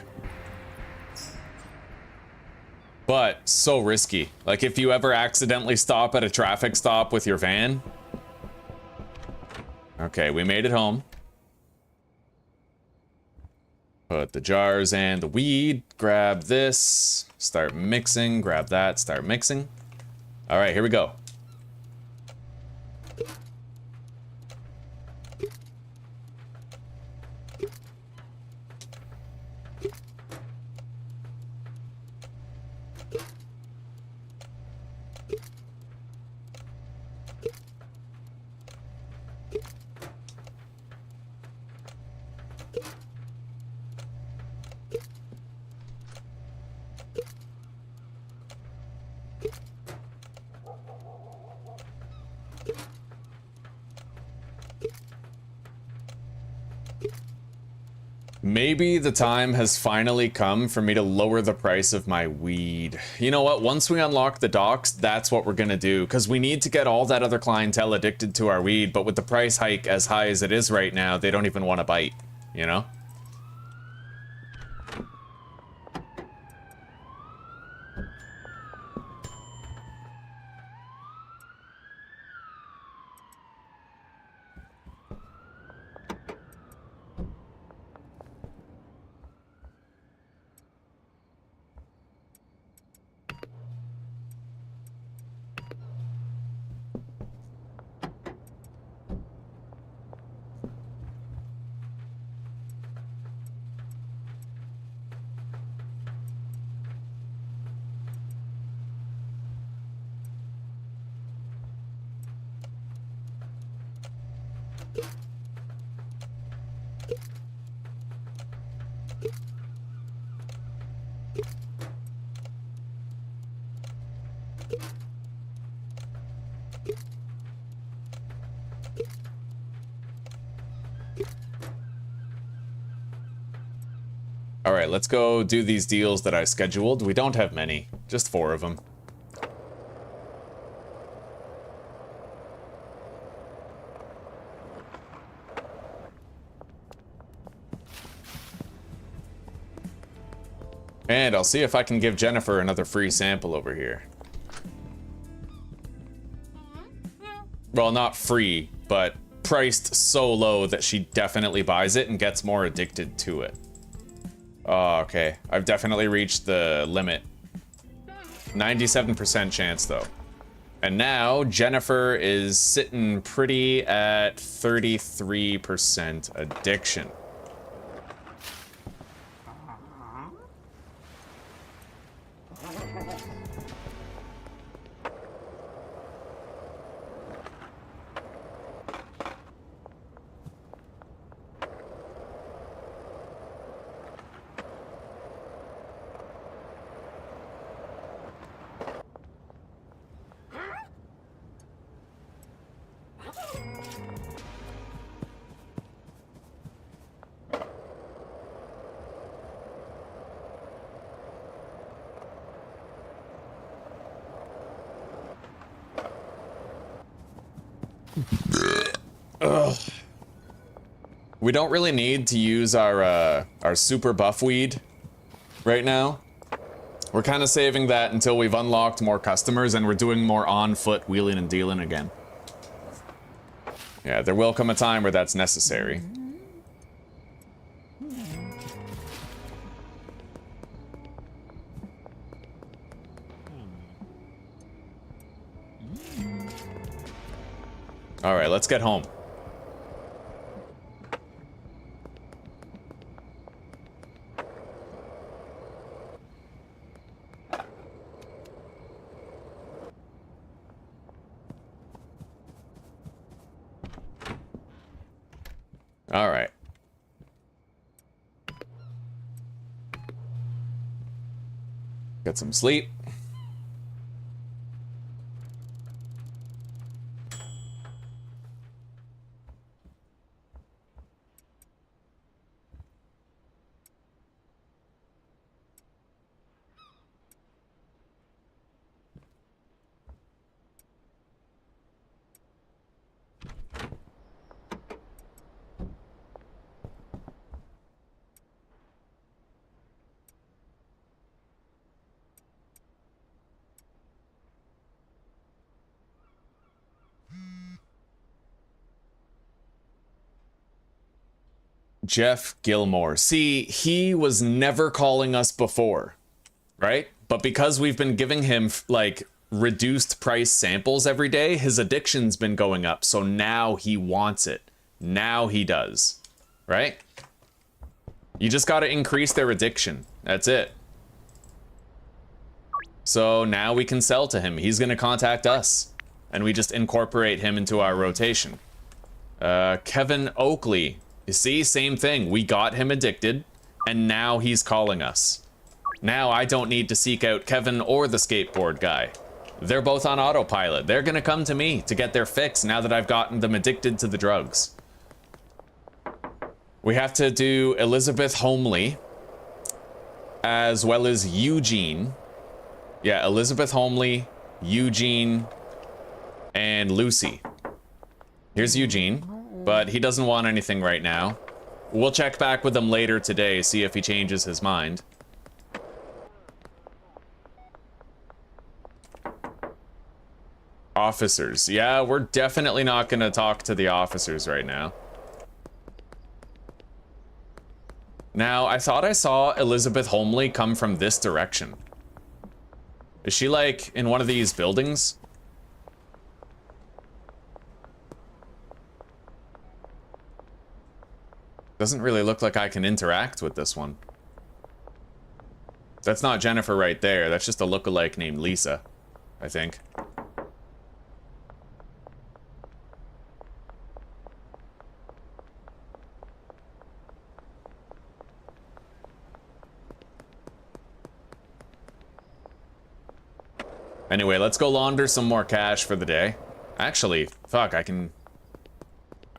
But so risky. Like, if you ever accidentally stop at a traffic stop with your van. Okay, we made it home. Put the jars and the weed. Grab this. Start mixing. Grab that. Start mixing. All right, here we go. Maybe the time has finally come for me to lower the price of my weed. You know what? Once we unlock the docks, that's what we're gonna do. Because we need to get all that other clientele addicted to our weed, but with the price hike as high as it is right now, they don't even want to bite, you know? All right, let's go do these deals that I scheduled. We don't have many, just 4 of them. And I'll see if I can give Jennifer another free sample over here. Well, not free, but priced so low that she definitely buys it and gets more addicted to it. Oh, okay. I've definitely reached the limit. 97% chance, though. And now, Jennifer is sitting pretty at 33% addiction. Ugh. We don't really need to use our super buff weed right now. We're kind of saving that until we've unlocked more customers and we're doing more on-foot wheeling and dealing again. Yeah, there will come a time where that's necessary. All right, let's get home. All right. Get some sleep. Jeff Gilmore. See, he was never calling us before, right? But because we've been giving him, like, reduced price samples every day, his addiction's been going up. So now he wants it. Now he does, right? You just got to increase their addiction. That's it. So now we can sell to him. He's going to contact us. And we just incorporate him into our rotation. Kevin Oakley. You see, same thing. We got him addicted, and now he's calling us. Now I don't need to seek out Kevin or the skateboard guy. They're both on autopilot. They're gonna come to me to get their fix now that I've gotten them addicted to the drugs. We have to do Elizabeth Homely, as well as Eugene. Yeah, Elizabeth Homely, Eugene, and Lucy. Here's Eugene. But he doesn't want anything right now. We'll check back with him later today, see if he changes his mind. Officers. Yeah, we're definitely not going to talk to the officers right now. Now, I thought I saw Elizabeth Homely come from this direction. Is she, like, in one of these buildings? Doesn't really look like I can interact with this one. That's not Jennifer right there. That's just a lookalike named Lisa, I think. Anyway, let's go launder some more cash for the day. Actually, fuck, I can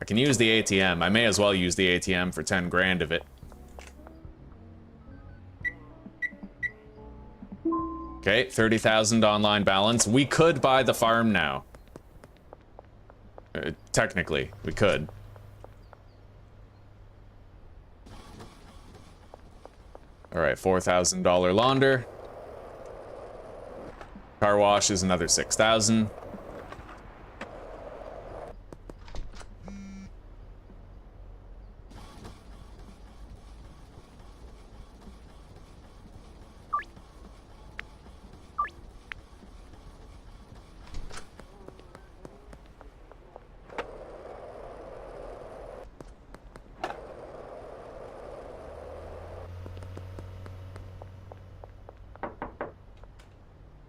use the ATM. I may as well use the ATM for 10 grand of it. Okay, 30,000 online balance. We could buy the farm now. Technically, we could. All right, $4,000 launder. Car wash is another 6,000.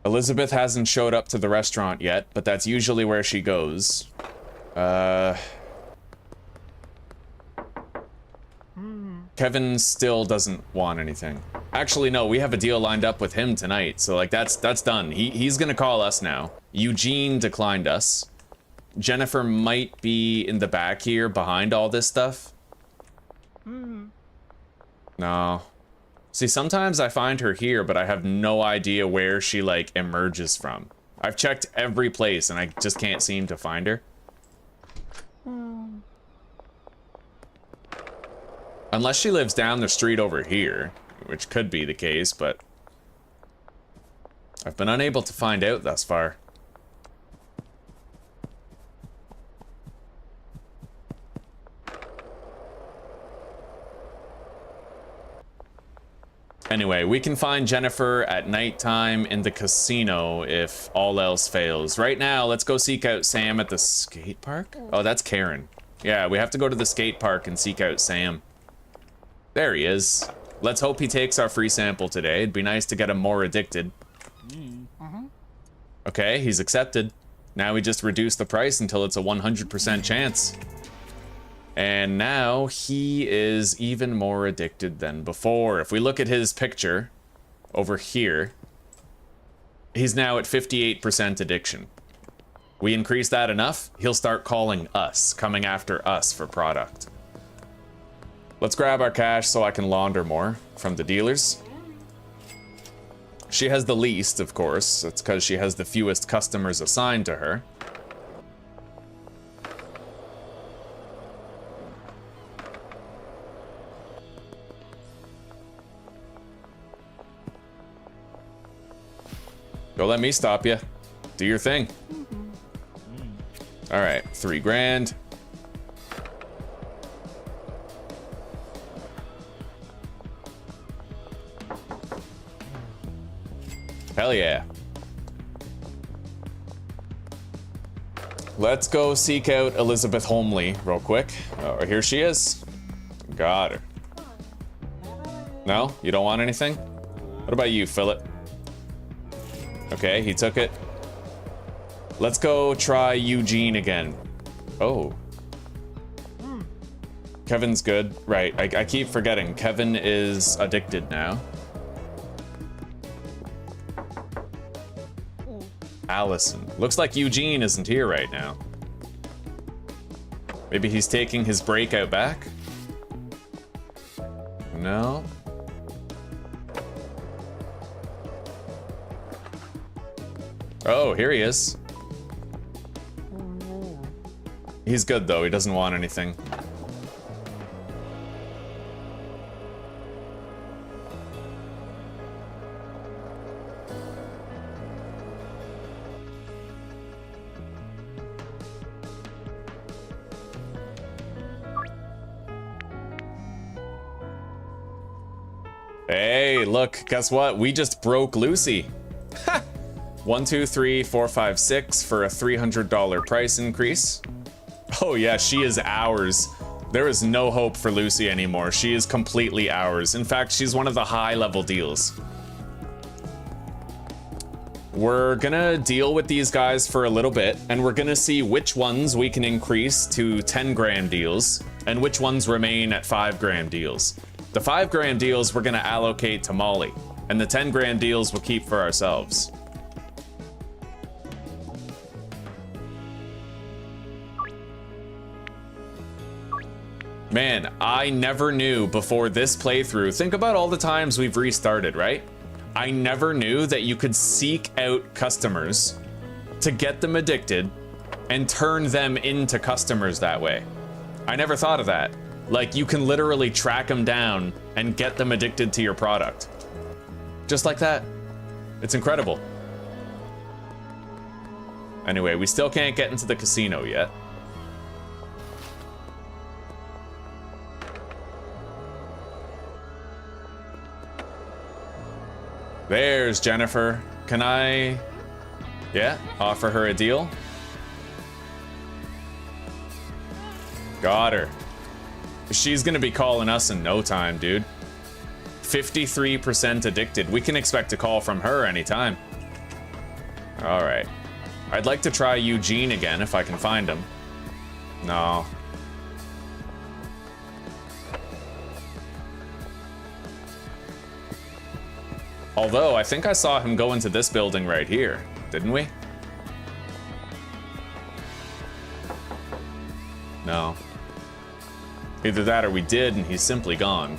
Elizabeth hasn't showed up to the restaurant yet, but that's usually where she goes. Kevin still doesn't want anything. Actually, no, we have a deal lined up with him tonight, so like that's done. He's gonna call us now. Eugene declined us. Jennifer might be in the back here behind all this stuff. No. See, sometimes I find her here, but I have no idea where she, like, emerges from. I've checked every place, and I just can't seem to find her. Unless she lives down the street over here, which could be the case, but I've been unable to find out thus far. Anyway, we can find Jennifer at nighttime in the casino if all else fails. Right now, let's go seek out Sam at the skate park. Oh, that's Karen. Yeah, we have to go to the skate park and seek out Sam. There he is. Let's hope he takes our free sample today. It'd be nice to get him more addicted. Okay, he's accepted. Now we just reduce the price until it's a 100% chance. And now he is even more addicted than before. If we look at his picture over here, he's now at 58% addiction. We increase that enough, he'll start calling us, coming after us for product. Let's grab our cash so I can launder more from the dealers. She has the least, of course. That's because she has the fewest customers assigned to her. Don't let me stop you. Do your thing. All right, 3 grand. Hell yeah. Let's go seek out Elizabeth Holmley real quick. Oh, here she is. Got her. No? You don't want anything? What about you, Philip? Okay, he took it. Let's go try Eugene again. Oh. Kevin's good. Right, I keep forgetting. Kevin is addicted now. Allison. Looks like Eugene isn't here right now. Maybe he's taking his breakout back? No. Oh, here he is. He's good though, he doesn't want anything. Hey, look, guess what? We just broke Lucy. Ha! 1, 2, 3, 4, 5, 6 for a $300 price increase. Oh yeah, she is ours. There is no hope for Lucy anymore. She is completely ours. In fact, she's one of the high-level deals. We're gonna deal with these guys for a little bit, and we're gonna see which ones we can increase to 10 grand deals, and which ones remain at 5 grand deals. The 5 grand deals we're gonna allocate to Molly, and the 10 grand deals we'll keep for ourselves. Man, I never knew before this playthrough, think about all the times we've restarted, right? I never knew that you could seek out customers to get them addicted and turn them into customers that way. I never thought of that. Like, you can literally track them down and get them addicted to your product. Just like that. It's incredible. Anyway, we still can't get into the casino yet. There's Jennifer. Can I, offer her a deal? Got her. She's gonna be calling us in no time, dude. 53% addicted. We can expect a call from her anytime. All right. I'd like to try Eugene again if I can find him. No. Although, I think I saw him go into this building right here, didn't we? No. Either that or we did and he's simply gone.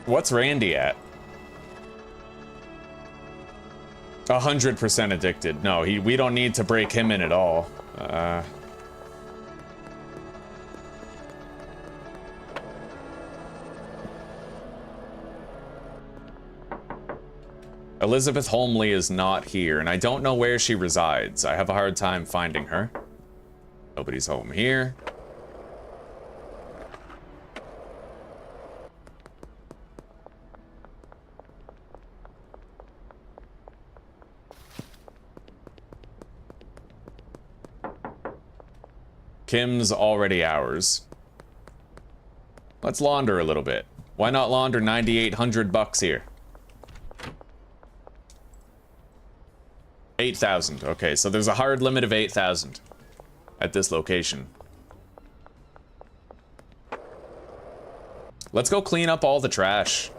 What's Randy at? 100% addicted. No, we don't need to break him in at all. Elizabeth Holmley is not here, and I don't know where she resides. I have a hard time finding her. Nobody's home here. Kim's already ours. Let's launder a little bit. Why not launder 9,800 bucks here? 8,000. Okay, so there's a hard limit of 8,000 at this location. Let's go clean up all the trash.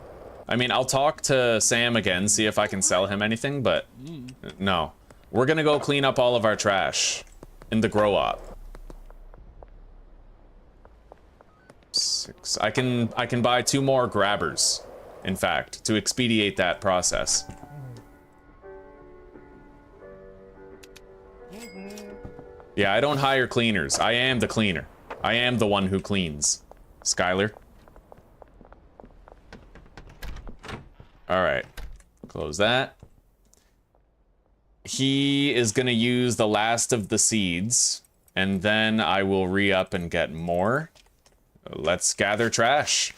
I mean, I'll talk to Sam again, see if I can sell him anything, but no. We're gonna go clean up all of our trash in the grow op. 6. I can buy 2 more grabbers, in fact, to expedite that process. Yeah, I don't hire cleaners. I am the cleaner. I am the one who cleans. Skylar. Alright. Close that. He is gonna use the last of the seeds, and then I will re-up and get more. Let's gather trash.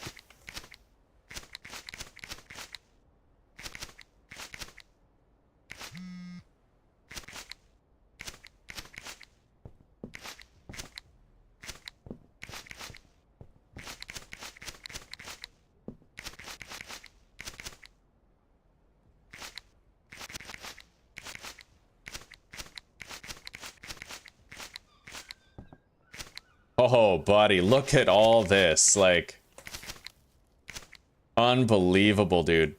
Oh, buddy, look at all this. Like, unbelievable, dude.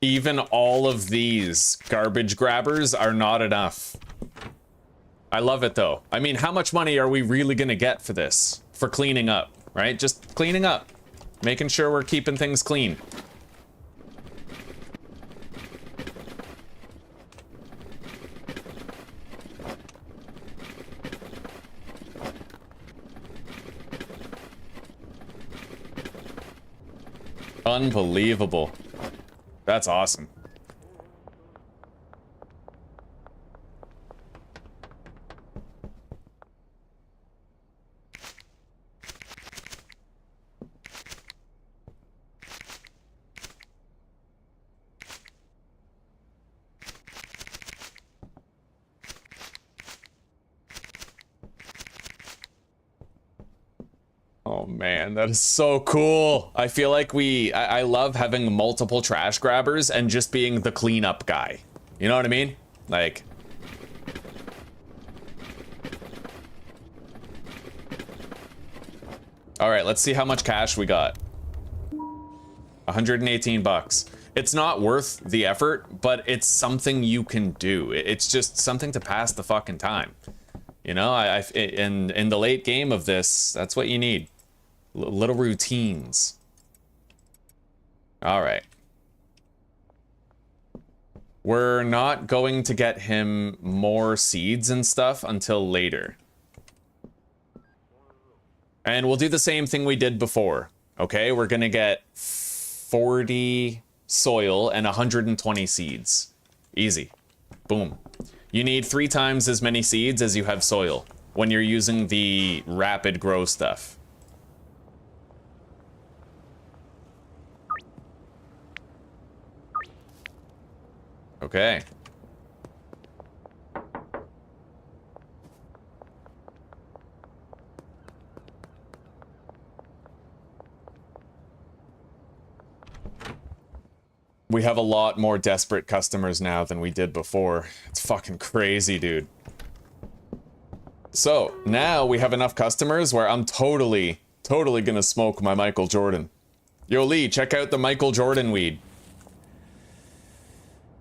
Even all of these garbage grabbers are not enough. I love it, though. I mean, how much money are we really gonna get for this? For cleaning up, right? Just cleaning up. Making sure we're keeping things clean. Unbelievable. That's awesome. Oh man, that is so cool. I feel like I love having multiple trash grabbers and just being the cleanup guy. You know what I mean? Like... Alright, let's see how much cash we got. 118 bucks. It's not worth the effort, but it's something you can do. It's just something to pass the fucking time. You know, in the late game of this, that's what you need. Little routines. All right. We're not going to get him more seeds and stuff until later. And we'll do the same thing we did before. Okay, we're gonna get 40 soil and 120 seeds. Easy. Boom. You need 3 times as many seeds as you have soil when you're using the rapid grow stuff. Okay. We have a lot more desperate customers now than we did before. It's fucking crazy, dude. So, now we have enough customers where I'm totally gonna smoke my Michael Jordan. Yo, Lee, check out the Michael Jordan weed.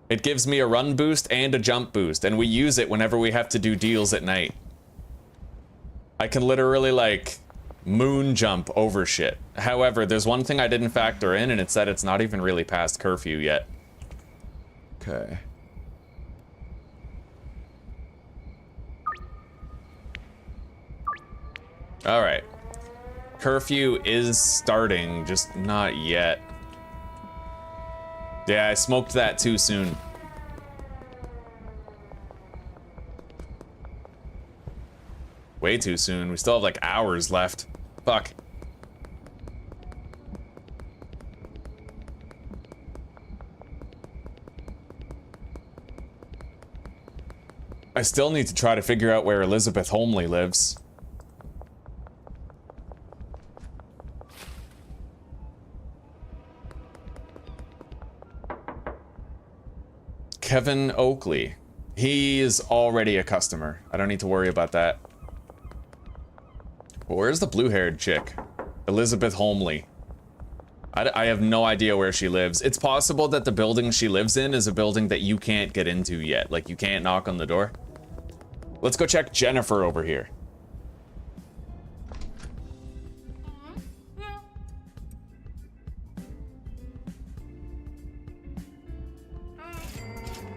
It gives me a run boost and a jump boost, and we use it whenever we have to do deals at night. I can literally, like, moon jump over shit. However, there's one thing I didn't factor in, and it's that it's not even really past curfew yet. Okay. Alright. Curfew is starting, just not yet. Yeah, I smoked that too soon. Way too soon. We still have like hours left. Fuck. I still need to try to figure out where Elizabeth Holmley lives. Kevin Oakley. He is already a customer. I don't need to worry about that. But where's the blue-haired chick? Elizabeth Holmley. I have no idea where she lives. It's possible that the building she lives in is a building that you can't get into yet. Like, you can't knock on the door. Let's go check Jennifer over here.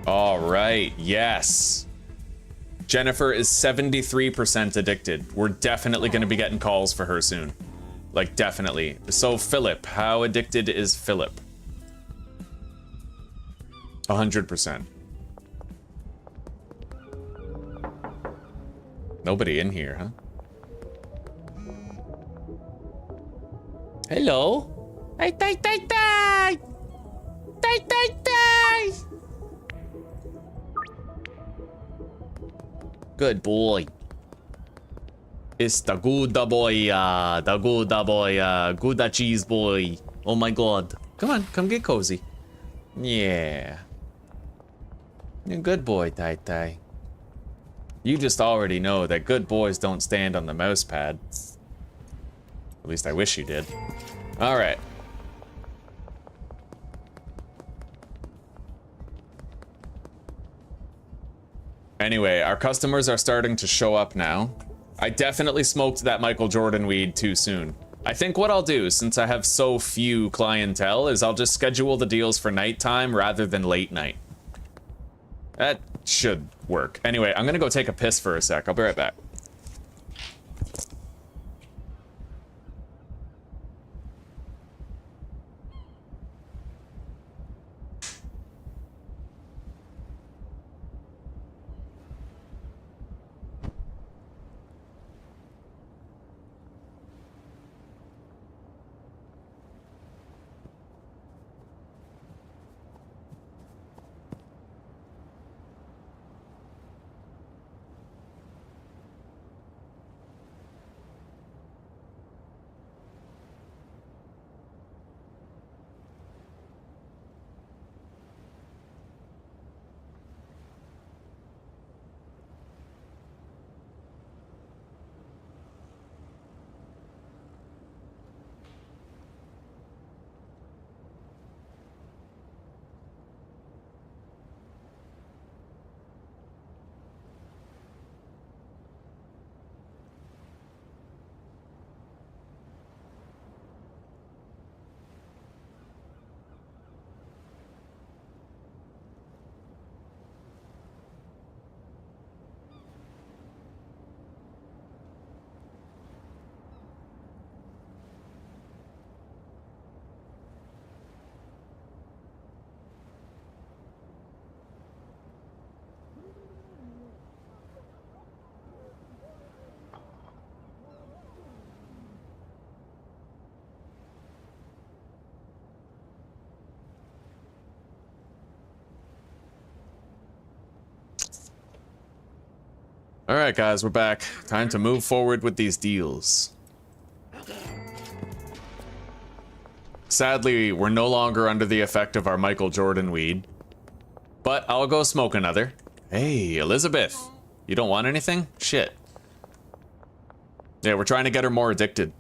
All right, yes. Jennifer is 73% addicted. We're definitely going to be getting calls for her soon. Like, definitely. So, Philip, how addicted is Philip? 100%. Nobody in here, huh? Hello? Hey, die, die, die! Die, die, die! Good boy. It's the good boy, good cheese boy. Oh my god. Come on, come get cozy. Yeah. You're a good boy, Tai Tai. You just already know that good boys don't stand on the mouse pad. At least I wish you did. Alright. Anyway, our customers are starting to show up now. I definitely smoked that Michael Jordan weed too soon. I think what I'll do, since I have so few clientele, is I'll just schedule the deals for nighttime rather than late night. That should work. Anyway, I'm gonna go take a piss for a sec. I'll be right back. Alright guys, we're back. Time to move forward with these deals. Sadly, we're no longer under the effect of our Michael Jordan weed. But I'll go smoke another. Hey, Elizabeth. You don't want anything? Shit. Yeah, we're trying to get her more addicted.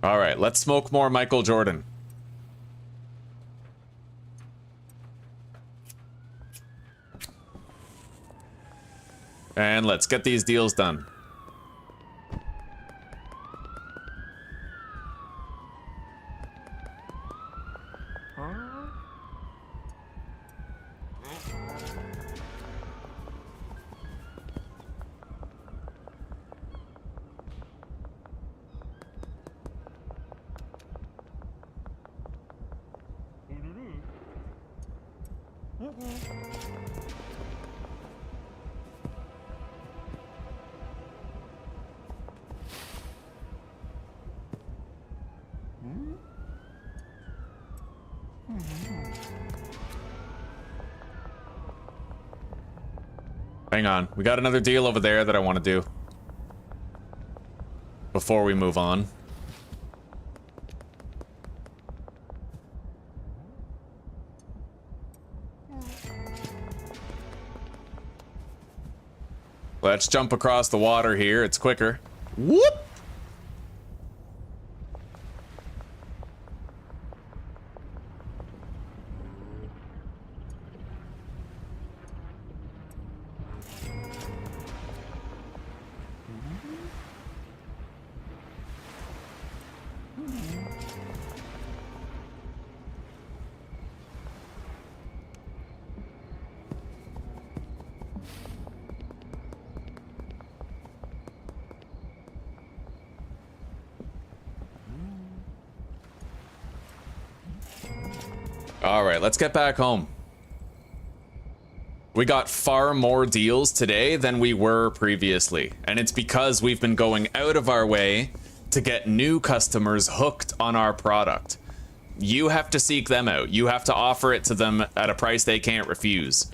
All right, let's smoke more Michael Jordan. And let's get these deals done. Hang on. We got another deal over there that I want to do. Before we move on. Let's jump across the water here. It's quicker. Whoop! All right, let's get back home. We got far more deals today than we were previously, and it's because we've been going out of our way to get new customers hooked on our product. You have to seek them out. You have to offer it to them at a price they can't refuse,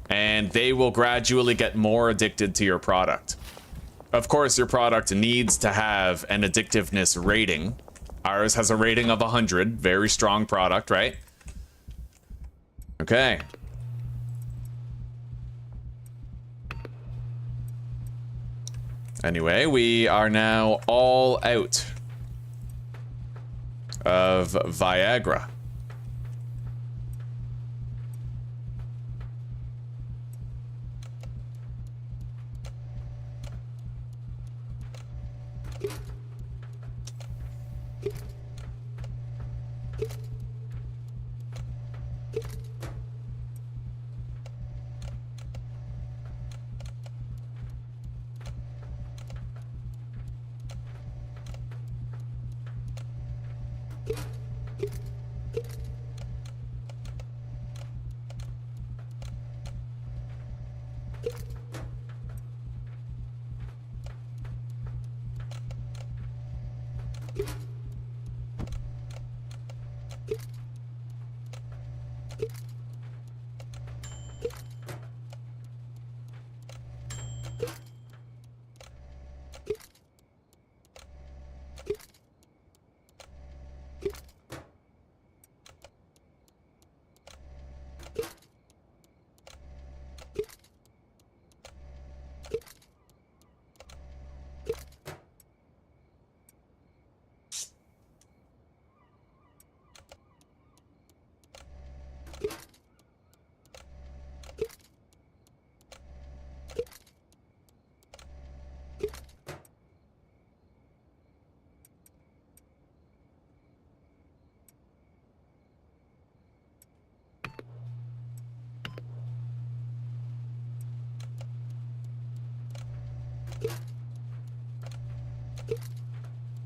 and they will gradually get more addicted to your product. Of course, your product needs to have an addictiveness rating. Ours has a rating of 100, very strong product, right? Okay. Anyway, we are now all out of Viagra.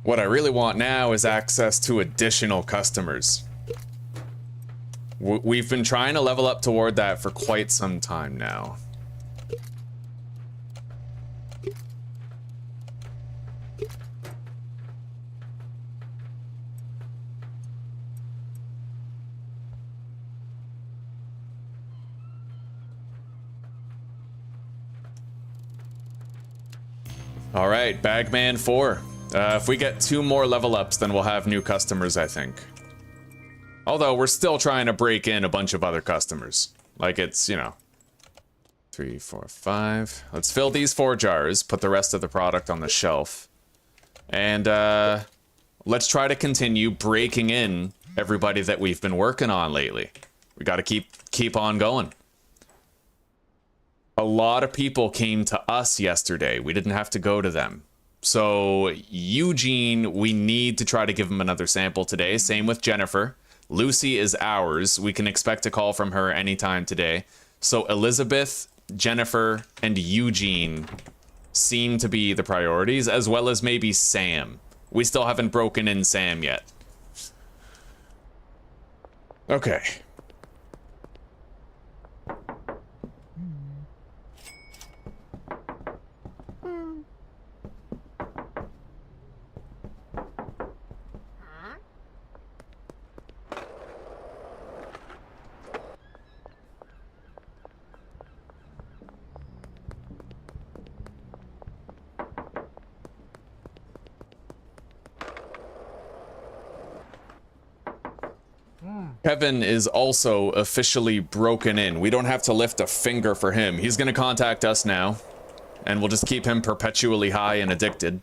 What I really want now is access to additional customers. We've been trying to level up toward that for quite some time now. All right, Bagman 4. If we get 2 more level ups, then we'll have new customers, I think. Although we're still trying to break in a bunch of other customers. Like it's, you know, 3, 4, 5. Let's fill these 4 jars, put the rest of the product on the shelf. And let's try to continue breaking in everybody that we've been working on lately. We got to keep on going. A lot of people came to us yesterday. We didn't have to go to them. So Eugene, we need to try to give him another sample today. Same with Jennifer. Lucy is ours. We can expect a call from her anytime today. So Elizabeth, Jennifer, and Eugene seem to be the priorities, as well as maybe Sam. We still haven't broken in Sam yet. Okay. Kevin is also officially broken in. We don't have to lift a finger for him. He's gonna contact us now, and we'll just keep him perpetually high and addicted.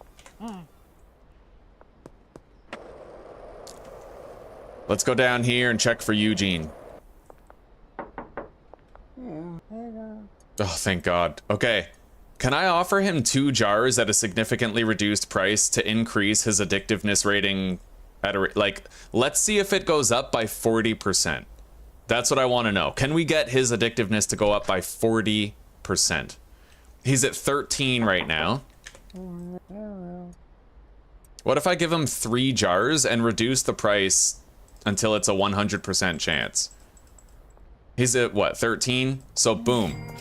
Let's go down here and check for Eugene. Oh, thank God. Okay. Can I offer him 2 jars at a significantly reduced price to increase his addictiveness rating at a, like, let's see if it goes up by 40%. That's what I want to know. Can we get his addictiveness to go up by 40%? He's at 13 right now. What if I give him 3 jars and reduce the price until it's a 100% chance? He's at what, 13? So boom.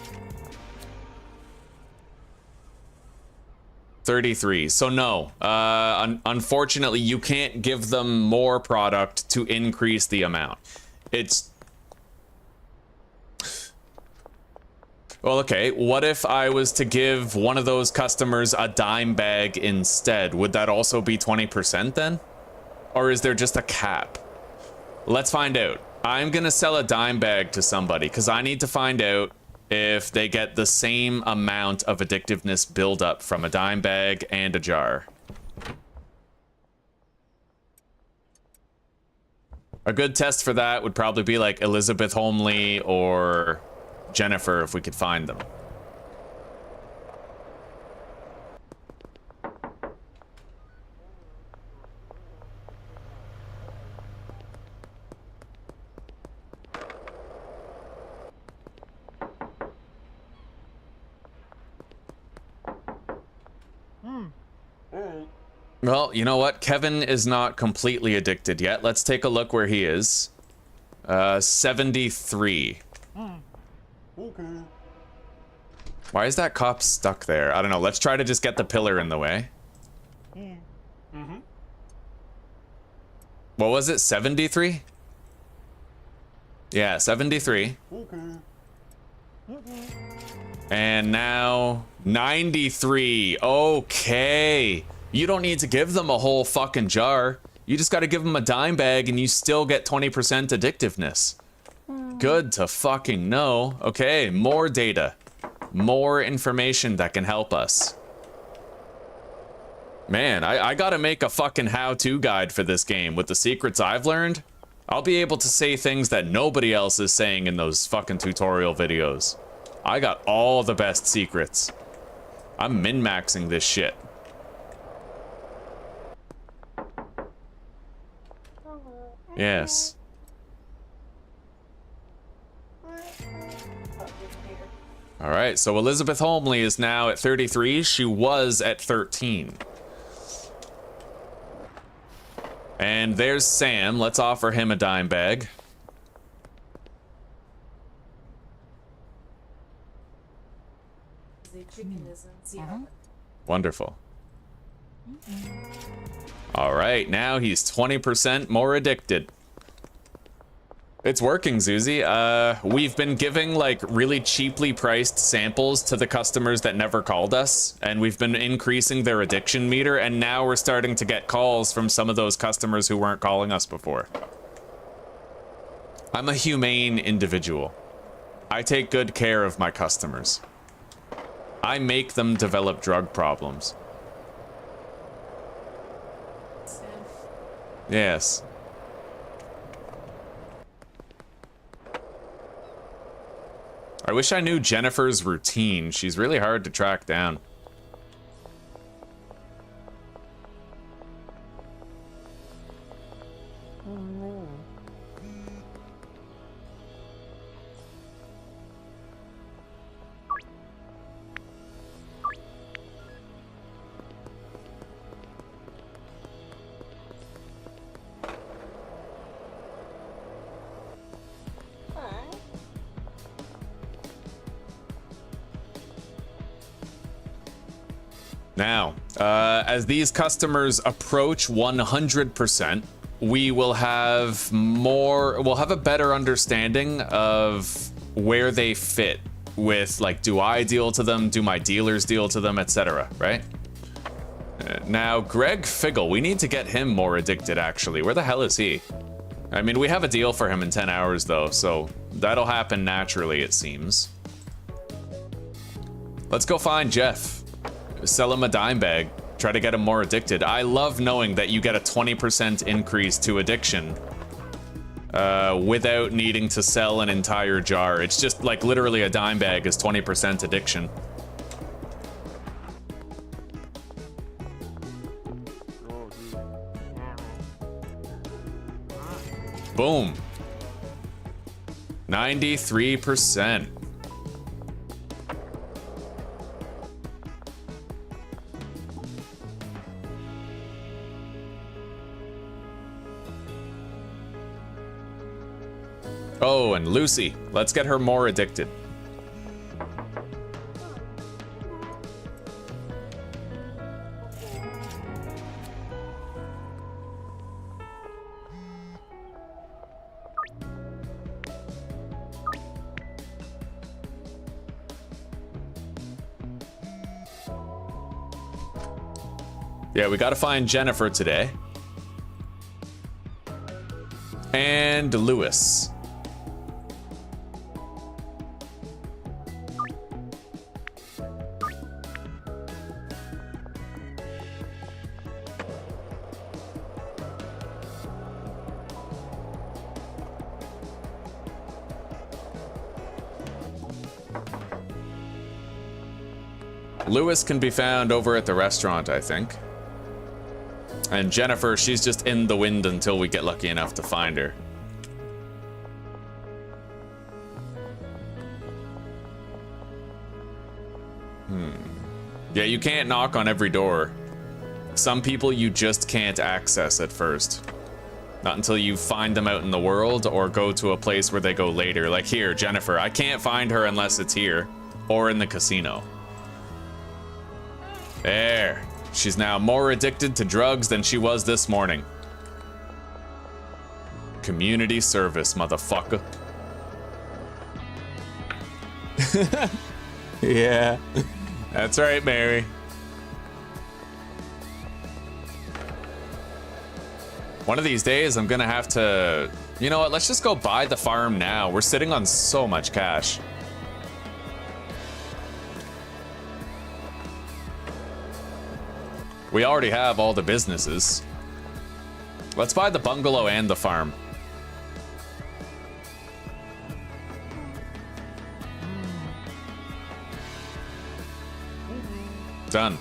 33. So no, unfortunately, you can't give them more product to increase the amount. It's... Well, okay, what if I was to give one of those customers a dime bag instead? Would that also be 20% then? Or is there just a cap? Let's find out. I'm gonna sell a dime bag to somebody because I need to find out if they get the same amount of addictiveness buildup from a dime bag and a jar. A good test for that would probably be like Elizabeth Homely or Jennifer if we could find them. Well, you know what? Kevin is not completely addicted yet. Let's take a look where he is. 73. Okay. Why is that cop stuck there? I don't know. Let's try to just get the pillar in the way. What was it? 73? Yeah, 73. And now 93. Okay. You don't need to give them a whole fucking jar. You just got to give them a dime bag and you still get 20% addictiveness. Good to fucking know. Okay, more data. More information that can help us. Man, I gotta make a fucking how-to guide for this game with the secrets I've learned. I'll be able to say things that nobody else is saying in those fucking tutorial videos. I got all the best secrets. I'm min-maxing this shit. Yes. All right, so Elizabeth Homely is now at 33. She was at 13. And there's Sam. Let's offer him a dime bag. The chicken is in the oven. Wonderful. All right, now he's 20% more addicted. It's working, Zuzi. We've been giving like really cheaply priced samples to the customers that never called us, and we've been increasing their addiction meter, and now we're starting to get calls from some of those customers who weren't calling us before. I'm a humane individual. I take good care of my customers. I make them develop drug problems. Yes. I wish I knew Jennifer's routine. She's really hard to track down. Now, as these customers approach 100%, we will have we'll have a better understanding of where they fit with, like, do I deal to them? Do my dealers deal to them, etc., right? Now, Greg Figgle, we need to get him more addicted, actually. Where the hell is he? I mean, we have a deal for him in 10 hours, though, so that'll happen naturally, it seems. Let's go find Jeff. Sell him a dime bag. Try to get him more addicted. I love knowing that you get a 20% increase to addiction without needing to sell an entire jar. It's just like literally a dime bag is 20% addiction. Boom. 93%. Oh, and Lucy. Let's get her more addicted. Yeah, we gotta find Jennifer today. And Lewis. Lewis can be found over at the restaurant, I think. And Jennifer, she's just in the wind until we get lucky enough to find her. Yeah, you can't knock on every door. Some people you just can't access at first. Not until you find them out in the world or go to a place where they go later. Like here, Jennifer, I can't find her unless it's here or in the casino. There. She's now more addicted to drugs than she was this morning. Community service, motherfucker. Yeah. That's right, Mary. One of these days, I'm gonna have to... You know what? Let's just go buy the farm now. We're sitting on so much cash. We already have all the businesses. Let's buy the bungalow and the farm. Done.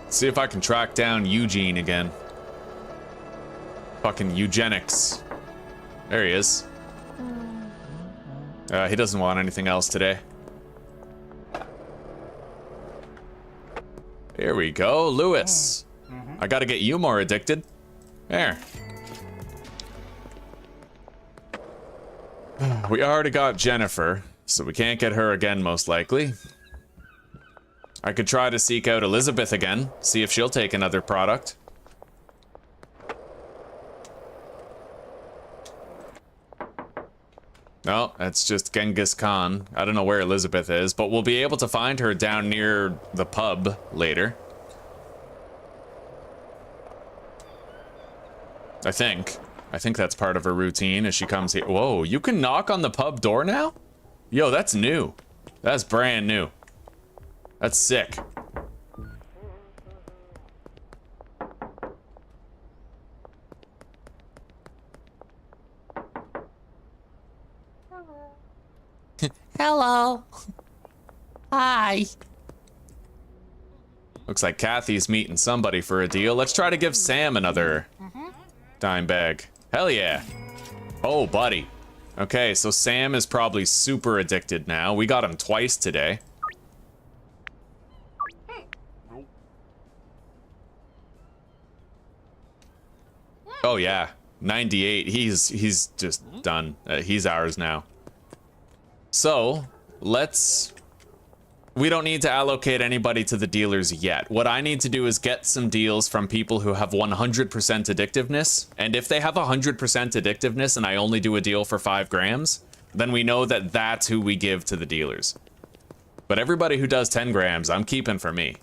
See if I can track down Eugene again. Fucking eugenics. There he is. He doesn't want anything else today. Here we go, Lewis. I gotta get you more addicted. There. We already got Jennifer, so we can't get her again most likely. I could try to seek out Elizabeth again, see if she'll take another product. No, that's just Genghis Khan. I don't know where Elizabeth is, but we'll be able to find her down near the pub later. I think that's part of her routine as she comes here. Whoa, you can knock on the pub door now? Yo, that's new. That's brand new. That's sick. Hello. Hi. Looks like Kathy's meeting somebody for a deal. Let's try to give Sam another dime bag. Hell yeah. Oh, buddy. Okay, so Sam is probably super addicted now. We got him twice today. Oh yeah, 98. He's just done. He's ours now. So let's we don't need to allocate anybody to the dealers yet. What I need to do is get some deals from people who have 100% addictiveness. And if they have 100% addictiveness and I only do a deal for 5 grams, then we know that that's who we give to the dealers. But everybody who does 10 grams, I'm keeping for me.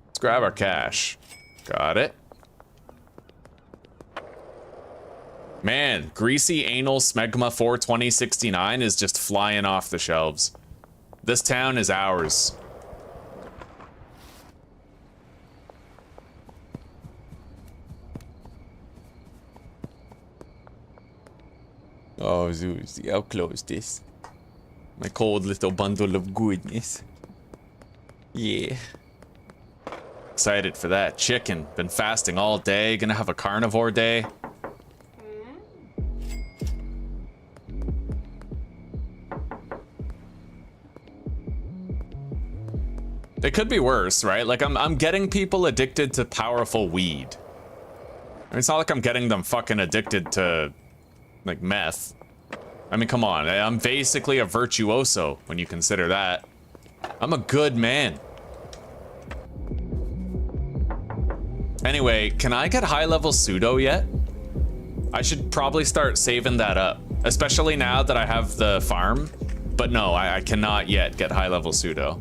Let's grab our cash. Got it. Man, Greasy Anal Smegma 42069 is just flying off the shelves. This town is ours. Oh, Zeus, how close this? My cold little bundle of goodness. Yeah. Excited for that chicken. Been fasting all day. Gonna have a carnivore day. It could be worse, right? Like, I'm getting people addicted to powerful weed. I mean, it's not like I'm getting them fucking addicted to, like, meth. I mean, come on. I'm basically a virtuoso when you consider that. I'm a good man. Anyway, can I get high-level pseudo yet? I should probably start saving that up, especially now that I have the farm. But no, I cannot yet get high-level pseudo.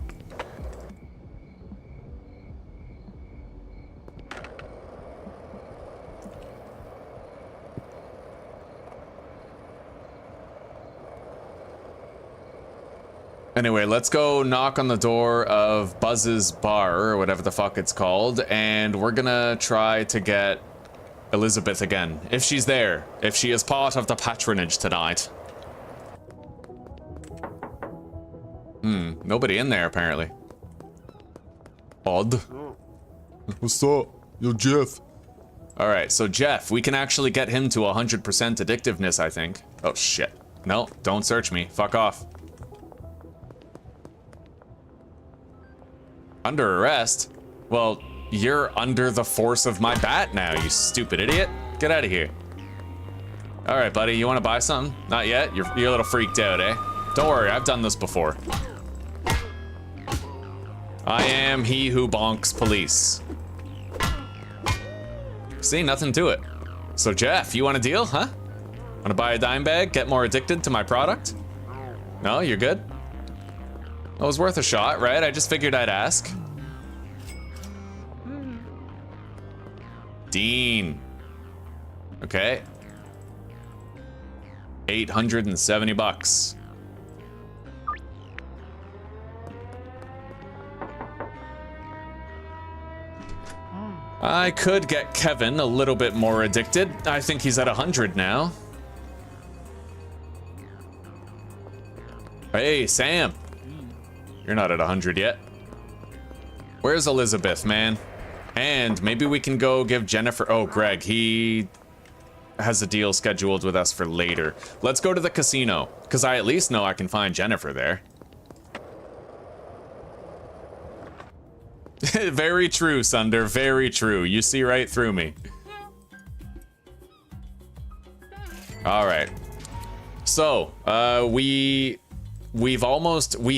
Anyway, let's go knock on the door of Buzz's Bar, or whatever the fuck it's called, and we're gonna try to get Elizabeth again, if she's there, if she is part of the patronage tonight. Nobody in there, apparently. Odd. What's up? Yo, Jeff. Alright, so Jeff, we can actually get him to 100% addictiveness, I think. Oh, shit. No, don't search me. Fuck off. Under arrest? Well, you're under the force of my bat now, you stupid idiot. Get out of here. All right, buddy, you want to buy something? Not yet? You're a little freaked out, eh? Don't worry, I've done this before. I am he who bonks police. See, nothing to it. So Jeff, you want a deal, huh? Want to buy a dime bag, get more addicted to my product? No, you're good? It was worth a shot, right? I just figured I'd ask. Dean. Okay. 870 bucks. I could get Kevin a little bit more addicted. I think he's at 100 now. Hey, Sam. You're not at 100 yet. Where's Elizabeth, man? And maybe we can go give Jennifer... Oh, Greg, he has a deal scheduled with us for later. Let's go to the casino, because I at least know I can find Jennifer there. Very true, Sunder, very true. You see right through me. All right. So, we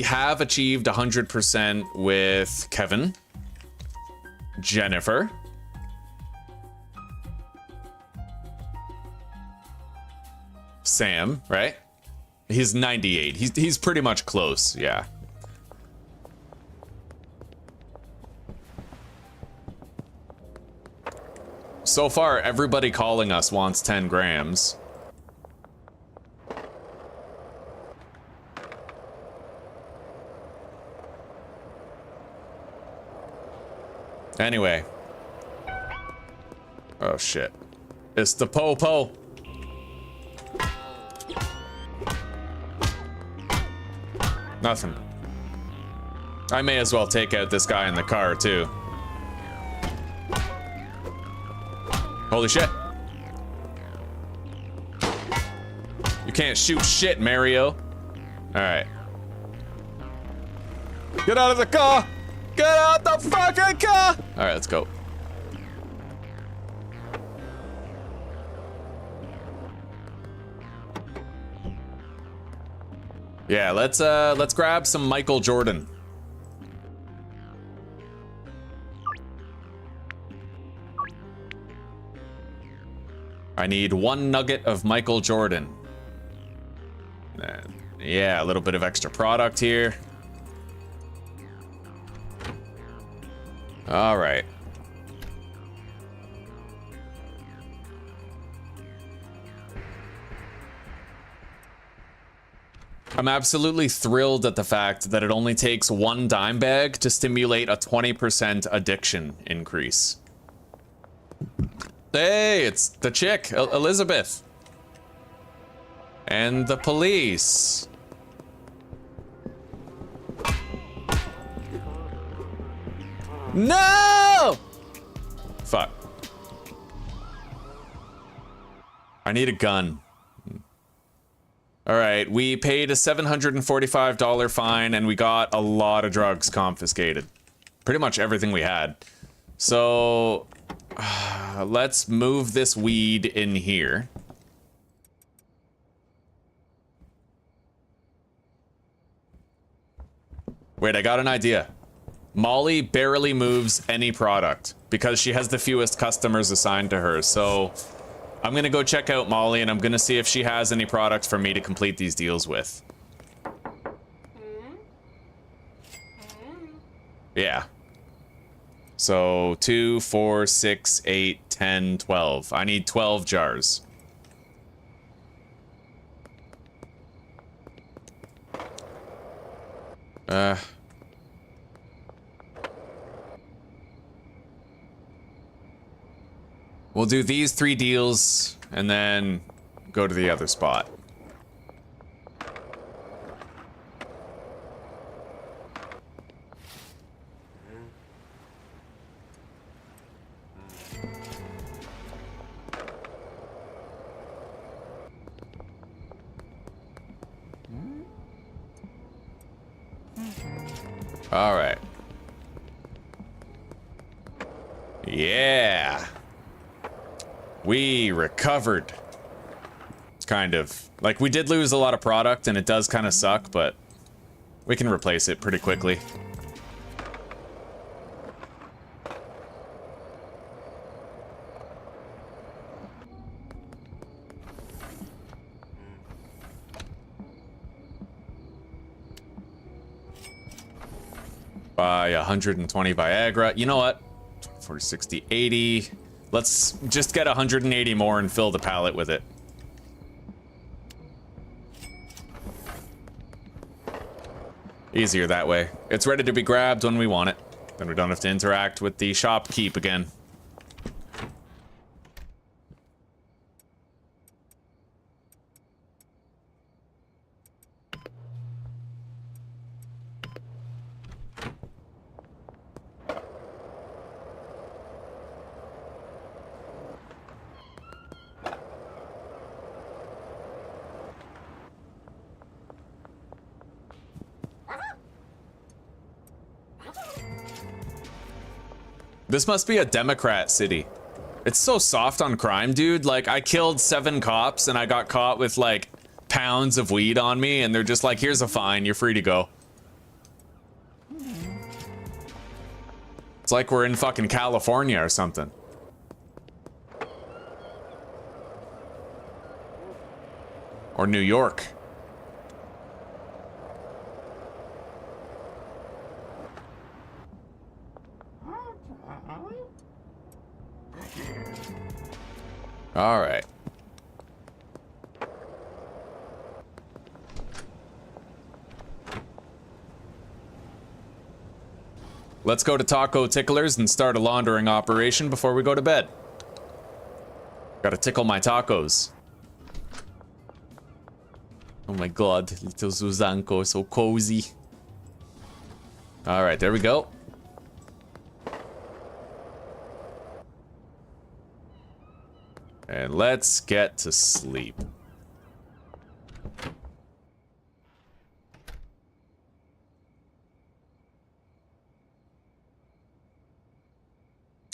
have achieved 100% with Kevin, Jennifer, Sam, right? He's 98. He's pretty much close, yeah. So far, everybody calling us wants 10 grams. Anyway. Oh shit. It's the po-po. Nothing. I may as well take out this guy in the car too. Holy shit. You can't shoot shit, Mario. Alright. Get out of the car! Get out the fucking car! Alright, let's go. Yeah, let's grab some Michael Jordan. I need 1 nugget of Michael Jordan. Yeah, a little bit of extra product here. All right. I'm absolutely thrilled at the fact that it only takes 1 dime bag to stimulate a 20% addiction increase. Hey, it's the chick, Elizabeth. And the police. No! Fuck. I need a gun. All right, we paid a $745 fine and we got a lot of drugs confiscated. Pretty much everything we had. So, let's move this weed in here. Wait, I got an idea. Molly barely moves any product because she has the fewest customers assigned to her. So I'm gonna go check out Molly and I'm gonna see if she has any product for me to complete these deals with. Yeah. So 2, 4, 6, 8, 10, 12. I need 12 jars. We'll do these 3 deals and then go to the other spot. All right. Yeah. We recovered. It's kind of like we did lose a lot of product and it does kind of suck, but we can replace it pretty quickly. Buy 120 Viagra. You know what? 40, 60, 80. Let's just get 180 more and fill the pallet with it. Easier that way. It's ready to be grabbed when we want it. Then we don't have to interact with the shopkeep again. This must be a Democrat city. It's so soft on crime, dude. Like, I killed 7 cops and I got caught with, like, pounds of weed on me, and they're just like, here's a fine, you're free to go. It's like we're in fucking California or something. Or New York. All right. Let's go to Taco Ticklers and start a laundering operation before we go to bed. Gotta tickle my tacos. Oh my god, little Zuzanko, so cozy. All right, there we go. And let's get to sleep.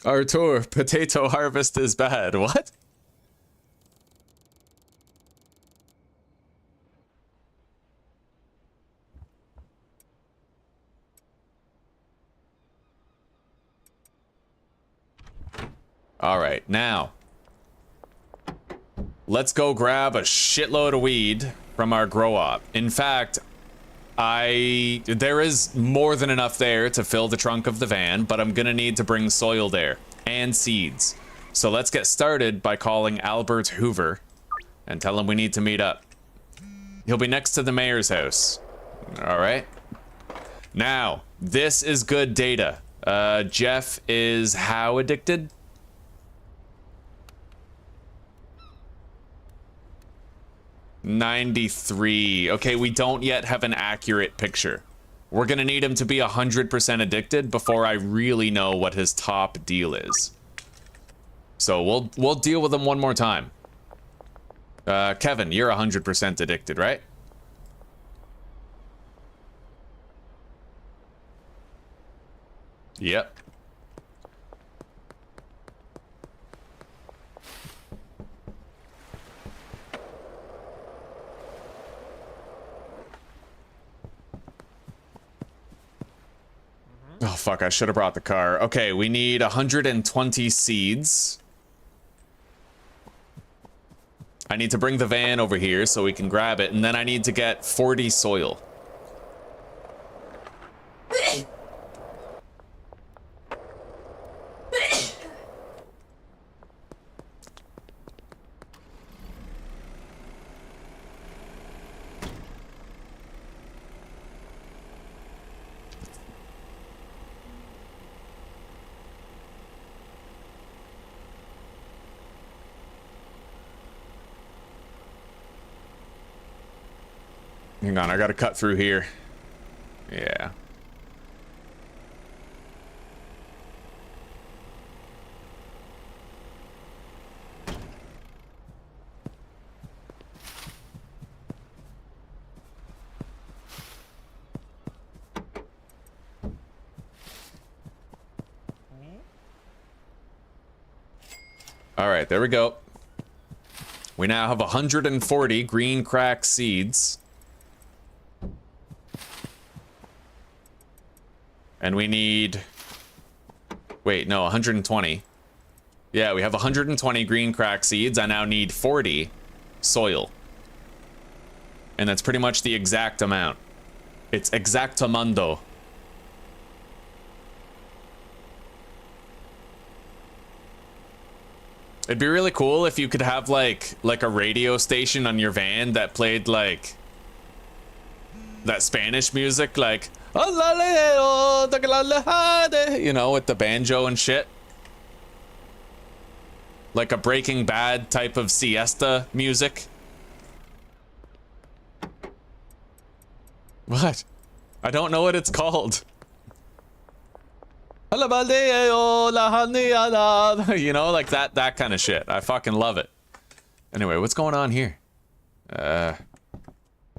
Artur, potato harvest is bad. What? All right, now. let's go grab a shitload of weed from our grow op. In fact, there is more than enough there to fill the trunk of the van, but I'm gonna need to bring soil there and seeds. So let's get started by calling Albert Hoover and tell him we need to meet up. He'll be next to the mayor's house. All right. Now, this is good data. Jeff is how addicted? $93. Okay, we don't yet have an accurate picture. We're gonna need him to be 100% addicted before I really know what his top deal is. So we'll deal with him one more time. Kevin, you're 100% addicted, right? Yep. Oh, fuck, I should have brought the car. Okay, we need 120 seeds. I need to bring the van over here so we can grab it, and then I need to get 40 soil. Hang on, I gotta cut through here. Yeah. All right, there we go. We now have 140 green crack seeds. And we need... Wait, no, 120. Yeah, we have 120 green crack seeds. I now need 40 soil. And that's pretty much the exact amount. It's exactamundo. It'd be really cool if you could have like a radio station on your van that played like that Spanish music, like, you know, with the banjo and shit. Like a Breaking Bad type of siesta music. What? I don't know what it's called. You know, like that kind of shit. I fucking love it. Anyway, what's going on here?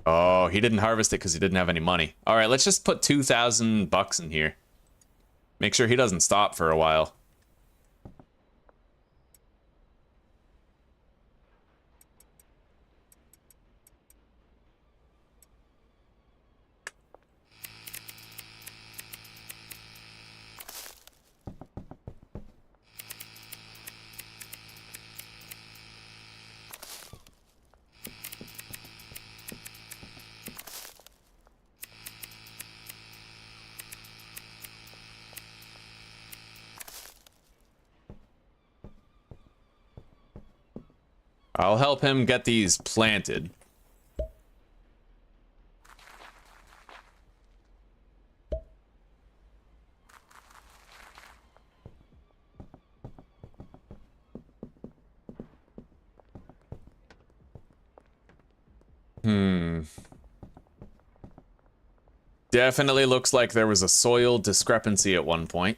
Oh, he didn't harvest it because he didn't have any money. All right, let's just put 2,000 bucks in here. Make sure he doesn't stop for a while. I'll help him get these planted. Definitely looks like there was a soil discrepancy at one point.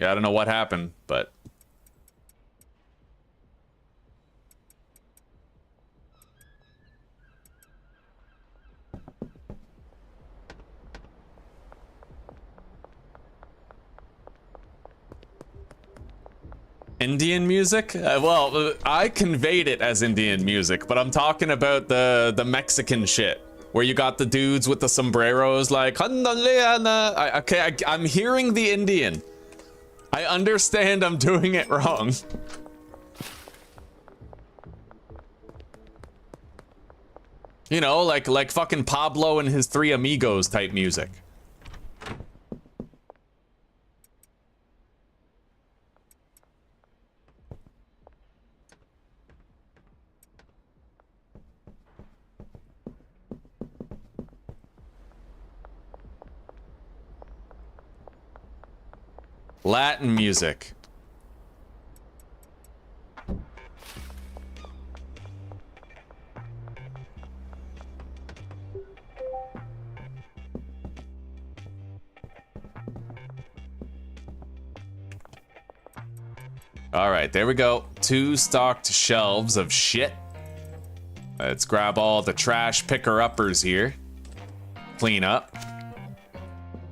Yeah, I don't know what happened, but... Indian music? Well, I conveyed it as Indian music, but I'm talking about the Mexican shit, where you got the dudes with the sombreros like... Okay, I'm hearing the Indian. I understand I'm doing it wrong. You know, like fucking Pablo and his Three Amigos type music. Latin music. All right, there we go. 2 stocked shelves of shit. Let's grab all the trash picker-uppers here. Clean up.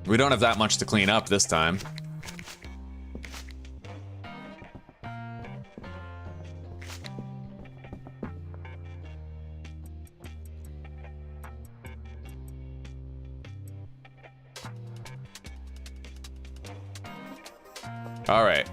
We don't have that much to clean up this time. All right.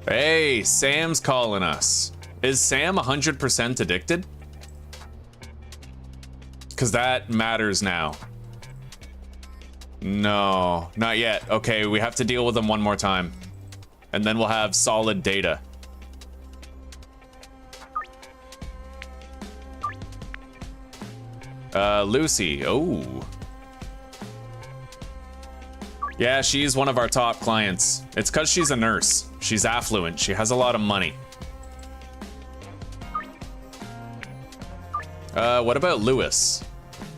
Hey, Sam's calling us. Is Sam 100% addicted? Because that matters now. No, not yet. Okay, we have to deal with him one more time. And then we'll have solid data. Lucy. Oh. Yeah, she's one of our top clients. It's because she's a nurse. She's affluent. She has a lot of money. What about Lewis?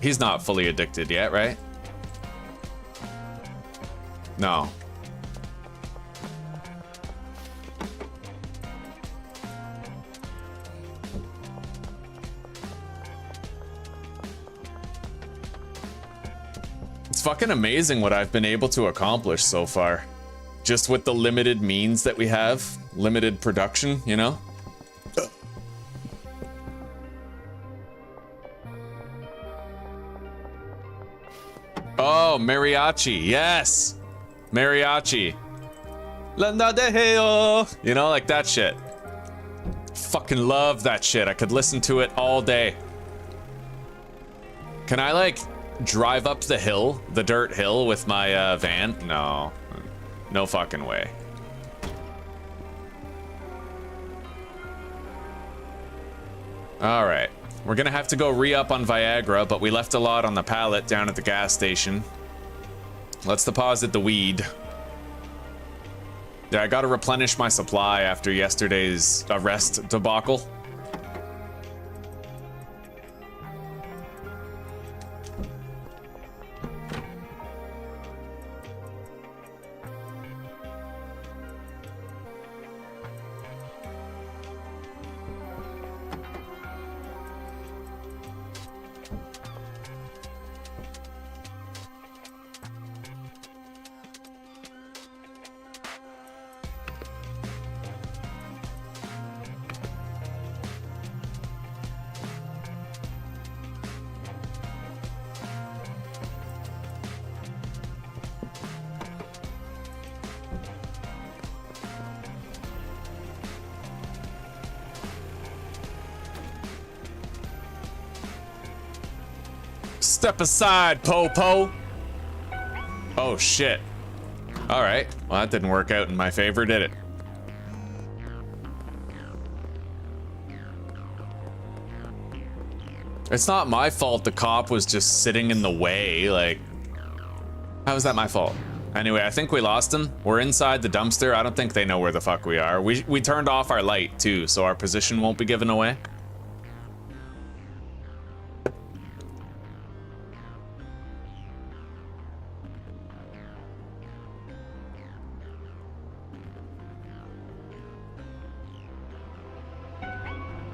He's not fully addicted yet, right? No. It's fucking amazing what I've been able to accomplish so far. Just with the limited means that we have. Limited production, you know? Oh, mariachi. Yes. Mariachi. You know, like that shit. Fucking love that shit. I could listen to it all day. Can I, like, drive up the hill, the dirt hill, with my van? No. No fucking way. All right. We're gonna have to go re-up on Viagra, but we left a lot on the pallet down at the gas station. Let's deposit the weed. Yeah, I gotta replenish my supply after yesterday's arrest debacle. Step aside, Po-Po. Oh, shit. All right. Well, that didn't work out in my favor, did it? It's not my fault the cop was just sitting in the way. Like, how is that my fault? Anyway, I think we lost him. We're inside the dumpster. I don't think they know where the fuck we are. We turned off our light, too, so our position won't be given away.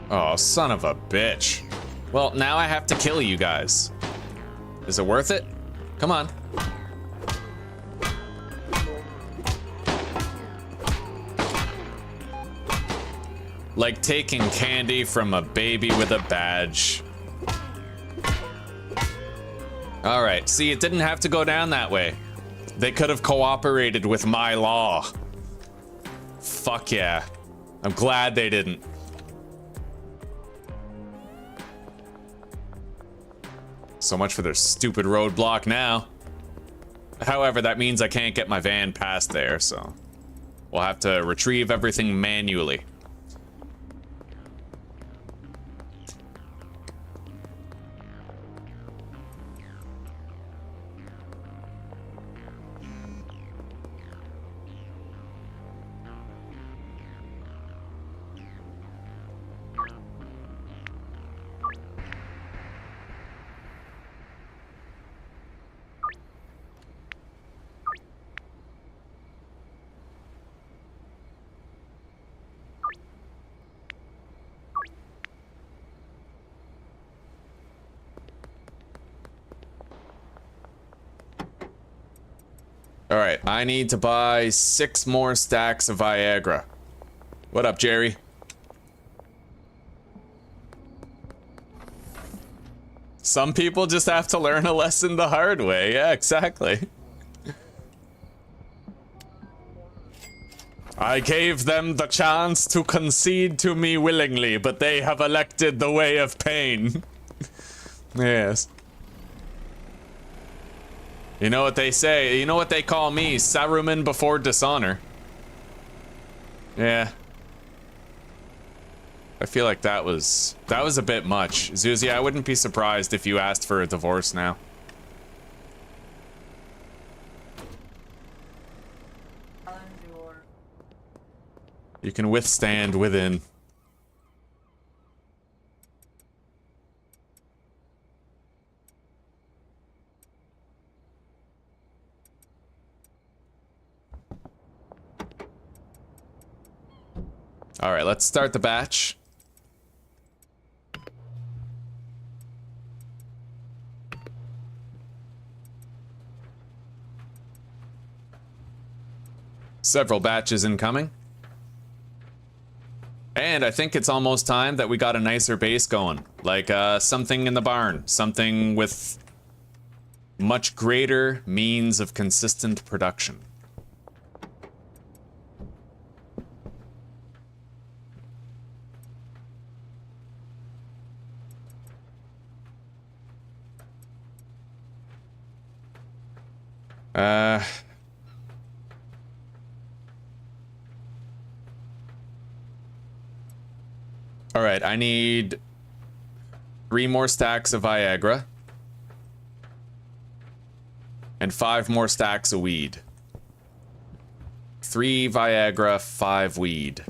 Oh, son of a bitch. Well, now I have to kill you guys. Is it worth it? Come on. Like taking candy from a baby with a badge. All right, see, it didn't have to go down that way. They could have cooperated with my law. Fuck yeah. I'm glad they didn't. So much for their stupid roadblock now. However, that means I can't get my van past there, so we'll have to retrieve everything manually. All right, I need to buy 6 more stacks of Viagra. What up, Jerry? Some people just have to learn a lesson the hard way. Yeah, exactly. I gave them the chance to concede to me willingly, but they have elected the way of pain. Yes. You know what they say, you know what they call me, Saruman before Dishonor. Yeah. I feel like that was a bit much. Zuzi, I wouldn't be surprised if you asked for a divorce now. You can withstand within. All right, let's start the batch. Several batches incoming. And I think it's almost time that we got a nicer base going. Like something in the barn. Something with much greater means of consistent production. All right, I need 3 more stacks of Viagra and 5 more stacks of weed. 3 Viagra, 5 weed.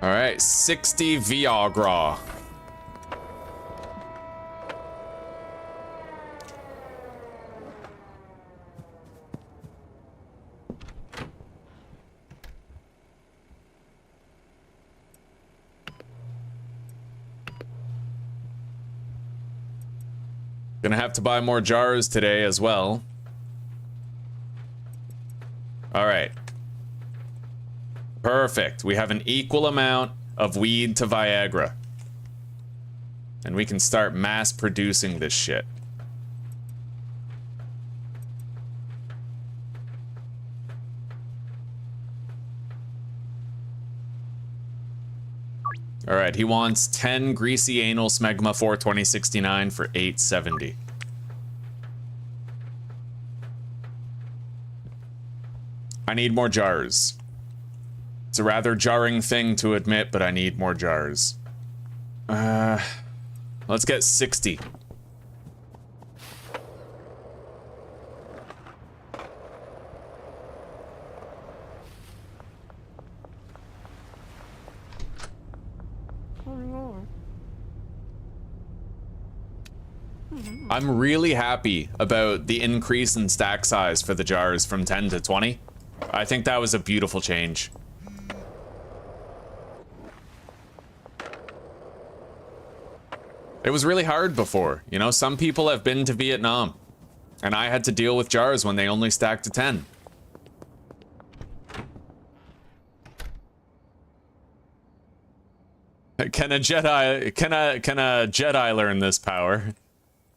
All right, 60 Viagra. Gonna have to buy more jars today as well. All right. Perfect. We have an equal amount of weed to Viagra. And we can start mass producing this shit. All right, he wants 10 greasy anal smegma 42069 for 870. I need more jars. It's a rather jarring thing to admit, but I need more jars. Let's get 60. I'm really happy about the increase in stack size for the jars from 10 to 20. I think that was a beautiful change. It was really hard before, you know, some people have been to Vietnam, and I had to deal with jars when they only stacked to 10. Can a Jedi learn this power?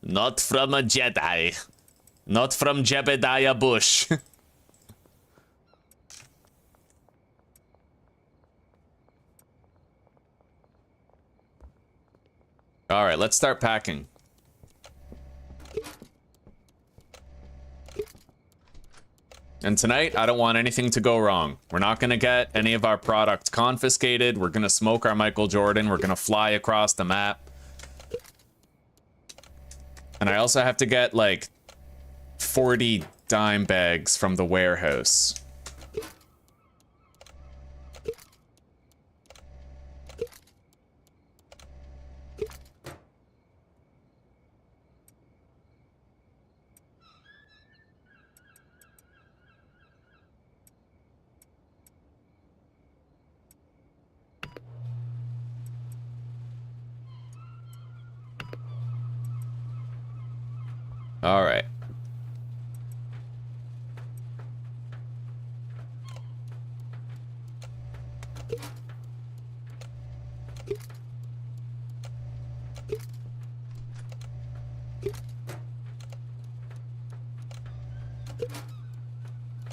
Not from a Jedi. Not from Jebediah Bush. All right, let's start packing. And tonight, I don't want anything to go wrong. We're not gonna get any of our product confiscated. We're gonna smoke our Michael Jordan. We're gonna fly across the map. And I also have to get like 40 dime bags from the warehouse. All right.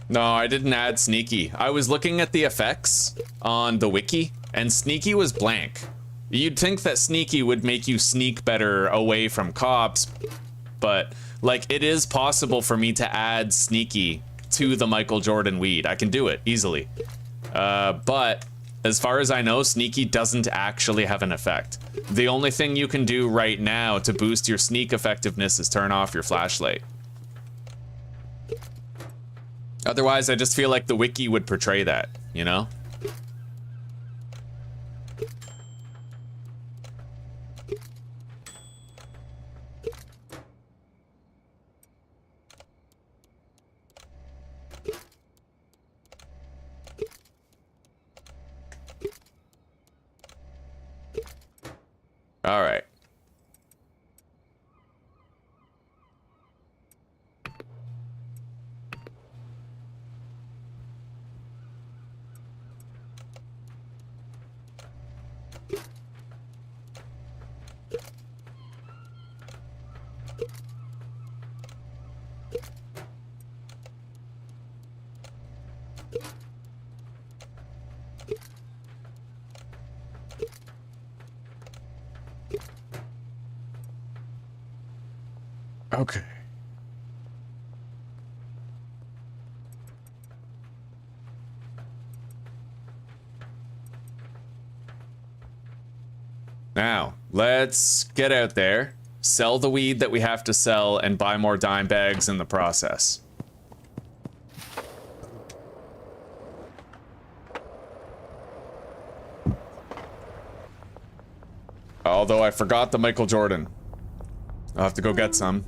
No, I didn't add sneaky. I was looking at the effects on the wiki, and sneaky was blank. You'd think that sneaky would make you sneak better away from cops, but like it is possible for me to add sneaky to the Michael Jordan weed. I can do it easily. But as far as I know, sneaky doesn't actually have an effect. The only thing you can do right now to boost your sneak effectiveness is turn off your flashlight. Otherwise, I just feel like the wiki would portray that, you know? All right. Okay. Now, let's get out there, sell the weed that we have to sell, and buy more dime bags in the process. Although I forgot the Michael Jordan. I'll have to go get some.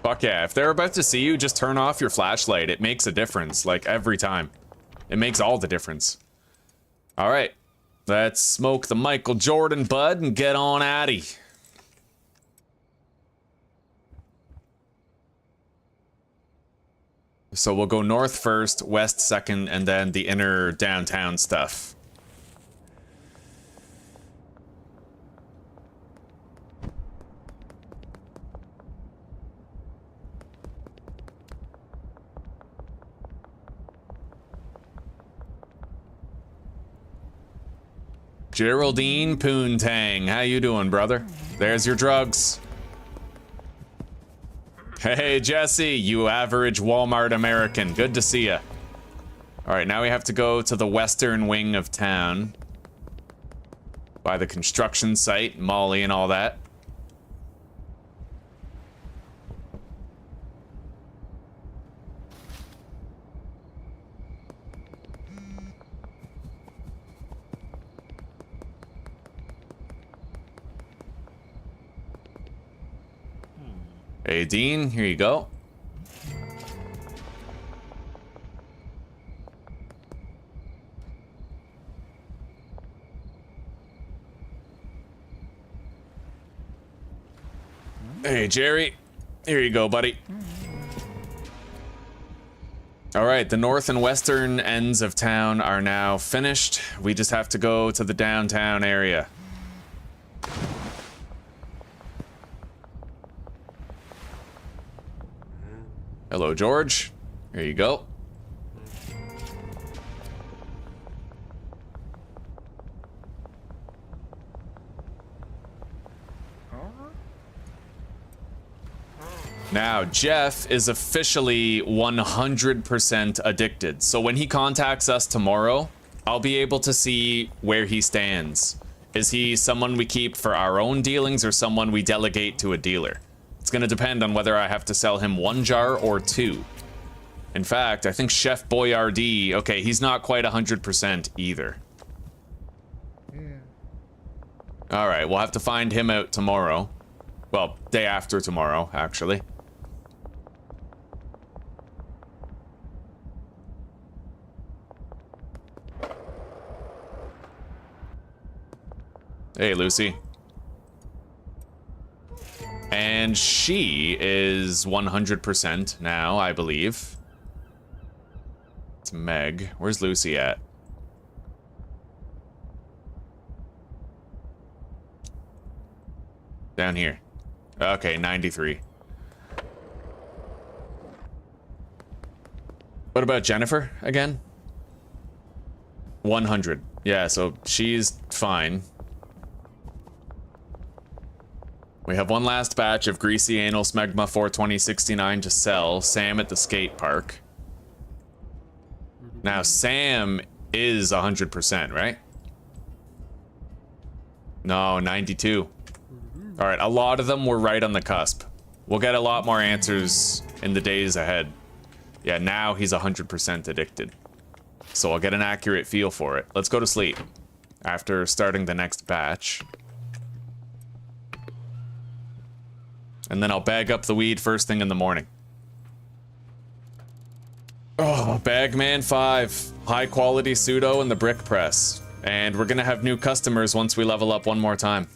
Fuck yeah, if they're about to see you, just turn off your flashlight. It makes a difference, like, every time. It makes all the difference. Alright, let's smoke the Michael Jordan bud and get on atty. So we'll go north first, west second, and then the inner downtown stuff. Geraldine Poontang, how you doing, brother? There's your drugs. Hey, Jesse, you average Walmart American. Good to see ya. All right, now we have to go to the western wing of town. By the construction site, Molly and all that. Hey, Dean, here you go. Hey, Jerry. Here you go, buddy. All right, the north and western ends of town are now finished. We just have to go to the downtown area. Hello, George. Here you go. Now, Jeff is officially 100% addicted. So when he contacts us tomorrow, I'll be able to see where he stands. Is he someone we keep for our own dealings or someone we delegate to a dealer? It's going to depend on whether I have to sell him 1 jar or 2. In fact, I think Chef Boyardee, okay, he's not quite 100% either. Yeah. All right, we'll have to find him out tomorrow. Well, day after tomorrow, actually. Hey, Lucy. And she is 100% now, I believe. It's Meg. Where's Lucy at? Down here. Okay, 93. What about Jennifer again? 100. Yeah, so she's fine. We have one last batch of Greasy Anal Smegma 42069 to sell. Sam at the skate park. Now, Sam is 100%, right? No, 92. All right, a lot of them were right on the cusp. We'll get a lot more answers in the days ahead. Yeah, now he's 100% addicted. So I'll get an accurate feel for it. Let's go to sleep after starting the next batch. And then I'll bag up the weed first thing in the morning. Oh, Bagman 5. High quality pseudo in the brick press. And we're gonna have new customers once we level up one more time.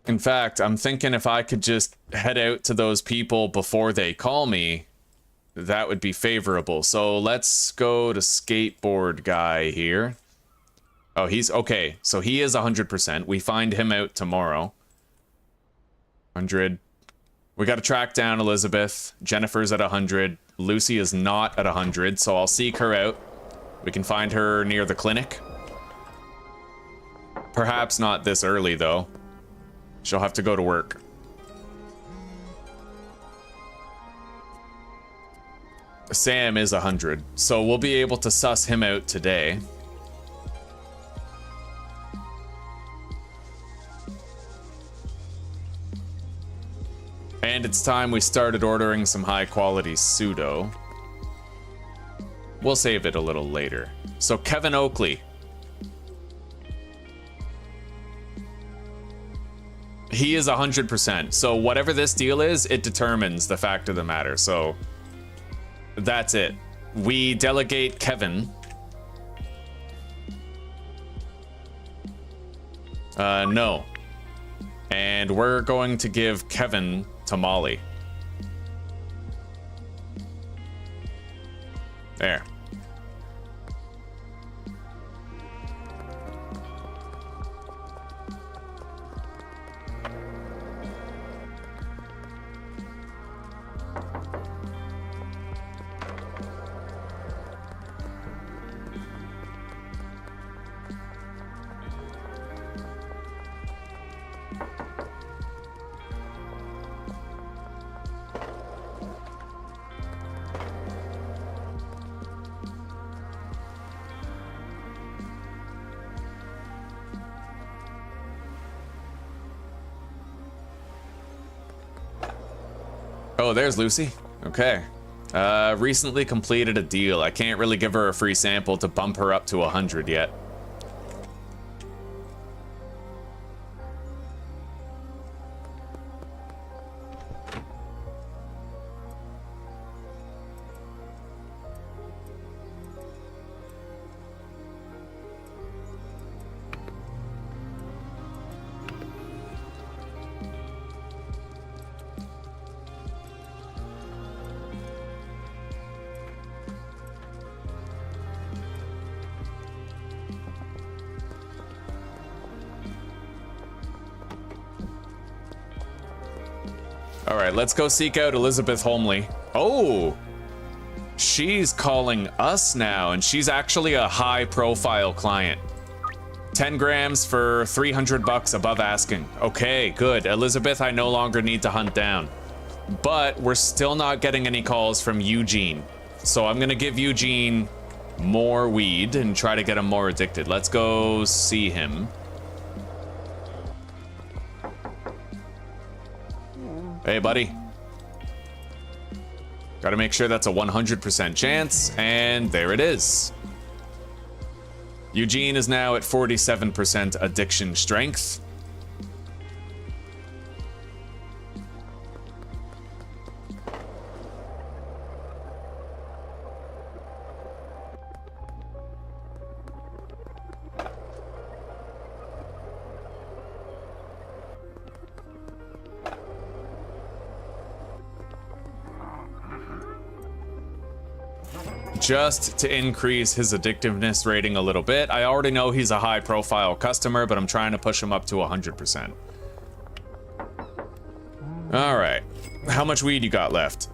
In fact, I'm thinking if I could just head out to those people before they call me, that would be favorable. So let's go to skateboard guy here. Oh, he's okay. So he is 100%. We find him out tomorrow. 100. We got to track down Elizabeth. Jennifer's at 100. Lucy is not at 100, so I'll seek her out. We can find her near the clinic. Perhaps not this early, though. She'll have to go to work. Sam is 100, so we'll be able to suss him out today. And it's time we started ordering some high-quality pseudo. We'll save it a little later. So Kevin Oakley. He is 100%. So whatever this deal is, it determines the fact of the matter. So that's it. We delegate Kevin. No. And we're going to give Kevin to Molly. There. Oh, there's Lucy. Okay. Recently completed a deal. I can't really give her a free sample to bump her up to 100 yet. All right, let's go seek out Elizabeth Holmley. Oh, she's calling us now, and she's actually a high-profile client. 10 grams for 300 bucks above asking. Okay, good. Elizabeth, I no longer need to hunt down. But we're still not getting any calls from Eugene. So I'm gonna give Eugene more weed and try to get him more addicted. Let's go see him. Hey, buddy. Gotta make sure that's a 100% chance, and there it is. Eugene is now at 47% addiction strength. Just to increase his addictiveness rating a little bit. I already know he's a high profile customer, but I'm trying to push him up to 100%. All right, how much weed you got left?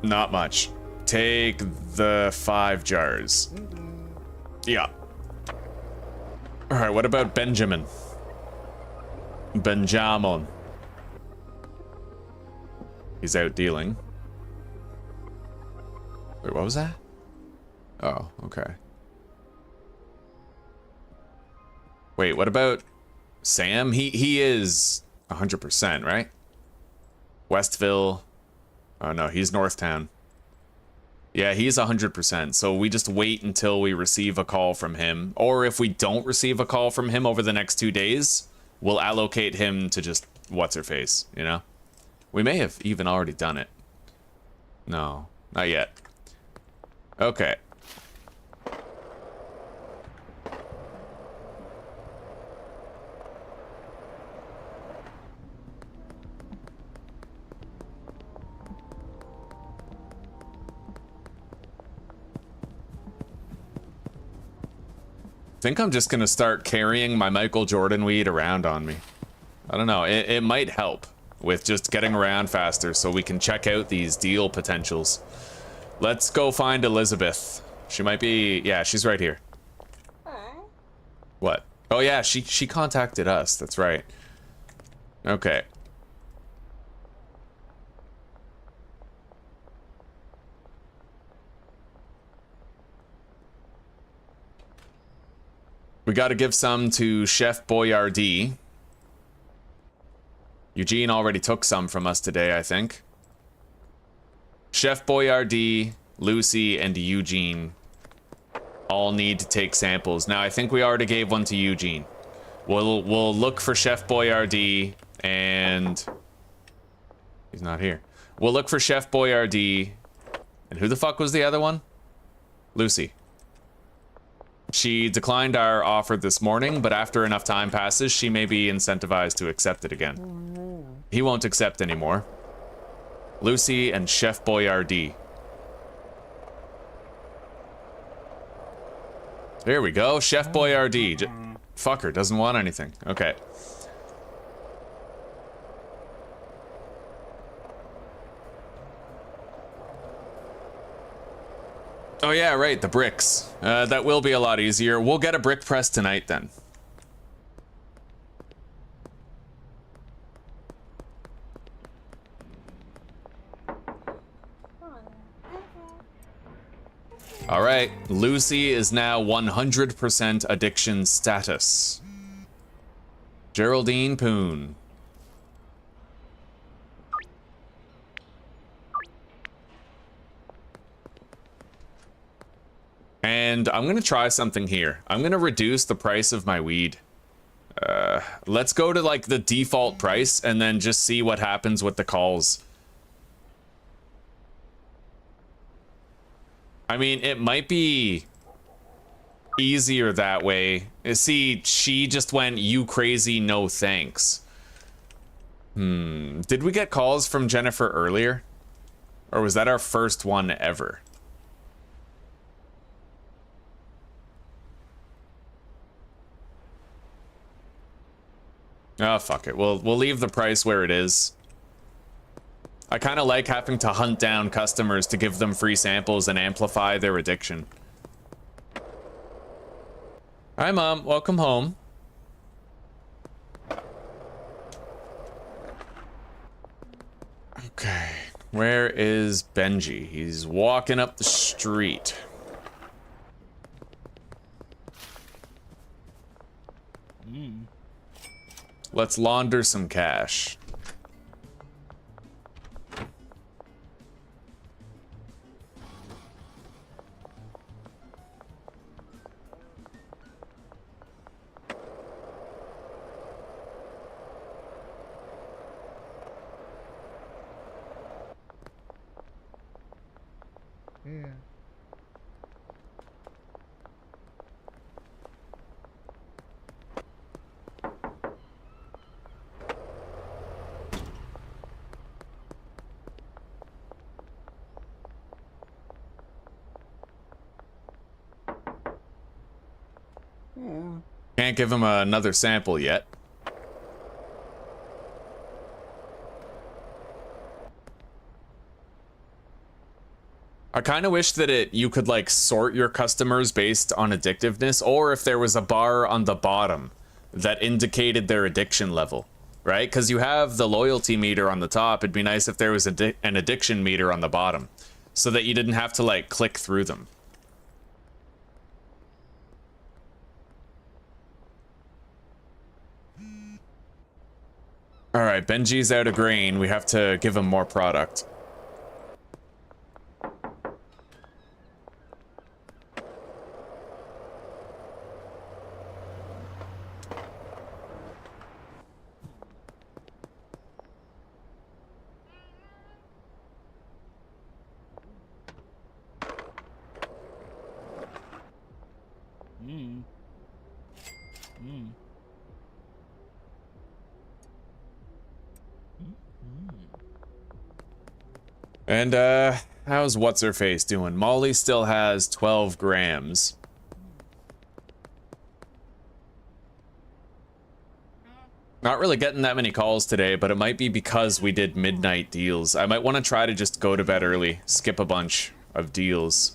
Not much. Take the 5 jars. Yeah. All right, what about Benjamin? Benjamin. He's out dealing. Wait, what was that? Oh, okay. Wait, what about Sam? He is 100%, right? Westville. Oh no, he's Northtown. Yeah, he's 100%. So we just wait until we receive a call from him. Or if we don't receive a call from him over the next 2 days, we'll allocate him to just what's-her-face, you know? We may have even already done it. No, not yet. Okay. I think I'm just gonna start carrying my Michael Jordan weed around on me. I don't know, it might help with just getting around faster so we can check out these deal potentials. Let's go find Elizabeth. She might be, yeah, she's right here. What? Oh yeah, she contacted us, that's right. Okay. We got to give some to Chef Boyardee. Eugene already took some from us today, I think. Chef Boyardee, Lucy, and Eugene all need to take samples. Now, I think we already gave one to Eugene. We'll look for Chef Boyardee and... He's not here. We'll look for Chef Boyardee. And who the fuck was the other one? Lucy. She declined our offer this morning, but after enough time passes, she may be incentivized to accept it again. He won't accept anymore. Lucy and Chef Boyardee. There we go. Chef Boyardee. Fucker, doesn't want anything. Okay. Oh yeah, right, the bricks. That will be a lot easier. We'll get a brick press tonight then. All right, Lucy is now 100% addiction status. Geraldine Poon. And I'm gonna try something here. I'm gonna reduce the price of my weed. Let's go to like the default price and then just see what happens with the calls. I mean, it might be easier that way. See, she just went, "You crazy, no thanks." Did we get calls from Jennifer earlier? Or was that our first one ever? Oh, fuck it. We'll leave the price where it is. I kind of like having to hunt down customers to give them free samples and amplify their addiction. Hi, Mom. Welcome home. Okay. Where is Benji? He's walking up the street. Let's launder some cash. Yeah. Can't give him another sample yet. I kind of wish that you could like sort your customers based on addictiveness, or if there was a bar on the bottom that indicated their addiction level, right? Because you have the loyalty meter on the top. It'd be nice if there was an addiction meter on the bottom, so that you didn't have to like click through them. All right, Benji's out of grain. We have to give him more product. And, how's What's-Her-Face doing? Molly still has 12 grams. Not really getting that many calls today, but it might be because we did midnight deals. I might want to try to just go to bed early, skip a bunch of deals.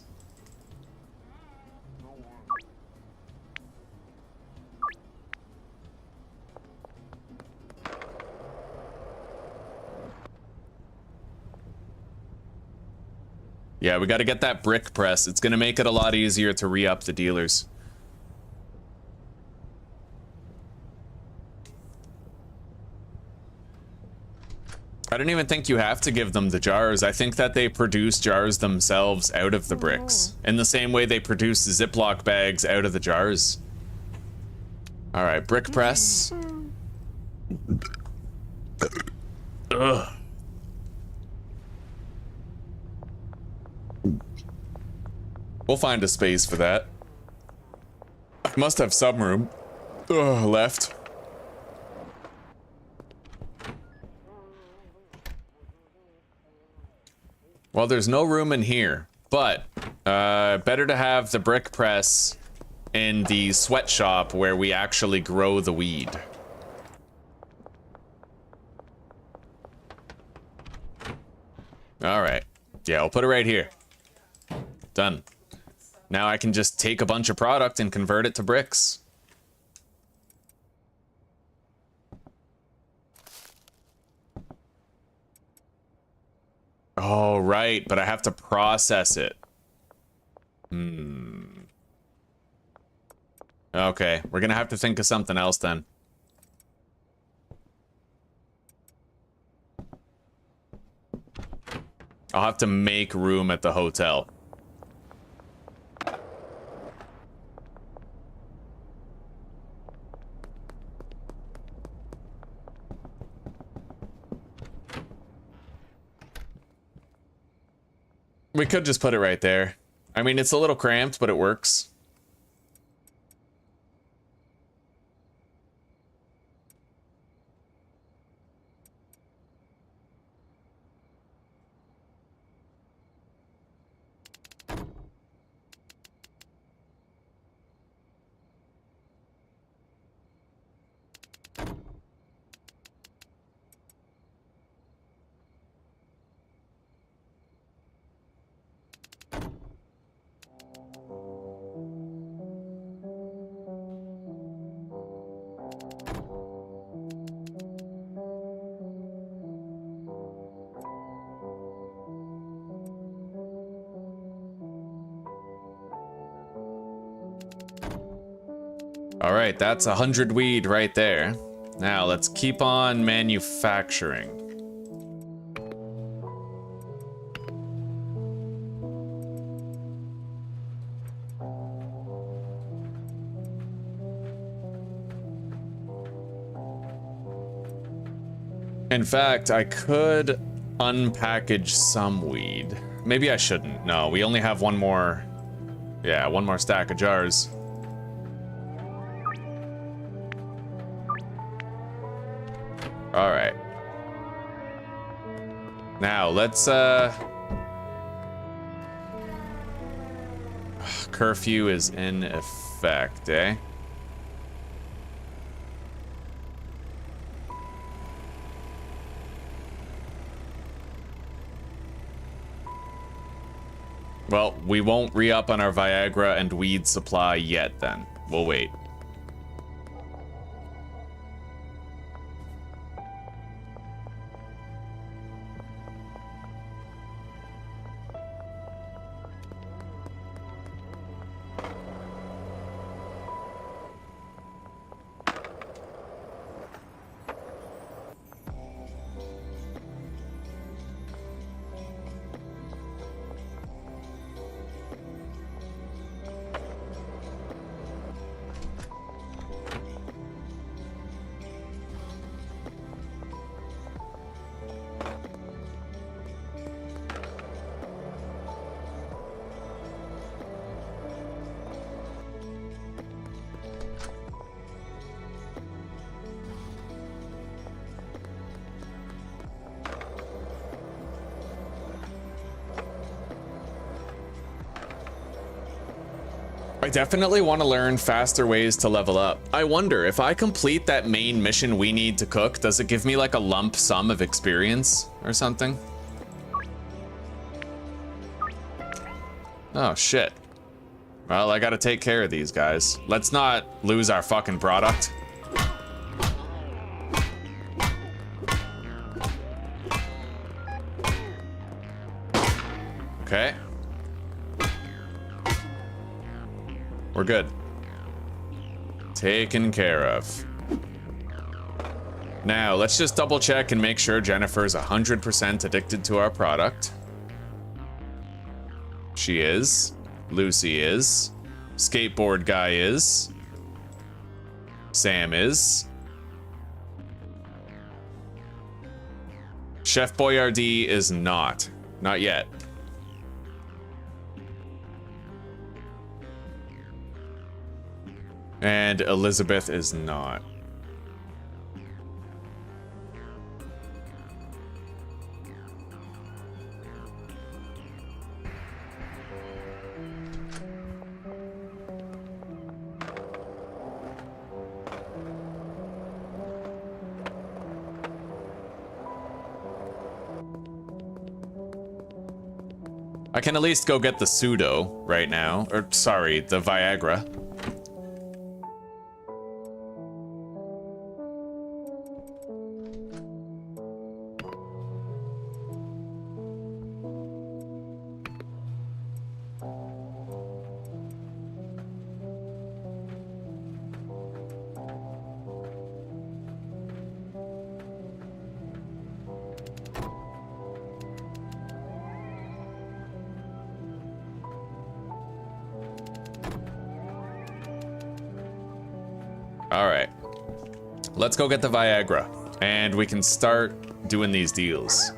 Yeah, we got to get that brick press. It's going to make it a lot easier to re-up the dealers. I don't even think you have to give them the jars. I think that they produce jars themselves out of the bricks, in the same way they produce Ziploc bags out of the jars. All right, brick press. Ugh. We'll find a space for that. I must have some room left. Well, there's no room in here, but better to have the brick press in the sweatshop where we actually grow the weed. All right. Yeah, I'll put it right here. Done. Now I can just take a bunch of product and convert it to bricks. Oh, right, but I have to process it. Okay, we're gonna have to think of something else then. I'll have to make room at the hotel. We could just put it right there. I mean, it's a little cramped, but it works. All right, that's 100 weed right there. Now let's keep on manufacturing. In fact, I could unpackage some weed. Maybe I shouldn't. No, we only have one more. Yeah, one more stack of jars. All right. Now let's curfew is in effect, eh? Well, we won't re-up on our Viagra and weed supply yet then. We'll wait. I definitely want to learn faster ways to level up. I wonder, if I complete that main mission we need to cook, does it give me like a lump sum of experience or something? Oh, shit. Well, I gotta take care of these guys. Let's not lose our fucking product. Okay. We're good. Taken care of. Now, let's just double check and make sure Jennifer's 100% addicted to our product. She is. Lucy is. Skateboard guy is. Sam is. Chef Boyardee is not. Not yet. And Elizabeth is not. I can at least go get the pseudo right now. Or, sorry, the Viagra. Alright. Let's go get the Viagra. And we can start doing these deals.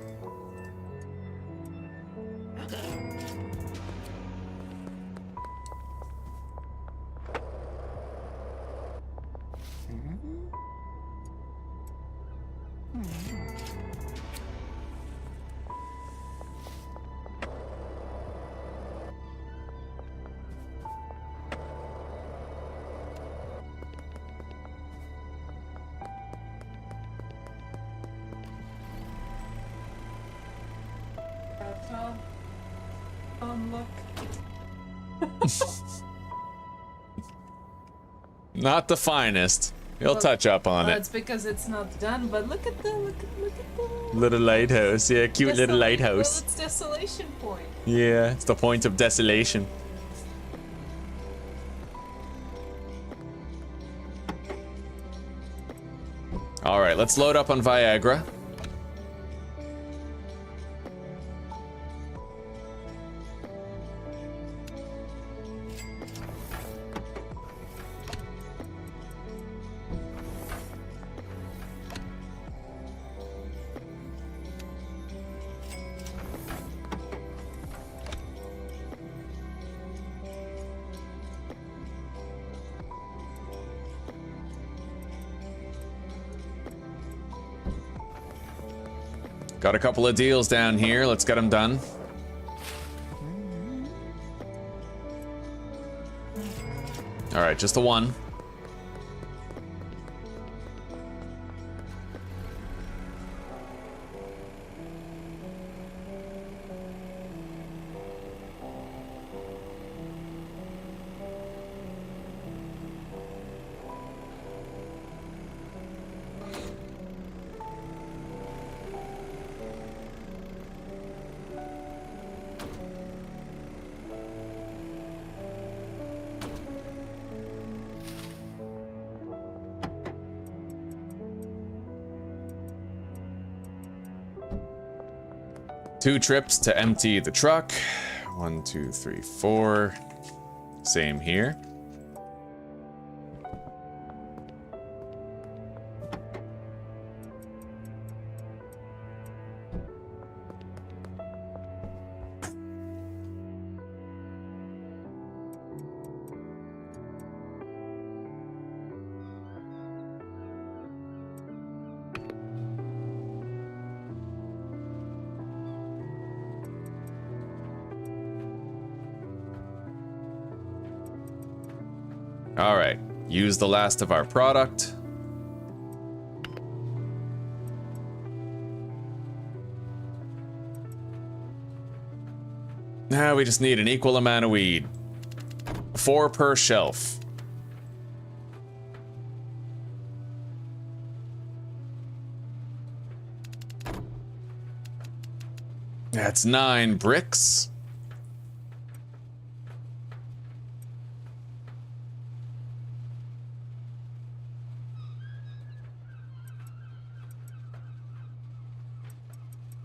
Not the finest. He'll touch up on it. It's because it's not done, but look at the Little lighthouse. Yeah, cute little lighthouse. Well, it's desolation point. Yeah, it's the point of desolation. Alright, let's load up on Viagra. Got a couple of deals down here. Let's get them done. All right, just the one. Two trips to empty the truck. 1, 2, 3, 4. Same here. All right, use the last of our product. Now we just need an equal amount of weed. 4 per shelf. That's 9 bricks.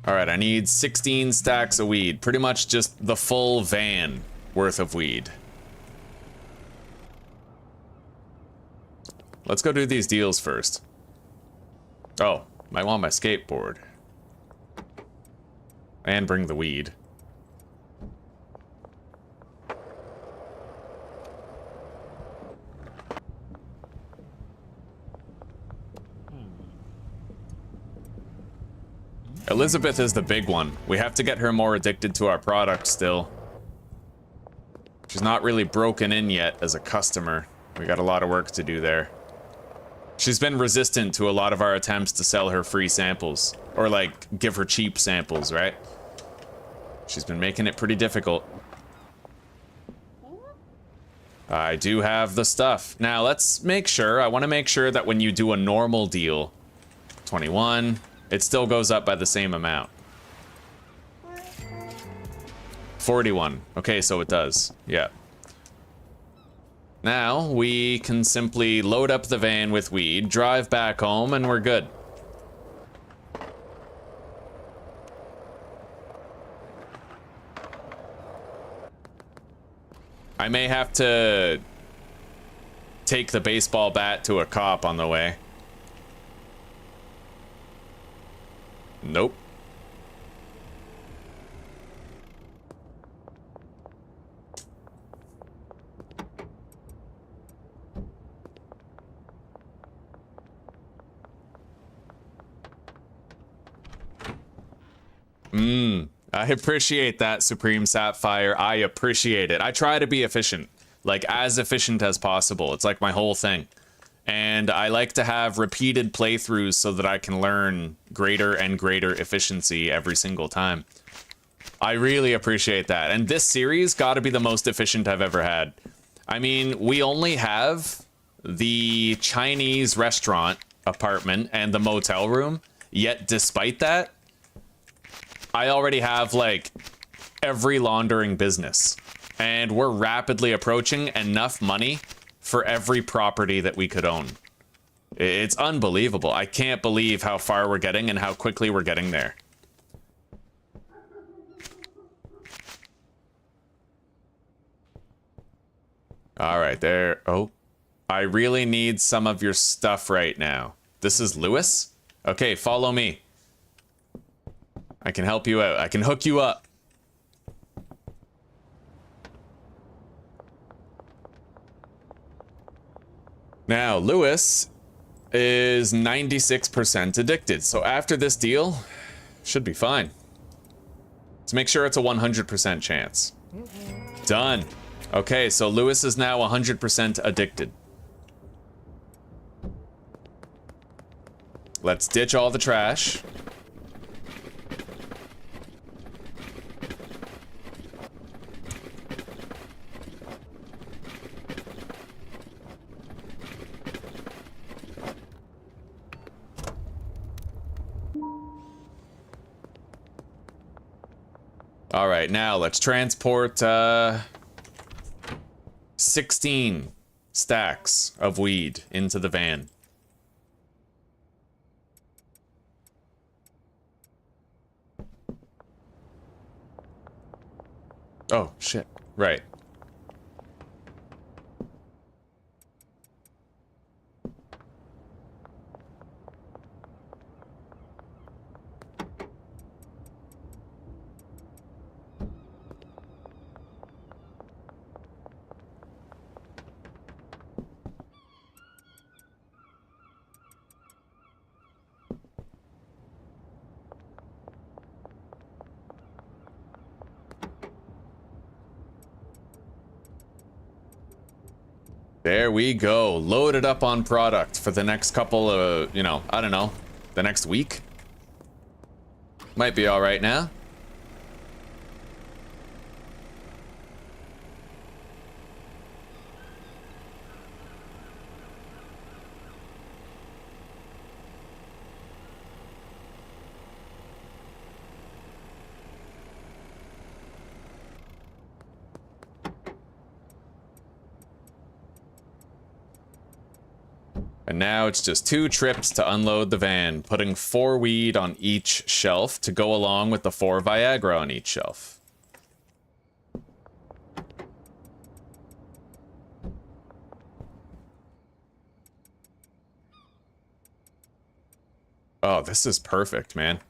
All right, I need 16 stacks of weed. Pretty much just the full van worth of weed. Let's go do these deals first. Oh, might want my skateboard. And bring the weed. Elizabeth is the big one. We have to get her more addicted to our product still. She's not really broken in yet as a customer. We got a lot of work to do there. She's been resistant to a lot of our attempts to sell her free samples. Or like, give her cheap samples, right? She's been making it pretty difficult. I do have the stuff. Now, let's make sure. I want to make sure that when you do a normal deal, 21, it still goes up by the same amount. 41. Okay, so it does. Yeah. Now, we can simply load up the van with weed, drive back home, and we're good. I may have to take the baseball bat to a cop on the way. Nope. I appreciate that, Supreme Sapphire. I appreciate it. I try to be efficient, like as efficient as possible. It's like my whole thing. And I like to have repeated playthroughs so that I can learn greater and greater efficiency every single time. I really appreciate that. And this series got to be the most efficient I've ever had. I mean, we only have the Chinese restaurant apartment and the motel room, yet despite that, I already have, like, every laundering business. And we're rapidly approaching enough money for every property that we could own. It's unbelievable. I can't believe how far we're getting and how quickly we're getting there. All right, there. Oh, I really need some of your stuff right now. This is Lewis? Okay, follow me. I can help you out. I can hook you up. Now, Lewis is 96% addicted. So after this deal, should be fine. Let's make sure it's a 100% chance. Done. Okay, so Lewis is now 100% addicted. Let's ditch all the trash. All right, now let's transport 16 stacks of weed into the van. Oh, shit. Right. There we go. Loaded up on product for the next couple of, you know, I don't know, the next week. Might be all right now. And now it's just 2 trips to unload the van, putting 4 weed on each shelf to go along with the 4 Viagra on each shelf. Oh, this is perfect, man.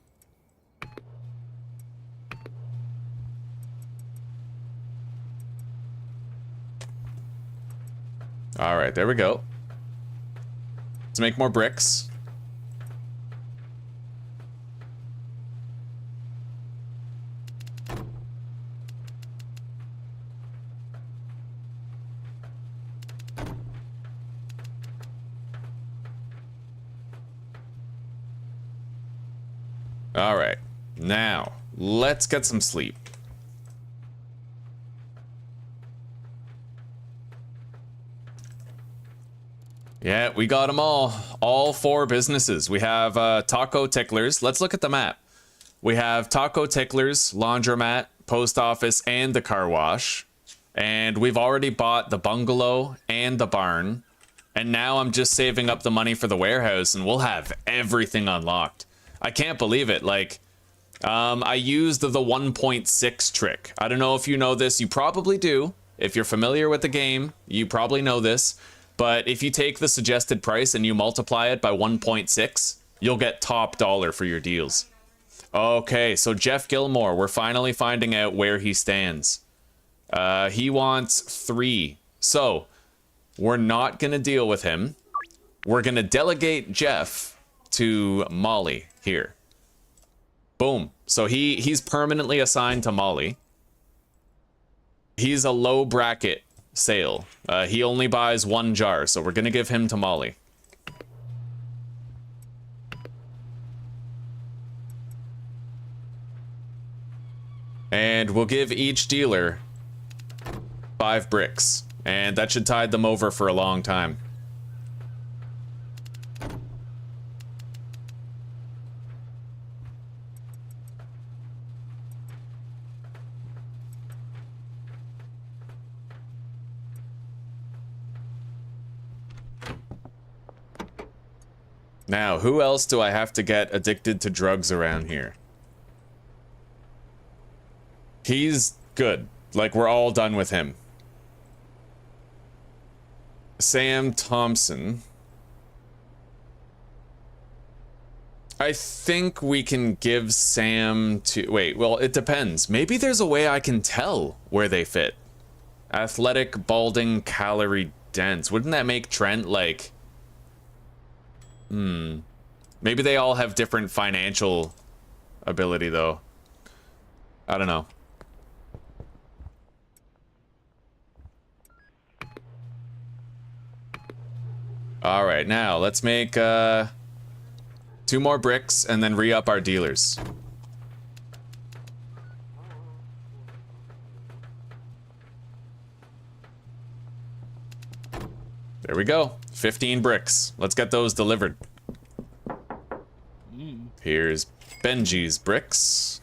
All right, there we go. Let's make more bricks. All right, now let's get some sleep. Yeah, we got them all 4 businesses. We have Taco Ticklers. Let's look at the map. We have Taco Ticklers, Laundromat, Post Office, and the car wash. And we've already bought the bungalow and the barn. And now I'm just saving up the money for the warehouse, and we'll have everything unlocked. I can't believe it. Like, I used the 1.6 trick. I don't know if you know this. You probably do. If you're familiar with the game, you probably know this. But if you take the suggested price and you multiply it by 1.6, you'll get top dollar for your deals. Okay, so Jeff Gilmore, we're finally finding out where he stands. He wants 3. So, we're not going to deal with him. We're going to delegate Jeff to Molly here. Boom. So he's permanently assigned to Molly. He's a low bracket sale. He only buys 1 jar, so we're going to give him to Molly. And we'll give each dealer 5 bricks. And that should tide them over for a long time. Now, who else do I have to get addicted to drugs around here? He's good. Like, we're all done with him. Sam Thompson. I think we can give Sam to... Wait, well, it depends. Maybe there's a way I can tell where they fit. Athletic, balding, calorie dense. Wouldn't that make Trent, like... Maybe they all have different financial ability, though. I don't know. All right, now let's make 2 more bricks and then re-up our dealers. There we go. 15 bricks. Let's get those delivered. Here's Benji's bricks.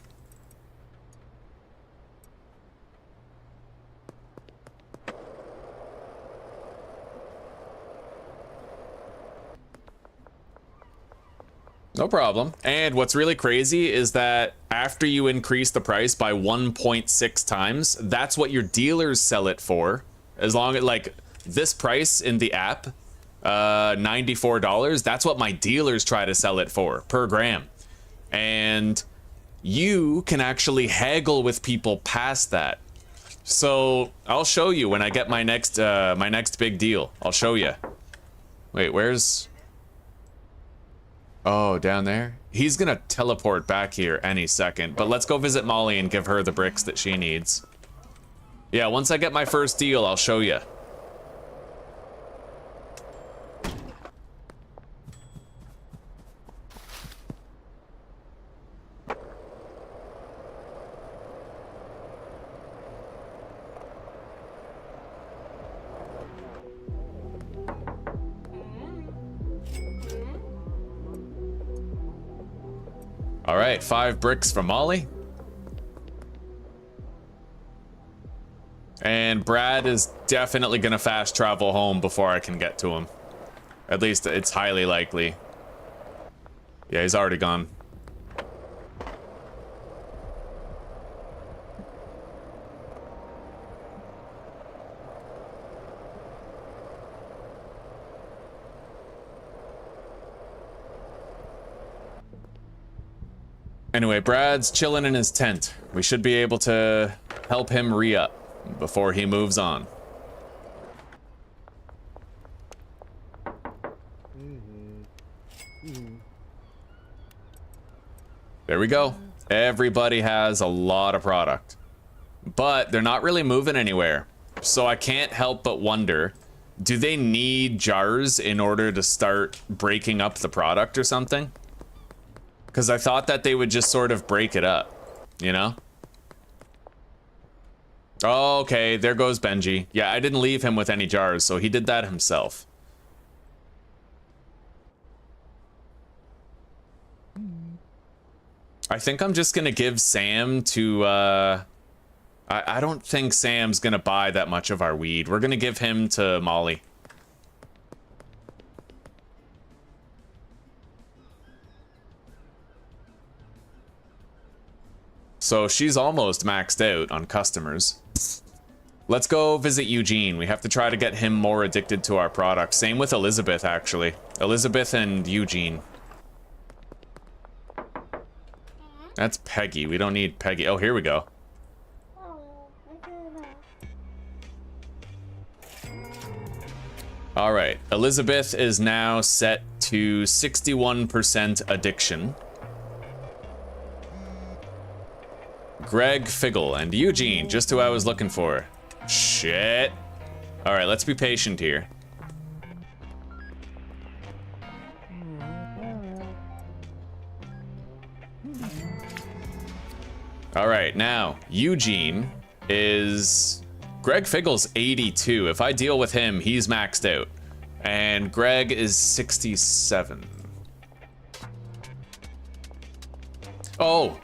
No problem. And what's really crazy is that after you increase the price by 1.6 times, that's what your dealers sell it for. As long as, like, this price in the app, $94, that's what my dealers try to sell it for per gram. And you can actually haggle with people past that. So I'll show you when I get my next big deal. I'll show you. Wait, where's... Oh, down there? He's gonna teleport back here any second, but let's go visit Molly and give her the bricks that she needs. Yeah, once I get my first deal, I'll show you. All right, 5 bricks from Molly. And Brad is definitely gonna fast travel home before I can get to him. At least it's highly likely. Yeah, he's already gone. Anyway, Brad's chilling in his tent. We should be able to help him re-up before he moves on. There we go. Everybody has a lot of product. But they're not really moving anywhere. So I can't help but wonder, do they need jars in order to start breaking up the product or something? Because I thought that they would just sort of break it up, you know? Oh, okay, there goes Benji. Yeah, I didn't leave him with any jars, so he did that himself. I think I'm just gonna give Sam to, I don't think Sam's gonna buy that much of our weed. We're gonna give him to Molly. So she's almost maxed out on customers. Let's go visit Eugene. We have to try to get him more addicted to our product. Same with Elizabeth, actually. Elizabeth and Eugene. That's Peggy. We don't need Peggy. Oh, here we go. All right. Elizabeth is now set to 61% addiction. Greg, Figgle, and Eugene, just who I was looking for. Shit. All right, let's be patient here. All right, now, Eugene is... Greg Figgle's 82. If I deal with him, he's maxed out. And Greg is 67. Oh,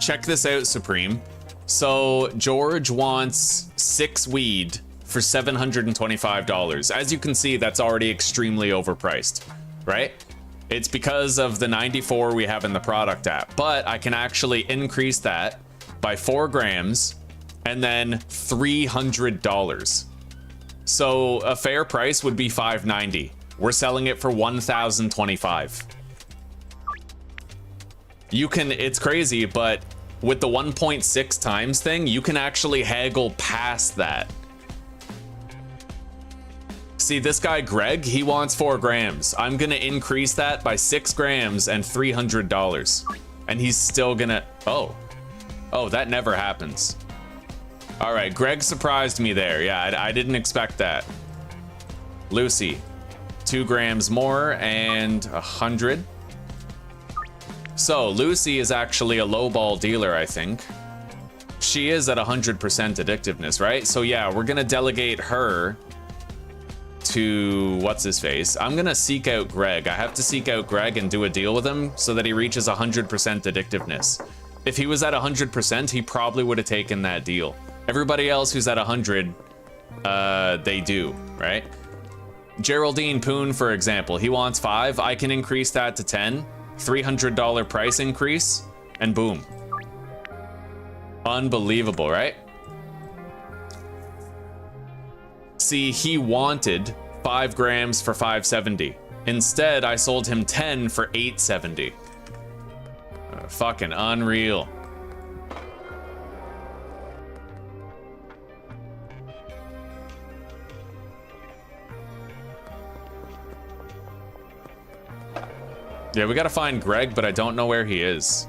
check this out, Supreme. So George wants 6 weed for $725. As you can see, that's already extremely overpriced, right? It's because of the 94 we have in the product app, but I can actually increase that by 4 grams and then $300. So a fair price would be $590. We're selling it for $1,025. You can, it's crazy, but with the 1.6 times thing, you can actually haggle past that. See, this guy, Greg, he wants 4 grams. I'm gonna increase that by 6 grams and $300. And he's still gonna, oh, that never happens. All right, Greg surprised me there. Yeah, I didn't expect that. Lucy, 2 grams more and 100. So Lucy is actually a lowball dealer, I think. She is at 100% addictiveness, right? So yeah, we're gonna delegate her to what's his face. I'm gonna seek out Greg. I have to seek out Greg and do a deal with him so that he reaches 100% addictiveness. If he was at 100%, he probably would have taken that deal. Everybody else who's at 100, they do, right? Geraldine Poon, for example, he wants 5. I can increase that to 10. $300 price increase, and boom. Unbelievable, right? See, he wanted 5 grams for $570. Instead, I sold him 10 for $870. Fucking unreal. Yeah, we gotta find Greg, but I don't know where he is.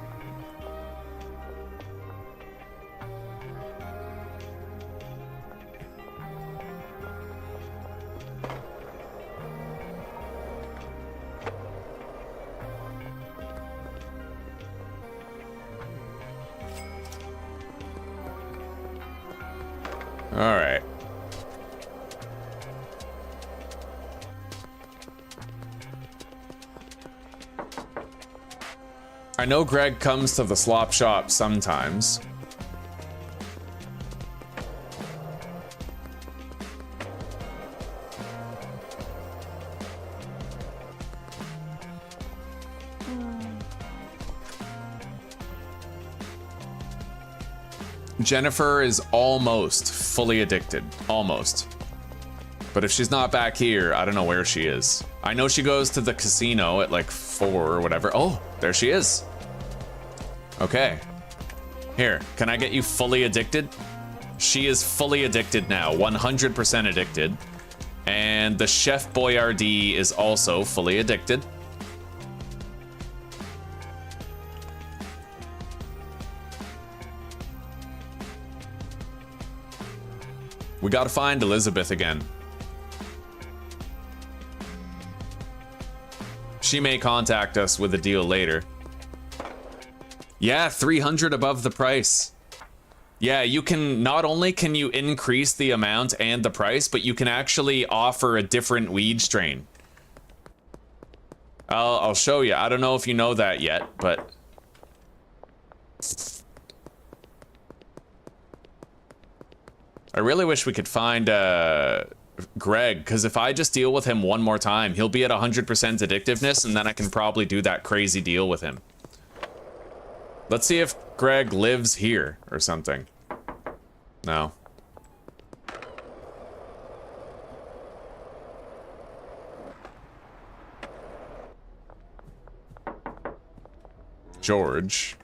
All right. I know Greg comes to the slop shop sometimes. Jennifer is almost fully addicted. Almost. But if she's not back here, I don't know where she is. I know she goes to the casino at like 4 or whatever. Oh, there she is. Okay. Here, can I get you fully addicted? She is fully addicted now, 100% addicted. And the Chef Boyardee is also fully addicted. We gotta find Elizabeth again. She may contact us with a deal later. Yeah, 300 above the price. Yeah, you can, not only can you increase the amount and the price, but you can actually offer a different weed strain. I'll show you. I don't know if you know that yet, but I really wish we could find Greg, because if I just deal with him one more time, he'll be at 100% addictiveness, and then I can probably do that crazy deal with him. Let's see if Greg lives here or something. No. George.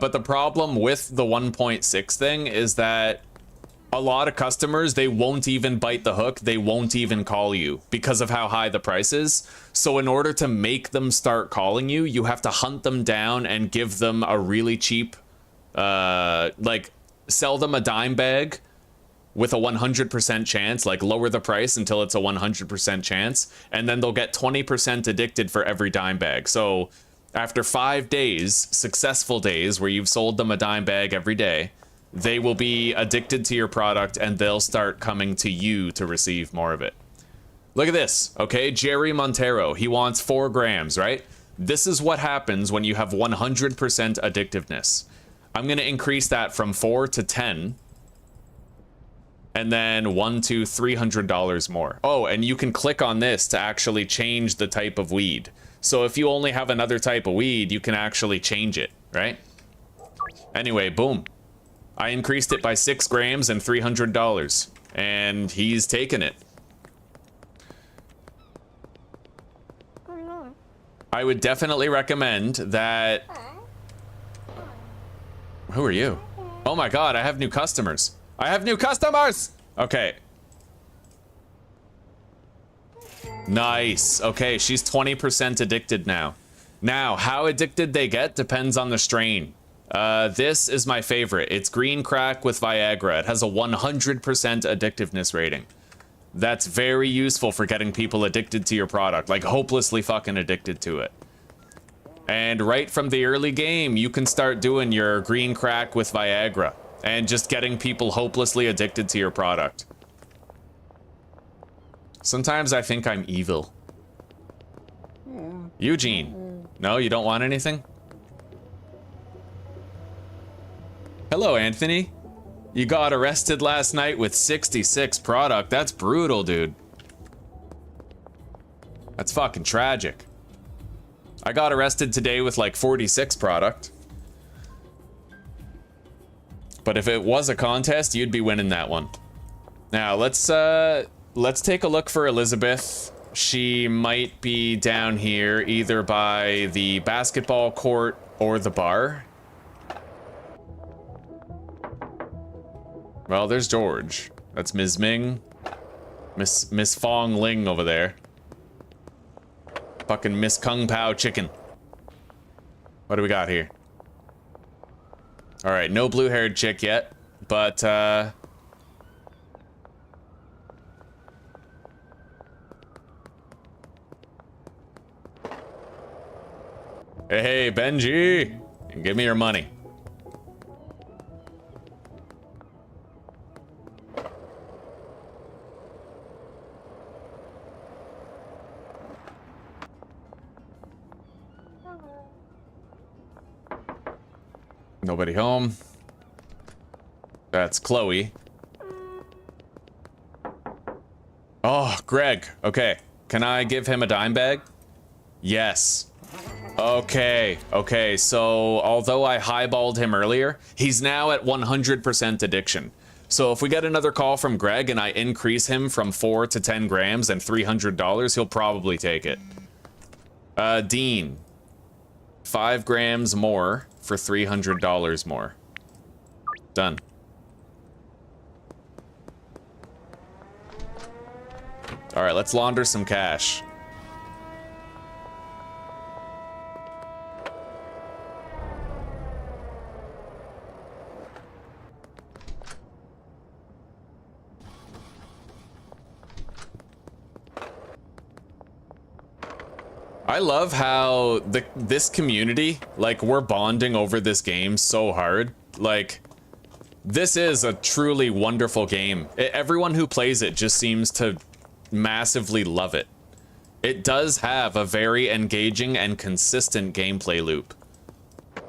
But the problem with the 1.6 thing is that a lot of customers, they won't even bite the hook. They won't even call you because of how high the price is. So in order to make them start calling you, you have to hunt them down and give them a really cheap, like sell them a dime bag with a 100% chance, like lower the price until it's a 100% chance. And then they'll get 20% addicted for every dime bag. So after 5 days, successful days where you've sold them a dime bag every day, they will be addicted to your product and they'll start coming to you to receive more of it. Look at this, okay? Jerry Montero, he wants 4 grams, right? This is what happens when you have 100% addictiveness. I'm gonna increase that from 4 to 10. And then $100 to $300 more. Oh, and you can click on this to actually change the type of weed. So if you only have another type of weed, you can actually change it, right? Anyway, boom. I increased it by 6 grams and $300, and he's taken it. I would definitely recommend that... Who are you? Oh my god, I have new customers. I have new customers! Okay. Nice. Okay, she's 20% addicted now. Now, how addicted they get depends on the strain. This is my favorite. It's green crack with Viagra. It has a 100% addictiveness rating. That's very useful for getting people addicted to your product, like hopelessly fucking addicted to it. And right from the early game, you can start doing your green crack with Viagra and just getting people hopelessly addicted to your product. Sometimes I think I'm evil. Eugene. No, you don't want anything? Hello, Anthony. You got arrested last night with 66 product. That's brutal, dude. That's fucking tragic. I got arrested today with like 46 product. But if it was a contest, you'd be winning that one. Now, let's take a look for Elizabeth. She might be down here either by the basketball court or the bar. Well, there's George. That's Ms. Ming. Miss Fong Ling over there. Fucking Miss Kung Pao chicken. What do we got here? Alright, no blue-haired chick yet, but, Hey, Benji! Give me your money. Nobody home. That's Chloe. Oh, Greg. Okay. Can I give him a dime bag? Yes. Okay. Okay. So, although I highballed him earlier, he's now at 100% addiction. So if we get another call from Greg and I increase him from 4 to 10 grams and $300, he'll probably take it. Dean. 5 grams more for $300 more. Done. All right, let's launder some cash. I love how this community, like, we're bonding over this game so hard. Like, this is a truly wonderful game. Everyone who plays it just seems to massively love it. It does have a very engaging and consistent gameplay loop.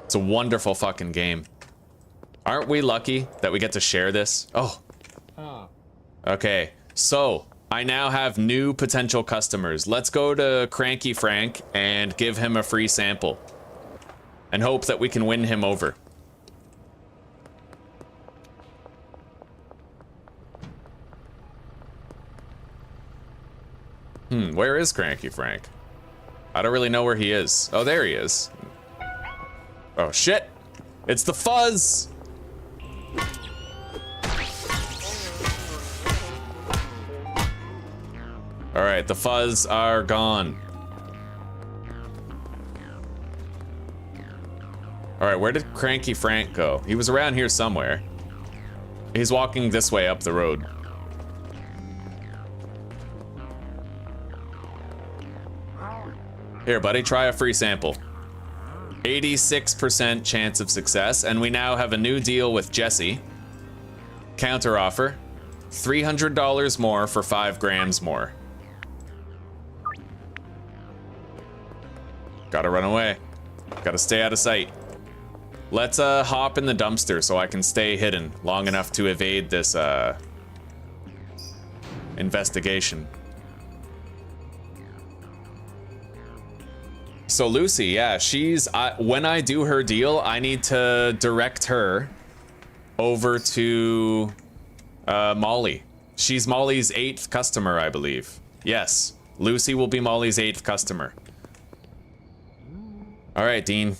It's a wonderful fucking game. Aren't we lucky that we get to share this? Oh. Okay, so I now have new potential customers. Let's go to Cranky Frank and give him a free sample. And hope that we can win him over. Where is Cranky Frank? I don't really know where he is. Oh, there he is. Oh, shit! It's the fuzz! Alright, the fuzz are gone. Alright, where did Cranky Frank go? He was around here somewhere. He's walking this way up the road. Here, buddy, try a free sample. 86% chance of success, and we now have a new deal with Jesse. Counter offer. $300 more for 5 grams more. Gotta run away. Gotta stay out of sight. Let's hop in the dumpster so I can stay hidden long enough to evade this investigation. So Lucy, yeah, she's when I do her deal, I need to direct her over to Molly. She's Molly's 8th customer, I believe. Yes, Lucy will be Molly's 8th customer. All right, Dean.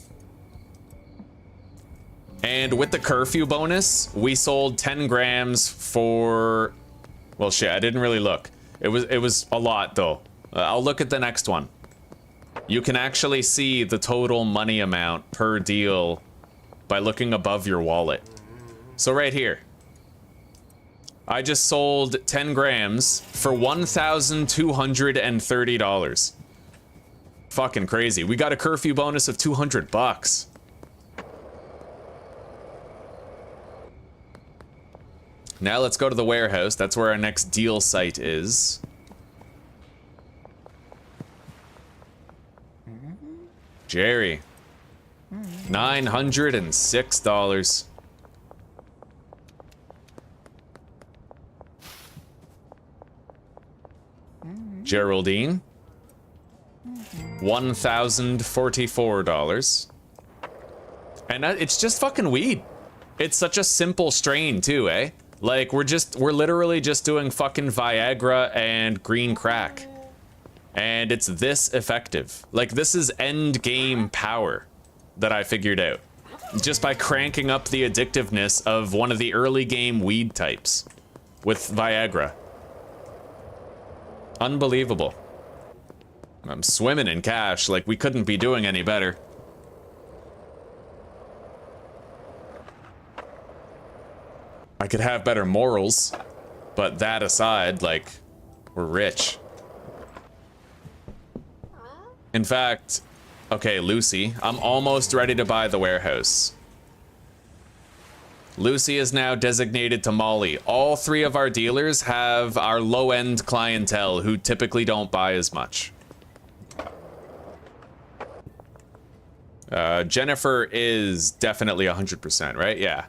And with the curfew bonus, we sold 10 grams for, well, shit, I didn't really look. It was a lot though. I'll look at the next one. You can actually see the total money amount per deal by looking above your wallet. So right here, I just sold 10 grams for $1,230. Fucking crazy. We got a curfew bonus of 200 bucks. Now let's go to the warehouse. That's where our next deal site is. Jerry. $906. Geraldine. $1,044. And it's just fucking weed. It's such a simple strain too, eh? Like we're literally just doing fucking Viagra and green crack. And it's this effective. Like, this is end game power that I figured out. Just by cranking up the addictiveness of one of the early game weed types with Viagra. Unbelievable. I'm swimming in cash, like we couldn't be doing any better. I could have better morals, but that aside, like, we're rich. In fact, okay, Lucy, I'm almost ready to buy the warehouse. Lucy is now designated to Molly. All 3 of our dealers have our low-end clientele who typically don't buy as much. Jennifer is definitely 100%, right? Yeah.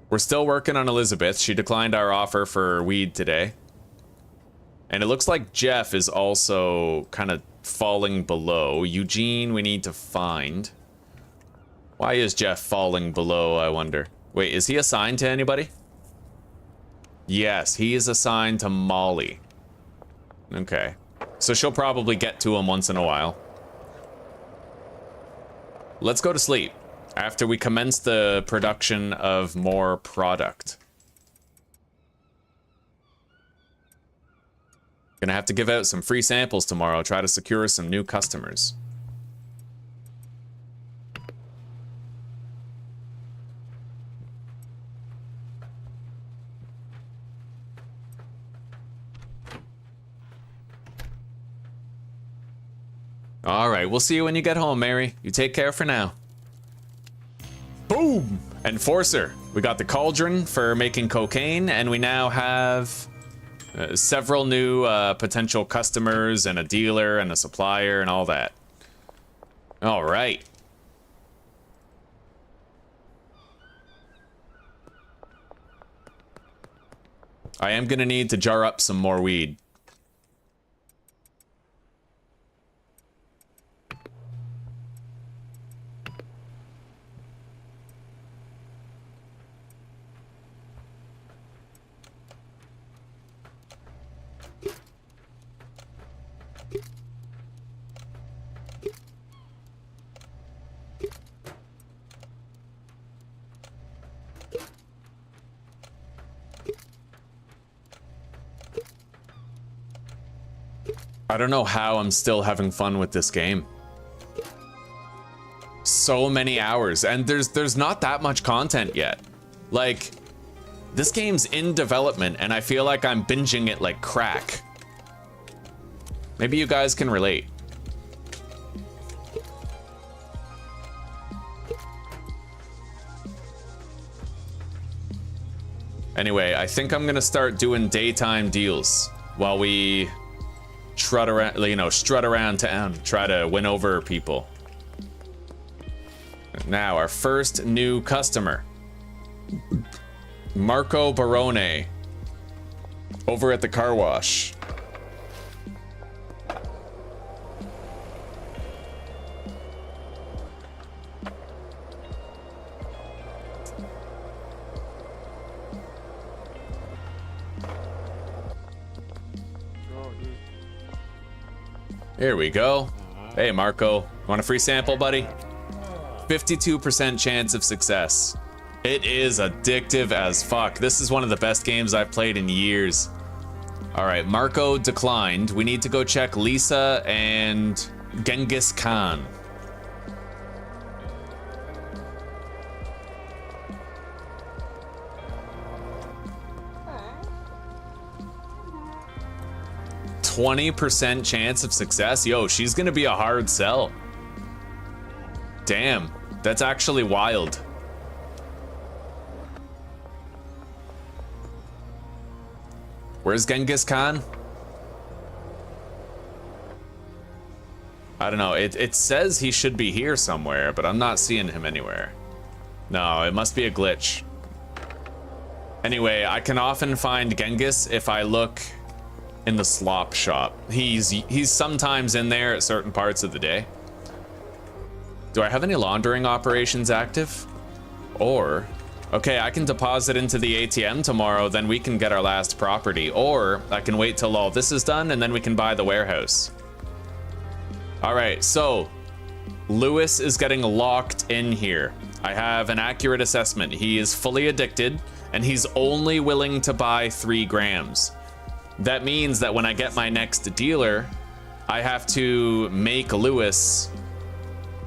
We're still working on Elizabeth. She declined our offer for weed today. And it looks like Jeff is also kind of falling below. Eugene, we need to find. Why is Jeff falling below, I wonder? Wait, is he assigned to anybody? Yes, he is assigned to Molly. Okay. So she'll probably get to him once in a while. Let's go to sleep after we commence the production of more product. Gonna have to give out some free samples tomorrow, try to secure some new customers. All right, we'll see you when you get home, Mary. You take care for now. Boom! Enforcer. We got the cauldron for making cocaine, and we now have several new potential customers and a dealer and a supplier and all that. All right. I am gonna need to jar up some more weed. I don't know how I'm still having fun with this game. So many hours, and there's not that much content yet. Like, this game's in development, and I feel like I'm binging it like crack. Maybe you guys can relate. Anyway, I think I'm gonna start doing daytime deals while we strut around town, try to win over people. Now, our first new customer, Marco Barone, over at the car wash. Here we go. Hey, Marco. Want a free sample, buddy? 52% chance of success. It is addictive as fuck. This is one of the best games I've played in years. All right, Marco declined. We need to go check Lisa and Genghis Khan. %20 chance of success. Yo, she's gonna be a hard sell. Damn, that's actually wild. Where's Genghis Khan? I don't know. It says he should be here somewhere, but I'm not seeing him anywhere. No, it must be a glitch. Anyway, I can often find Genghis if I look in the slop shop. He's sometimes in there at certain parts of the day. Do I have any laundering operations active? Or, okay, I can deposit into the ATM tomorrow, then we can get our last property. Or I can wait till all this is done and then we can buy the warehouse. All right, so Lewis is getting locked in here. I have an accurate assessment. He is fully addicted and he's only willing to buy 3 grams. That means that when I get my next dealer, I have to make Lewis,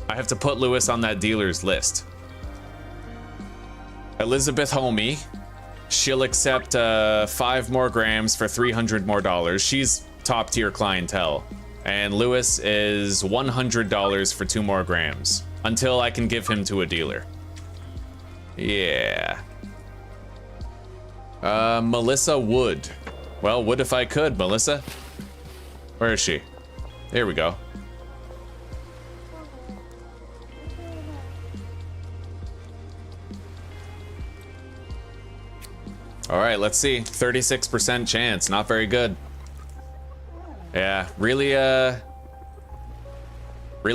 I have to put Lewis on that dealer's list. Elizabeth Homey, she'll accept 5 more grams for $300 more. She's top tier clientele. And Lewis is $100 for 2 more grams until I can give him to a dealer. Yeah. Melissa Wood. Well, would if I could, Melissa. Where is she? There we go. All right, let's see. 36% chance, not very good. Yeah, really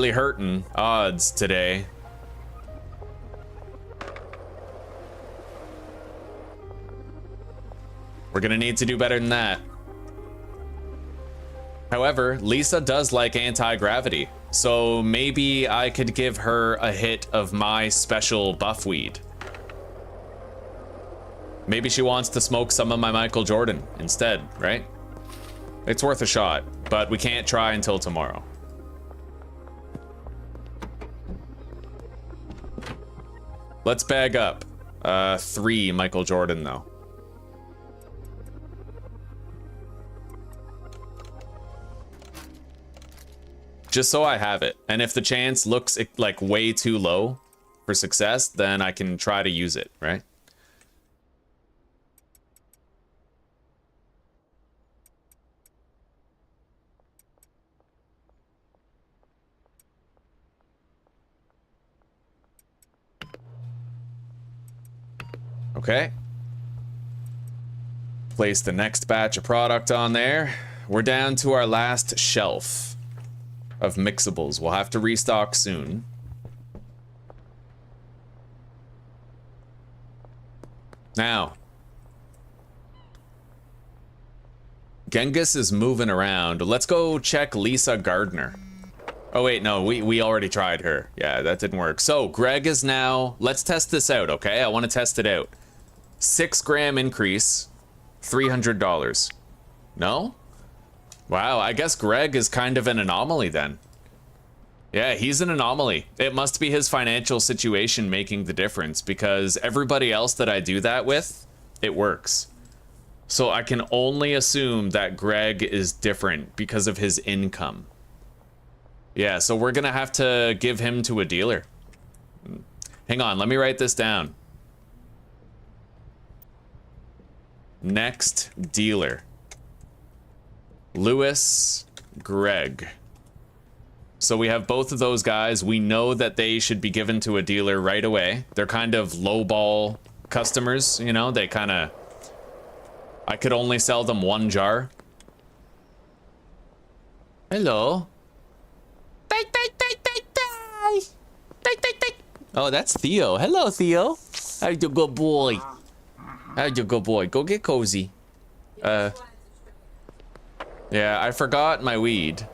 hurting odds today. We're gonna need to do better than that. However, Lisa does like anti-gravity, so maybe I could give her a hit of my special buff weed. Maybe she wants to smoke some of my Michael Jordan instead, right? It's worth a shot, but we can't try until tomorrow. Let's bag up 3 Michael Jordan though. Just so I have it. And if the chance looks like way too low for success, then I can try to use it, right? Okay. Place the next batch of product on there. We're down to our last shelf of mixables. We'll have to restock soon. Now, Genghis is moving around. Let's go check Lisa Gardner. Oh wait, no, we already tried her. Yeah, that didn't work. So Greg is now, let's test this out, okay? I want to test it out. 6 gram increase, $300. No? Wow, I guess Greg is kind of an anomaly then. Yeah, he's an anomaly. It must be his financial situation making the difference, because everybody else that I do that with, it works. So I can only assume that Greg is different because of his income. Yeah, so we're gonna have to give him to a dealer. Hang on, let me write this down. Next dealer. Lewis, Greg. So we have both of those guys. We know that they should be given to a dealer right away. They're kind of lowball customers, you know? They kind of... I could only sell them 1 jar. Hello. Oh, that's Theo. Hello, Theo. How's your good boy? How's your good boy? Go get cozy. Yeah, I forgot my weed.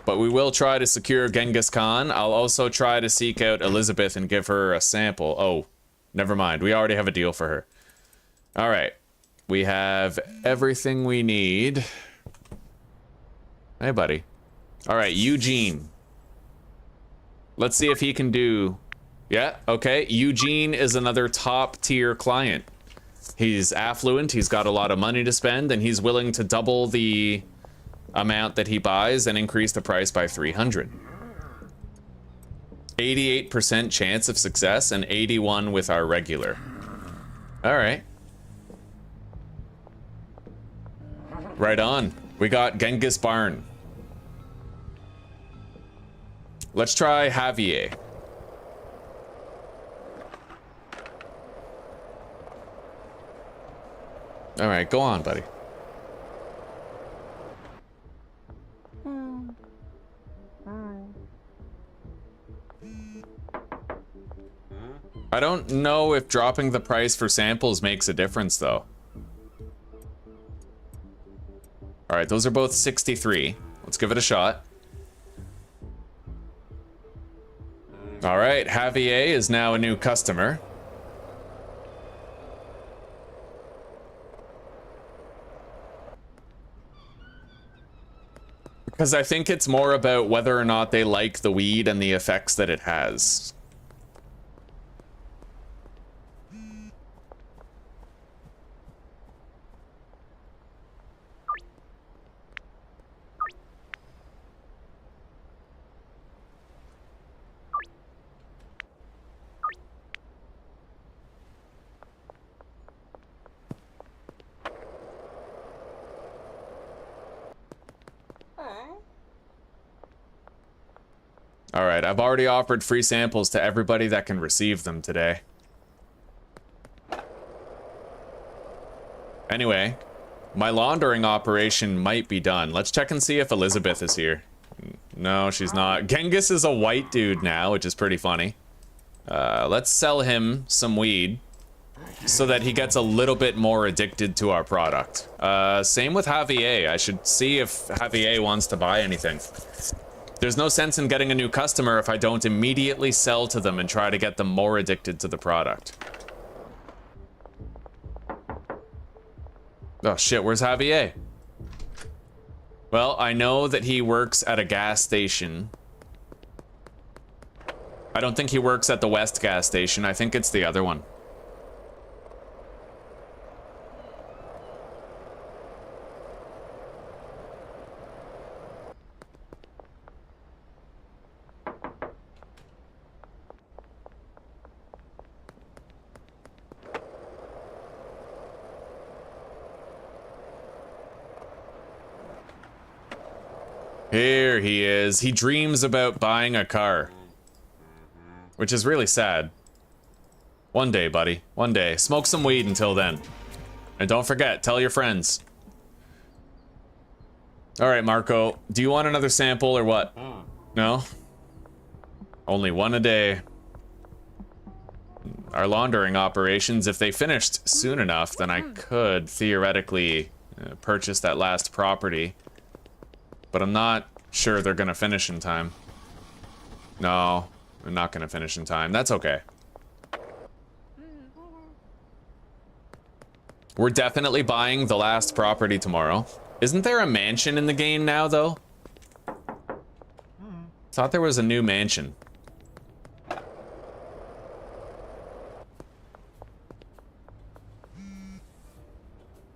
But we will try to secure Genghis Khan. I'll also try to seek out Elizabeth and give her a sample. Oh, never mind. We already have a deal for her. All right. We have everything we need. Hey, buddy. All right, Eugene. Let's see if he can do... Yeah, okay. Eugene is another top-tier client. He's affluent, he's got a lot of money to spend, and he's willing to double the amount that he buys and increase the price by 300. 88% chance of success and 81 with our regular. All right. Right on. We got Genghis Barn. Let's try Javier. All right, go on, buddy. I don't know if dropping the price for samples makes a difference, though. All right, those are both 63. Let's give it a shot. All right, Javier is now a new customer. Because I think it's more about whether or not they like the weed and the effects that it has. All right, I've already offered free samples to everybody that can receive them today. Anyway, my laundering operation might be done. Let's check and see if Elizabeth is here. No, she's not. Genghis is a white dude now, which is pretty funny. Let's sell him some weed so that he gets a little bit more addicted to our product. Same with Javier. I should see if Javier wants to buy anything. There's no sense in getting a new customer if I don't immediately sell to them and try to get them more addicted to the product. Oh shit, where's Javier? Well, I know that he works at a gas station. I don't think he works at the West gas station. I think it's the other one. Here he is. He dreams about buying a car. Which is really sad. One day, buddy. One day. Smoke some weed until then. And don't forget, tell your friends. Alright, Marco. Do you want another sample or what? No? Only one a day. Our laundering operations, if they finished soon enough, then I could theoretically purchase that last property. But I'm not sure they're gonna finish in time. No, they're not gonna finish in time. That's okay. We're definitely buying the last property tomorrow. Isn't there a mansion in the game now, though? Thought there was a new mansion.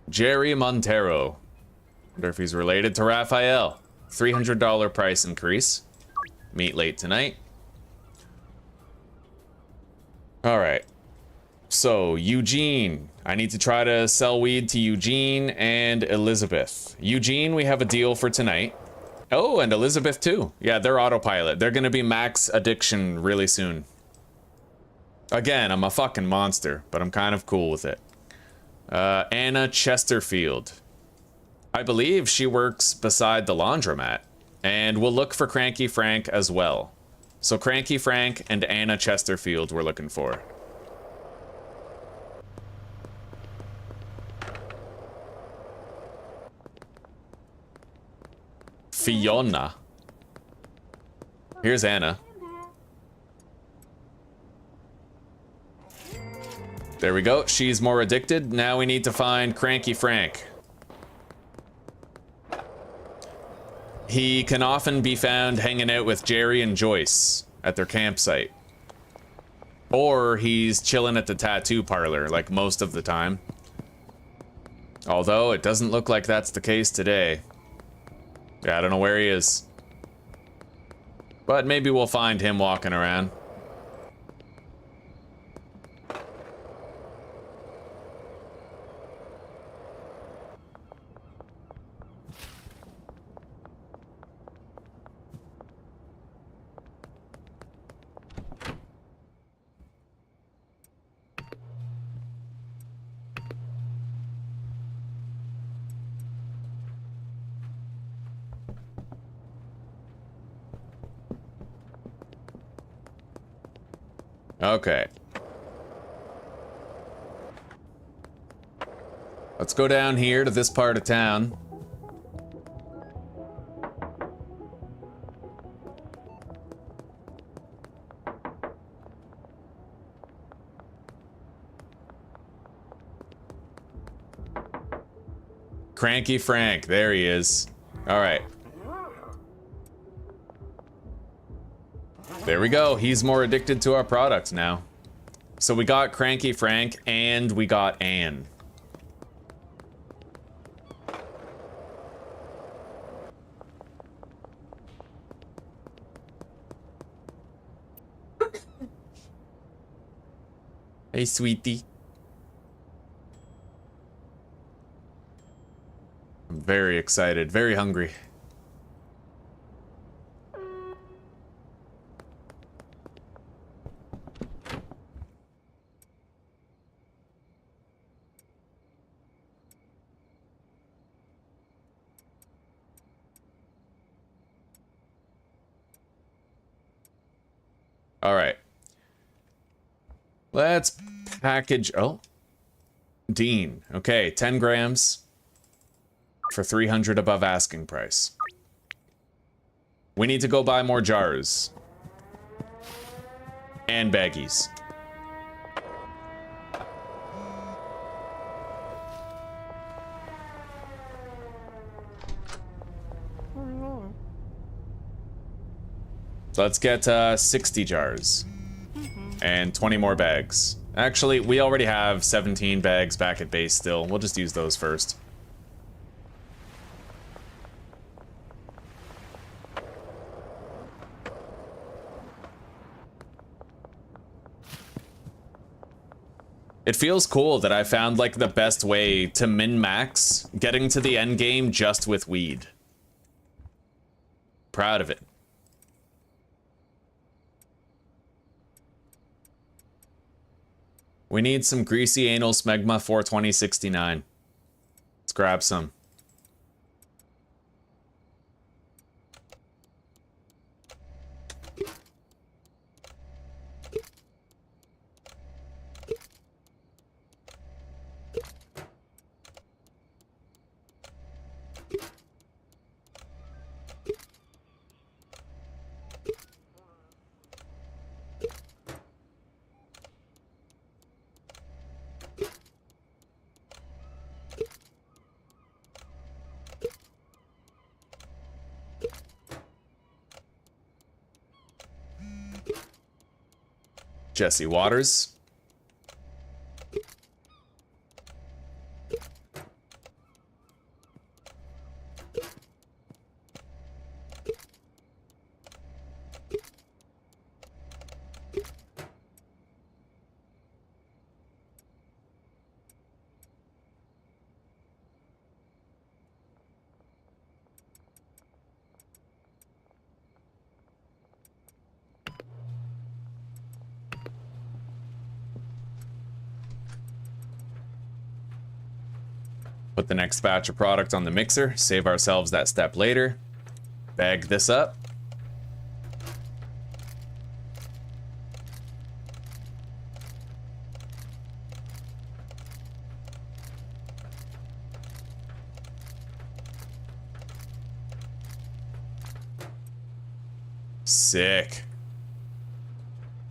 Jerry Montero. Wonder if he's related to Raphael. $300 price increase. Meet late tonight. Alright. So, Eugene. I need to try to sell weed to Eugene and Elizabeth. Eugene, we have a deal for tonight. Oh, and Elizabeth too. Yeah, they're autopilot. They're gonna be max addiction really soon. Again, I'm a fucking monster, but I'm kind of cool with it. Anna Chesterfield. I believe she works beside the laundromat. And we'll look for Cranky Frank as well. So Cranky Frank and Anna Chesterfield we're looking for. Fiona. Here's Anna. There we go. She's more addicted. Now we need to find Cranky Frank. He can often be found hanging out with Jerry and Joyce at their campsite. Or he's chilling at the tattoo parlor, like most of the time. Although, it doesn't look like that's the case today. Yeah, I don't know where he is. But maybe we'll find him walking around. Okay. Let's go down here to this part of town. Cranky Frank, there he is. All right. There we go. He's more addicted to our products now. So we got Cranky Frank and we got Anne. Hey, sweetie. I'm very excited, very hungry. All right. Let's package. Oh, Dean. Okay, 10 grams for 300 above asking price. We need to go buy more jars and baggies. So let's get 60 jars and 20 more bags. Actually, we already have 17 bags back at base still. We'll just use those first. It feels cool that I found like the best way to min-max getting to the end game just with weed. Proud of it. We need some greasy anal smegma 42069. Let's grab some. Jesse Waters. Put the next batch of product on the mixer, save ourselves that step later. Bag this up. Sick.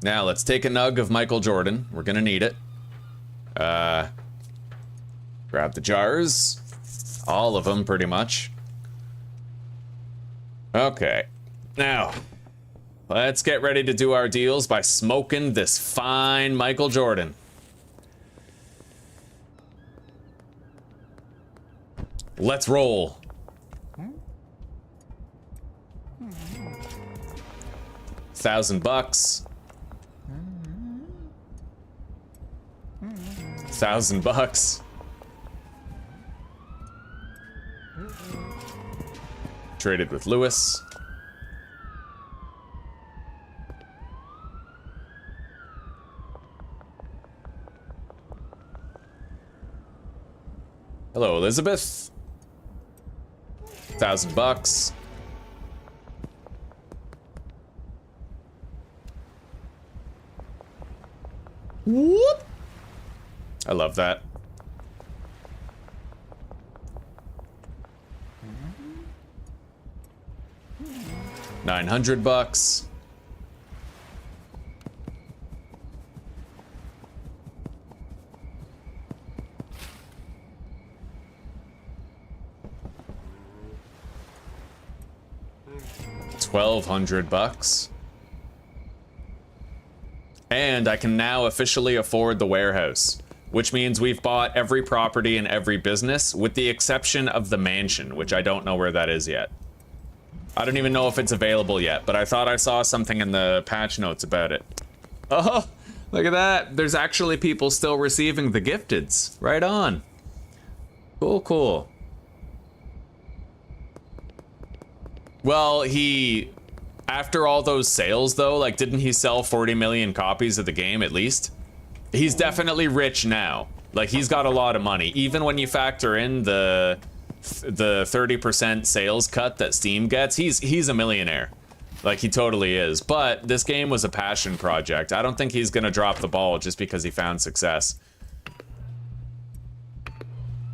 Now let's take a nug of Michael Jordan. We're gonna need it. Grab the jars. All of them, pretty much. Okay. Now, let's get ready to do our deals by smoking this fine Michael Jordan. Let's roll. $1,000. $1,000. Traded with Lewis. Hello, Elizabeth. $1,000. Whoop! I love that. $900. $1,200. And I can now officially afford the warehouse, which means we've bought every property in every business, with the exception of the mansion, which I don't know where that is yet. I don't even know if it's available yet, but I thought I saw something in the patch notes about it. Oh, look at that. There's actually people still receiving the gifteds. Right on. Cool, cool. Well, after all those sales though, like didn't he sell 40 million copies of the game at least? He's definitely rich now. Like he's got a lot of money. Even when you factor in the 30% sales cut that Steam gets, he's a millionaire. Like he totally is. But this game was a passion project. I don't think he's gonna drop the ball just because he found success.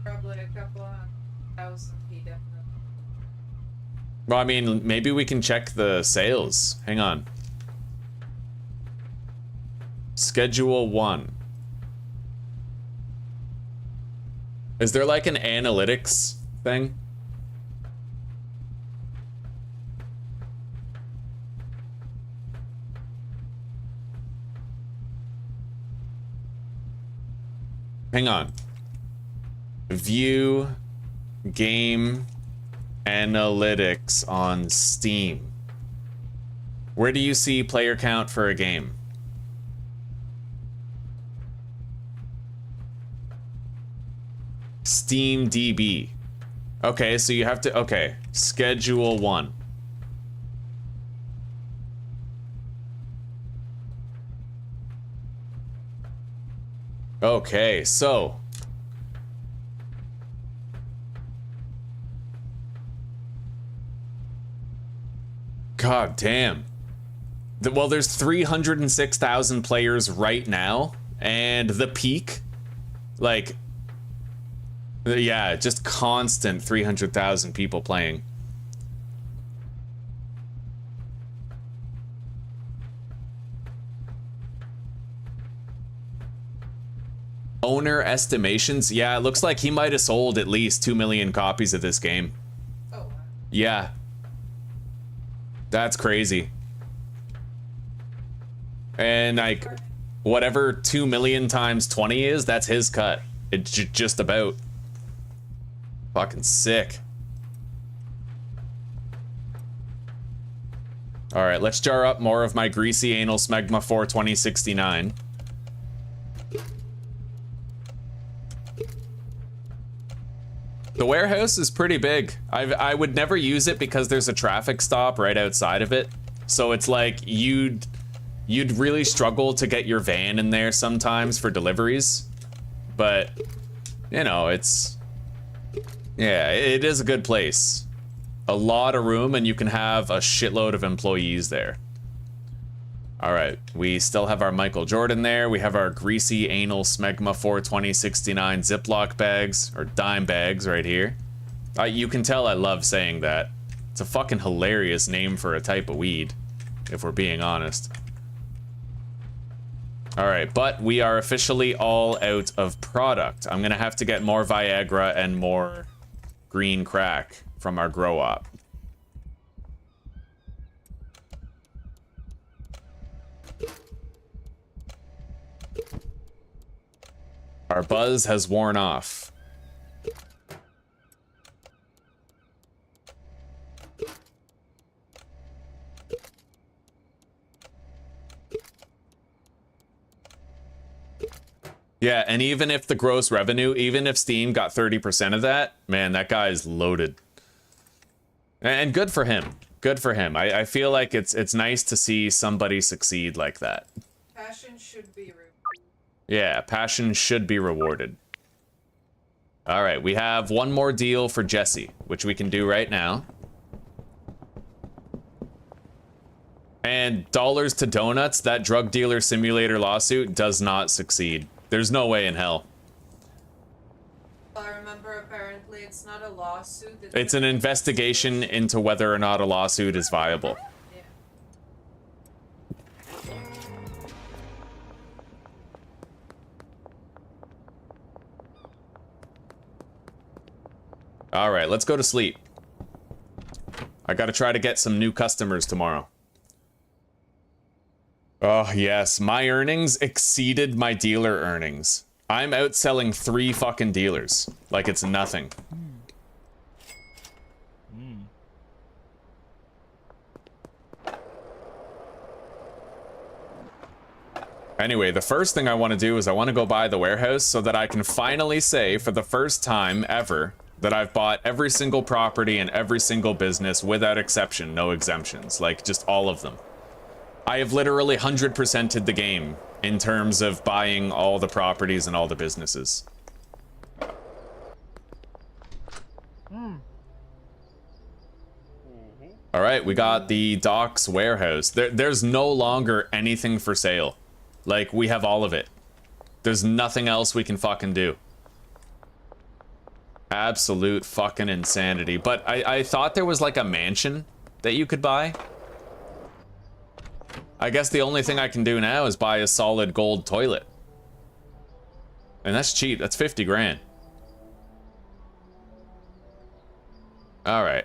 Probably a couple of thousand, he definitely. Well, I mean, maybe we can check the sales. Hang on. Schedule 1. Is there like an analytics thing? Hang on. View game analytics on Steam. Where do you see player count for a game? Steam DB. Okay, so you have to, okay, schedule 1. Okay, so God damn. Well, there's 306,000 players right now, and the peak, like, yeah, just constant 300,000 people playing. Owner estimations, yeah, it looks like he might have sold at least 2 million copies of this game. Oh, wow. Yeah. That's crazy. And like, whatever 2 million times 20 is, that's his cut. It's just about. Fucking sick. Alright, let's jar up more of my greasy anal smegma for 2069. The warehouse is pretty big. I would never use it because there's a traffic stop right outside of it. So it's like you'd really struggle to get your van in there sometimes for deliveries. But, you know, yeah, it is a good place. A lot of room, and you can have a shitload of employees there. All right, we still have our Michael Jordan there. We have our greasy anal smegma 42069 Ziploc bags, or dime bags right here. You can tell I love saying that. It's a fucking hilarious name for a type of weed, if we're being honest. All right, but we are officially all out of product. I'm gonna have to get more Viagra and more green crack from our grow op. Our buzz has worn off. Yeah, and even if the gross revenue, even if Steam got 30% of that, man, that guy is loaded. And good for him. Good for him. I feel like it's nice to see somebody succeed like that. Passion should be rewarded. Yeah, passion should be rewarded. All right, we have one more deal for Jesse, which we can do right now. And dollars to donuts, that drug dealer simulator lawsuit does not succeed. There's no way in hell. I remember apparently it's not a lawsuit. It's an investigation into whether or not a lawsuit is viable. Yeah. All right, let's go to sleep. I gotta try to get some new customers tomorrow. Oh, yes. My earnings exceeded my dealer earnings. I'm outselling 3 fucking dealers. Like it's nothing. Anyway, the first thing I want to do is I want to go buy the warehouse so that I can finally say, for the first time ever, that I've bought every single property and every single business without exception, no exemptions. Like, just all of them. I have literally 100%ed the game in terms of buying all the properties and all the businesses. All right, we got the docks warehouse. There's no longer anything for sale. Like, we have all of it. There's nothing else we can fucking do. Absolute fucking insanity. But I thought there was like a mansion that you could buy. I guess the only thing I can do now is buy a solid gold toilet. And that's cheap. That's 50 grand. All right.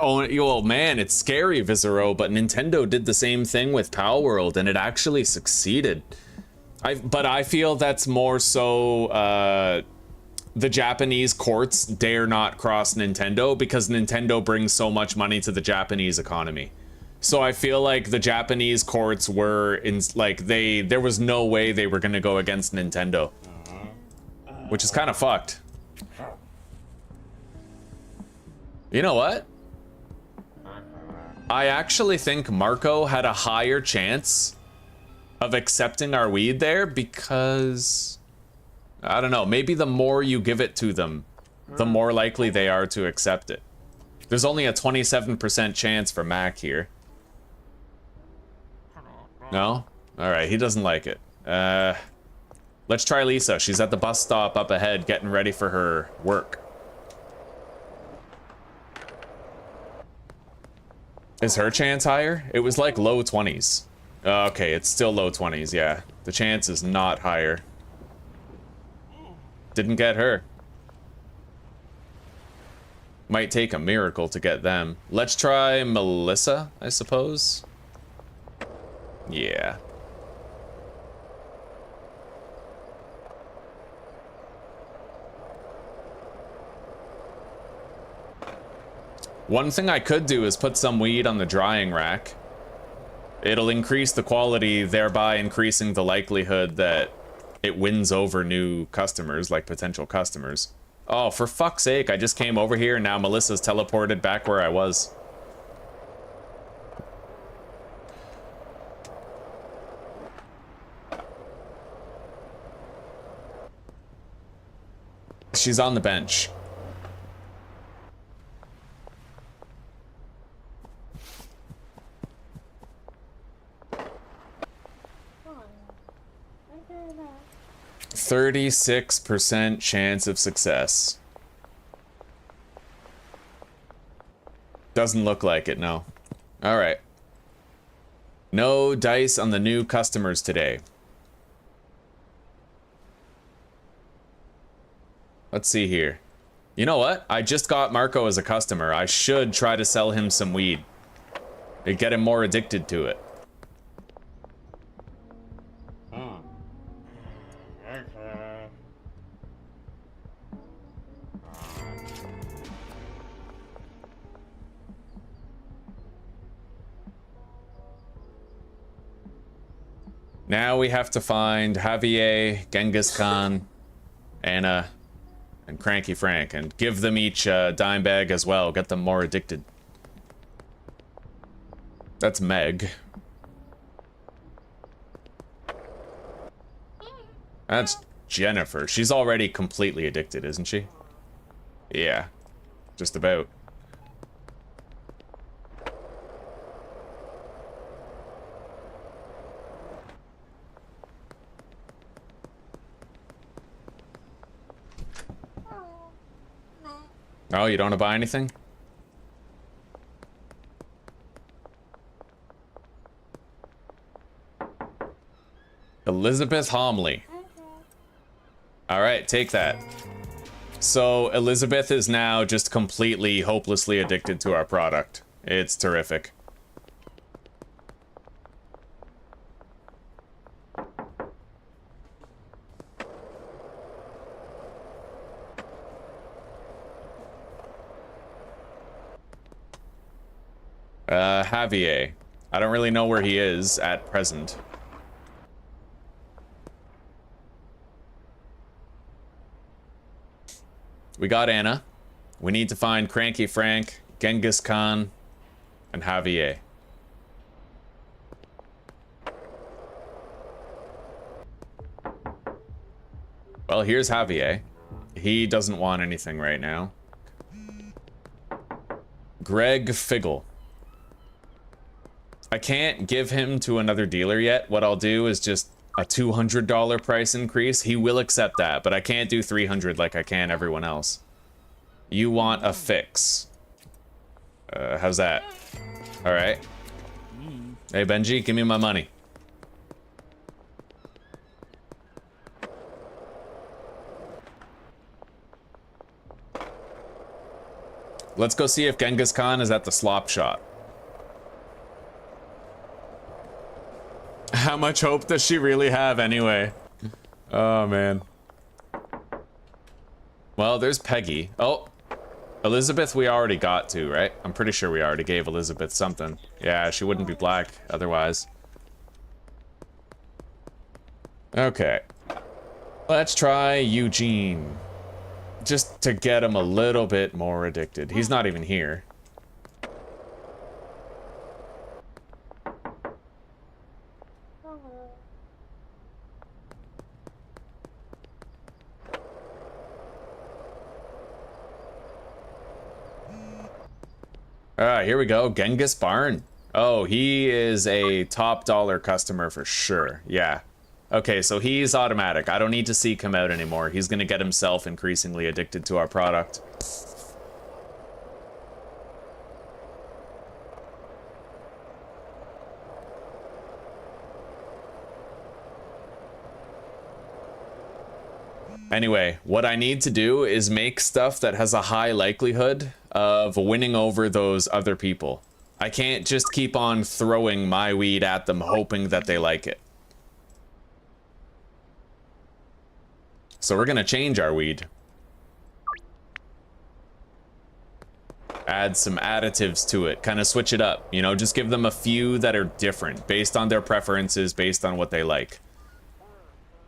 Oh, well, man, it's scary, Viscero, but Nintendo did the same thing with Pal World, and it actually succeeded. But I feel that's more so the Japanese courts dare not cross Nintendo because Nintendo brings so much money to the Japanese economy. So I feel like the Japanese courts were in like there was no way they were gonna go against Nintendo, which is kind of fucked. You know what? I actually think Marco had a higher chance of accepting our weed there because I don't know, maybe the more you give it to them, the more likely they are to accept it. There's only a 27% chance for Mac here. No? Alright, he doesn't like it. Let's try Lisa. She's at the bus stop up ahead getting ready for her work. Is her chance higher? It was like low 20s. Okay, it's still low 20s, yeah. The chance is not higher. Didn't get her. Might take a miracle to get them. Let's try Melissa, I suppose. Yeah. One thing I could do is put some weed on the drying rack. It'll increase the quality, thereby increasing the likelihood that it wins over new customers, like potential customers. Oh, for fuck's sake, I just came over here and now Melissa's teleported back where I was. She's on the bench. %36% chance of success. Doesn't look like it, no. Alright. No dice on the new customers today. Let's see here. You know what? I just got Marco as a customer. I should try to sell him some weed. It'd get him more addicted to it. Now we have to find Javier, Genghis Khan, Anna, and Cranky Frank, and give them each a dime bag as well. Get them more addicted. That's Meg. That's Jennifer. She's already completely addicted, isn't she? Yeah, just about. Oh, you don't want to buy anything? Elizabeth Homley. All right, take that. So Elizabeth is now just completely, hopelessly addicted to our product. It's terrific. Javier. I don't really know where he is at present. We got Anna. We need to find Cranky Frank, Genghis Khan, and Javier. Well, here's Javier. He doesn't want anything right now. Greg Figgle. I can't give him to another dealer yet. What I'll do is just a $200 price increase. He will accept that, but I can't do 300 like I can everyone else. You want a fix. How's that? All right. Hey, Benji, give me my money. Let's go see if Genghis Khan is at the slop shop. How much hope does she really have anyway? Oh, man. Well, there's Peggy. Oh, Elizabeth we already got to, right? I'm pretty sure we already gave Elizabeth something. Yeah, she wouldn't be black otherwise. Okay. Let's try Eugene. Just to get him a little bit more addicted. He's not even here. Here we go. Genghis Barn. Oh, he is a top dollar customer for sure. Yeah. Okay, so he's automatic. I don't need to seek him out anymore. He's gonna get himself increasingly addicted to our product. Anyway, what I need to do is make stuff that has a high likelihood of winning over those other people. I can't just keep on throwing my weed at them hoping that they like it. So we're gonna change our weed. Add some additives to it, kind of switch it up, you know, just give them a few that are different based on their preferences, based on what they like.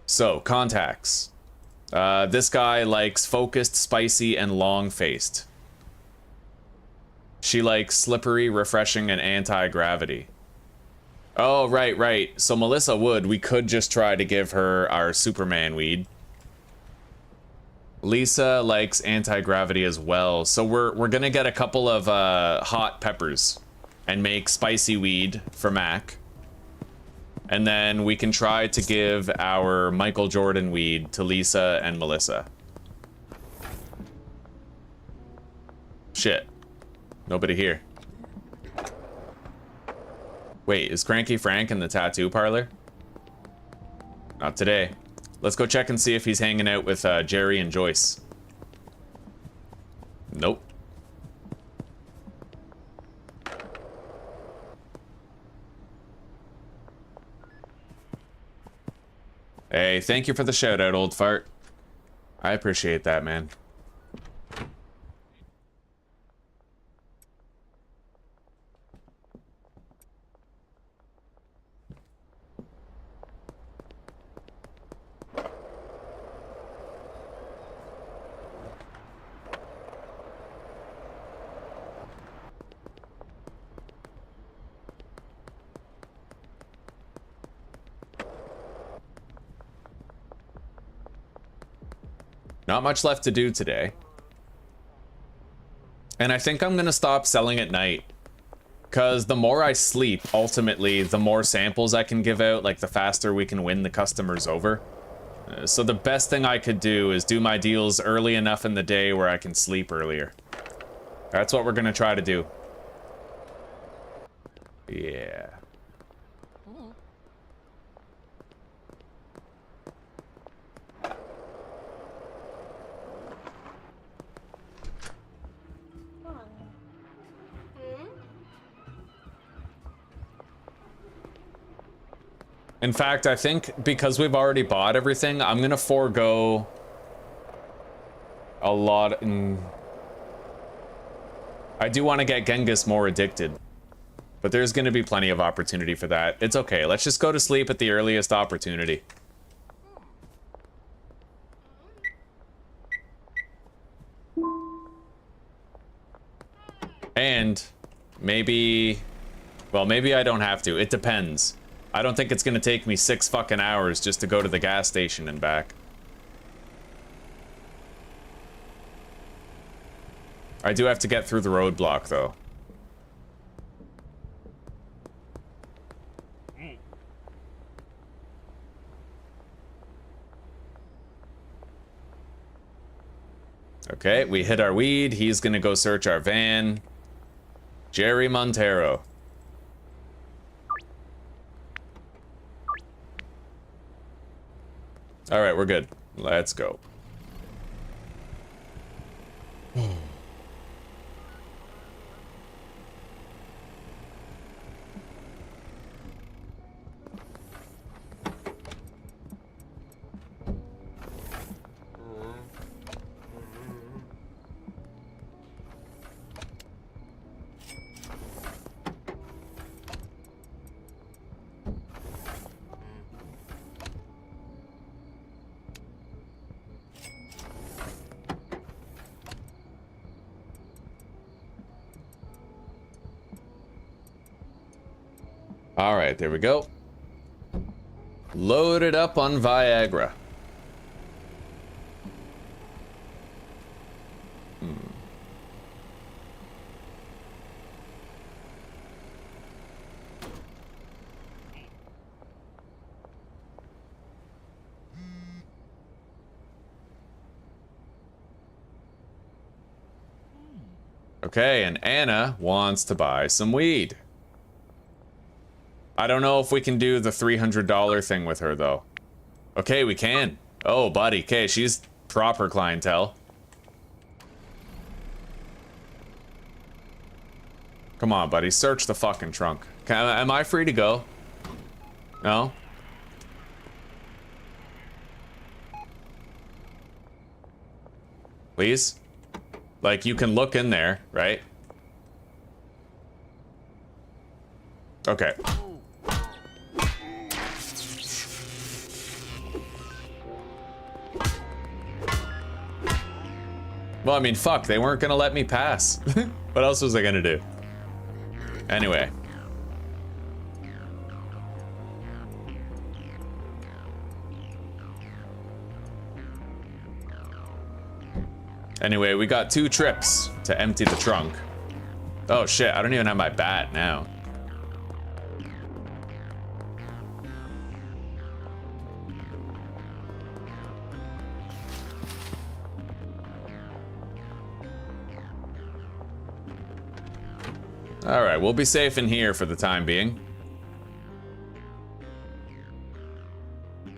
So, contacts. This guy likes focused, spicy, and long-faced. She likes slippery, refreshing, and anti-gravity. Oh, right. So Melissa would. We could just try to give her our Superman weed. Lisa likes anti-gravity as well. So we're gonna get a couple of hot peppers and make spicy weed for Mac. And then we can try to give our Michael Jordan weed to Lisa and Melissa. Shit. Nobody here. Wait, is Cranky Frank in the tattoo parlor? Not today. Let's go check and see if he's hanging out with Jerry and Joyce. Nope. Hey, thank you for the shout out, old fart. I appreciate that, man. Not much left to do today. And I think I'm gonna stop selling at night. Because the more I sleep, ultimately, the more samples I can give out, like the faster we can win the customers over. So the best thing I could do is do my deals early enough in the day where I can sleep earlier. That's what we're gonna try to do. Yeah. In fact, I think because we've already bought everything, I'm gonna forego a lot. I do want to get Genghis more addicted, but there's gonna be plenty of opportunity for that. It's okay. Let's just go to sleep at the earliest opportunity. And maybe, well, maybe I don't have to. It depends. I don't think it's gonna take me 6 fucking hours just to go to the gas station and back. I do have to get through the roadblock, though. Okay, we hit our weed. He's gonna go search our van. Jerry Montero. All right, we're good. Let's go. All right, there we go. Loaded up on Viagra. Okay, and Anna wants to buy some weed. I don't know if we can do the $300 thing with her, though. Okay, we can. Oh, buddy. Okay, she's proper clientele. Come on, buddy. Search the fucking trunk. Am I free to go? No? Please? Like, you can look in there, right? Okay. Well, I mean, fuck, they weren't gonna let me pass. What else was I gonna do? Anyway. Anyway, we got 2 trips to empty the trunk. Oh shit, I don't even have my bat now. Alright, we'll be safe in here for the time being.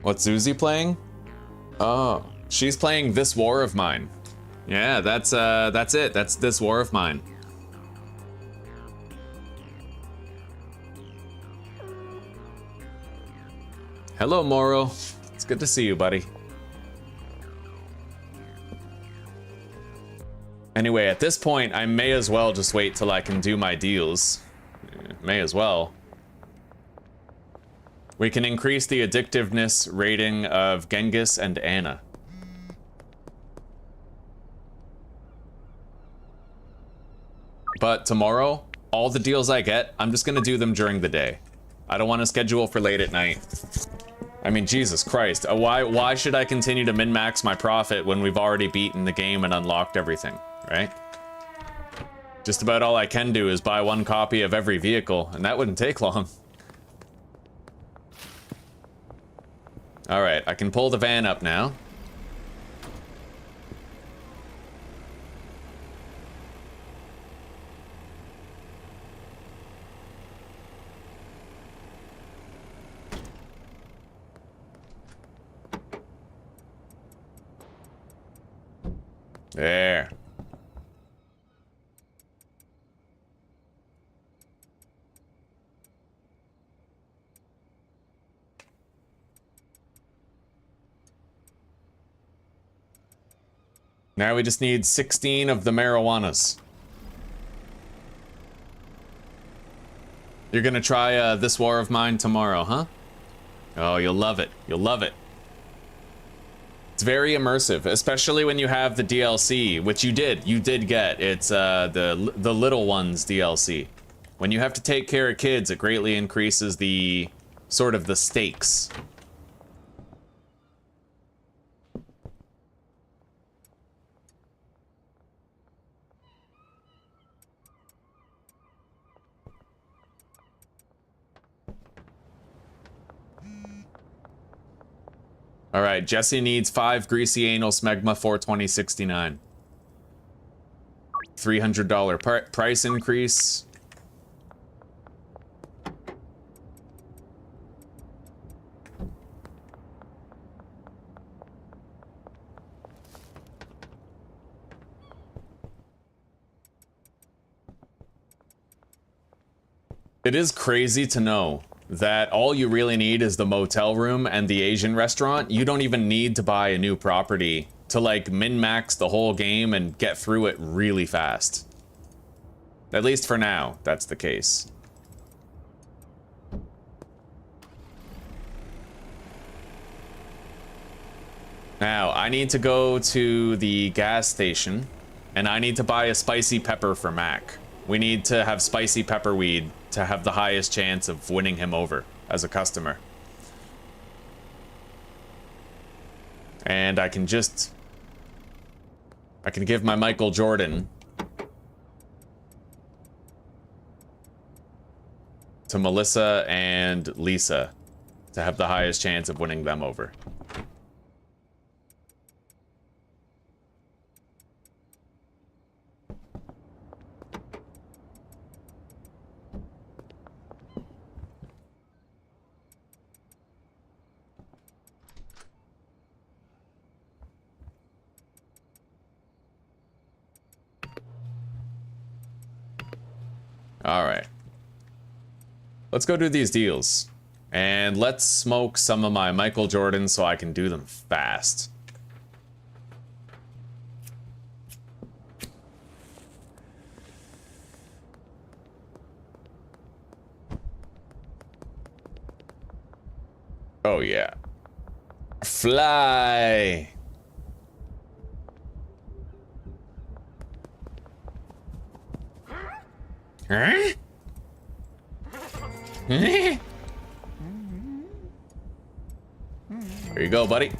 What's Susie playing? Oh, she's playing This War of Mine. Yeah, that's it. That's This War of Mine. Hello, Moro. It's good to see you, buddy. Anyway, at this point, I may as well just wait till I can do my deals. May as well. We can increase the addictiveness rating of Genghis and Anna. But tomorrow, all the deals I get, I'm just gonna do them during the day. I don't want to schedule for late at night. I mean, Jesus Christ, why should I continue to min-max my profit when we've already beaten the game and unlocked everything, right? Just about all I can do is buy 1 copy of every vehicle, and that wouldn't take long. Alright, I can pull the van up now. There. Now we just need 16 of the marijuanas. You're gonna try This War of Mine tomorrow, huh? Oh, you'll love it. You'll love it. It's very immersive, especially when you have the DLC, which you did get. It's the Little Ones DLC. When you have to take care of kids, it greatly increases the sort of the stakes. All right, Jesse needs 5 greasy anal smegma for 2069. $300 price increase. It is crazy to know that all you really need is the motel room and the Asian restaurant. You don't even need to buy a new property to like min-max the whole game and get through it really fast. At least for now, that's the case. Now, I need to go to the gas station and I need to buy a spicy pepper for Mac. We need to have spicy pepper weed to have the highest chance of winning him over as a customer. And I can give my Michael Jordan to Melissa and Lisa to have the highest chance of winning them over. All right. Let's go do these deals. And let's smoke some of my Michael Jordan so I can do them fast. Oh yeah. Fly. Huh? There you go, buddy.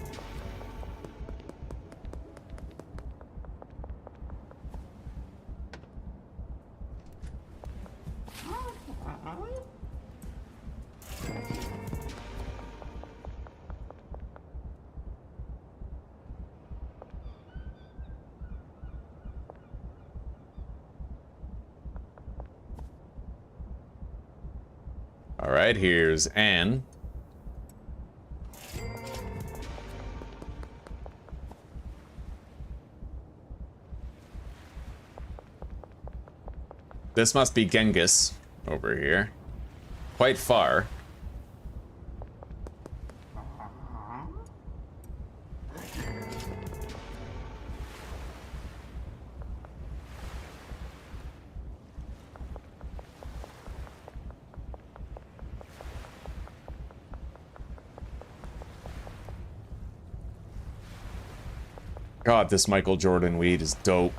All right, here's Anne. This must be Genghis over here. Quite far. God, this Michael Jordan weed is dope.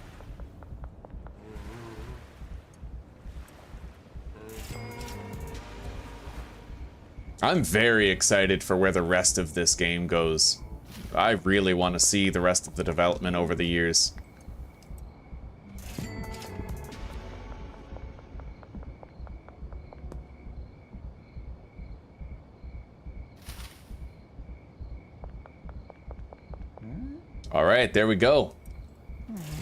I'm very excited for where the rest of this game goes. I really want to see the rest of the development over the years. All right, there we go.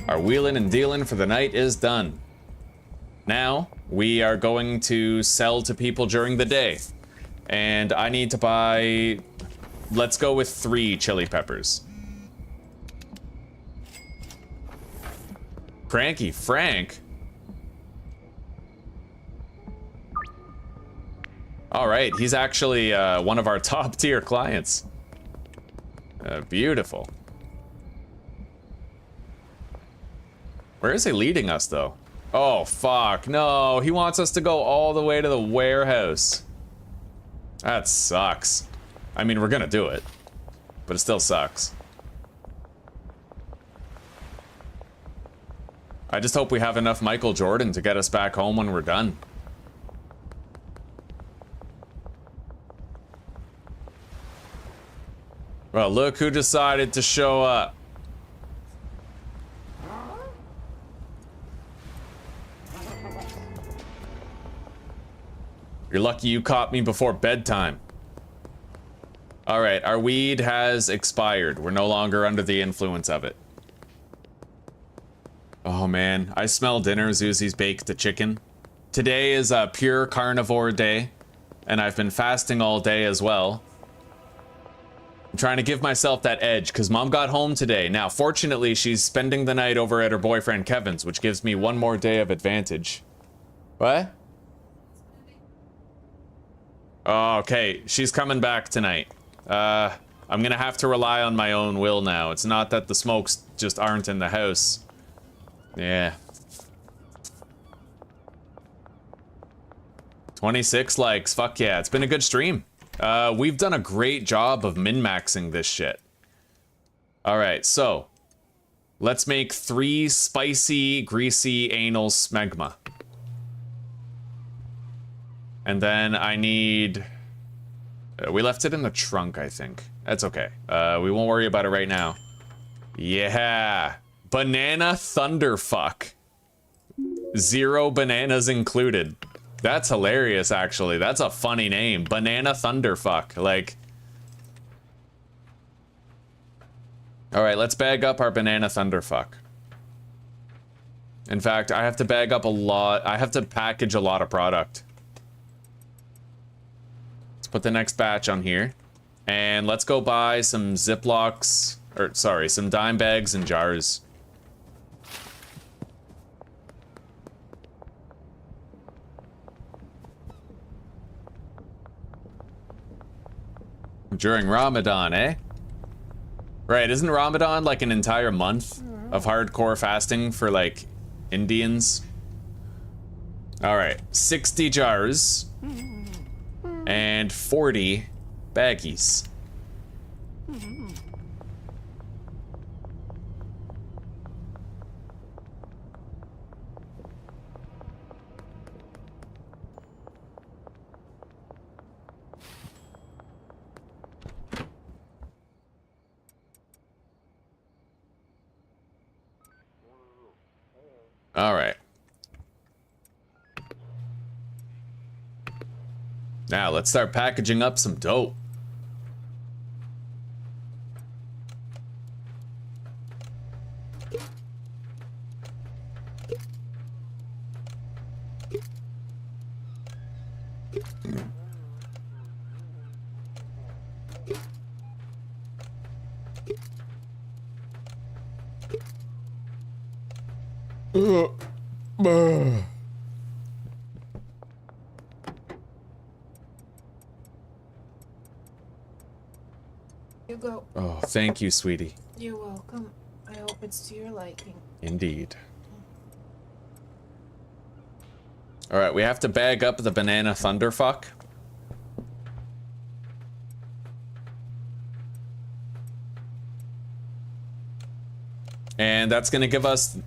Our wheeling and dealing for the night is done. Now, we are going to sell to people during the day. And I need to buy... Let's go with 3 chili peppers. Cranky Frank? All right, he's actually one of our top tier clients. Beautiful. Where is he leading us, though? Oh, fuck. No, he wants us to go all the way to the warehouse. That sucks. I mean, we're gonna do it, but it still sucks. I just hope we have enough Michael Jordan to get us back home when we're done. Well, look who decided to show up. You're lucky you caught me before bedtime. All right, our weed has expired. We're no longer under the influence of it. Oh man, I smell dinner. Zuzi's baked the chicken. Today is a pure carnivore day, and I've been fasting all day as well. I'm trying to give myself that edge, because Mom got home today. Now, fortunately, she's spending the night over at her boyfriend Kevin's, which gives me one more day of advantage. What? Oh, okay, she's coming back tonight. I'm gonna have to rely on my own will now. It's not that the smokes just aren't in the house. Yeah. 26 likes, fuck yeah, it's been a good stream. We've done a great job of min-maxing this shit. Alright, so let's make 3 spicy, greasy anal smegma. And then I need... we left it in the trunk, I think. That's okay. We won't worry about it right now. Yeah! Banana Thunderfuck. 0 bananas included. That's hilarious, actually. That's a funny name. Banana Thunderfuck. Like... Alright, let's bag up our Banana Thunderfuck. In fact, I have to bag up a lot. I have to package a lot of product. Let's put the next batch on here. And let's go buy some Ziplocs, or sorry, some dime bags and jars. During Ramadan, eh? Right, isn't Ramadan like an entire month of hardcore fasting for like Indians? Alright, 60 jars and 40 baggies. All right. Now let's start packaging up some dope. You go. Oh, thank you, sweetie. You're welcome. I hope it's to your liking. Indeed. All right, we have to bag up the Banana Thunderfuck. And that's going to give us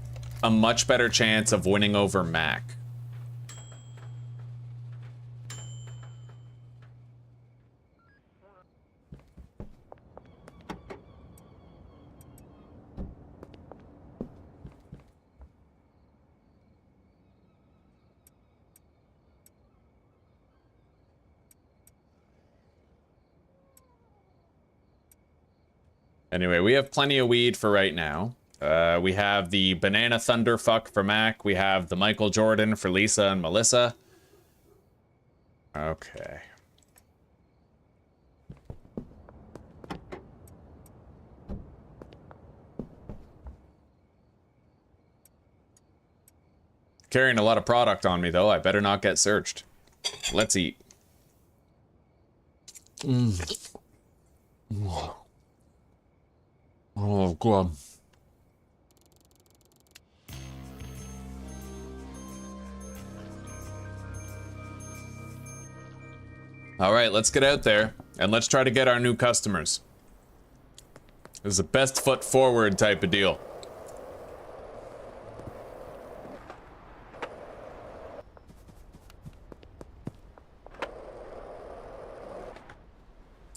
a much better chance of winning over Mac. Anyway, we have plenty of weed for right now. We have the Banana Thunderfuck for Mac. We have the Michael Jordan for Lisa and Melissa. Okay. Carrying a lot of product on me, though. I better not get searched. Let's eat. Oh, God. All right, let's get out there and let's try to get our new customers. This is a best foot forward type of deal.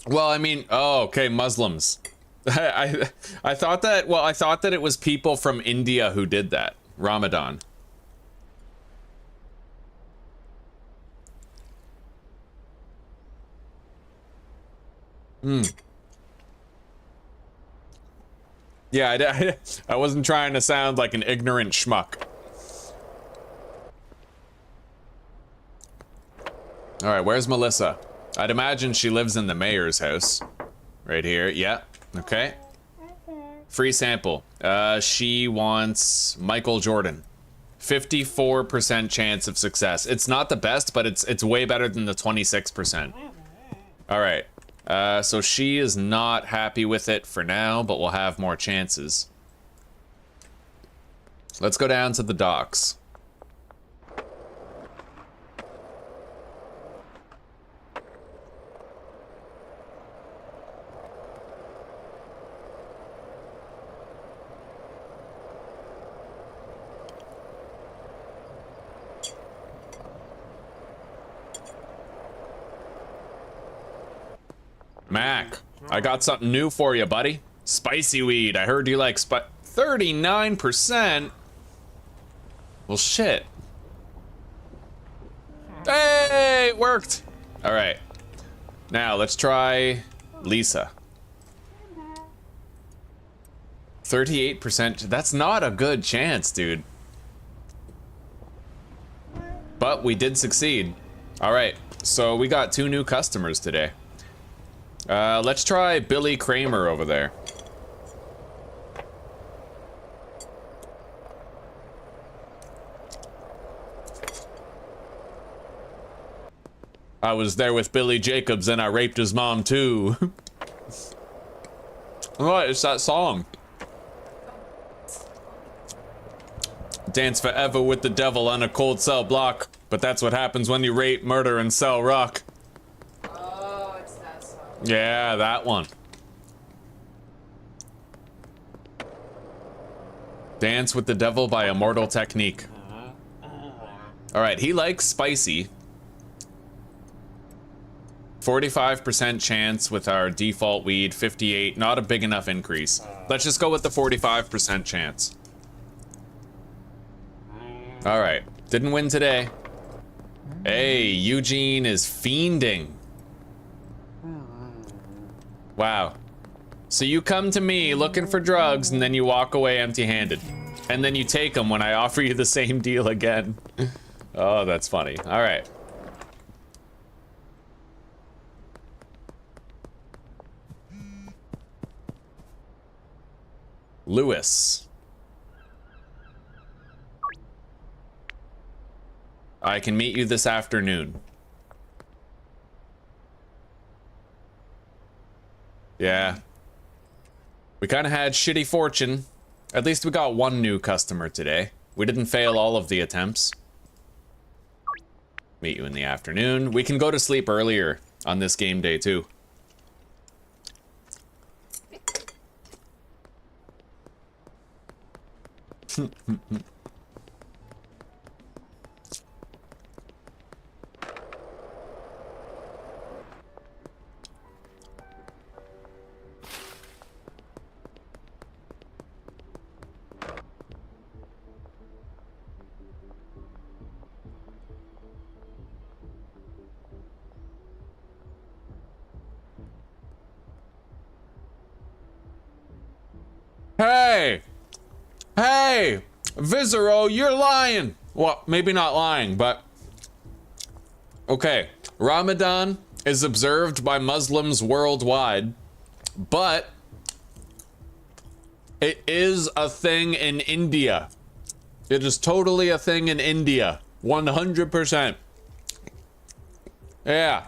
Well, I mean, oh, okay, Muslims. I thought that, well, I thought that it was people from India who did that. Ramadan. Yeah, I wasn't trying to sound like an ignorant schmuck. All right, where's Melissa? I'd imagine she lives in the mayor's house. Right here, yeah, okay. Free sample. She wants Michael Jordan. 54% chance of success. It's not the best, but it's way better than the 26%. All right. So she is not happy with it for now, but we'll have more chances. Let's go down to the docks. Mac, I got something new for you, buddy. Spicy weed. I heard you like 39%? Well, shit. Hey, it worked. All right. Now, let's try Lisa. 38%. That's not a good chance, dude. But we did succeed. All right. So we got 2 new customers today. Let's try Billy Kramer over there. I was there with Billy Jacobs and I raped his mom too. What? It's that song. Dance forever with the devil on a cold cell block. But that's what happens when you rape, murder, and sell rock. Oh, it's that song. Yeah, that one. Dance with the Devil by Immortal Technique. Alright, he likes spicy. 45% chance with our default weed, 58, not a big enough increase. Let's just go with the 45% chance. Alright, didn't win today. Hey, Eugene is fiending. Wow. So you come to me looking for drugs and then you walk away empty-handed. And then you take them when I offer you the same deal again. Oh, that's funny. Alright. Lewis. I can meet you this afternoon. Yeah. We kind of had shitty fortune. At least we got 1 new customer today. We didn't fail all of the attempts. Meet you in the afternoon. We can go to sleep earlier on this game day too. Hey! Hey! Viscero, you're lying! Well, maybe not lying, but... Okay, Ramadan is observed by Muslims worldwide, but... it is a thing in India. It is totally a thing in India. 100%. Yeah.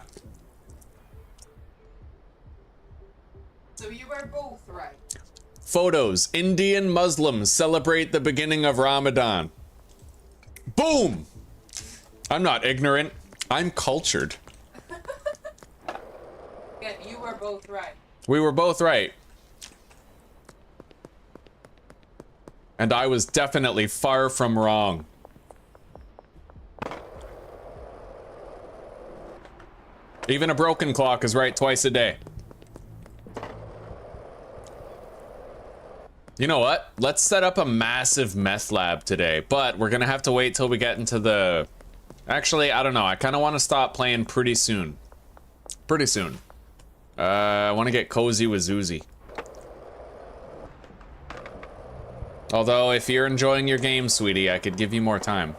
So you were both right. Photos. Indian Muslims celebrate the beginning of Ramadan. Boom! I'm not ignorant. I'm cultured. Yeah, you were both right. We were both right. And I was definitely far from wrong. Even a broken clock is right twice a day. You know what? Let's set up a massive meth lab today, but we're gonna have to wait till we get into the... Actually, I don't know. I kind of want to stop playing pretty soon. Pretty soon. I want to get cozy with Zuzi. Although, if you're enjoying your game, sweetie, I could give you more time.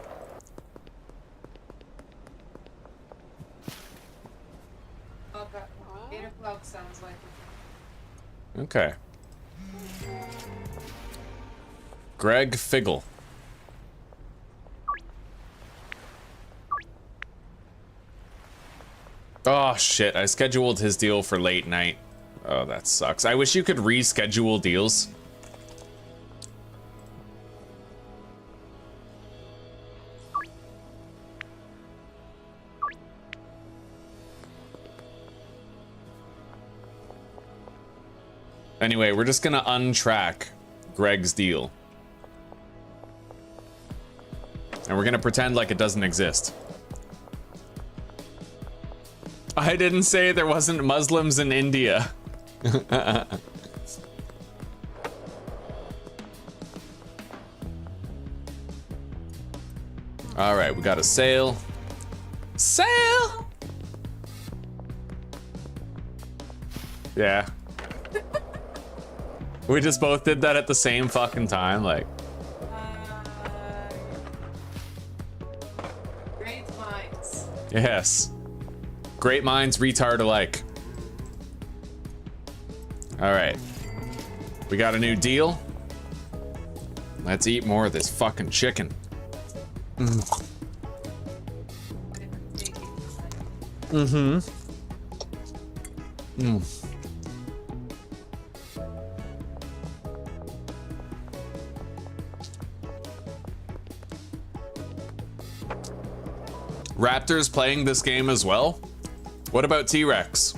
Okay. 8 o'clock sounds like it. Okay. Greg Figgle. Oh shit, I scheduled his deal for late night. Oh, that sucks. I wish you could reschedule deals. Anyway, we're just gonna untrack Greg's deal. And we're gonna pretend like it doesn't exist. I didn't say there wasn't Muslims in India. All right, we got a sail. Sail! Yeah. We just both did that at the same fucking time, like. Great minds. Yes. Great minds retard alike. All right. We got a new deal. Let's eat more of this fucking chicken. Raptors playing this game as well? What about T-Rex?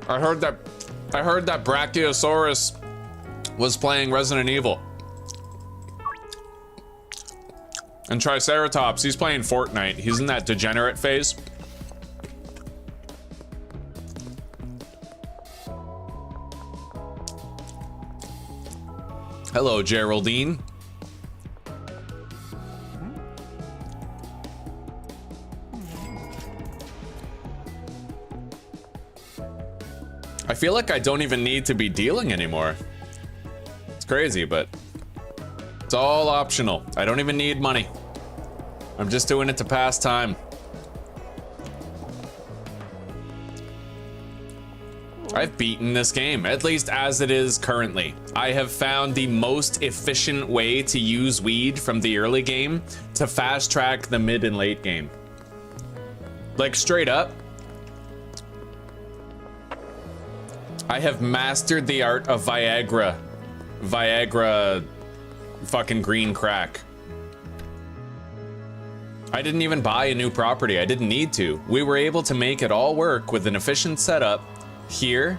I heard that Brachiosaurus was playing Resident Evil. And Triceratops, he's playing Fortnite. He's in that degenerate phase. Hello, Geraldine. I feel like I don't even need to be dealing anymore. It's crazy, but it's all optional. I don't even need money. I'm just doing it to pass time. I've beaten this game, at least as it is currently. I have found the most efficient way to use weed from the early game to fast track the mid and late game. Like straight up, I have mastered the art of Viagra. Viagra fucking green crack. I didn't even buy a new property. I didn't need to. We were able to make it all work with an efficient setup here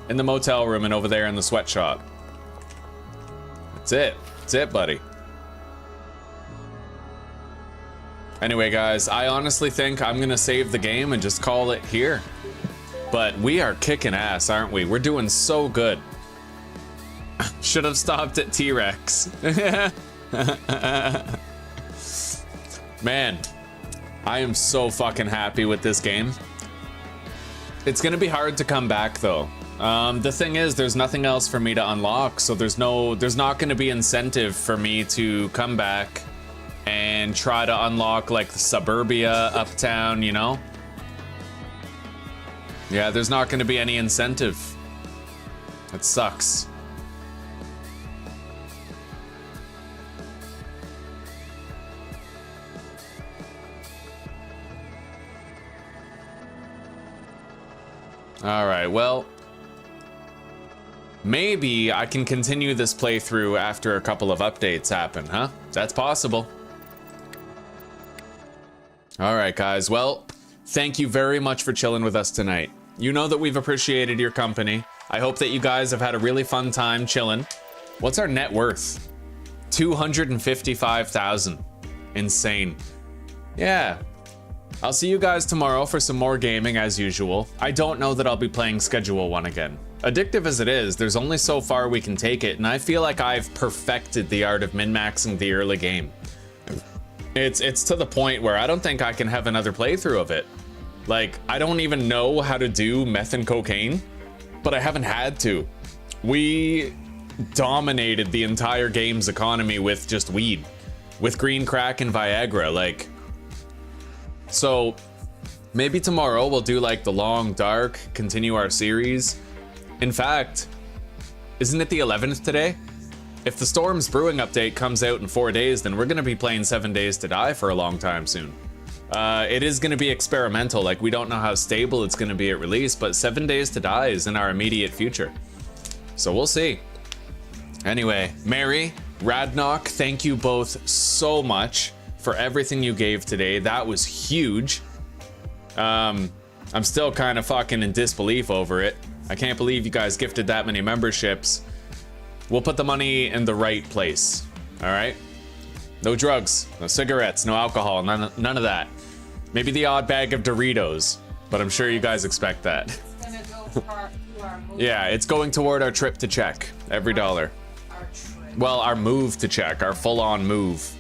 in the motel room and over there in the sweatshop. That's it. That's it, buddy. Anyway, guys, I honestly think I'm gonna save the game and just call it here. But we are kicking ass, aren't we? We're doing so good. Should have stopped at T-Rex. Man, I am so fucking happy with this game. It's gonna be hard to come back though. The thing is, there's nothing else for me to unlock, so there's not gonna be incentive for me to come back and try to unlock like the suburbia, uptown, you know? Yeah, there's not gonna be any incentive. It sucks. All right, well, maybe I can continue this playthrough after a couple of updates happen, huh? That's possible. All right, guys, well, thank you very much for chilling with us tonight. You know that we've appreciated your company. I hope that you guys have had a really fun time chilling. What's our net worth? 255,000. Insane. Yeah. I'll see you guys tomorrow for some more gaming as usual. I don't know that I'll be playing Schedule 1 again. Addictive as it is, there's only so far we can take it, and I feel like I've perfected the art of min-maxing the early game. It's to the point where I don't think I can have another playthrough of it. Like, I don't even know how to do meth and cocaine, but I haven't had to. We dominated the entire game's economy with just weed, with green crack and Viagra, like. So maybe tomorrow we'll do like the long dark, continue our series. In fact, isn't it the 11th today? If the Storms Brewing update comes out in 4 days, then we're gonna be playing 7 Days to Die for a long time soon. It is gonna be experimental, like we don't know how stable it's gonna be at release, but 7 Days to Die is in our immediate future. So we'll see. Anyway, Mary, Radnok, thank you both so much for everything you gave today. That was huge. I'm still kind of fucking in disbelief over it. I can't believe you guys gifted that many memberships. We'll put the money in the right place. All right? No drugs, no cigarettes, no alcohol, none of that. Maybe the odd bag of Doritos, but I'm sure you guys expect that. It's gonna go to our move. Yeah, it's going toward our trip to Czech. Every dollar. Our trip. Well, our move to Czech, our full-on move.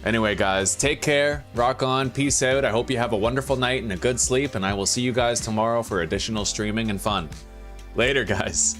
Anyway, guys, take care, rock on, peace out. I hope you have a wonderful night and a good sleep, and I will see you guys tomorrow for additional streaming and fun. Later, guys.